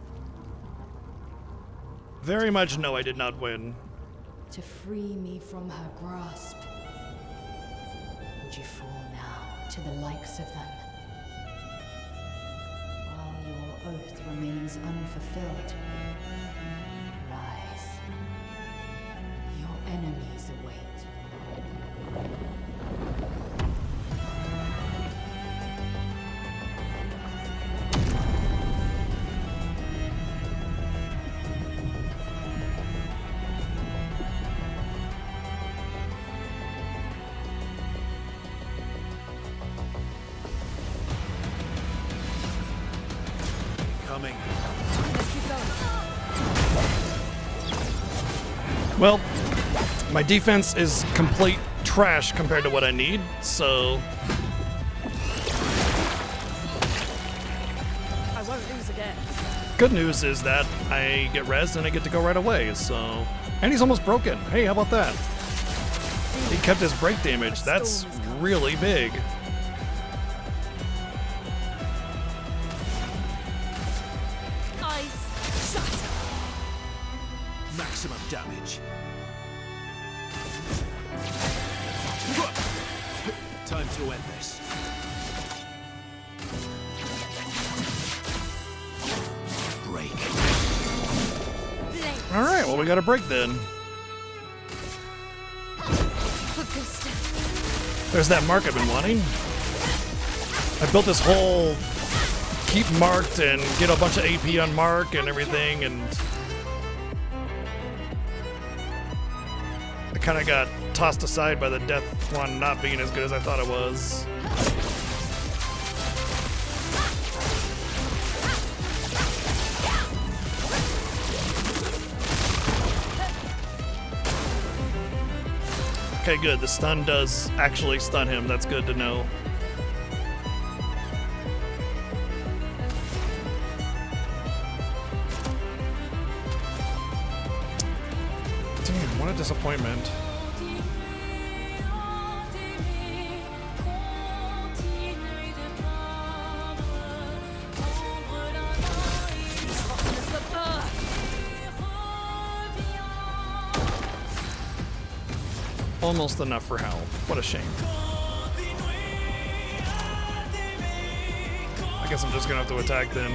Very much no, I did not win. To free me from her grasp. Would you fall now to the likes of them? While your oath remains unfulfilled, rise. Your enemies await. Coming. Well, my defense is complete trash compared to what I need, so... I won't lose again. Good news is that I get rezzed and I get to go right away, so... And he's almost broken. Hey, how about that? He kept his break damage. That's really big. Ice shatter. Maximum damage. Time to end this. Break. Alright, well we got a break then. There's that mark I've been wanting. I built this whole keep marked and get a bunch of AP on mark and everything, and I kind of got tossed aside by the death one not being as good as I thought it was. Okay, good. The stun does actually stun him. That's good to know. Damn, what a disappointment. Almost enough for Hal. What a shame. I guess I'm just gonna have to attack then.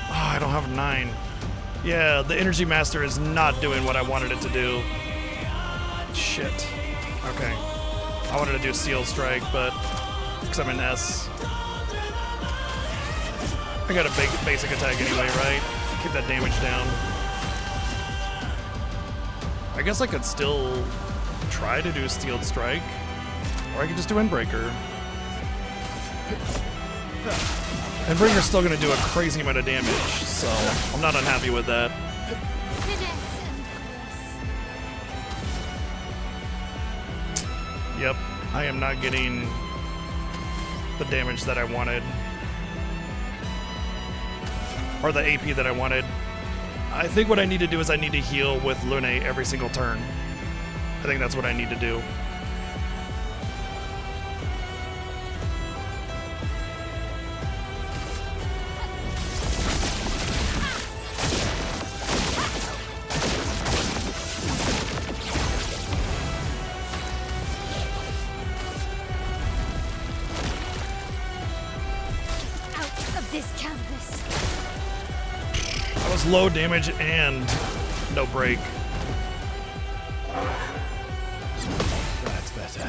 Oh, I don't have 9. Yeah, the Energy Master is not doing what I wanted it to do. Shit. Okay. I wanted to do Seal Strike, but because I'm in S. I got a big basic attack anyway, right? Keep that damage down. I guess I could still try to do Steel Strike, or I could just do Endbreaker. Endbreaker's still gonna do a crazy amount of damage, so I'm not unhappy with that. Yep, I am not getting the damage that I wanted. Or the AP that I wanted. I think what I need to do is I need to heal with Lune every single turn. I think that's what I need to do. Out of this canvas. That was low damage and no break. That's better.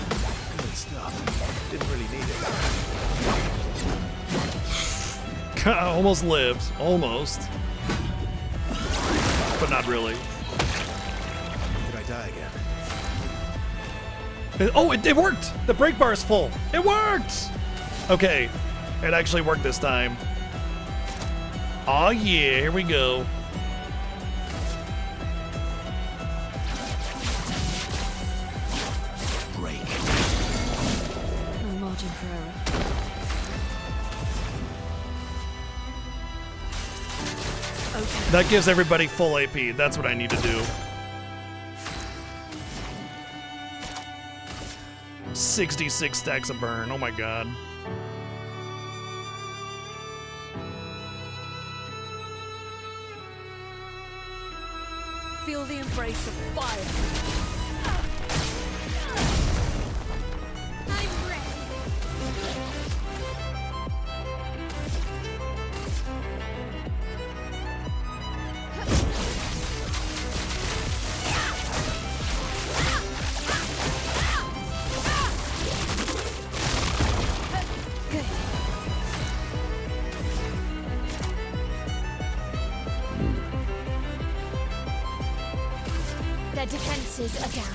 Good stuff. Didn't really need it. Almost lived. Almost. But not really. Did I die again? Oh, it worked! The break bar is full. It worked! Okay. It actually worked this time. Oh yeah, here we go. Break. No margin for error. Okay. That gives everybody full AP. That's what I need to do. 66 stacks of burn. Oh my god. Feel the embrace of fire. I'm ready. Good. Their defenses are down.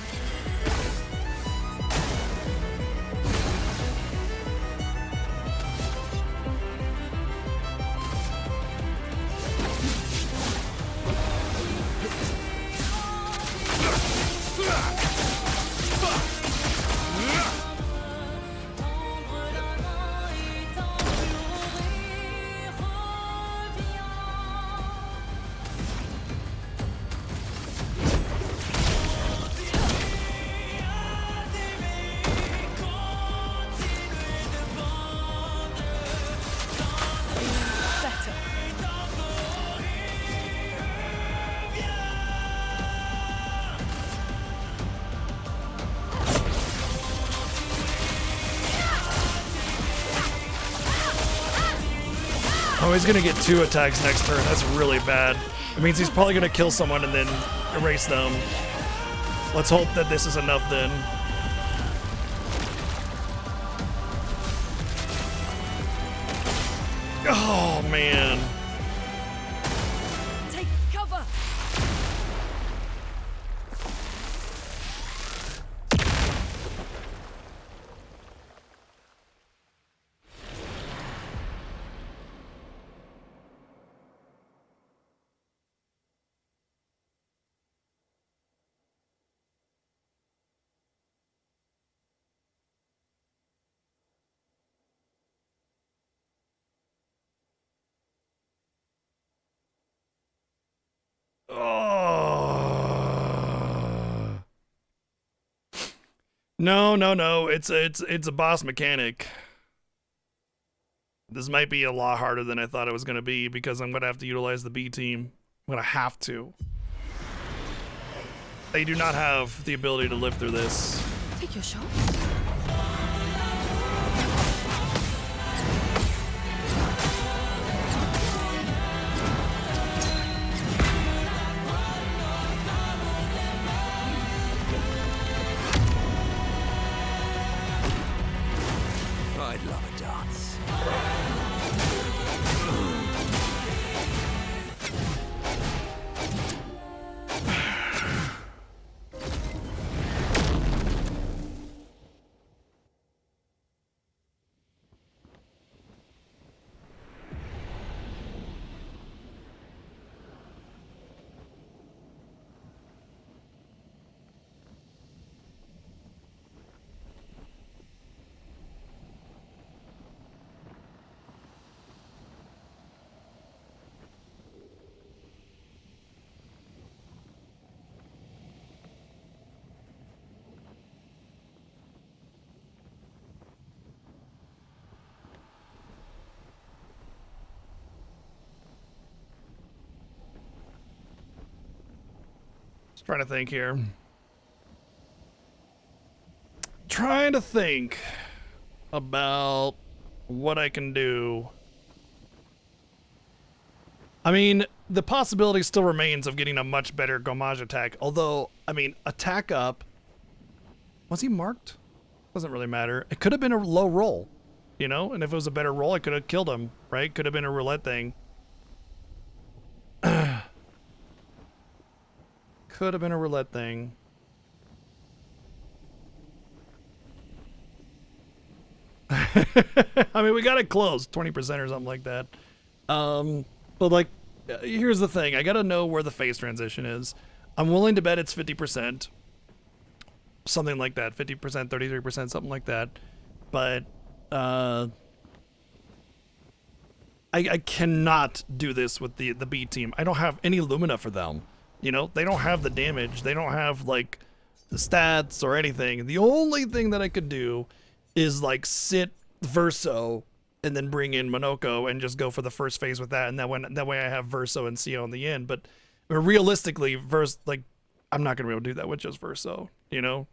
Oh, he's gonna get 2 attacks next turn. That's really bad. It means he's probably gonna kill someone and then erase them. Let's hope that this is enough then. Oh, man. Take cover! Oh. No. It's a boss mechanic. This might be a lot harder than I thought it was going to be because I'm going to have to utilize the B team. I'm going to have to. They do not have the ability to live through this. Take your shot. I'd love a dance. Trying to think here. Trying to think about what I can do. I mean, the possibility still remains of getting a much better Gomage attack. Although, I mean, attack up. Was he marked? Doesn't really matter. It could have been a low roll, you know? And if it was a better roll, I could have killed him, right? Could have been a roulette thing. Could have been a roulette thing. I mean, we got it close, 20% or something like that. But like, here's the thing. I got to know where the phase transition is. I'm willing to bet it's 50%. Something like that. 50%, 33%, something like that. But, I cannot do this with the B team. I don't have any Lumina for them. You know, they don't have the damage. They don't have, like, the stats or anything. The only thing that I could do is, like, sit Verso and then bring in Monoko and just go for the first phase with that. And that way I have Verso and CO in the end. But realistically, I'm not going to be able to do that with just Verso, you know?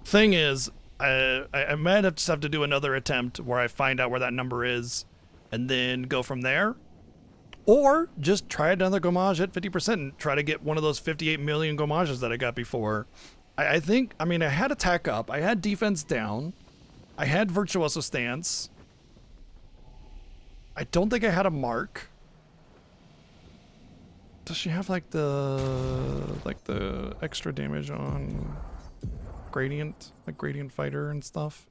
Thing is, I might just have to do another attempt where I find out where that number is and then go from there, or just try another Gomage at 50% and try to get one of those 58 million Gomages that I got before. I think, I mean, I had attack up, I had defense down, I had Virtuoso stance. I don't think I had a mark. Does she have like the extra damage on Gradient, like Gradient Fighter and stuff?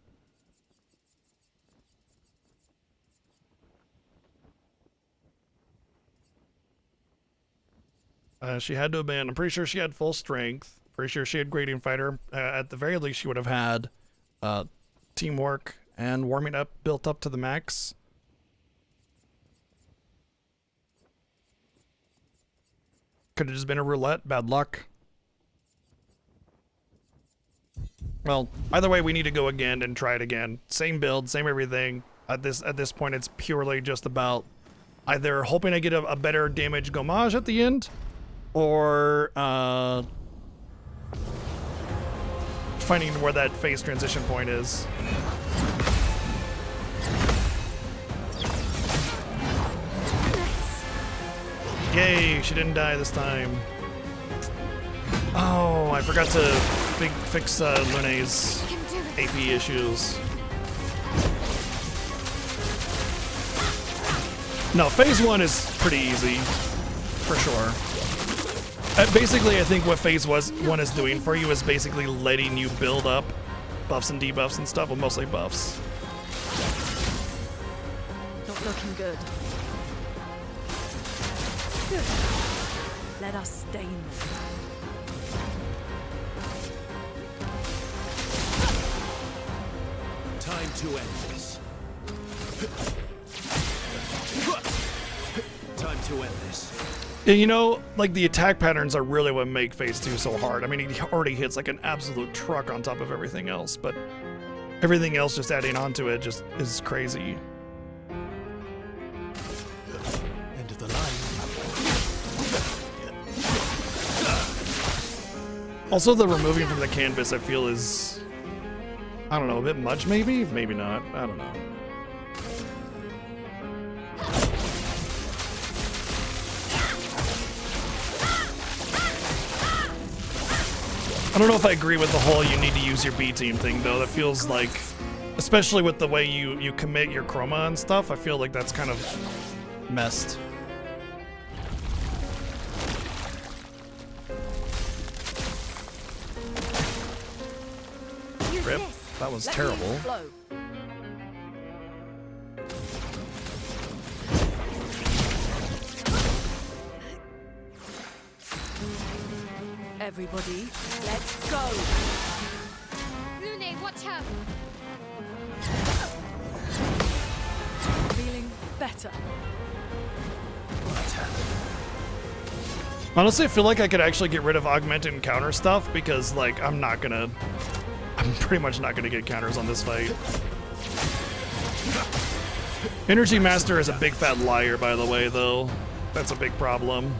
She had to have been, I'm pretty sure she had full strength. Pretty sure she had Gradient Fighter. At the very least, she would have had teamwork and warming up built up to the max. Could have just been a roulette. Bad luck. Well, either way, we need to go again and try it again. Same build, same everything. At this point, it's purely just about either hoping I get a better damage Gomage at the end, or finding where that phase transition point is. Yay, she didn't die this time. Oh, I forgot to fix Lune's AP issues. No, phase 1 is pretty easy, for sure. Basically, I think what phase 1 is doing for you is basically letting you build up buffs and debuffs and stuff, well, mostly buffs. Not looking good. Good. Let us stain them. Time to end this. Time to end this. Yeah, you know, like the attack patterns are really what make phase 2 so hard. I mean, he already hits like an absolute truck on top of everything else, but everything else just adding onto it just is crazy. End of the line. Also, the removing from the canvas, I feel is, I don't know, a bit much maybe? Maybe not. I don't know. I don't know if I agree with the whole you need to use your B team thing though. That feels like, especially with the way you commit your chroma and stuff, I feel like that's kind of messed. Rip. That was terrible. Everybody, let's go! Lune, watch out! Feeling better. Honestly, I feel like I could actually get rid of augment and counter stuff because, like, I'm pretty much not gonna get counters on this fight. Energy Master is a big fat liar, by the way, though. That's a big problem.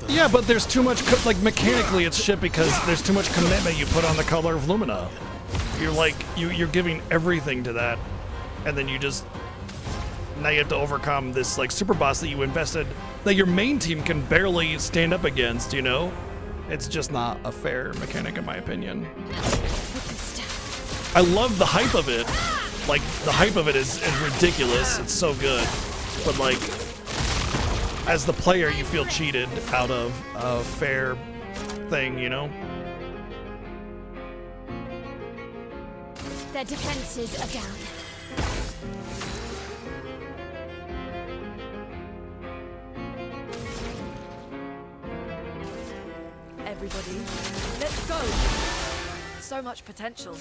Yeah, but there's too much, like, mechanically it's shit because there's too much commitment you put on the color of Lumina. You're like, you're giving everything to that, and then now you have to overcome this, like, super boss that you invested, that your main team can barely stand up against, you know? It's just not a fair mechanic, in my opinion. I love the hype of it. Like, the hype of it is ridiculous. It's so good. But, like, as the player, you feel cheated out of a fair thing, you know? Their defenses are down. Everybody, let's go! So much potential.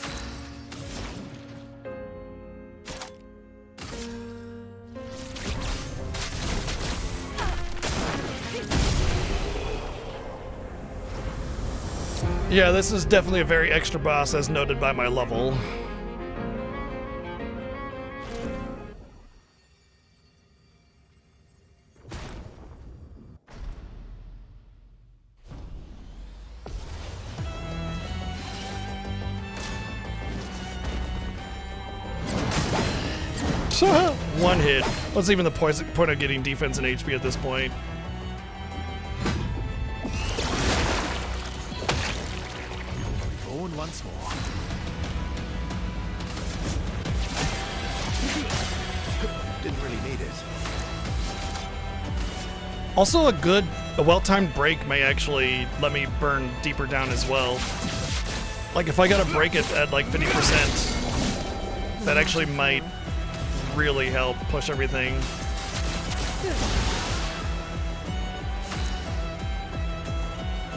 Yeah, this is definitely a very extra boss, as noted by my level. One hit. What's even the point of getting defense and HP at this point? Born once more. Didn't really need it. Also, a well-timed break may actually let me burn deeper down as well. Like, if I gotta break it at like 50%, that actually might really help push everything.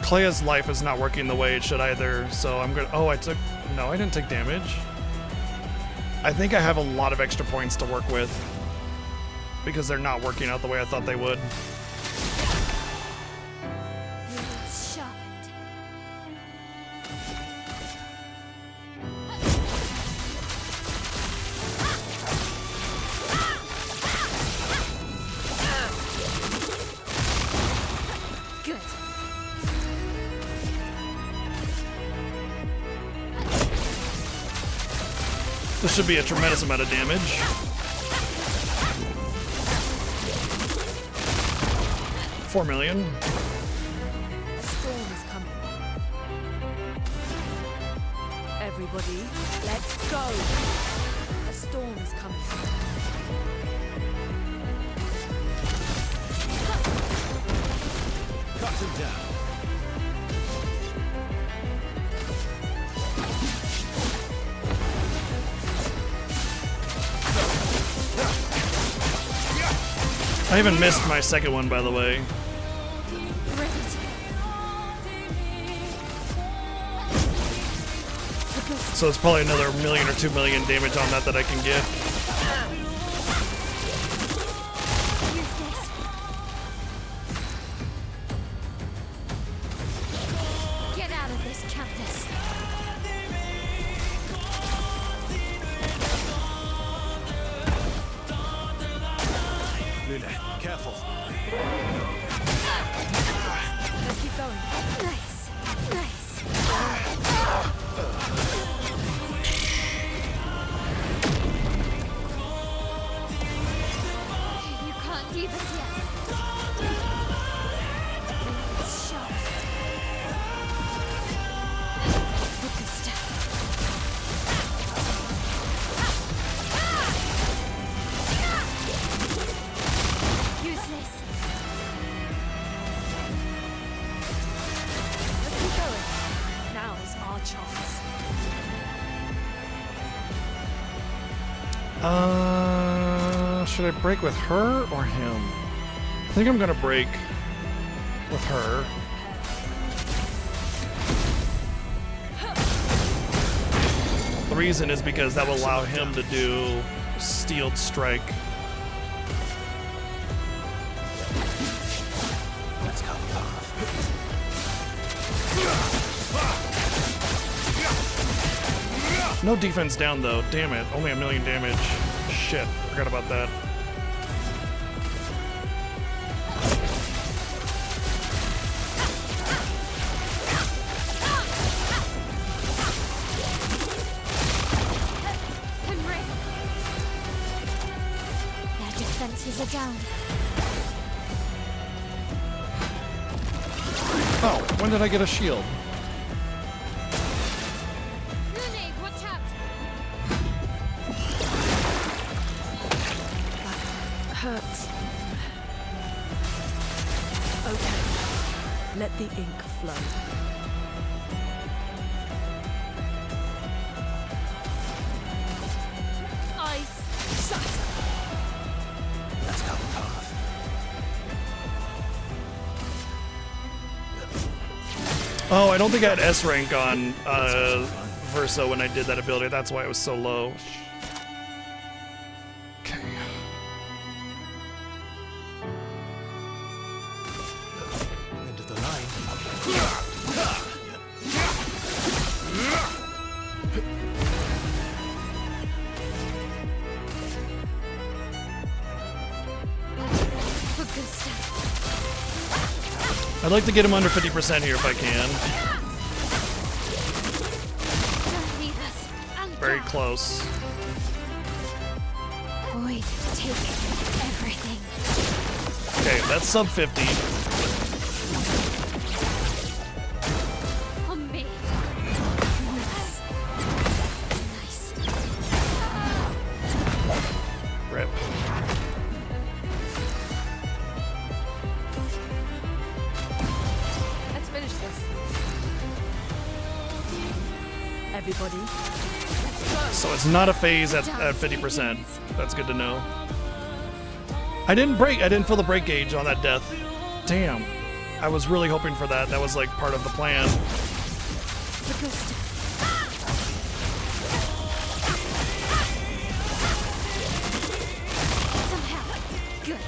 Clea's life is not working the way it should either, so I'm gonna... Oh, no, I didn't take damage. I think I have a lot of extra points to work with because they're not working out the way I thought they would. This should be a tremendous amount of damage. $4 million. A storm is coming. Everybody, let's go. A storm is coming. Cut him down. I even missed my second one, by the way. So it's probably another $1 million or $2 million damage on that I can get. Get out of this campus. Luna, careful. Let's keep going. Nice. Nice. You can't leave us yet. It's sharp. Good stuff. Useless. Let's keep going. Now is our chance. Should I break with her or him? I think I'm gonna break with her. The reason is because that will allow him to do Steeled Strike. Let's cut the path. No defense down though. Damn it. Only $1 million damage. Shit. Forgot about that. Henry. Their defenses are down. Oh, when did I get a shield? Lune, watch out. Hurts. Okay. Let the ink flow. Ice shatter. Let's cut the path. Oh, I don't think I had S rank on Verso when I did that ability. That's why it was so low. Okay. End of the line. For good stuff. I'd like to get him under 50% here if I can. Don't leave us. And Very God. close. Void, take everything. Okay, that's sub 50. On me. Nice. Nice. Rip. Let's finish this. Everybody, let's go. So it's not a phase at 50%. That's good to know. I didn't fill the break gauge on that death. Damn. I was really hoping for that. That was like part of the plan. For good stuff. Somehow. Good.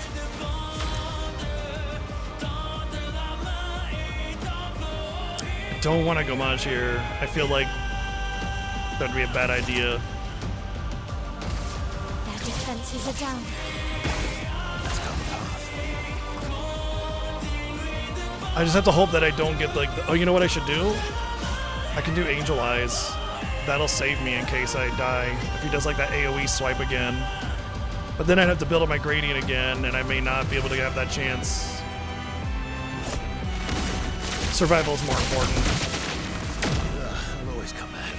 I don't want to go Maj here. I feel like that'd be a bad idea. Their defenses are down. I just have to hope that I don't get like, oh, you know what I should do? I can do Angel Eyes. that'll save me in case I die. If he does like that AoE swipe again. But then I'd have to build up my gradient again, and I may not be able to have that chance. Survival is more important. I'll always come back.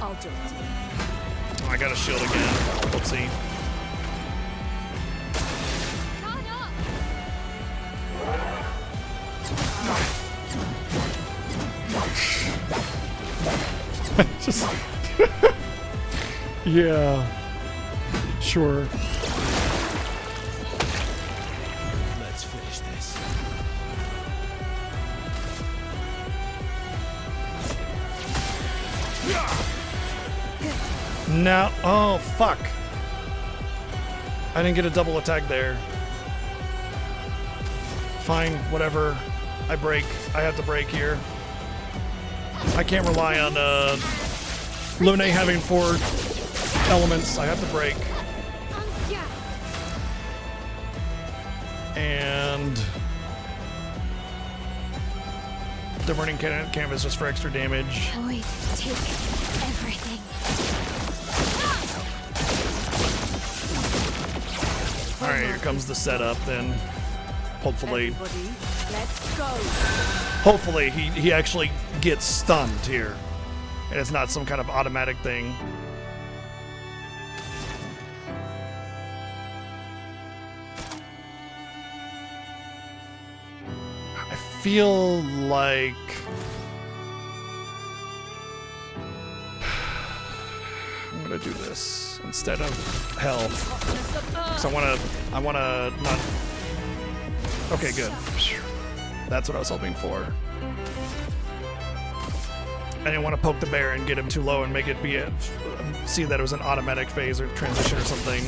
I'll do it. Oh, I got a shield again. Let's see. Just yeah, sure. Let's finish this. Now, oh fuck! I didn't get a double attack there. Fine, whatever. I break. I have to break here. I can't rely on Lune having 4 elements. I have to break. And the burning canvas just for extra damage. Void, take everything. All right, here comes the setup. Then, hopefully. Everybody, let's go. Hopefully he actually gets stunned here. And it's not some kind of automatic thing. I feel like I'm gonna do this instead of health. Because I wanna not. Okay, good. That's what I was hoping for. I didn't want to poke the bear and get him too low and make it be see that it was an automatic phase or transition or something.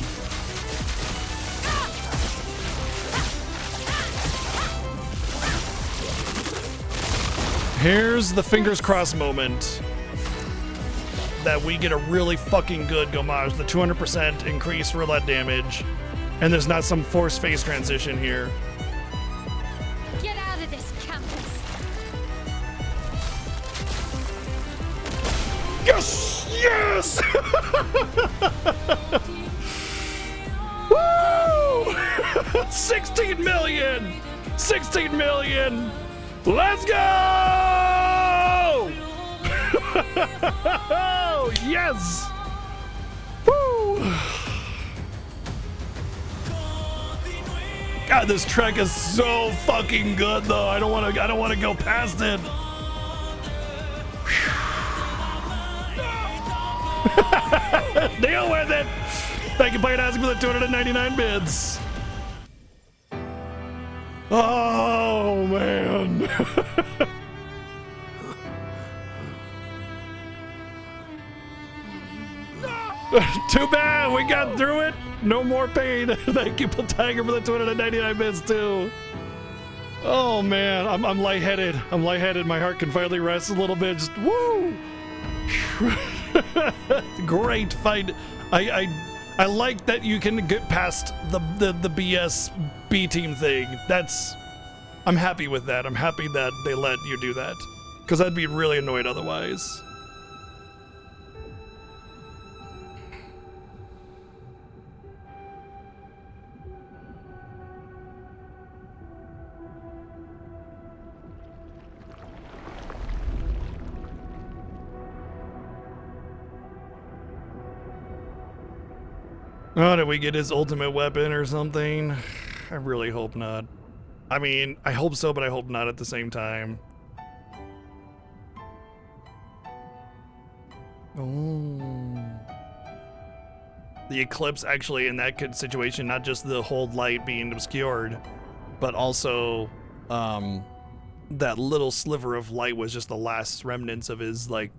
Here's the fingers crossed moment that we get a really fucking good Gomage, the 200% increased roulette damage, and there's not some forced phase transition here. Get out of this campus. Yes! Yes! Woo! 16 million! 16 million! Let's go! Yes! Woo! God, this track is so fucking good though. I don't want to go past it. Deal with it. Thank you, Playing Asking, for the 299 bids. Oh man. Too bad we got through it. No more pain. Thank you, Tiger, for the 299 bits too. Oh man, I'm lightheaded. I'm lightheaded. My heart can finally rest a little bit. Just woo. Great fight. I like that you can get past the BS B team thing. I'm happy with that. I'm happy that they let you do that, because I'd be really annoyed otherwise. Oh, did we get his ultimate weapon or something? I really hope not. I mean, I hope so, but I hope not at the same time. Oh. The eclipse actually in that situation, not just the whole light being obscured, but also that little sliver of light was just the last remnants of his like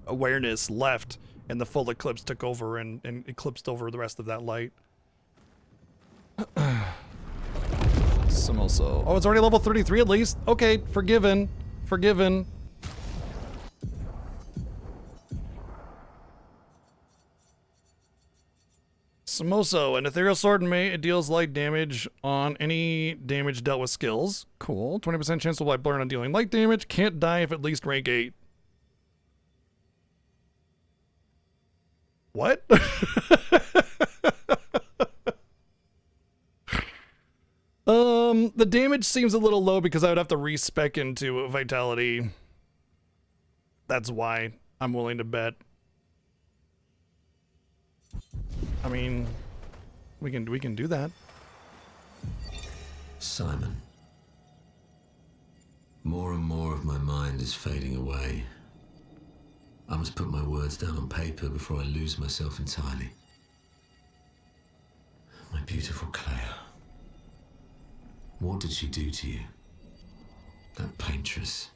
awareness left. And the full eclipse took over and eclipsed over the rest of that light. Simoso. Oh, it's already level 33 at least? Okay, forgiven. Forgiven. Samoso, an ethereal sword it deals light damage on any damage dealt with skills. Cool. 20% chance to light blur on dealing light damage. Can't die if at least rank 8. What? The damage seems a little low because I would have to respec into vitality. That's why I'm willing to bet. I mean, we can do that. Simon. More and more of my mind is fading away. I must put my words down on paper before I lose myself entirely. My beautiful Claire. What did she do to you? That paintress.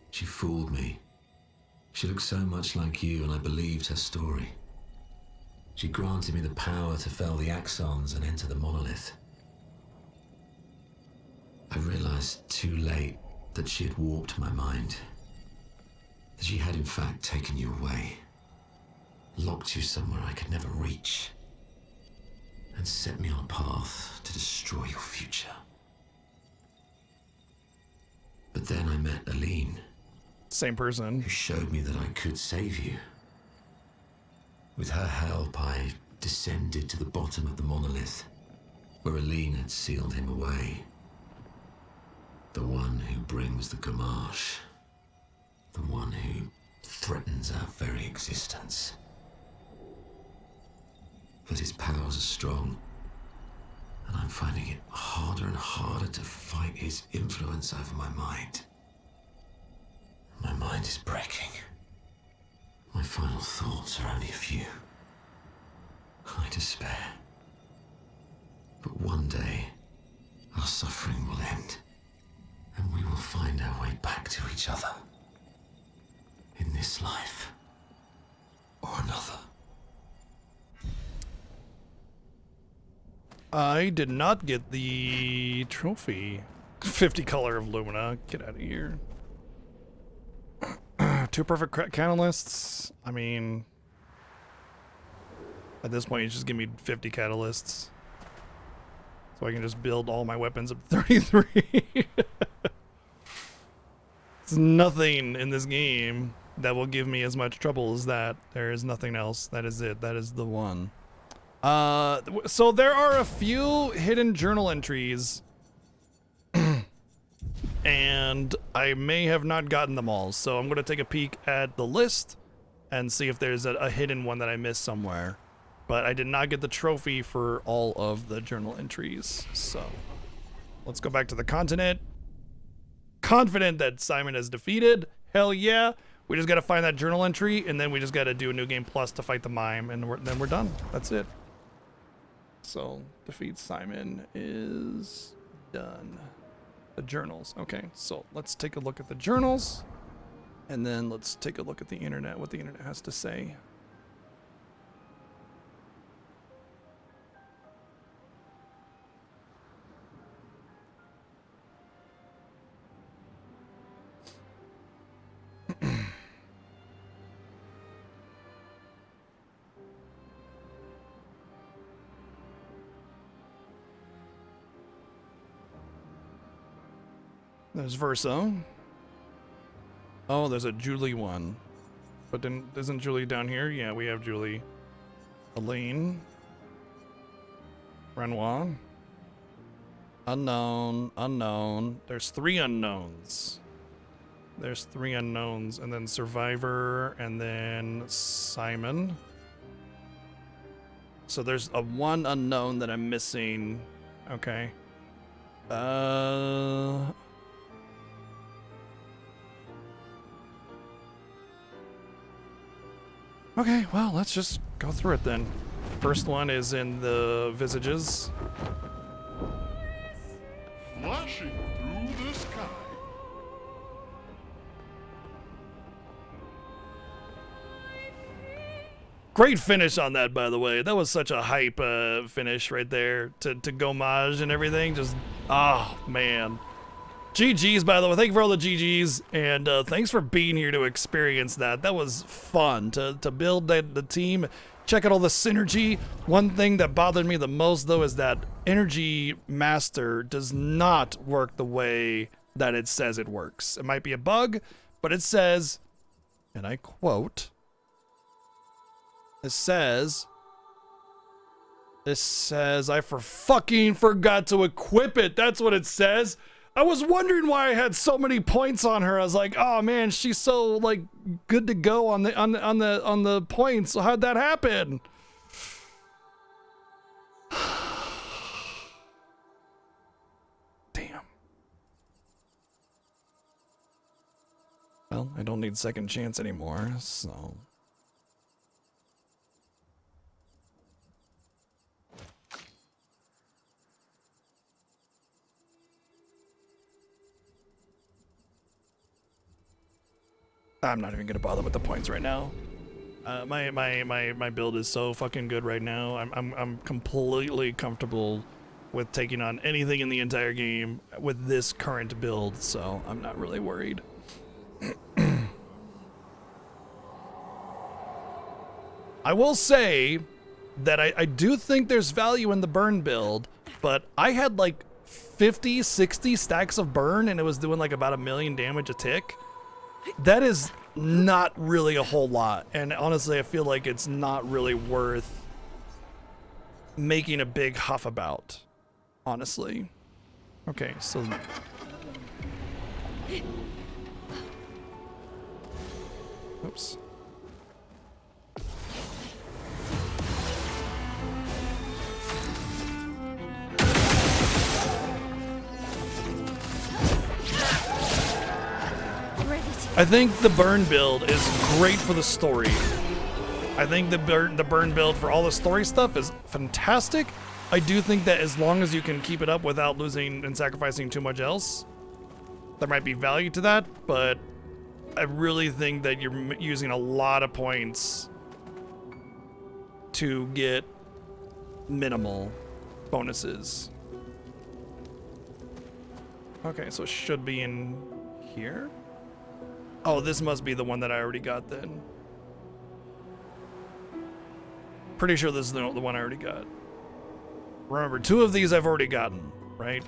She fooled me. She looked so much like you, and I believed her story. She granted me the power to fell the axons and enter the monolith. I realized too late that she had warped my mind. That she had in fact taken you away. Locked you somewhere I could never reach. And set me on a path to destroy your future. But then I met Aline. Same person. Who showed me that I could save you. With her help, I descended to the bottom of the monolith, where Aline had sealed him away. The one who brings the Gamache. The one who threatens our very existence. But his powers are strong, and I'm finding it harder and harder to fight his influence over my mind. My mind is breaking. My final thoughts are only a few. I despair. But one day, our suffering will end, and we will find our way back to each other. In this life, or another. I did not get the trophy. 50 color of Lumina. Get out of here. 2 perfect catalysts. I mean, at this point, you just give me 50 catalysts. So I can just build all my weapons up to 33. There's nothing in this game that will give me as much trouble as that. There is nothing else. That is it. That is the one. So there are a few hidden journal entries. And I may have not gotten them all. So I'm going to take a peek at the list and see if there's a hidden one that I missed somewhere. But I did not get the trophy for all of the journal entries. So let's go back to the continent. Confident that Simon is defeated. Hell yeah. We just got to find that journal entry, and then we just got to do a new game plus to fight the mime, and then we're done. That's it. So defeat Simon is done. The journals. Okay, so let's take a look at the journals, and then let's take a look at the internet, what the internet has to say. There's Verso. Oh, there's a Julie one. But then, isn't Julie down here? Yeah, we have Julie. Aline. Renoir. Unknown. Unknown. There's 3 unknowns. There's 3 unknowns. And then Survivor. And then Simon. So there's a 1 unknown that I'm missing. Okay. Okay, well, let's just go through it then. First one is in the visages. Flashing through the sky. Great finish on that, by the way. That was such a hype finish right there to Gomage and everything. Just, oh, man. GG's, by the way. Thank you for all the GG's, and thanks for being here to experience that. That was fun to build the team. check out all the synergy. One thing that bothered me the most, though, is that Energy Master does not work the way that it says it works. It might be a bug, but it says, and I quote, it says, I fucking forgot to equip it. That's what it says. I was wondering why I had so many points on her. I was like, oh man, she's so like good to go on the points. So how'd that happen? Damn. Well, I don't need second chance anymore, so. I'm not even gonna bother with the points right now. My build is so fucking good right now. I'm completely comfortable with taking on anything in the entire game with this current build, so I'm not really worried. I will say that I do think there's value in the burn build, but I had like 50, 60 stacks of burn and it was doing like about 1 million damage a tick. That is not really a whole lot, and honestly I feel like it's not really worth making a big huff about, honestly. Okay, so oops. I think the burn build is great for the story. I think the burn build for all the story stuff is fantastic. I do think that as long as you can keep it up without losing and sacrificing too much else, there might be value to that, but I really think that you're using a lot of points to get minimal bonuses. Okay, so it should be in here. Oh, this must be the one that I already got then. Pretty sure this is the one I already got. Remember, 2 of these I've already gotten, right?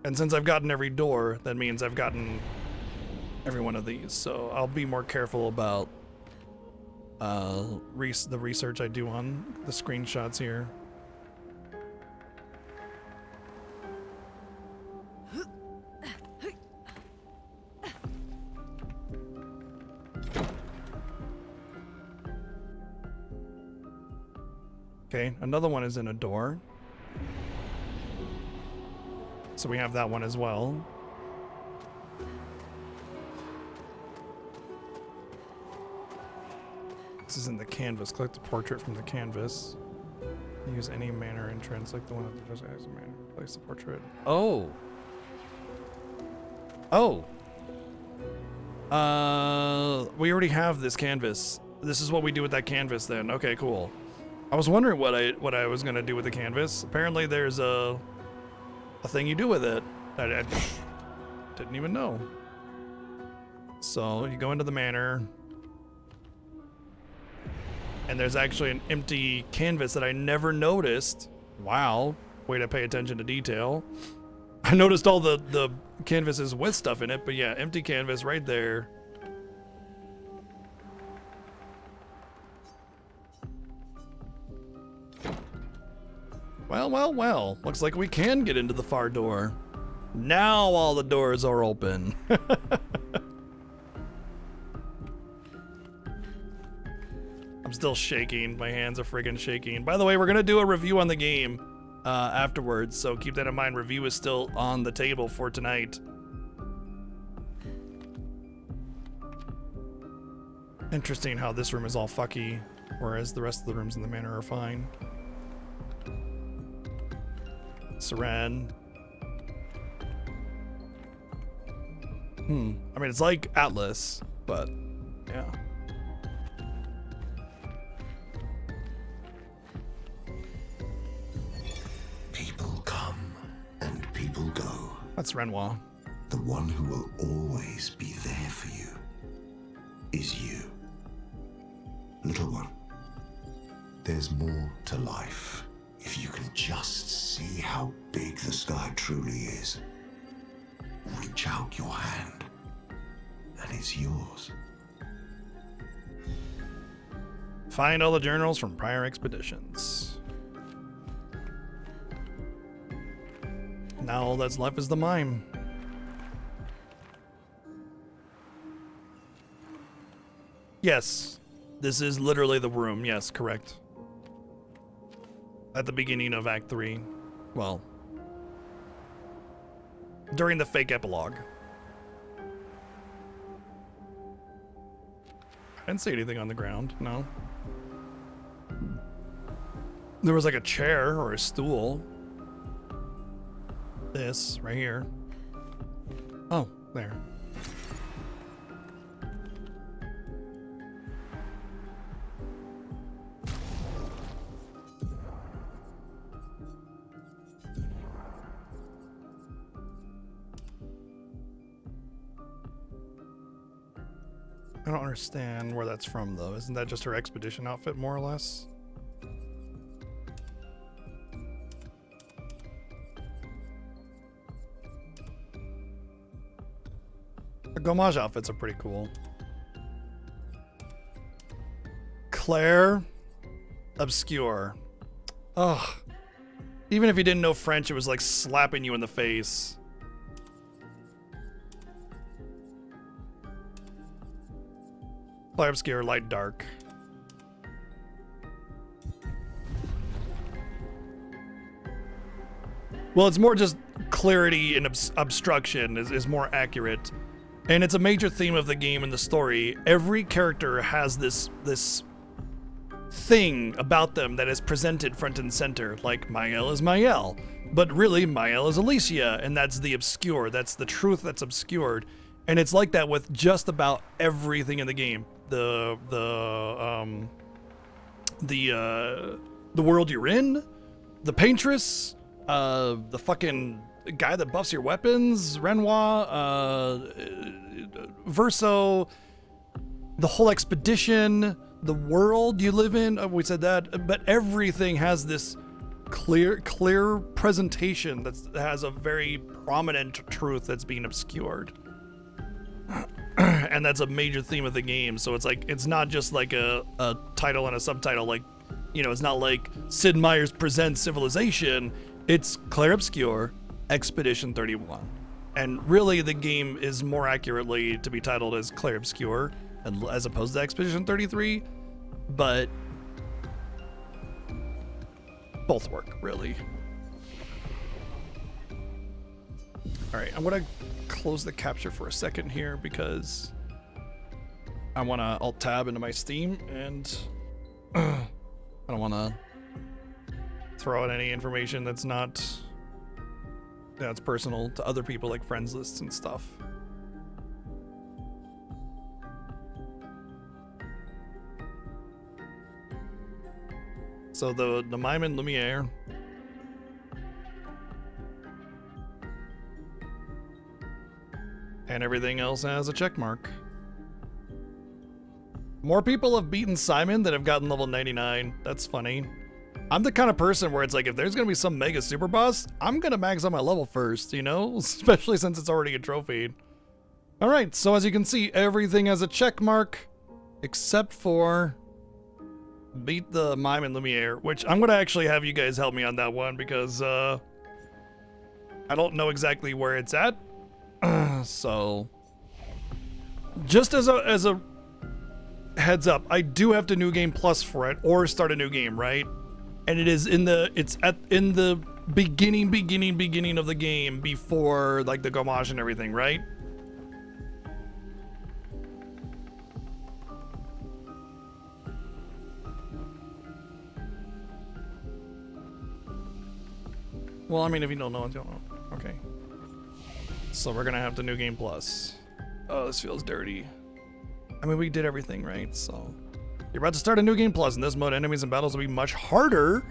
And since I've gotten every door, that means I've gotten every one of these. So I'll be more careful about the research I do on the screenshots here. Okay, another one is in a door. So we have that one as well. This is in the canvas. Collect the portrait from the canvas. Use any manner entrance like the one that just has a manner. Place the portrait. Oh. Oh. We already have this canvas. This is what we do with that canvas then. Okay, cool. I was wondering what I was gonna do with the canvas. Apparently there's a thing you do with it that I didn't even know. So you go into the manor, and there's actually an empty canvas that I never noticed. Wow, way to pay attention to detail. I noticed all the canvases with stuff in it, but yeah, empty canvas right there. Well, well, well. Looks like we can get into the far door. Now all the doors are open. I'm still shaking. My hands are friggin' shaking. By the way, we're gonna do a review on the game afterwards, so keep that in mind. Review is still on the table for tonight. Interesting how this room is all fucky, whereas the rest of the rooms in the manor are fine. Saran. I mean, it's like Atlas, but yeah. People come and people go. That's Renoir. The one who will always be there for you is you. Little one, there's more to life if you can just see how big the sky truly is. Reach out your hand, and it's yours. Find all the journals from prior expeditions. Now all that's left is the mime. Yes, this is literally the room. Yes, correct. At the beginning of Act 3. Well, during the fake epilogue. I didn't see anything on the ground, no. There was like a chair or a stool. This, right here. Oh, there. I don't understand where that's from, though. Isn't that just her expedition outfit, more or less? The Gomage outfits are pretty cool. Clair Obscur. Ugh. Even if you didn't know French, it was like slapping you in the face. Clair Obscur, light dark. Well, it's more just clarity and obstruction is more accurate. And it's a major theme of the game and the story. Every character has this thing about them that is presented front and center. Like, Mael is Mael. But really, Mael is Alicia, and that's the obscure. That's the truth that's obscured. And it's like that with just about everything in the game. The world you're in, the paintress, the fucking guy that buffs your weapons, Renoir, Verso, the whole expedition, the world you live in. We said that, but everything has this clear presentation that has a very prominent truth that's being obscured. And that's a major theme of the game. So it's like, it's not just like a title and a subtitle. Like, you know, it's not like Sid Meier's Presents Civilization. It's Clair Obscur, Expedition 31. And really the game is more accurately to be titled as Clair Obscur as opposed to Expedition 33. But both work, really. All right, I'm gonna close the capture for a second here because I want to alt tab into my Steam and I don't want to throw out any information that's not, it's personal to other people, like friends lists and stuff. So the Mime and Lumiere. And everything else has a check mark. More people have beaten Simon than have gotten level 99. That's funny. I'm the kind of person where it's like, if there's gonna be some mega super boss, I'm gonna max out my level first, you know? Especially since it's already a trophy. Alright, so as you can see, everything has a check mark. Except for beat the Mime and Lumiere, which I'm gonna actually have you guys help me on that one because I don't know exactly where it's at. So just as a heads up, I do have to new game plus for it or start a new game, right? And it is in the beginning of the game before like the Gomage and everything, right? Well, I mean, if you don't know, you don't know. Okay. So we're gonna have the new game plus. Oh, this feels dirty. I mean, we did everything, right? So you're about to start a new game plus. In this mode, enemies and battles will be much harder.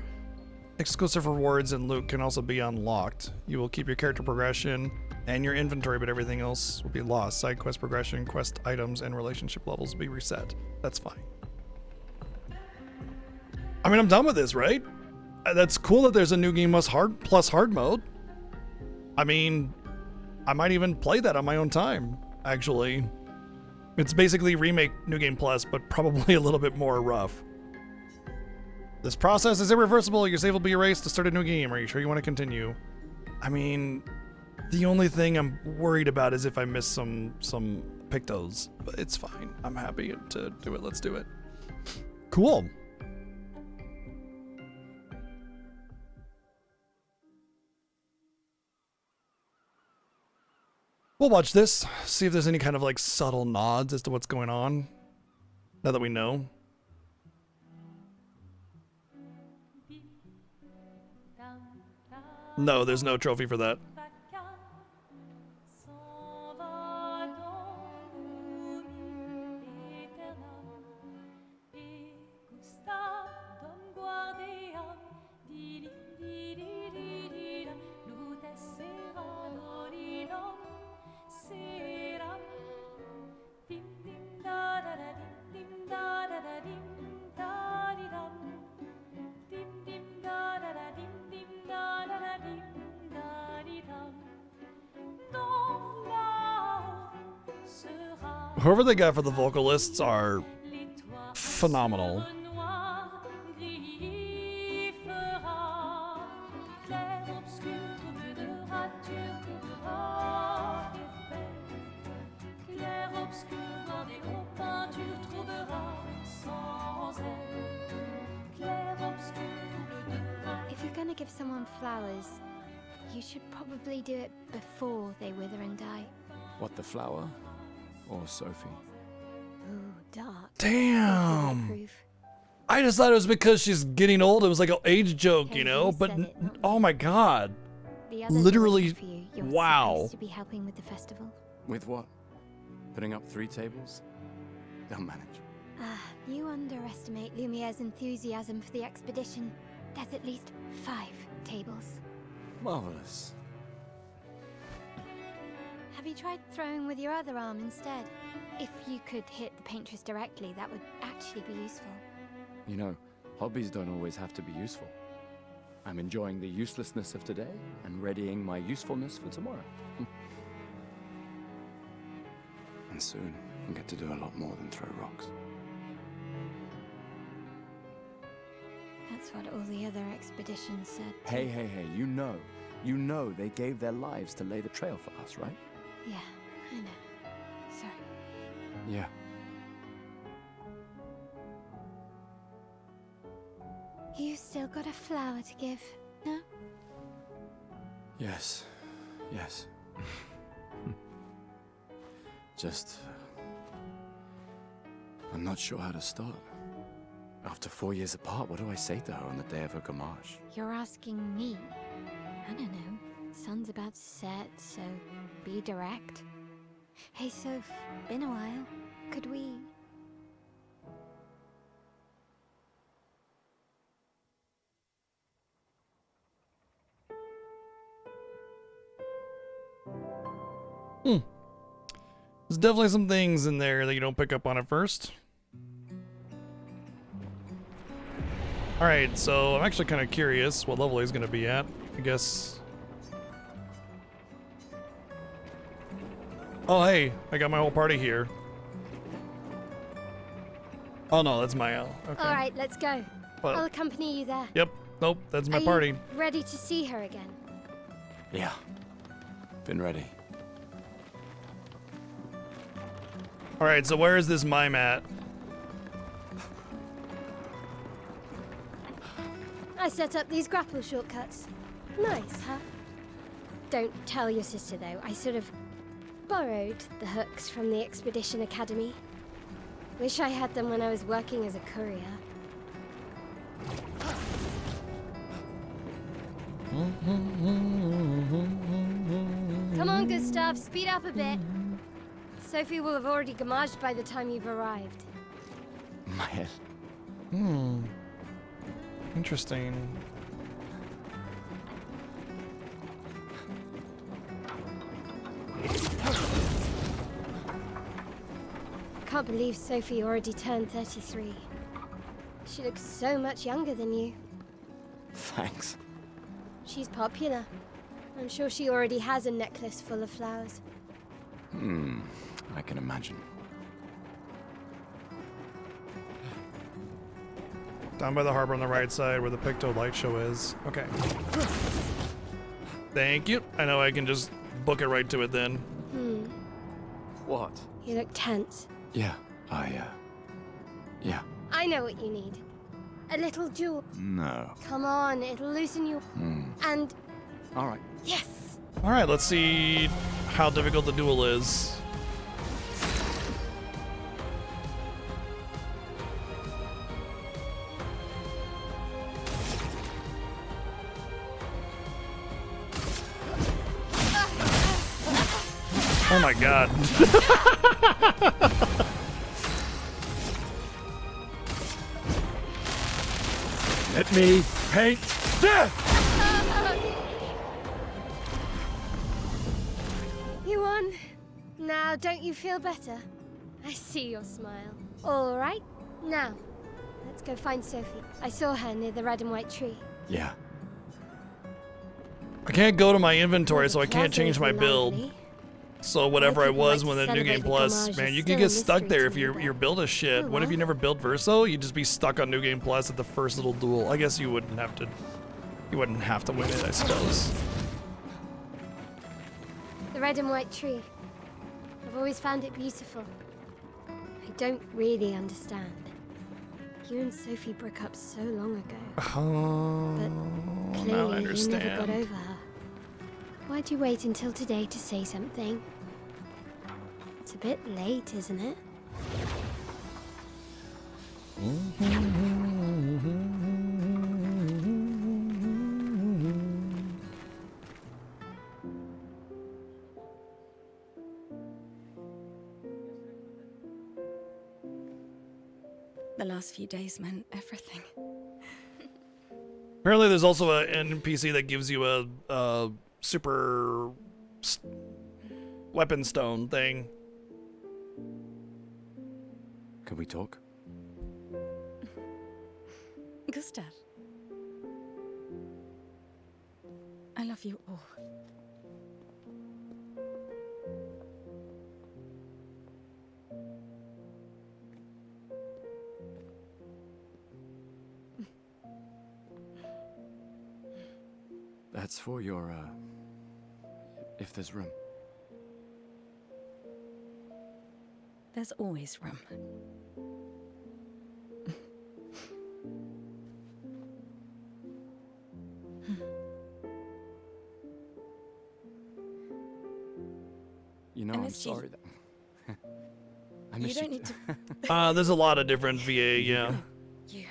Exclusive rewards and loot can also be unlocked. You will keep your character progression and your inventory, but everything else will be lost. Side quest progression, quest items, and relationship levels will be reset. That's fine. I mean, I'm done with this, right? That's cool that there's a new game plus hard mode. I mean, I might even play that on my own time, actually. It's basically remake New Game Plus, but probably a little bit more rough. This process is irreversible. Your save will be erased to start a new game. Are you sure you want to continue? I mean, the only thing I'm worried about is if I miss some pictos, but it's fine. I'm happy to do it. Let's do it. Cool. We'll watch this, see if there's any kind of like subtle nods as to what's going on, now that we know. No, there's no trophy for that. Whoever they got for the vocalists are phenomenal. If you're gonna give someone flowers, you should probably do it before they wither and die. What, the flower? Or Sophie? Ooh, dark. Damn. I just thought it was because she's getting old. It was like an age joke, you know? But oh my god. Literally, for you. You're wow. supposed to be helping with the festival. With what? Putting up 3 tables? They'll manage. You underestimate Lumiere's enthusiasm for the expedition. There's at least 5 tables. Marvelous. Have you tried throwing with your other arm instead? If you could hit the paintress directly, that would actually be useful. You know, hobbies don't always have to be useful. I'm enjoying the uselessness of today and readying my usefulness for tomorrow. And soon, I'll get to do a lot more than throw rocks. That's what all the other expeditions said. Hey, you know they gave their lives to lay the trail for us, right? Yeah, I know. Sorry. Yeah. You still got a flower to give, no? Yes. Just... I'm not sure how to start. After 4 years apart, what do I say to her on the day of her gamage? You're asking me? I don't know. Sun's about to set, so be direct. Hey, Soph, been a while. Could we... There's definitely some things in there that you don't pick up on at first. Alright, so I'm actually kind of curious what level he's going to be at. I guess... Oh, hey, I got my whole party here. Oh no, that's Maya. Okay. All right, let's go. Well, I'll accompany you there. Yep, nope, that's my Are party. you ready to see her again? Yeah. Been ready. Alright, so where is this mime at? I set up these grapple shortcuts. Nice, huh? Don't tell your sister, though. I sort of borrowed the hooks from the Expedition Academy. Wish I had them when I was working as a courier. Come on, Gustav, speed up a bit. Sophie will have already gamaged by the time you've arrived. My head. Interesting. can't believe Sophie already turned 33. She looks so much younger than you. Thanks. She's popular. I'm sure she already has a necklace full of flowers. I can imagine. Down by the harbor on the right side where the Picto light show is. Okay. Thank you. I know I can just book it right to it then. What? You look tense. Yeah, yeah. I know what you need. A little jewel. No. Come on, it'll loosen you. And All right. yes! All right, let's see how difficult the duel is. Oh my god. Let me paint death! You won. Now, don't you feel better? I see your smile. All right. Now, let's go find Sophie. I saw her near the red and white tree. Yeah. I can't go to my inventory, Well, so I the can't plaza change is my build. lively. So whatever I people was like when to the New Game celebrate the Plus, homage man, is you still could a get stuck mystery there to if me, your but- build is shit. Oh, What if you well. never built Verso? You'd just be stuck on New Game Plus at the first little duel. I guess you wouldn't have to. You wouldn't have to win it, I suppose. The red and white tree. I've always found it beautiful. I don't really understand. You and Sophie broke up so long ago. Oh, But now I clearly you understand. never got over her. Why'd you wait until today to say something? It's a bit late, isn't it? The last few days meant everything. Apparently, there's also an NPC that gives you a super weapon stone thing. Can we talk? Gustav. I love you all. That's for your, if there's room. There's always room. You know, I I'm missed you. sorry that... I You missed don't you. need to. There's a lot of different VA, yeah. You.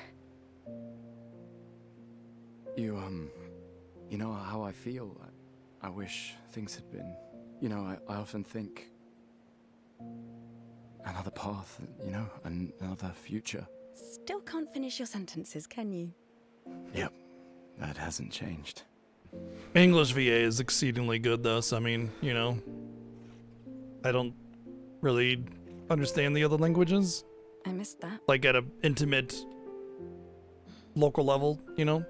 You know how I feel. I wish things had been... You know, I often think... Another path, you know, another future. Still can't finish your sentences, can you? Yep, that hasn't changed. English VA is exceedingly good, though, so I mean, you know, I don't really understand the other languages, I missed that. like at an intimate local level, you know?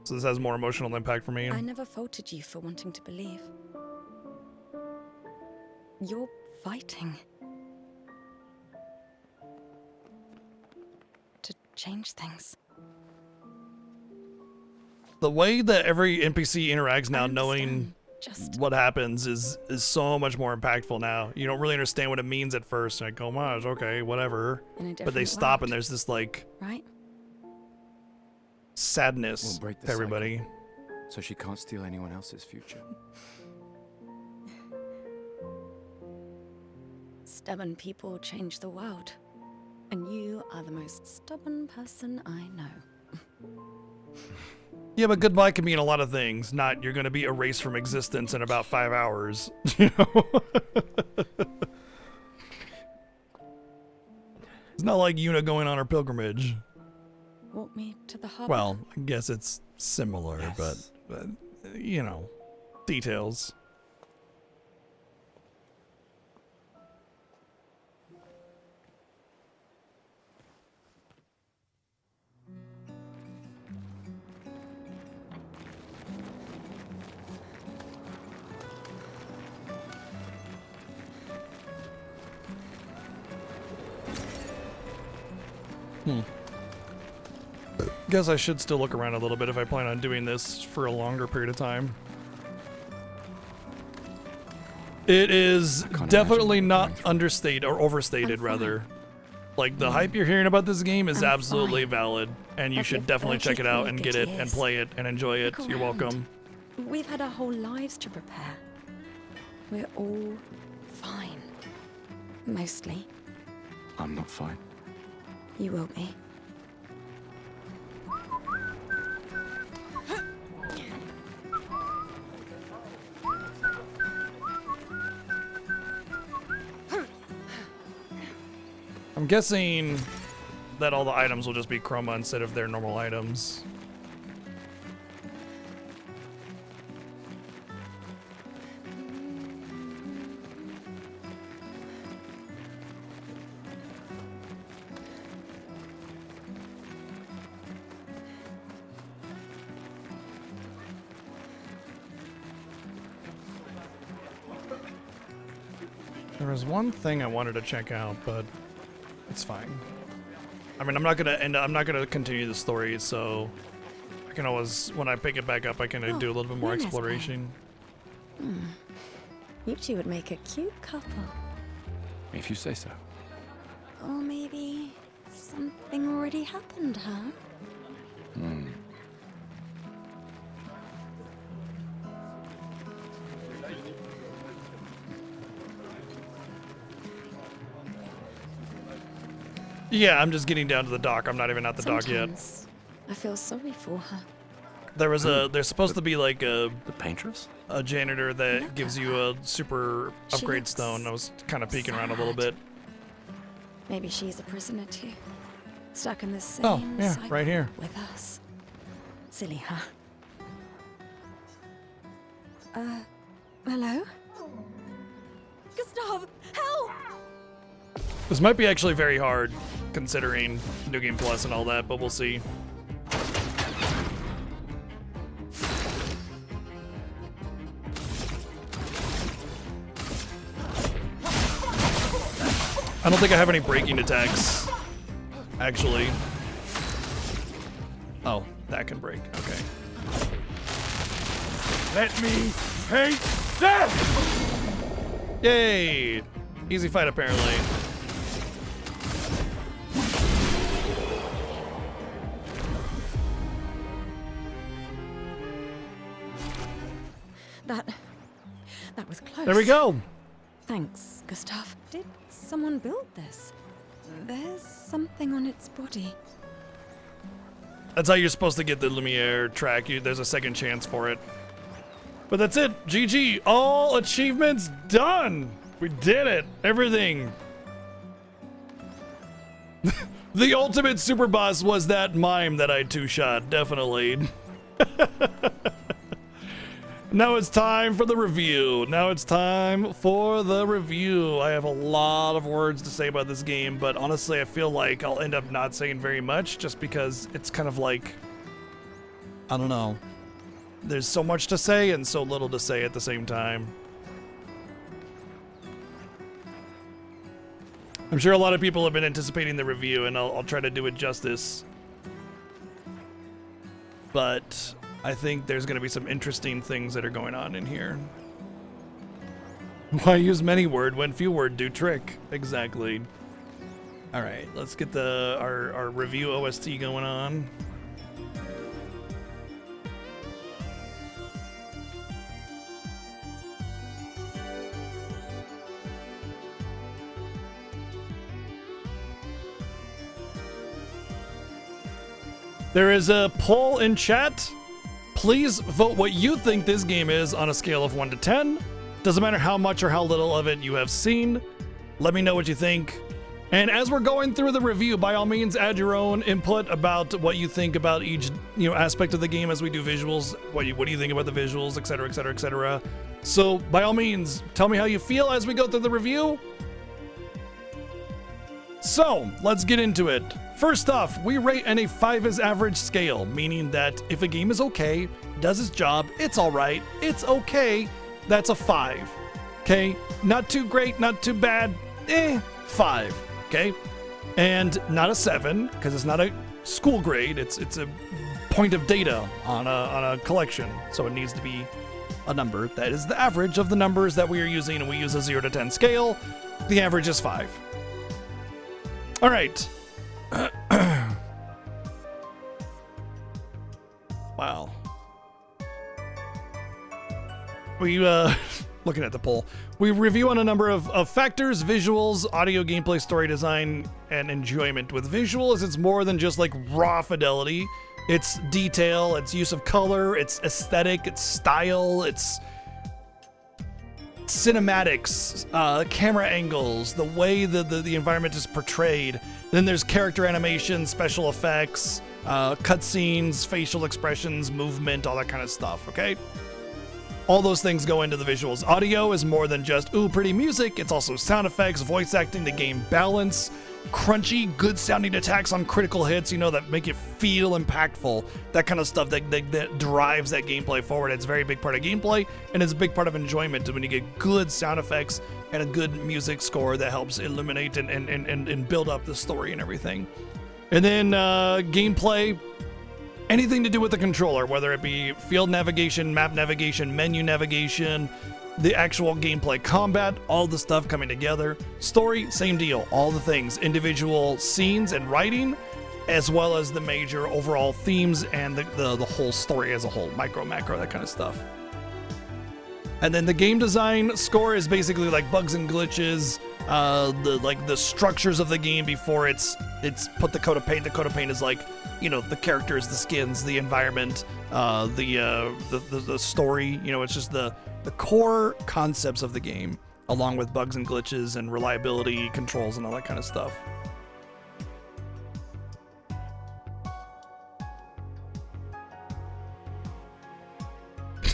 So this has more emotional impact for me. I never faulted you for wanting to believe. You're fighting. To change things. The way that every NPC interacts now, I knowing understand. Just what happens is so much more impactful now. You don't really understand what it means at first. Like, oh my gosh, okay, whatever. in a different But they stop and world, there's this like right? sadness We'll break the to everybody. cycle, so she can't steal anyone else's future. Stubborn people change the world. And you are the most stubborn person I know. Yeah, but goodbye can mean a lot of things. Not you're going to be erased from existence in about 5 hours. You know? It's not like Yuna going on her pilgrimage. Walk me to the harbor. Well, I guess it's similar, Yes. but you know, details. Guess I should still look around a little bit if I plan on doing this for a longer period of time. It is definitely not understated or overstated, rather. Like, the hype you're hearing about this game is absolutely valid, and you should definitely check it out and get it and play it and enjoy it. You're welcome. We've had our whole lives to prepare. We're all fine. Mostly. I'm not fine. You will be. I'm guessing that all the items will just be chroma instead of their normal items. There was one thing I wanted to check out, but it's fine. I mean, I'm not gonna continue the story, so I can always, when I pick it back up, I can do a little bit more exploration. You two would make a cute couple. If you say so. Or maybe something already happened, huh? Yeah, I'm just getting down to the dock. I'm not even at the dock yet. Sometimes I feel sorry for her. There's supposed to be like The paintress? a janitor that gives you a super upgrade looks stone. I was kind of peeking around a little bit. Maybe she's a prisoner too. Stuck in the same yeah, cycle right here. with us. Silly, huh? Hello? Gustav, help! This might be actually very hard, considering New Game Plus and all that, but we'll see. I don't think I have any breaking attacks, actually. Oh, that can break. Okay. Let me paint this! Yay! Easy fight, apparently. That was close. There we go. Thanks, Gustav. Did someone build this? There's something on its body. That's how you're supposed to get the Lumiere track. There's a second chance for it. But that's it. GG. All achievements done. We did it. Everything. The ultimate super boss was that mime that I two-shot. Definitely. Now it's time for the review. I have a lot of words to say about this game, but honestly, I feel like I'll end up not saying very much just because it's kind of like, I don't know. There's so much to say and so little to say at the same time. I'm sure a lot of people have been anticipating the review, and I'll try to do it justice. But I think there's going to be some interesting things that are going on in here. Why use many word when few word do trick? Exactly. All right, let's get our review OST going on. There is a poll in chat. Please vote what you think this game is on a scale of 1 to 10. Doesn't matter how much or how little of it you have seen. Let me know what you think. And as we're going through the review, by all means, add your own input about what you think about each aspect of the game as we do visuals. What do you think about the visuals, etc., etc., etc. So by all means, tell me how you feel as we go through the review. So let's get into it. First off, we rate on a 5 as average scale, meaning that if a game is okay, does its job, it's all right, it's okay, that's a 5. Okay? Not too great, not too bad, 5. Okay? and not a 7 because it's not a school grade. It's a point of data on a collection, so it needs to be a number that is the average of the numbers that we are using, and we use a 0 to 10 scale. The average is 5. All right. Wow. We looking at the poll. We review on a number of factors: visuals, audio, gameplay, story design, and enjoyment. With visuals, it's more than just like raw fidelity. It's detail, it's use of color, it's aesthetic, it's style, it's cinematics, camera angles, the way the environment is portrayed. Then there's character animation, special effects, cutscenes, facial expressions, movement, all that kind of stuff, okay? All those things go into the visuals. Audio is more than just, ooh, pretty music. It's also sound effects, voice acting, the game balance, crunchy, good sounding attacks on critical hits, that make it feel impactful. That kind of stuff that drives that gameplay forward. It's a very big part of gameplay, and it's a big part of enjoyment when you get good sound effects and a good music score that helps illuminate and build up the story and everything. And then gameplay, anything to do with the controller, whether it be field navigation, map navigation, menu navigation, the actual gameplay, combat, all the stuff coming together. Story, same deal, all the things, individual scenes and writing, as well as the major overall themes and the whole story as a whole, micro, macro, that kind of stuff. And then the game design score is basically like bugs and glitches, the structures of the game before it's put the coat of paint. The coat of paint is like, the characters, the skins, the environment, the story. It's just the core concepts of the game, along with bugs and glitches and reliability controls and all that kind of stuff.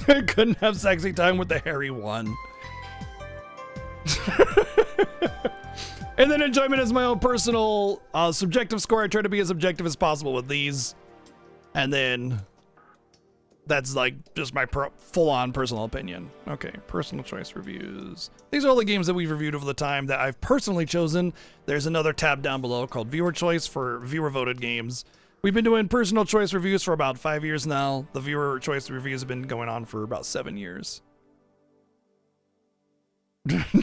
I couldn't have sexy time with the hairy one. And then enjoyment is my own personal subjective score. I try to be as objective as possible with these. And then that's like just my full-on personal opinion. Okay, personal choice reviews. These are all the games that we've reviewed over the time that I've personally chosen. There's another tab down below called Viewer Choice for viewer-voted games. We've been doing personal choice reviews for about 5 years now. The viewer choice reviews have been going on for about 7 years.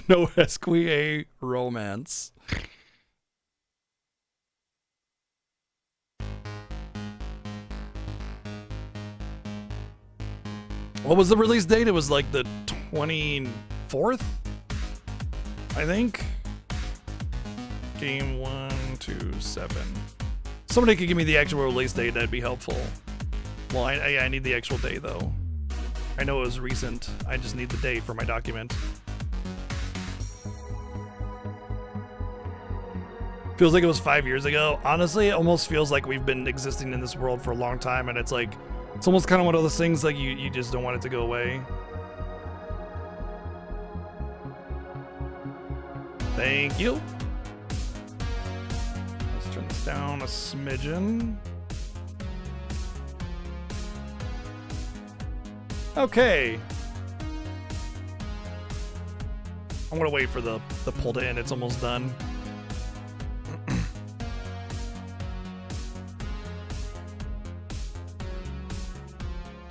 No SQA romance. What was the release date? It was like the 24th, I think. Game 127. Somebody could give me the actual release date, that'd be helpful. Well, I need the actual day though. I know it was recent. I just need the day for my document. Feels like it was 5 years ago. Honestly, it almost feels like we've been existing in this world for a long time, and it's like, it's almost kind of one of those things like you just don't want it to go away. Thank you. Let's turn this down a smidgen. Okay. I'm gonna wait for the pull to end. It's almost done.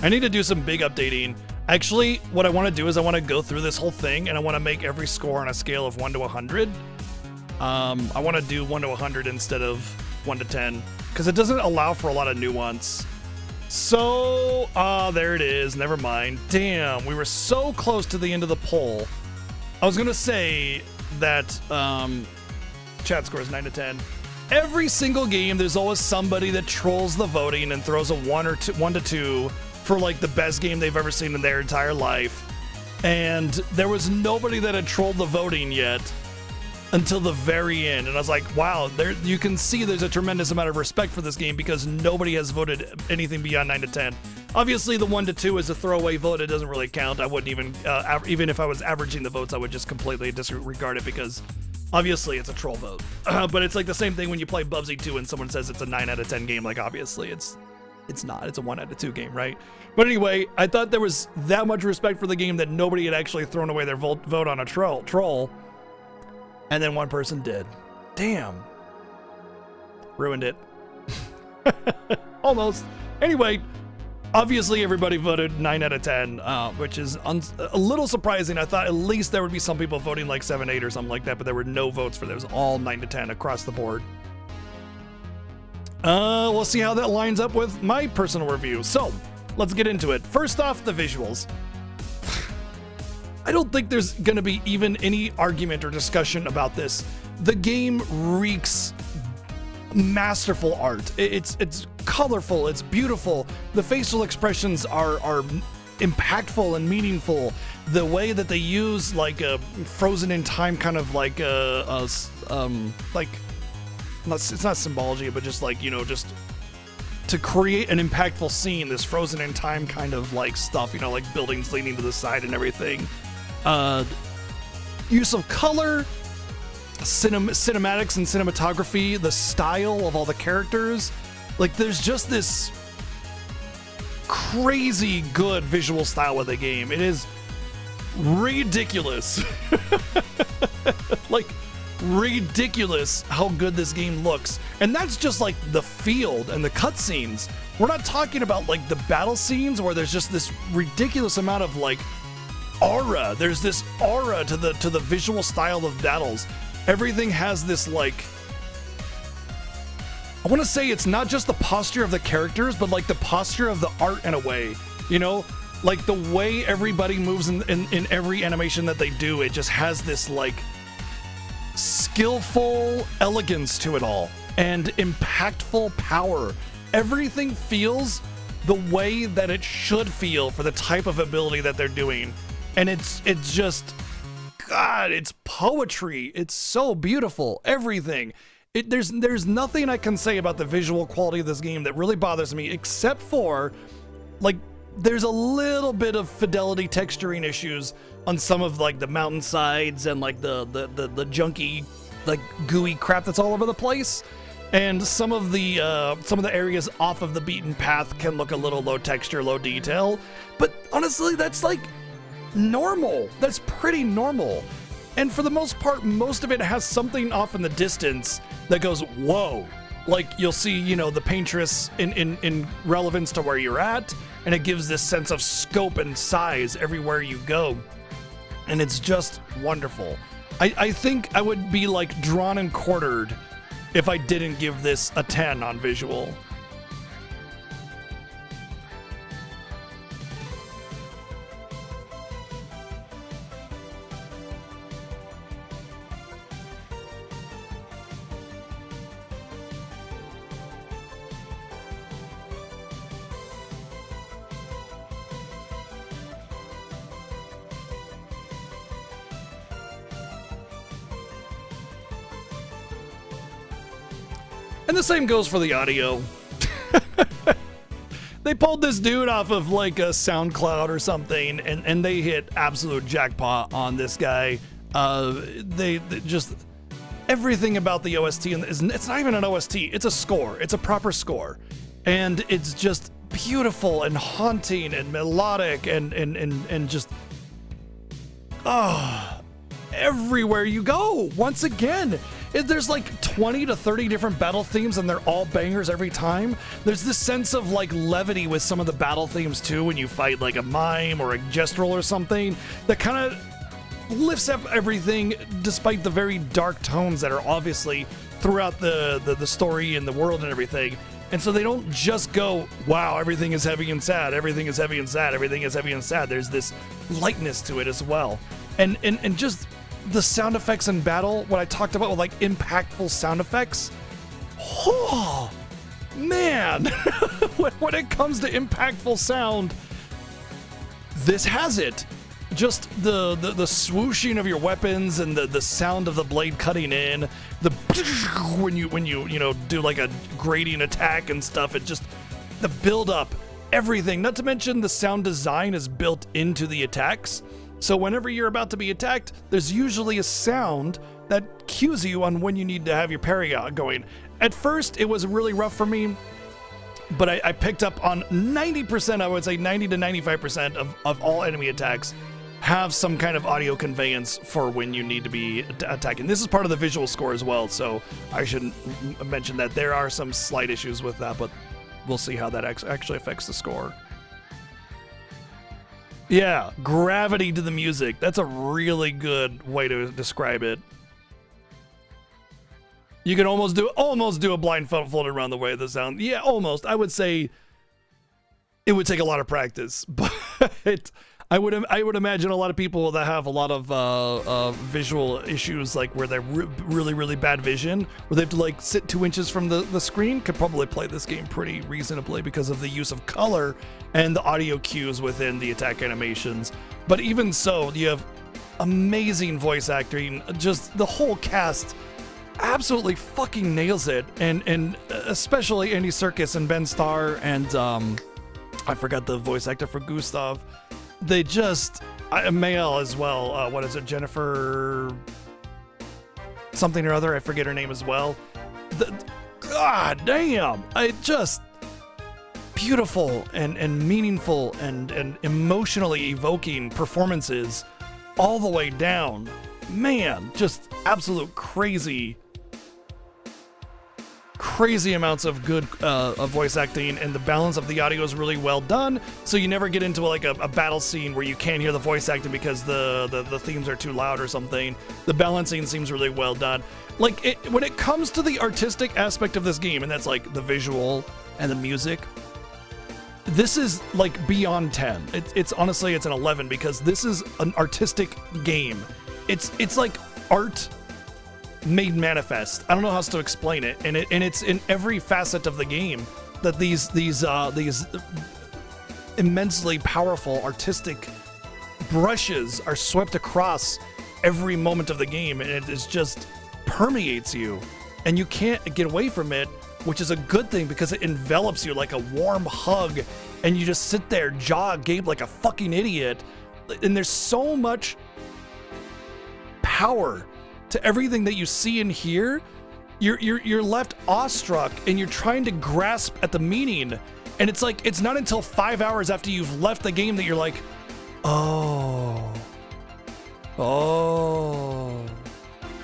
I need to do some big updating. Actually, what I want to do is I want to go through this whole thing and I want to make every score on a scale of 1 to 100. I want to do 1 to 100 instead of 1 to 10 because it doesn't allow for a lot of nuance. So, there it is. Never mind. Damn, we were so close to the end of the poll. I was going to say that chat score is 9 to 10. Every single game, there's always somebody that trolls the voting and throws a 1 to 2 for like the best game they've ever seen in their entire life. And there was nobody that had trolled the voting yet until the very end. And I was like, wow, there you can see there's a tremendous amount of respect for this game because nobody has voted anything beyond 9 to 10. Obviously, the 1 to 2 is a throwaway vote. It doesn't really count. I wouldn't even, even if I was averaging the votes, I would just completely disregard it because obviously it's a troll vote. But it's like the same thing when you play Bubsy 2 and someone says it's a 9 out of 10 game. Like, obviously, it's not. It's a 1 out of 2 game, right? But anyway, I thought there was that much respect for the game that nobody had actually thrown away their vote on a troll. And then one person did. Damn. ruined it. Almost. Anyway, obviously everybody voted 9 out of 10, which is a little surprising. I thought at least there would be some people voting like 7, 8 or something like that, but there were no votes for those. All 9 to 10 across the board. We'll see how that lines up with my personal review. So, let's get into it. First off, the visuals. I don't think there's going to be even any argument or discussion about this. The game reeks masterful art. It's colorful, it's beautiful. The facial expressions are impactful and meaningful. The way that they use like a frozen in time kind of like it's not symbology, but just like, you know, just to create an impactful scene, this frozen in time kind of like stuff, you know, like buildings leaning to the side and everything. Use of color, cinematics and cinematography, the style of all the characters. Like, there's just this crazy good visual style with the game. It is ridiculous. Like, ridiculous how good this game looks. And that's just like the field and the cutscenes. We're not talking about like the battle scenes where there's just this ridiculous amount of like aura. There's this aura to the visual style of battles. Everything has this like, I want to say it's not just the posture of the characters, but like the posture of the art in a way, you know, like the way everybody moves in every animation that they do. It just has this like skillful elegance to it all and impactful power. Everything feels the way that it should feel for the type of ability that they're doing. And it's just, God, it's poetry. It's so beautiful. Everything. There's nothing I can say about the visual quality of this game that really bothers me, except for like there's a little bit of fidelity texturing issues on some of like the mountainsides and like the junky, like gooey crap that's all over the place. And some of the areas off of the beaten path can look a little low texture, low detail. But honestly, that's like normal. That's pretty normal. And for the most part, most of it has something off in the distance that goes, whoa. Like you'll see, you know, the paintress in relevance to where you're at, and it gives this sense of scope and size everywhere you go. And it's just wonderful. I think I would be like drawn and quartered if I didn't give this a 10 on visual. And the same goes for the audio. They pulled this dude off of like a SoundCloud or something, and they hit absolute jackpot on this guy. They just, everything about the OST, and it's not even an OST, it's a score. It's a proper score. And it's just beautiful and haunting and melodic and just, everywhere you go. Once again, there's like 20 to 30 different battle themes, and they're all bangers every time. There's this sense of like levity with some of the battle themes too, when you fight like a mime or a gestural or something that kind of lifts up everything, despite the very dark tones that are obviously throughout the story and the world and everything. And so they don't just go, wow, everything is heavy and sad, everything is heavy and sad, everything is heavy and sad. There's this lightness to it as well. And just the sound effects in battle, what I talked about with like impactful sound effects. Oh, man. When it comes to impactful sound, this has it. Just the swooshing of your weapons and the sound of the blade cutting in, when you do like a grading attack and stuff, it just, the build up, everything. Not to mention the sound design is built into the attacks. So whenever you're about to be attacked, there's usually a sound that cues you on when you need to have your parry going. At first, it was really rough for me, but I picked up on 90%, I would say 90 to 95% of all enemy attacks. have some kind of audio conveyance for when you need to be attacking. This is part of the visual score as well, so I shouldn't mention that. There are some slight issues with that, but we'll see how that actually affects the score. Yeah, gravity to the music. That's a really good way to describe it. You can almost do a blindfold around the way of the sound. Yeah, almost. I would say it would take a lot of practice, but I would imagine a lot of people that have a lot of visual issues, like where they're really bad vision, where they have to like sit 2 inches from the screen, could probably play this game pretty reasonably because of the use of color and the audio cues within the attack animations. But even so, you have amazing voice acting. Just the whole cast absolutely fucking nails it, and especially Andy Serkis and Ben Starr and I forgot the voice actor for Gustav. They just Mael as well. What is it, Jennifer something or other? I forget her name as well. God damn! I just beautiful and meaningful and emotionally evoking performances all the way down. Man, just absolute crazy amounts of good voice acting, and the balance of the audio is really well done, so you never get into like a battle scene where you can't hear the voice acting because the themes are too loud or something. The balancing seems really well done. Like when it comes to the artistic aspect of this game, and that's like the visual and the music, this is like beyond 10. It's honestly, it's an 11, because this is an artistic game. It's like art made manifest. I don't know how else to explain it, and it's in every facet of the game that these immensely powerful artistic brushes are swept across every moment of the game, and it is just permeates you, and you can't get away from it, which is a good thing because it envelops you like a warm hug, and you just sit there jaw agape like a fucking idiot. And there's so much power to everything that you see and hear. You're left awestruck, and you're trying to grasp at the meaning, and it's like it's not until 5 hours after you've left the game that you're like, oh,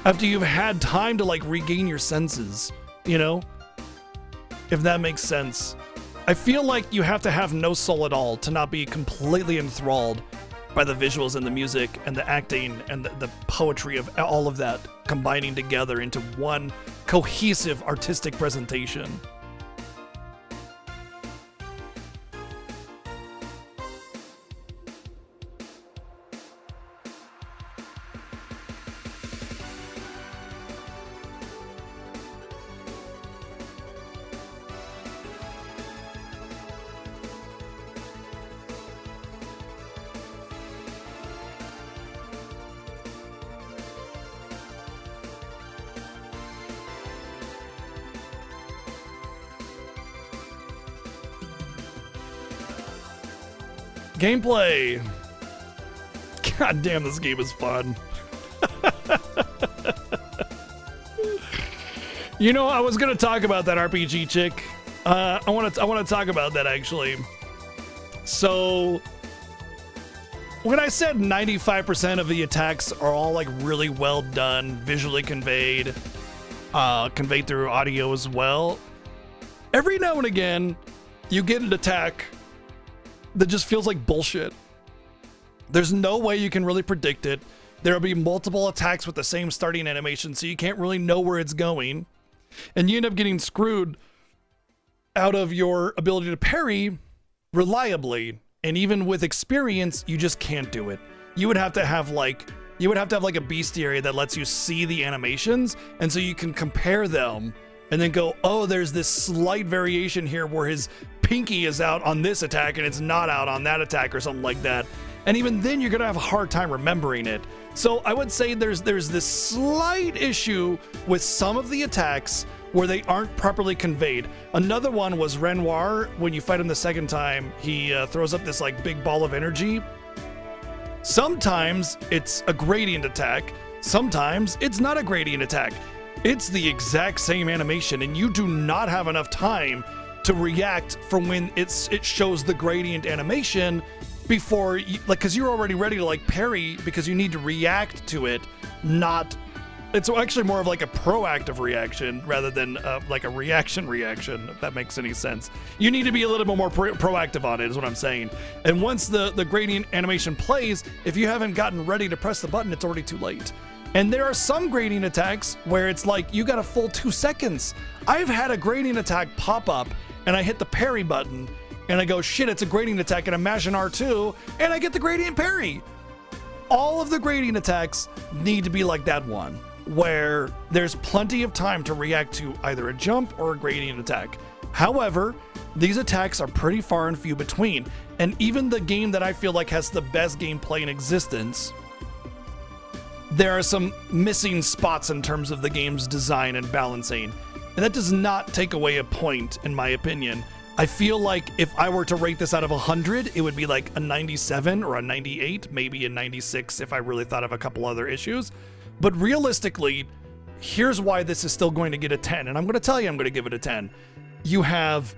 after you've had time to like regain your senses, you know, if that makes sense. I feel like you have to have no soul at all to not be completely enthralled by the visuals and the music and the acting and the poetry of all of that combining together into one cohesive artistic presentation. Gameplay. God damn, this game is fun. You know, I was gonna talk about that RPG chick. I want to talk about that actually. So, when I said 95% of the attacks are all like really well done, visually conveyed through audio as well, every now and again, you get an attack that just feels like bullshit. There's no way you can really predict it. There'll be multiple attacks with the same starting animation, so you can't really know where it's going. And you end up getting screwed out of your ability to parry reliably. And even with experience, you just can't do it. You would have to have like a bestiary that lets you see the animations, and so you can compare them and then go, oh, there's this slight variation here where his pinky is out on this attack and it's not out on that attack or something like that. And even then you're gonna have a hard time remembering it. So I would say there's this slight issue with some of the attacks where they aren't properly conveyed. Another one was Renoir. When you fight him the second time, he throws up this like big ball of energy. Sometimes it's a gradient attack. Sometimes it's not a gradient attack. It's the exact same animation, and you do not have enough time to react from when it shows the gradient animation before you, like, because you're already ready to like parry because you need to react to it, not. It's actually more of like a proactive reaction rather than like a reaction, if that makes any sense. You need to be a little bit more proactive on it, is what I'm saying. And once the gradient animation plays, if you haven't gotten ready to press the button, it's already too late. And there are some gradient attacks where it's like you got a full 2 seconds. I've had a gradient attack pop up and I hit the parry button and I go, shit, it's a gradient attack, and I'm mashing R2 and I get the gradient parry. All of the gradient attacks need to be like that one, where there's plenty of time to react to either a jump or a gradient attack. However, these attacks are pretty far and few between, and even the game that I feel like has the best gameplay in existence, there are some missing spots in terms of the game's design and balancing, and that does not take away a point, in my opinion. I feel like if I were to rate this out of 100, it would be like a 97 or a 98, maybe a 96 if I really thought of a couple other issues. But realistically, here's why this is still going to get a 10, and I'm going to tell you I'm going to give it a 10. You have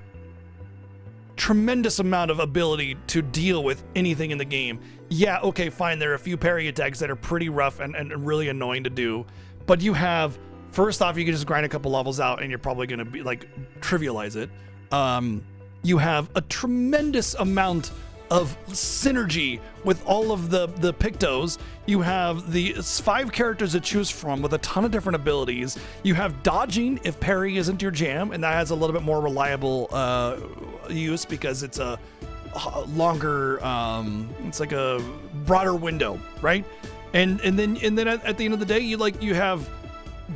tremendous amount of ability to deal with anything in the game. Yeah, okay, fine, there are a few parry attacks that are pretty rough and really annoying to do, but you have, first off, you can just grind a couple levels out and you're probably going to be like trivialize it. You have a tremendous amount of synergy with all of the Pictos. You have the 5 characters to choose from with a ton of different abilities. You have dodging if parry isn't your jam, and that has a little bit more reliable use because it's a longer, it's like a broader window, right? And then at the end of the day, you have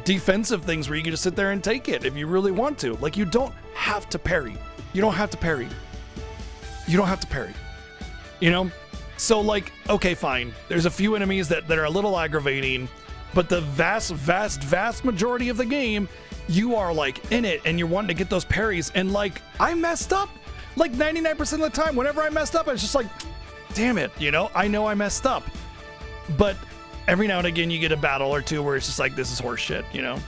defensive things where you can just sit there and take it if you really want to. Like, you don't have to parry. You don't have to parry. You know? So, like, okay, fine. There's a few enemies that are a little aggravating, but the vast majority of the game, you are, like, in it, and you're wanting to get those parries, and, like, I messed up. Like, 99% of the time, whenever I messed up, I was just like, damn it, you know? I know I messed up. But every now and again, you get a battle or two where it's just like, this is horse shit, you know?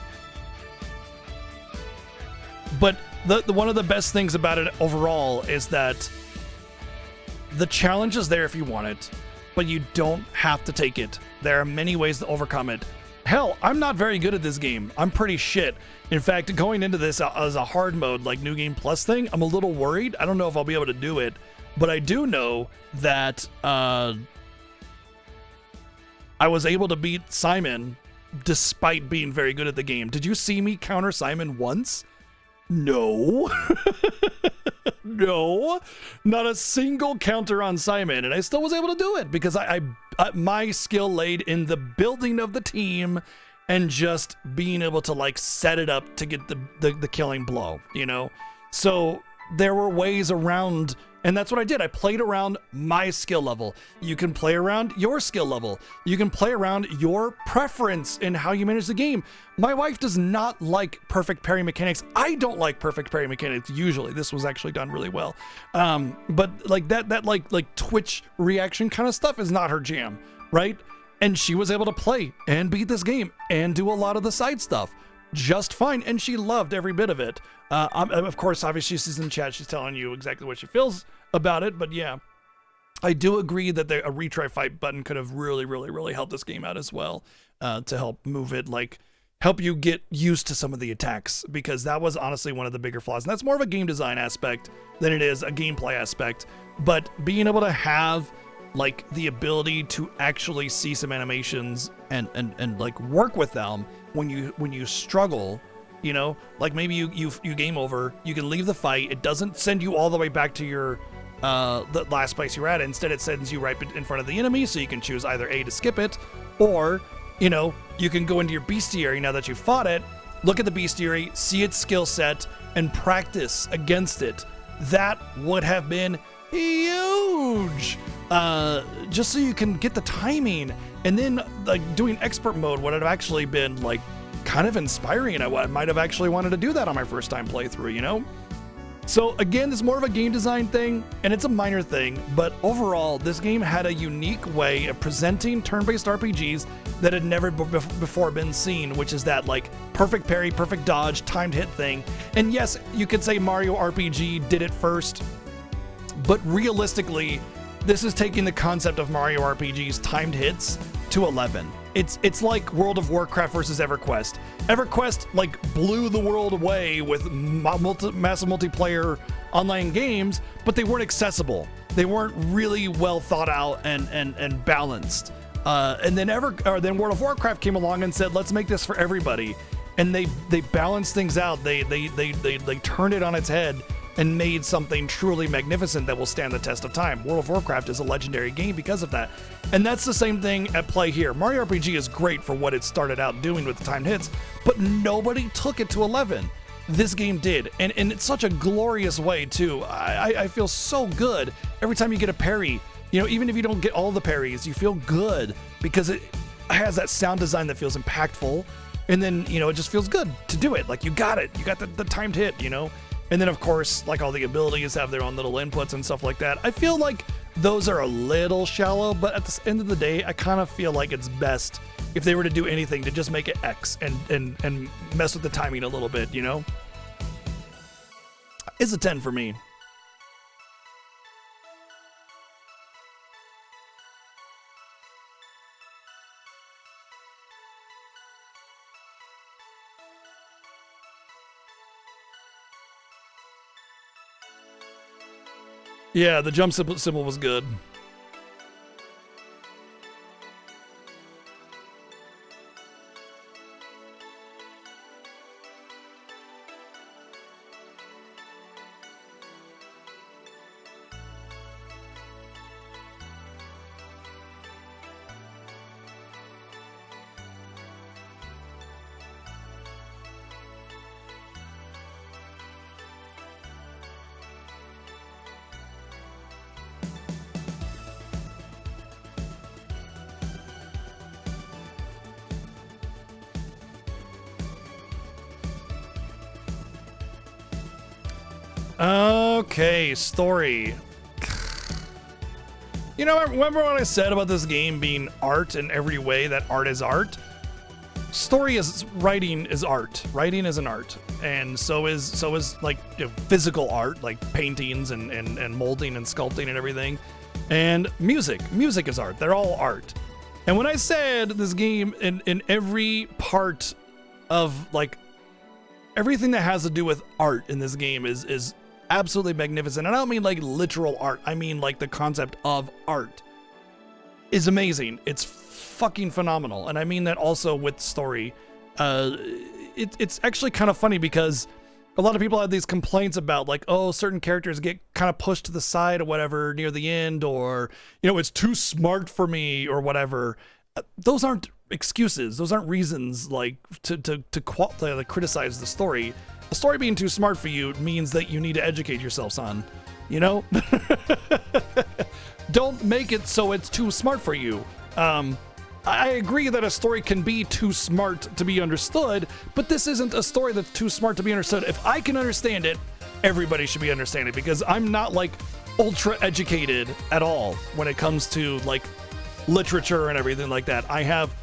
But the one of the best things about it overall is that the challenge is there if you want it, but you don't have to take it. There are many ways to overcome it. Hell, I'm not very good at this game. I'm pretty shit. In fact, going into this as a hard mode, like New Game Plus thing, I'm a little worried. I don't know if I'll be able to do it, but I do know that I was able to beat Simon despite being very good at the game. Did you see me counter Simon once? No. No. Not a single counter on Simon, and I still was able to do it because I my skill laid in the building of the team and just being able to like set it up to get the killing blow, you know? So there were ways around, and that's what I did. I played around my skill level. You can play around your skill level. You can play around your preference in how you manage the game. My wife does not like perfect parry mechanics. I don't like perfect parry mechanics usually. This was actually done really well. But like that like Twitch reaction kind of stuff is not her jam, right? And she was able to play and beat this game and do a lot of the side stuff just fine, and she loved every bit of it. Of course, obviously she's in chat, she's telling you exactly what she feels about it, but yeah, I do agree that a retry fight button could have really helped this game out as well, to help move it, like help you get used to some of the attacks, because that was honestly one of the bigger flaws, and that's more of a game design aspect than it is a gameplay aspect. But being able to have like the ability to actually see some animations and like work with them when you struggle, you know, like maybe you game over, you can leave the fight, it doesn't send you all the way back to your the last place you're at. Instead, it sends you right in front of the enemy, so you can choose either A, to skip it, or, you know, you can go into your bestiary now that you've fought it, look at the bestiary, see its skill set, and practice against it. That would have been huge, just so you can get the timing. And then like doing expert mode would have actually been like kind of inspiring. I might have actually wanted to do that on my first time playthrough, you know? So again, this is more of a game design thing, and it's a minor thing, but overall, this game had a unique way of presenting turn-based RPGs that had never before been seen, which is that like perfect parry, perfect dodge, timed hit thing. And yes, you could say Mario RPG did it first, but realistically, this is taking the concept of Mario RPG's timed hits to 11. It's like World of Warcraft versus EverQuest. EverQuest like blew the world away with massive multiplayer online games, but they weren't accessible. They weren't really well thought out and balanced. And then World of Warcraft came along and said, let's make this for everybody. And they balanced things out. They turned it on its head and made something truly magnificent that will stand the test of time. World of Warcraft is a legendary game because of that. And that's the same thing at play here. Mario RPG is great for what it started out doing with the timed hits, but nobody took it to 11. This game did, and it's such a glorious way too. I feel so good every time you get a parry. You know, even if you don't get all the parries, you feel good because it has that sound design that feels impactful. And then, you know, it just feels good to do it. Like, you got it. You got the timed hit, you know? And then, of course, like all the abilities have their own little inputs and stuff like that. I feel like those are a little shallow, but at the end of the day, I kind of feel like it's best if they were to do anything to just make it X and mess with the timing a little bit, you know? It's a 10 for me. Yeah, the jump symbol was good. Okay, story. You know, remember what I said about this game being art in every way that art is art? Writing is art. Writing is an art. And so is like, you know, physical art, like paintings and molding and sculpting and everything. And music is art. They're all art. And when I said this game in every part of, like, everything that has to do with art in this game is absolutely magnificent. And I don't mean like literal art. I mean like the concept of art is amazing. It's fucking phenomenal. And I mean that also with story. It's actually kind of funny because a lot of people have these complaints about like, oh, certain characters get kind of pushed to the side or whatever near the end, or, you know, it's too smart for me or whatever. Those aren't excuses. Those aren't reasons like to criticize the story. The story being too smart for you means that you need to educate yourself, son. You know? Don't make it so it's too smart for you. I agree that a story can be too smart to be understood, but this isn't a story that's too smart to be understood. If I can understand it, everybody should be understanding, because I'm not like ultra educated at all when it comes to like literature and everything like that. I have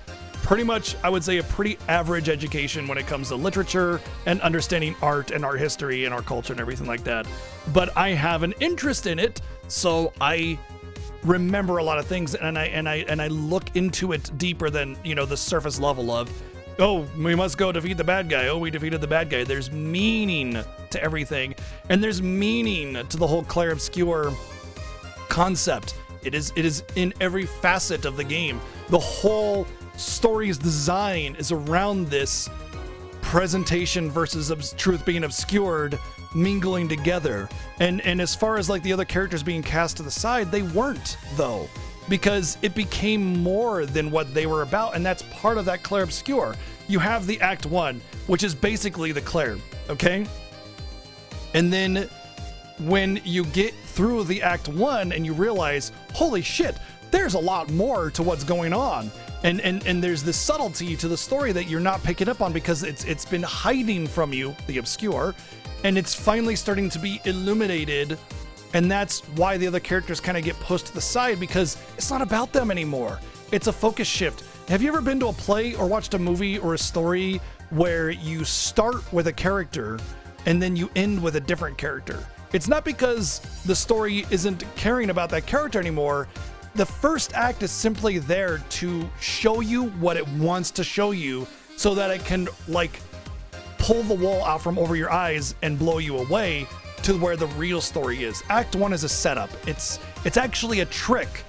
pretty much, I would say, a pretty average education when it comes to literature and understanding art and art history and our culture and everything like that. But I have an interest in it, so I remember a lot of things, and I look into it deeper than, you know, the surface level of, oh, we must go defeat the bad guy. Oh, we defeated the bad guy. There's meaning to everything, and there's meaning to the whole Clair Obscur concept. It is in every facet of the game. The whole story's design is around this presentation versus truth being obscured, mingling together. And as far as like the other characters being cast to the side, they weren't, though, because it became more than what they were about, and that's part of that Clair Obscur. You have the Act 1, which is basically the Clair, okay? And then when you get through the Act 1 and you realize, holy shit, there's a lot more to what's going on. And there's this subtlety to the story that you're not picking up on because it's been hiding from you, the obscure, and it's finally starting to be illuminated. And that's why the other characters kind of get pushed to the side, because it's not about them anymore. It's a focus shift. Have you ever been to a play or watched a movie or a story where you start with a character and then you end with a different character? It's not because the story isn't caring about that character anymore. The first act is simply there to show you what it wants to show you so that it can like pull the wool out from over your eyes and blow you away to where the real story is. Act 1 is a setup. It's actually a trick.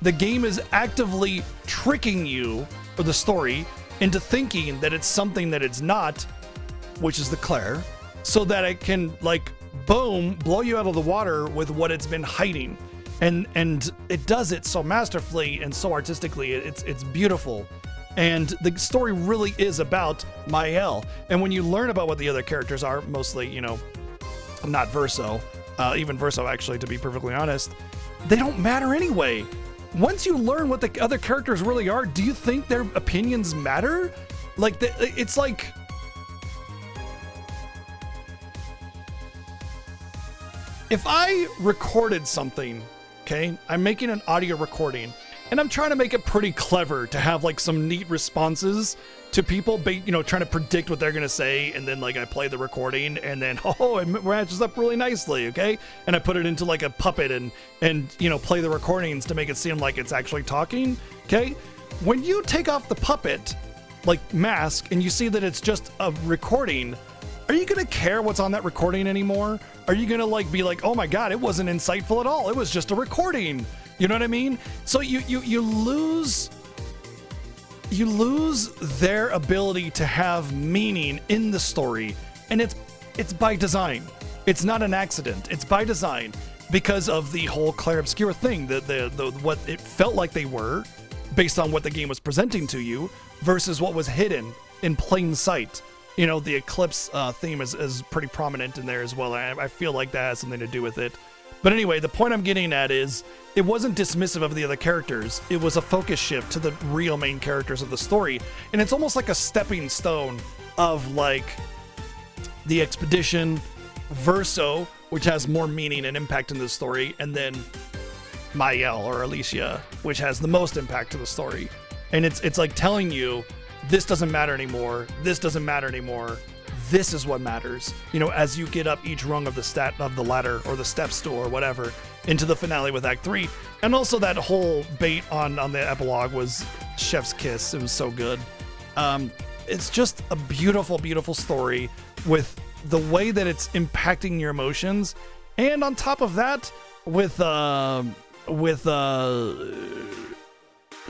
The game is actively tricking you, or the story, into thinking that it's something that it's not, which is the Clair, so that it can like boom, blow you out of the water with what it's been hiding. And it does it so masterfully and so artistically. It's beautiful. And the story really is about Mael. And when you learn about what the other characters are, mostly, you know, not Verso, even Verso actually, to be perfectly honest, they don't matter anyway. Once you learn what the other characters really are, do you think their opinions matter? Like, it's like... If I recorded something, okay, I'm making an audio recording, and I'm trying to make it pretty clever to have like some neat responses to people, you know, trying to predict what they're gonna say, and then like I play the recording, and then it matches up really nicely, okay, and I put it into like a puppet and you know, play the recordings to make it seem like it's actually talking, okay. When you take off the puppet like mask and you see that it's just a recording, are you gonna care what's on that recording anymore? Are you gonna like be like, oh my god, it wasn't insightful at all, it was just a recording? You know what I mean? So you lose their ability to have meaning in the story, and it's by design. It's not an accident. It's by design because of the whole Clair Obscur thing, the what it felt like they were based on what the game was presenting to you versus what was hidden in plain sight. You know, the Eclipse theme is pretty prominent in there as well. I feel like that has something to do with it. But anyway, the point I'm getting at is it wasn't dismissive of the other characters. It was a focus shift to the real main characters of the story. And it's almost like a stepping stone of like the Expedition, Verso, which has more meaning and impact in the story, and then Mael or Alicia, which has the most impact to the story. And it's like telling you, this doesn't matter anymore. This doesn't matter anymore. This is what matters. You know, as you get up each rung of the ladder or the step stool or whatever into the finale with Act 3. And also that whole bait on the epilogue was chef's kiss. It was so good. It's just a beautiful, beautiful story with the way that it's impacting your emotions. And on top of that, with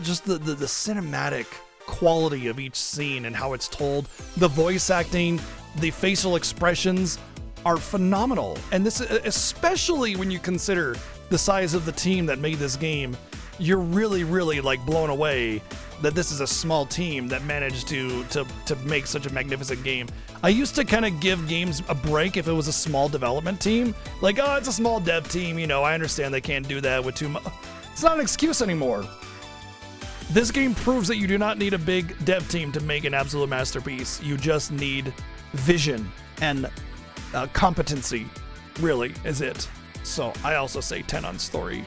just the cinematic quality of each scene and how it's told, the voice acting, the facial expressions are phenomenal. And this, especially when you consider the size of the team that made this game, you're really, really like blown away that this is a small team that managed to make such a magnificent game. I used to kind of give games a break if it was a small development team. Like, oh, it's a small dev team, you know, I understand they can't do that with too much. It's not an excuse anymore. This game proves that you do not need a big dev team to make an absolute masterpiece. You just need vision and competency, really, is it. So I also say 10 on story.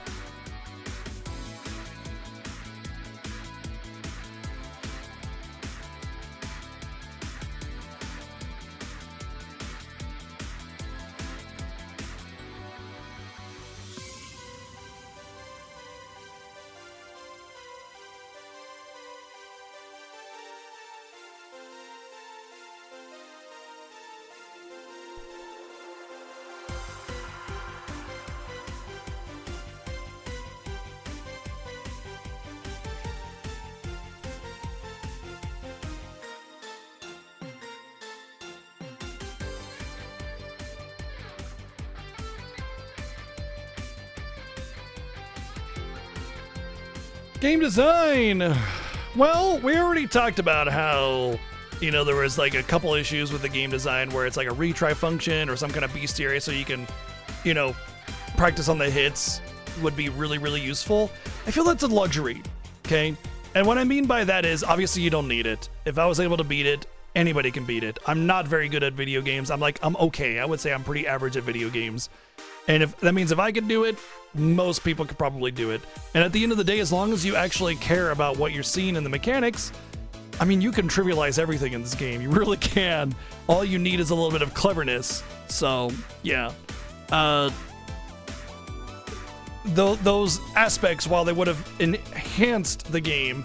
Game design. Well, we already talked about how, you know, there was like a couple issues with the game design where it's like a retry function or some kind of bestiary so you can, you know, practice on the hits would be really, really useful. I feel that's a luxury, okay? And what I mean by that is, obviously you don't need it. If I was able to beat it, anybody can beat it. I'm not very good at video games. I'm okay. I would say I'm pretty average at video games. And if that means if I could do it, most people could probably do it. And at the end of the day, as long as you actually care about what you're seeing in the mechanics, I mean, you can trivialize everything in this game. You really can. All you need is a little bit of cleverness. So, yeah. those aspects, while they would have enhanced the game,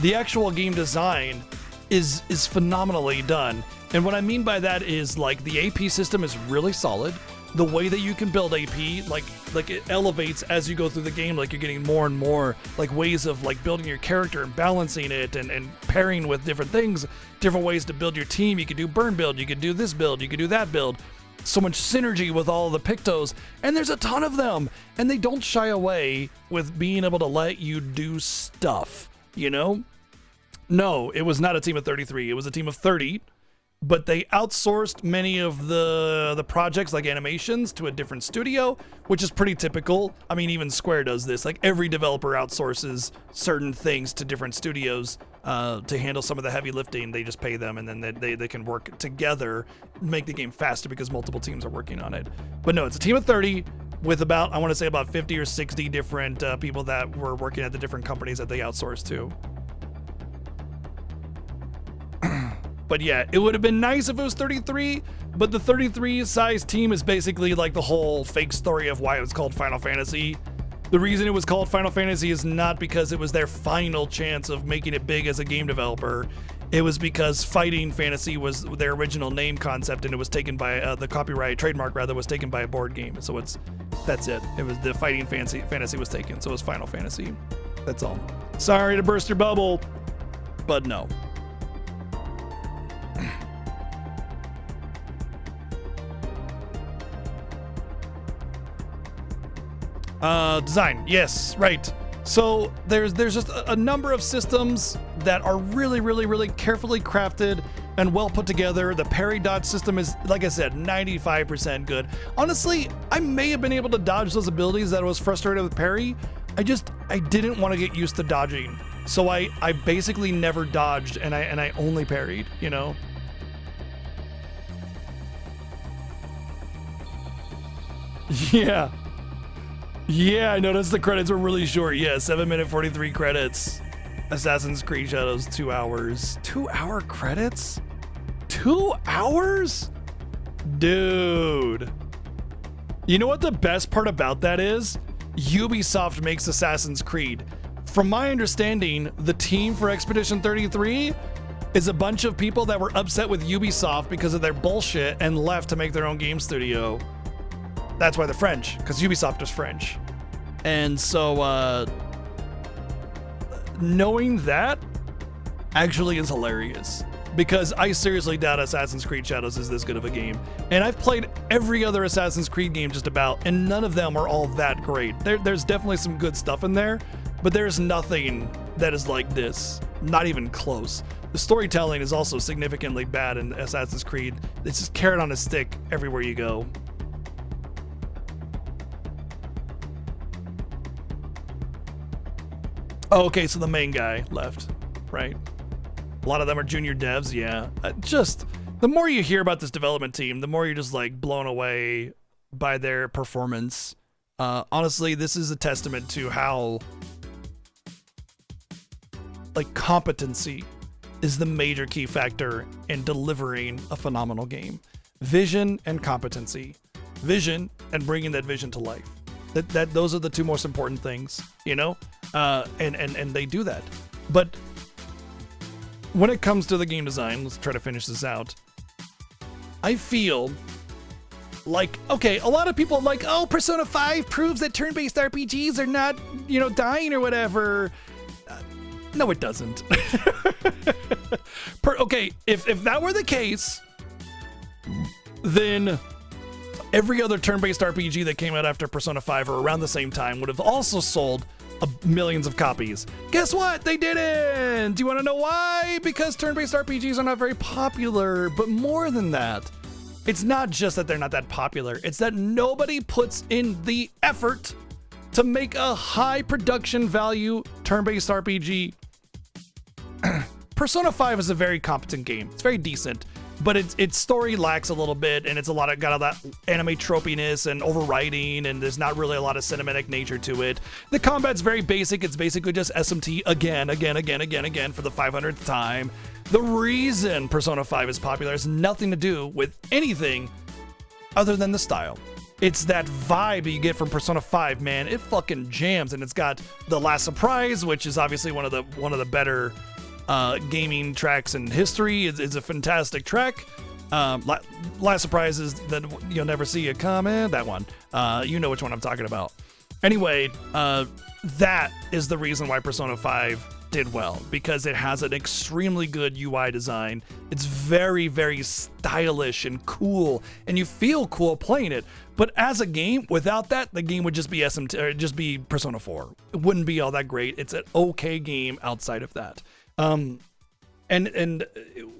the actual game design is phenomenally done. And what I mean by that is, like, the AP system is really solid. The way that you can build AP, like it elevates as you go through the game. Like, you're getting more and more like ways of like building your character and balancing it and pairing with different things, different ways to build your team. You could do burn build, you could do this build, you could do that build. So much synergy with all the Pictos, and there's a ton of them, and they don't shy away with being able to let you do stuff, you know? No, it was not a team of 33, it was a team of 30, but they outsourced many of the projects, like animations, to a different studio, which is pretty typical. I mean, even Square does this. Like, every developer outsources certain things to different studios to handle some of the heavy lifting. They just pay them, and then they can work together, make the game faster because multiple teams are working on it. But no, it's a team of 30 with about, I want to say about 50 or 60 different people that were working at the different companies that they outsourced to. But yeah, it would have been nice if it was 33, but the 33 size team is basically like the whole fake story of why it was called Final Fantasy. The reason it was called Final Fantasy is not because it was their final chance of making it big as a game developer. It was because Fighting Fantasy was their original name concept, and it was taken by the copyright, trademark rather, was taken by a board game. So that's it. It was the Fighting Fantasy was taken, so it was Final Fantasy. That's all. Sorry to burst your bubble, but no. Design, yes, right. So there's just a number of systems that are really, really, really carefully crafted and well put together. The parry dodge system is, like I said, 95% good. Honestly, I may have been able to dodge those abilities that I was frustrated with parry. I didn't want to get used to dodging. So I basically never dodged, and I only parried, you know? Yeah. Yeah, I noticed the credits were really short. Yeah, 7 minute 43 credits. Assassin's Creed Shadows, 2 hours. 2 hour credits? 2 hours? Dude. You know what the best part about that is? Ubisoft makes Assassin's Creed. From my understanding, the team for Expedition 33 is a bunch of people that were upset with Ubisoft because of their bullshit and left to make their own game studio. That's why they're French, because Ubisoft is French. And so, knowing that actually is hilarious, because I seriously doubt Assassin's Creed Shadows is this good of a game. And I've played every other Assassin's Creed game just about, and none of them are all that great. There's definitely some good stuff in there, but there's nothing that is like this. Not even close. The storytelling is also significantly bad in Assassin's Creed. It's just carrot on a stick everywhere you go. Oh, okay, so the main guy left, right? A lot of them are junior devs, yeah. Just, the more you hear about this development team, the more you're just like blown away by their performance. Honestly, this is a testament to how like competency is the major key factor in delivering a phenomenal game. Vision and competency. Vision and bringing that vision to life. Those are the two most important things, you know? And they do that. But when it comes to the game design, let's try to finish this out. I feel like, okay, a lot of people are like, oh, Persona 5 proves that turn-based RPGs are not, you know, dying or whatever. No, it doesn't. Okay, if that were the case, then every other turn-based RPG that came out after Persona 5 or around the same time would have also sold millions of copies. Guess what? They didn't! Do you want to know why? Because turn-based RPGs are not very popular, but more than that, it's not just that they're not that popular, it's that nobody puts in the effort to make a high production value turn-based RPG. Persona 5 is a very competent game. It's very decent, but its story lacks a little bit, and it's got all that anime tropiness and overwriting, and there's not really a lot of cinematic nature to it. The combat's very basic. It's basically just SMT again for the 500th time. The reason Persona 5 is popular has nothing to do with anything other than the style. It's that vibe you get from Persona 5, man. It fucking jams, and it's got The Last Surprise, which is obviously one of the better gaming tracks in history. It's a fantastic track. Last Surprise is that You'll Never See It Coming. That one. You know which one I'm talking about. Anyway, that is the reason why Persona 5 did well, because it has an extremely good UI design. It's very, very stylish and cool, and you feel cool playing it. But as a game, without that, the game would just be SMT, or just be Persona 4. It wouldn't be all that great. It's an okay game outside of that. And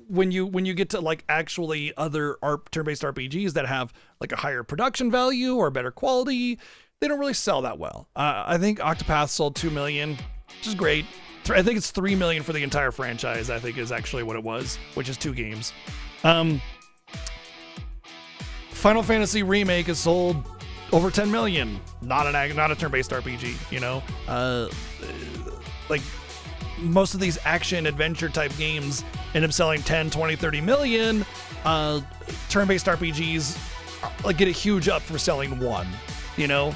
when you get to like actually other turn-based RPGs that have like a higher production value or better quality, they don't really sell that well. I think Octopath sold 2 million, which is great. I think it's 3 million for the entire franchise, I think is actually what it was, which is 2 games. Final Fantasy Remake has sold over 10 million. Not a turn-based RPG, you know? Like most of these action adventure type games end up selling 10, 20, 30 million. Turn-based RPGs like get a huge up for selling 1, you know?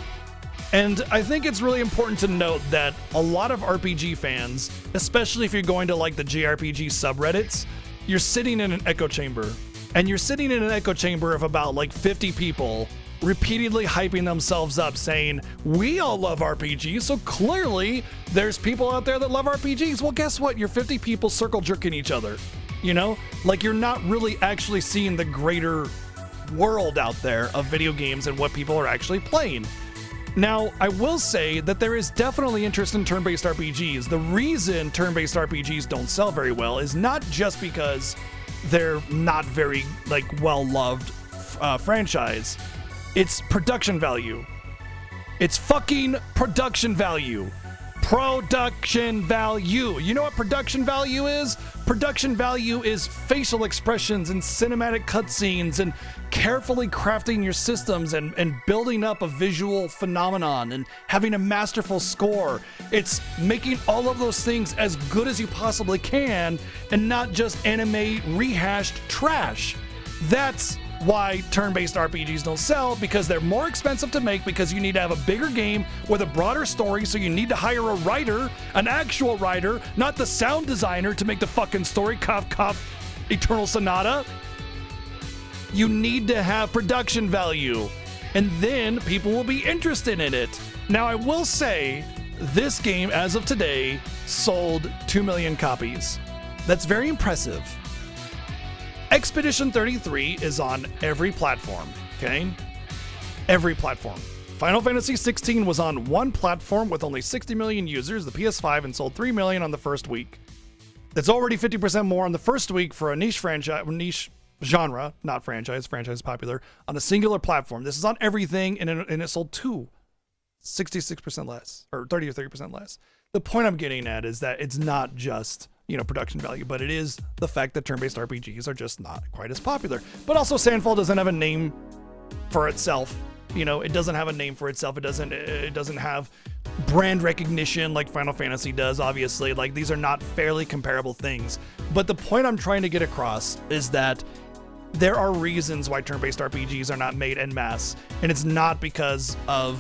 And I think it's really important to note that a lot of RPG fans, especially if you're going to like the JRPG subreddits, you're sitting in an echo chamber. And you're sitting in an echo chamber of about like 50 people repeatedly hyping themselves up saying, we all love RPGs, so clearly there's people out there that love RPGs. Well, guess what? You're 50 people circle jerking each other, you know? Like you're not really actually seeing the greater world out there of video games and what people are actually playing. Now, I will say that there is definitely interest in turn-based RPGs. The reason turn-based RPGs don't sell very well is not just because they're not very like well-loved franchise. It's production value. It's fucking production value. Production value. You know what production value is? Production value is facial expressions and cinematic cutscenes and carefully crafting your systems and building up a visual phenomenon and having a masterful score. It's making all of those things as good as you possibly can and not just anime rehashed trash. That's why turn-based RPGs don't sell, because they're more expensive to make, because you need to have a bigger game with a broader story, so you need to hire a writer, an actual writer, not the sound designer to make the fucking story. Cough, cough, Eternal Sonata. You need to have production value, and then people will be interested in it. Now, I will say, this game, as of today, sold 2 million copies. That's very impressive. Expedition 33 is on every platform, okay? Every platform. Final Fantasy 16 was on one platform with only 60 million users, the PS5, and sold 3 million on the first week. That's already 50% more on the first week for a niche genre, not franchise popular, on a singular platform. This is on everything, and it sold 66% less, or 30 or 30% less. The point I'm getting at is that it's not just, you know, production value, but it is the fact that turn-based RPGs are just not quite as popular. But also Sandfall doesn't have a name for itself. You know, it doesn't have a name for itself. It doesn't have brand recognition like Final Fantasy does, obviously. Like, these are not fairly comparable things. But the point I'm trying to get across is that there are reasons why turn-based RPGs are not made en masse, and it's not because of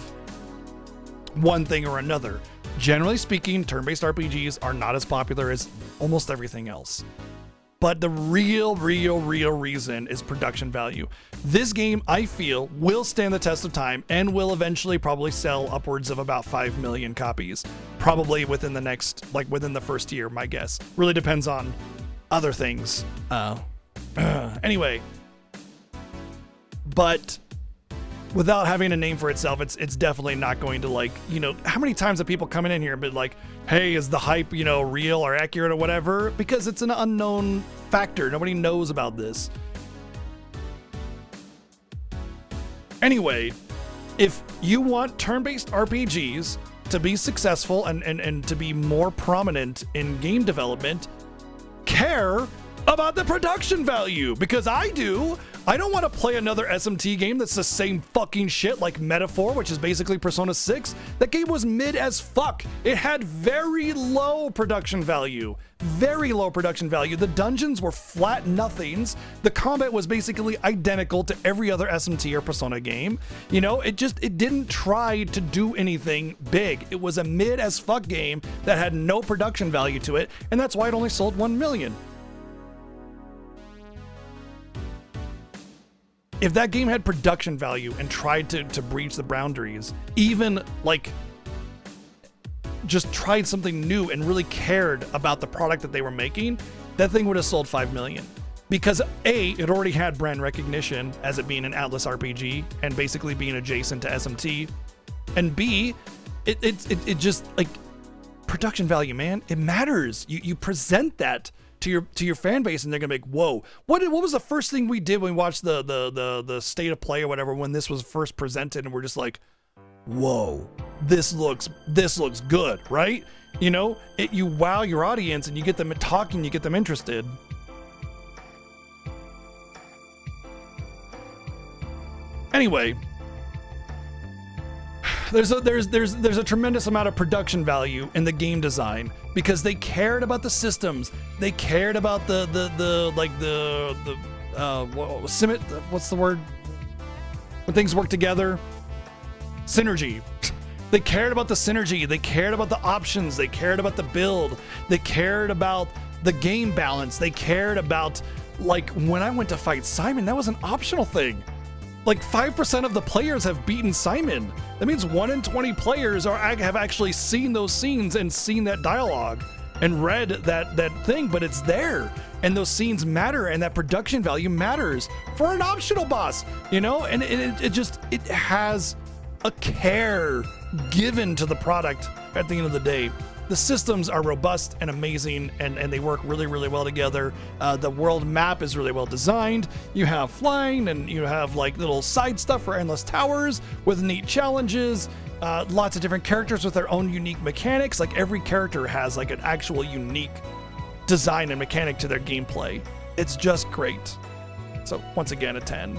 one thing or another. Generally speaking, turn-based RPGs are not as popular as almost everything else. But the real reason is production value. This game, I feel, will stand the test of time and will eventually probably sell upwards of about 5 million copies. Probably within the first year, my guess. Really depends on other things. Anyway. But without having a name for itself, it's definitely not going to, like, you know, how many times have people coming in here and been like, hey, is the hype, you know, real or accurate or whatever? Because it's an unknown factor. Nobody knows about this. Anyway, if you want turn-based RPGs to be successful and to be more prominent in game development, care about the production value, because I do. I don't want to play another SMT game that's the same fucking shit like Metaphor, which is basically Persona 6. That game was mid as fuck. It had very low production value. Very low production value. The dungeons were flat nothings. The combat was basically identical to every other SMT or Persona game. You know, it didn't try to do anything big. It was a mid as fuck game that had no production value to it, and that's why it only sold 1 million. If that game had production value and tried to breach the boundaries, even like just tried something new and really cared about the product that they were making, that thing would have sold 5 million. Because A, it already had brand recognition as it being an Atlas RPG and basically being adjacent to SMT. And B, it just like production value, man, it matters. You present that to your fan base, and they're gonna be like, whoa, what was the first thing we did when we watched the state of play or whatever when this was first presented, and we're just like, whoa, this looks good, right? You know, you wow your audience and you get them talking, you get them interested. Anyway, there's a tremendous amount of production value in the game design because they cared about the systems, they cared about what's the word when things work together? Synergy. They cared about the synergy, they cared about the options, they cared about the build, they cared about the game balance, they cared about, like, when I went to fight Simon, that was an optional thing. Like 5% of the players have beaten Simon. That means 1 in 20 players have actually seen those scenes and seen that dialogue and read that thing, but it's there. And those scenes matter, and that production value matters for an optional boss, you know? And it has a care given to the product at the end of the day. The systems are robust and amazing, and they work really, really well together. The world map is really well designed. You have flying, and you have like little side stuff for endless towers with neat challenges. Lots of different characters with their own unique mechanics. Like every character has like an actual unique design and mechanic to their gameplay. It's just great. So once again, a 10.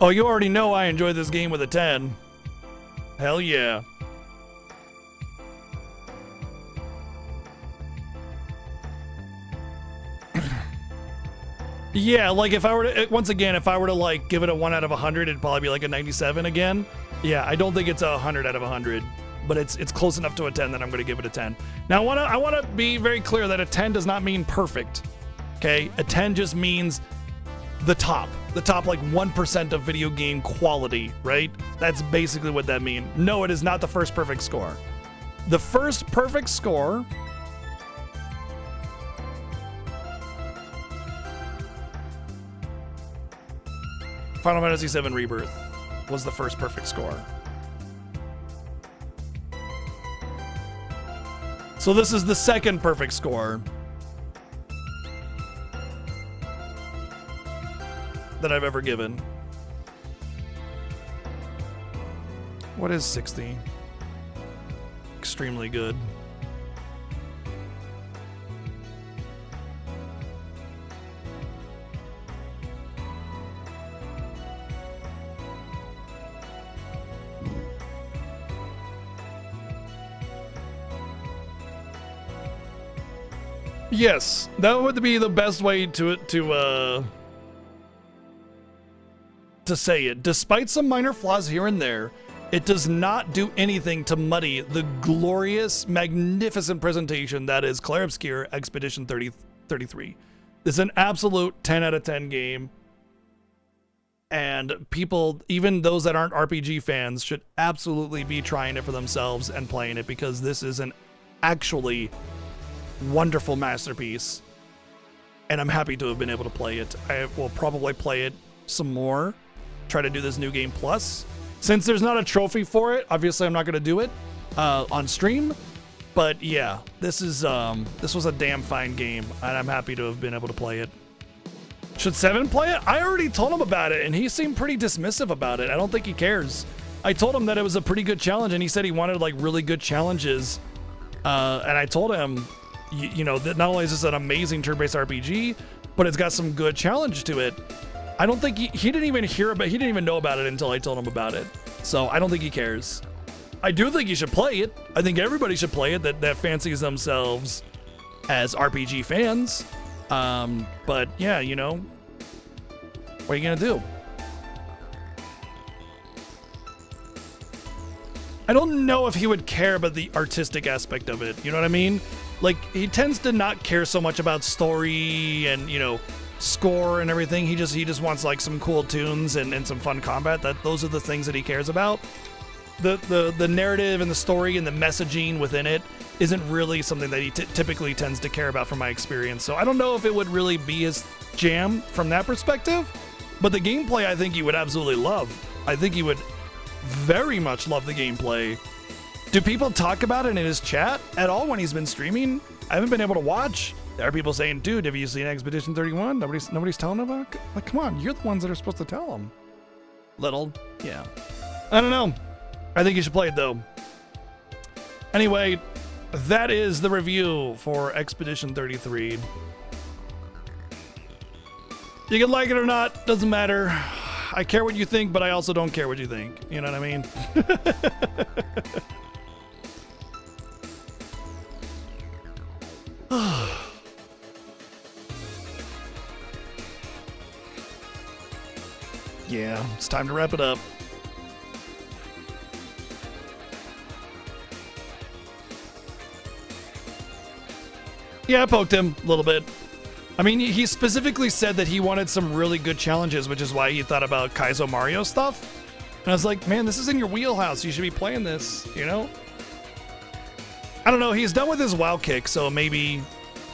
Oh, you already know I enjoyed this game with a 10. Hell yeah. Yeah, like if I were to, once again, if I were to like give it a 1 out of 100, it'd probably be like a 97 again. Yeah, I don't think it's a 100 out of 100, but it's close enough to a 10 that I'm going to give it a 10. Now, I want to be very clear that a 10 does not mean perfect. Okay, a 10 just means the top like 1% of video game quality, right? That's basically what that means. No, it is not the first perfect score. The first perfect score Final Fantasy VII Rebirth was the first perfect score. So this is the second perfect score that I've ever given. What is 60? Extremely good. Yes, that would be the best way to say it. Despite some minor flaws here and there, it does not do anything to muddy the glorious, magnificent presentation that is Clair Obscur Expedition 3033. It's an absolute 10 out of 10 game. And people, even those that aren't RPG fans, should absolutely be trying it for themselves and playing it, because this is an actually wonderful masterpiece. And I'm happy to have been able to play it. I will probably play it some more. Try to do this New Game Plus. Since there's not a trophy for it, obviously I'm not going to do it. on stream. But yeah, this was a damn fine game, and I'm happy to have been able to play it. Should Seven play it? I already told him about it, and he seemed pretty dismissive about it. I don't think he cares. I told him that it was a pretty good challenge, and he said he wanted like really good challenges. And I told him, you know, that not only is this an amazing turn-based RPG, but it's got some good challenge to it. I don't think he didn't even hear about, he didn't even know about it until I told him about it. So I don't think he cares. I do think he should play it. I think everybody should play it that fancies themselves as RPG fans. But yeah, you know, what are you gonna do? I don't know if he would care about the artistic aspect of it. You know what I mean? Like, he tends to not care so much about story and, you know, score and everything. He just wants like some cool tunes and some fun combat. Those are the things that he cares about. The narrative and the story and the messaging within it isn't really something that he typically tends to care about from my experience. So I don't know if it would really be his jam from that perspective, but the gameplay I think he would absolutely love. I think he would very much love the gameplay. Do people talk about it in his chat at all when he's been streaming? I haven't been able to watch. There are people saying, dude, have you seen Expedition 31? Nobody's telling him about it? Like, come on, you're the ones that are supposed to tell him. Little, yeah. I don't know. I think you should play it though. Anyway, that is the review for Expedition 33. You can like it or not, doesn't matter. I care what you think, but I also don't care what you think. You know what I mean? Yeah, it's time to wrap it up. Yeah, I poked him a little bit. I mean, he specifically said that he wanted some really good challenges, which is why he thought about Kaizo Mario stuff. And I was like, man, this is in your wheelhouse. You should be playing this, you know? I don't know. He's done with his WoW kick, so maybe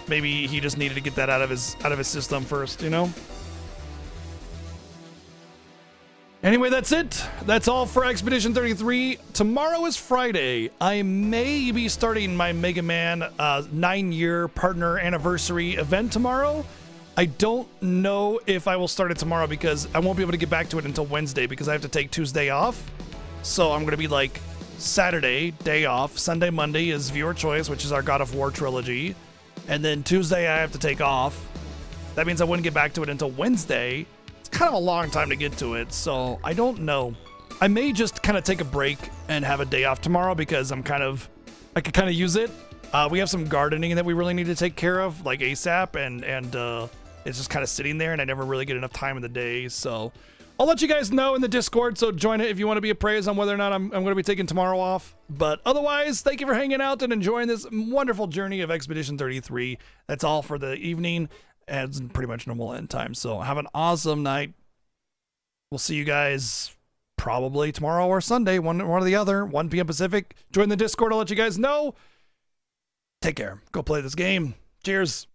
he just needed to get that out of his system first, you know? Anyway, that's it. That's all for Expedition 33. Tomorrow is Friday. I may be starting my Mega Man 9-year partner anniversary event tomorrow. I don't know if I will start it tomorrow because I won't be able to get back to it until Wednesday because I have to take Tuesday off. So I'm going to be like Saturday, day off. Sunday, Monday is Viewer Choice, which is our God of War trilogy. And then Tuesday I have to take off. That means I wouldn't get back to it until Wednesday. Kind of a long time to get to it, so I don't know. I may just kind of take a break and have a day off tomorrow because I could kind of use it. We have some gardening that we really need to take care of, like ASAP, and it's just kind of sitting there, and I never really get enough time in the day. So I'll let you guys know in the Discord. So join it if you want to be appraised on whether or not I'm going to be taking tomorrow off. But otherwise, thank you for hanging out and enjoying this wonderful journey of Expedition 33. That's all for the evening. And it's pretty much normal end time. So have an awesome night. We'll see you guys probably tomorrow or Sunday, one or the other, 1 p.m. Pacific. Join the Discord. I'll let you guys know. Take care. Go play this game. Cheers.